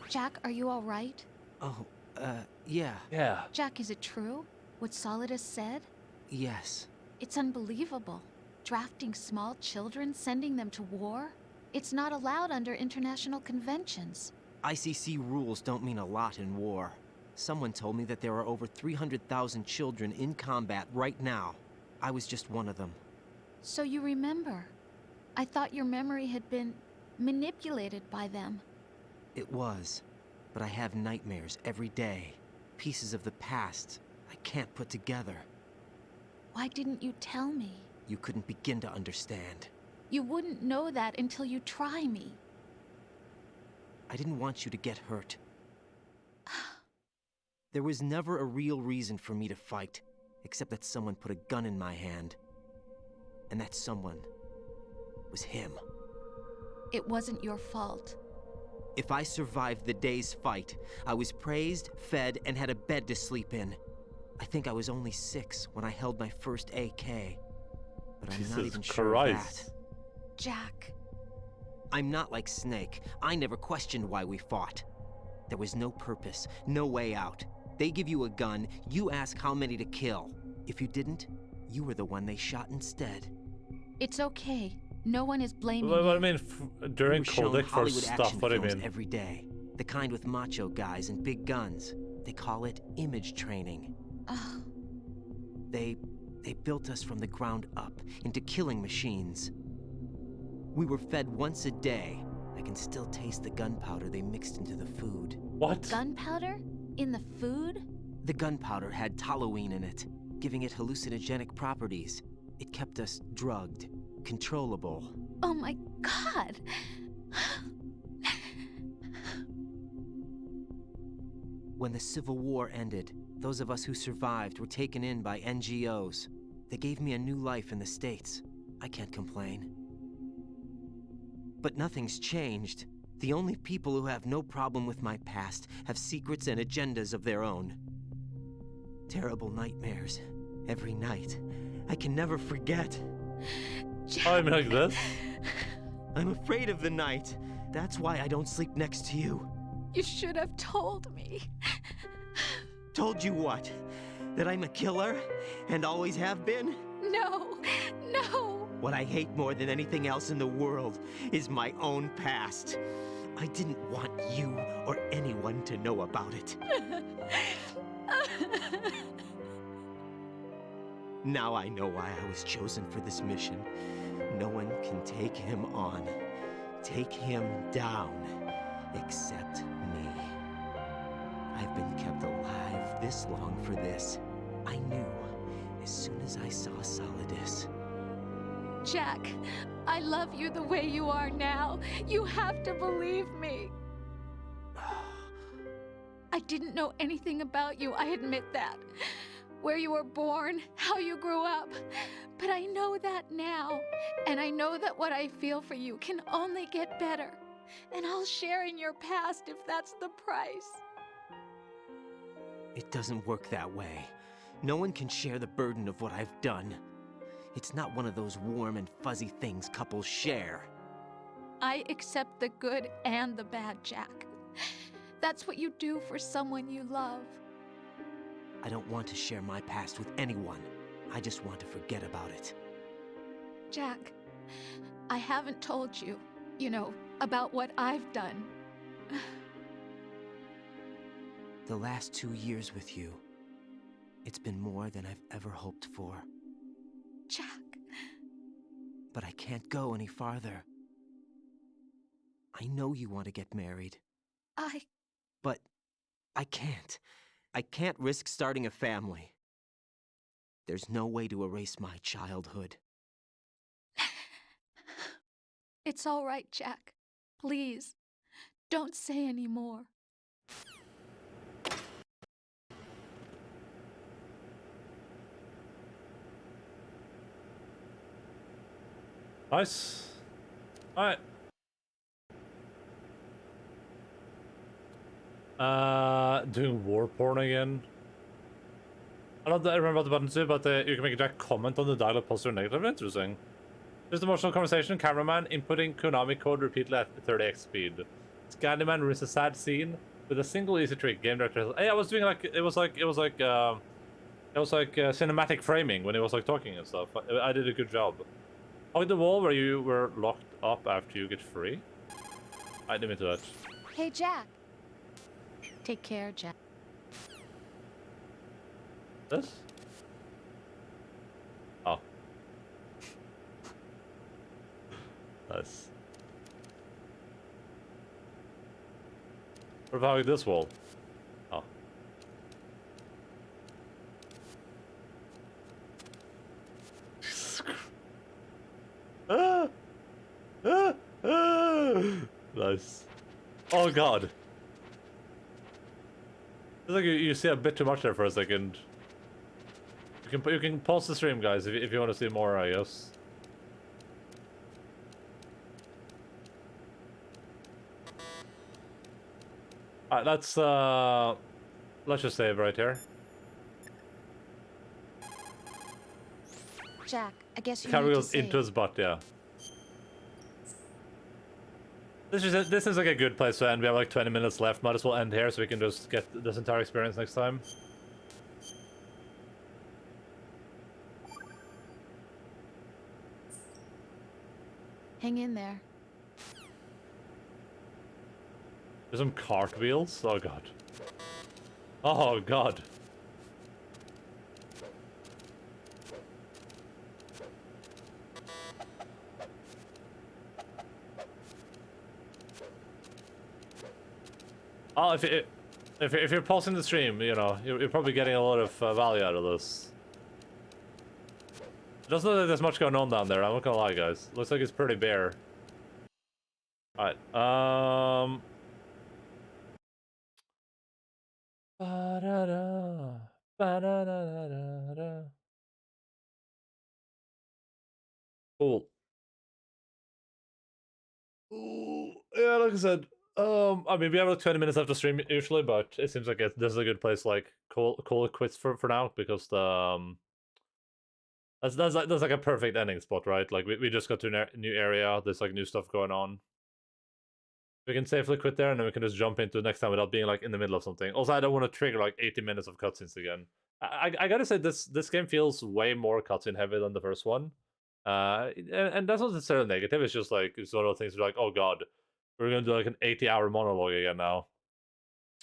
Jack, are you all right? Oh, yeah. Yeah. Jack, is it true? What Solidus said? Yes. It's unbelievable. Drafting small children, sending them to war? It's not allowed under international conventions. ICC rules don't mean a lot in war. Someone told me that there are over 300,000 children in combat right now. I was just one of them. So you remember. I thought your memory had been manipulated by them. It was. But I have nightmares every day. Pieces of the past I can't put together. Why didn't you tell me? You couldn't begin to understand. You wouldn't know that until you try me. I didn't want you to get hurt. There was never a real reason for me to fight, except that someone put a gun in my hand. And that someone was him. It wasn't your fault. If I survived the day's fight, I was praised, fed, and had a bed to sleep in. I think I was only 6 when I held my first AK. But I'm not even sure of that. Jack. I'm not like Snake. I never questioned why we fought. There was no purpose, no way out. They give you a gun, you ask how many to kill. If you didn't, you were the one they shot instead. It's okay. No one is blaming What you. I mean, during Codex for Hollywood stuff, action what do you films mean? every day. The kind with macho guys and big guns. They call it image training. They built us from the ground up into killing machines. We were fed once a day. I can still taste the gunpowder they mixed into the food. What? Gunpowder? In the food? The gunpowder had toluene in it, giving it hallucinogenic properties. It kept us drugged, controllable. Oh my god! When the Civil War ended, those of us who survived were taken in by NGOs. They gave me a new life in the States. I can't complain. But nothing's changed. The only people who have no problem with my past have secrets and agendas of their own. Terrible nightmares. Every night. I can never forget. I'm like this. I'm afraid of the night. That's why I don't sleep next to you. You should have told me. Told you what? That I'm a killer? And always have been? No, no. What I hate more than anything else in the world is my own past. I didn't want you or anyone to know about it. Now I know why I was chosen for this mission. No one can take him on, take him down, except me. I've been kept alive this long for this. I knew as soon as I saw Solidus. Jack, I love you the way you are now. You have to believe me. I didn't know anything about you, I admit that. Where you were born, how you grew up. But I know that now. And I know that what I feel for you can only get better. And I'll share in your past if that's the price. It doesn't work that way. No one can share the burden of what I've done. It's not one of those warm and fuzzy things couples share. I accept the good and the bad, Jack. That's what you do for someone you love. I don't want to share my past with anyone. I just want to forget about it. Jack, I haven't told you, about what I've done. The last 2 years with you, it's been more than I've ever hoped for. Jack. But I can't go any farther. I know you want to get married. But I can't. I can't risk starting a family. There's no way to erase my childhood. It's all right, Jack. Please, don't say any more. Nice. Alright. Doing war porn again. I don't remember what the button do, but you can make a direct comment on the dialogue, positive or negative. Interesting. Just emotional conversation. Cameraman inputting Konami code repeatedly at 30x speed. Scandyman ruins a sad scene with a single easy trick. Game director. Hey, I was doing it was like cinematic framing when he was like talking and stuff. I did a good job. Hug the wall where you were locked up after you get free. I didn't mean to that. Hey, Jack. Take care, Jack. This? Oh. Nice. What about this wall? Oh. Nice. Oh god. It's like you see a bit too much there for a second. You can pause the stream, guys, if you want to see more, I guess. Alright, let's just save right here. Jack, I guess you Camera need to goes save. into his butt, yeah. This is like a good place to end. We have like 20 minutes left. Might as well end here so we can just get this entire experience next time. Hang in there. There's some cartwheels. Oh god. Oh god. Oh, if you're pausing the stream, you're probably getting a lot of value out of this. It doesn't look like there's much going on down there. I'm not gonna lie, guys. Looks like it's pretty bare. All right. Ba-da-da, ba-da-da-da-da-da. Cool. Ooh, yeah, like I said, I mean, we have like 20 minutes left to stream usually, but it seems like this is a good place to like call it quits for now because the that's like a perfect ending spot, right? Like we just got to a new area. There's like new stuff going on. We can safely quit there, and then we can just jump into the next time without being like in the middle of something. Also, I don't want to trigger like 80 minutes of cutscenes again. I gotta say this game feels way more cutscene heavy than the first one. And that's not necessarily negative. It's just like it's one of those things where like, oh god, we're gonna do like an 80-hour monologue again now.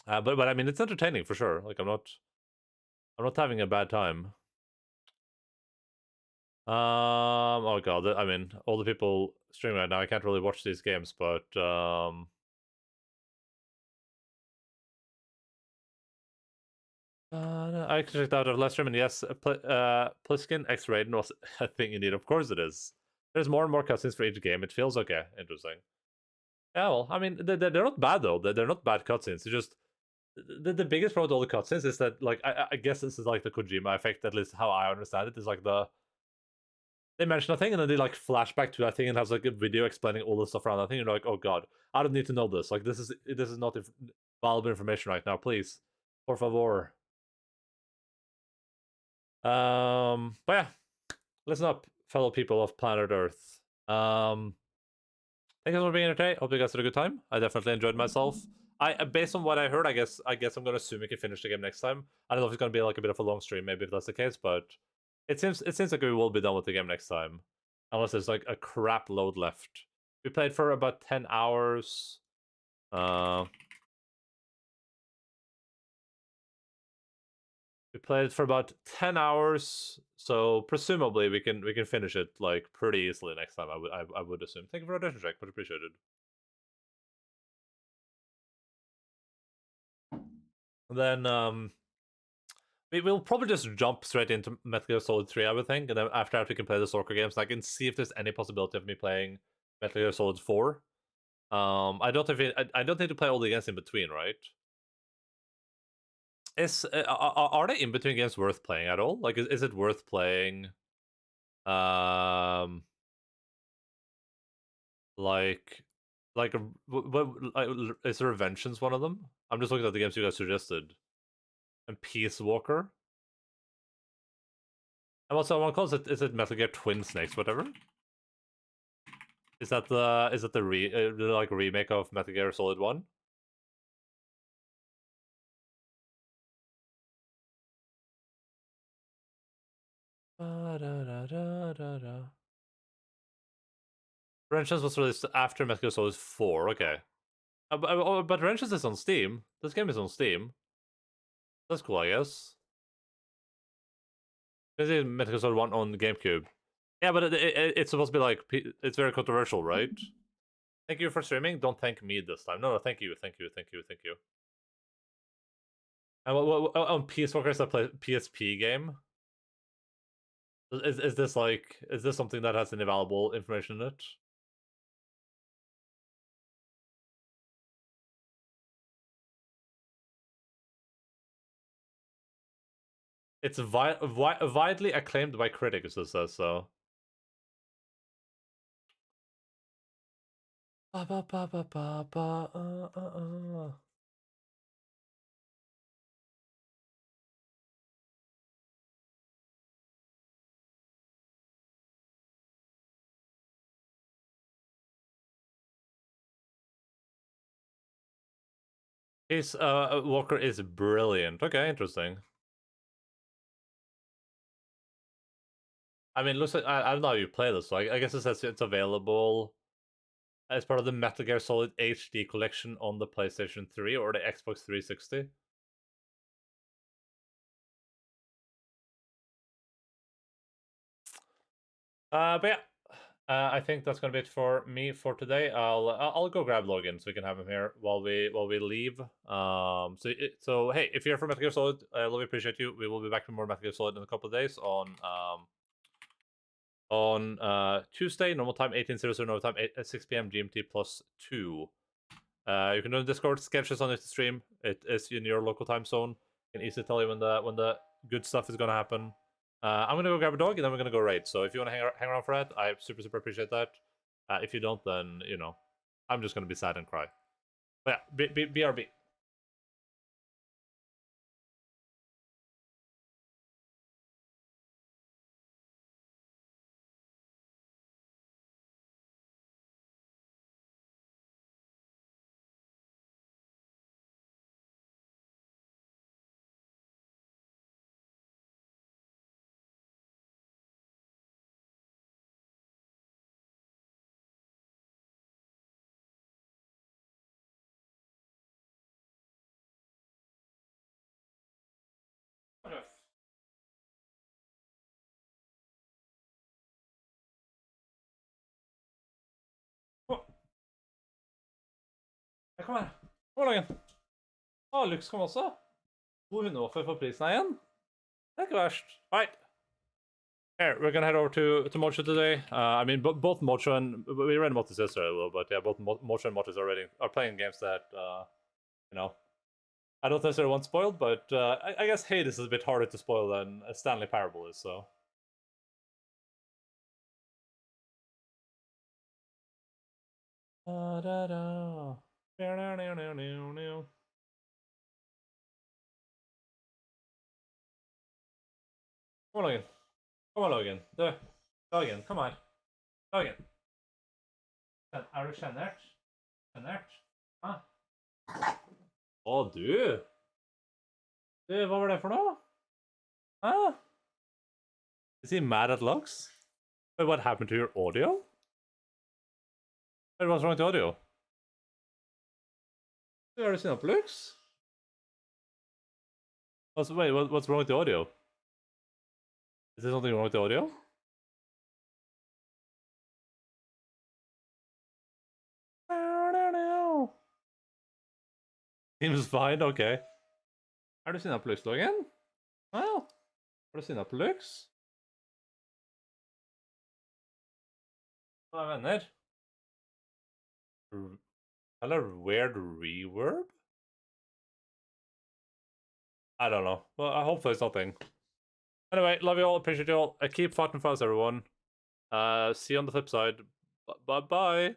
But I mean, it's entertaining for sure. Like I'm not having a bad time. Oh god, I mean, all the people streaming right now, I can't really watch these games, but I checked out of last stream, and yes, Pliskin X Raiden was a thing indeed. Of course it is. There's more and more cutscenes for each game. It feels okay, interesting. Yeah, well, I mean, they're not bad though. They're not bad cutscenes. It's just the biggest problem with all the cutscenes is that, like, I guess this is like the Kojima effect, at least how I understand it. Is like they mention a thing and then they like flashback to that thing and has like a video explaining all the stuff around that thing. You're like, oh god, I don't need to know this. Like, this is not valuable information right now. Please, por favor. But yeah, listen up, fellow people of planet Earth. Thank you for being here today. Hope you guys had a good time. I definitely enjoyed myself. Based on what I heard, I guess I'm gonna assume we can finish the game next time. I don't know if it's gonna be like a bit of a long stream, maybe if that's the case, but it seems like we will be done with the game next time, unless there's like a crap load left. We played for about 10 hours. We played for about 10 hours, so presumably we can finish it like pretty easily next time. I would assume. Thank you for the audition check, much appreciated. Then we will probably just jump straight into Metal Gear Solid 3, I would think, and then after that we can play the Soccer games. And I can see if there's any possibility of me playing Metal Gear Solid 4. I don't need to play all the games in between, right? Are the in between games worth playing at all? Like, is it worth playing? Like, is Revengeance one of them? I'm just looking at the games you guys suggested. And Peace Walker. And what's that one called? Is it Metal Gear Twin Snakes, whatever? Is that the remake of Metal Gear Solid 1? Revengeance was released after Metal Gear Solid 4, okay. But Revengeance is on Steam. This game is on Steam. That's cool, I guess. This is Metal Gear Solid 1 on GameCube. Yeah, but it's supposed to be like, it's very controversial, right? Thank you for streaming. Don't thank me this time. No, thank you. And on Peace Walker is a PSP game? Is this something that has any valuable information in it? It's widely acclaimed by critics, it says so. Peace Walker is brilliant. Okay, interesting. I mean, looks like I don't know how you play this, so I guess it says it's available as part of the Metal Gear Solid HD collection on the PlayStation 3 or the Xbox 360. But yeah, I think that's gonna be it for me for today. I'll go grab Logan so we can have him here while we leave. So hey, if you're from Metal Gear Solid, I really appreciate you. We will be back with more Metal Gear Solid in a couple of days on Tuesday, normal time 18:00, normal time 6 p.m. GMT +2. You can do the Discord sketches on the stream. It is in your local time zone. I can easily tell you when the good stuff is gonna happen. I'm gonna go grab a dog, and then we're gonna go raid. So if you want to hang around for that, I super appreciate that. If you don't, then you know, I'm just gonna be sad and cry. But yeah, BRB. Kom her. Kom igjen. Lux kom også. 200 for prisen igjen. Det er ikke verst. Right. Here, we're gonna head over to Mocho today. I mean, both Mocho and we read about this yesterday a little, but yeah, both Mocho and Mochis are playing games that you know, I don't necessarily want spoiled, but I guess Hades is a bit harder to spoil than a Stanley Parable is. So. Da da da. Come on, Logan. Come on, Logan. Logan, come on. Logan. Er du sjenert? Sjenert? Hæ? Å, du! Hva var det for noe? Hæ? Is he mad at Lux? Wait, what happened to your audio? Wait, what's wrong with the audio? Har du seen up Lux? Wait, what's wrong with the audio? Is there something wrong with the audio? Seems fine, okay. Har du seen up Lux, Logan? Well, har du seen up Lux? Hva er venner? Eller weird reverb? I don't know. Well, hopefully it's nothing. Anyway, love you all, appreciate you all. Keep fighting for us, everyone. See you on the flip side. Bye-bye.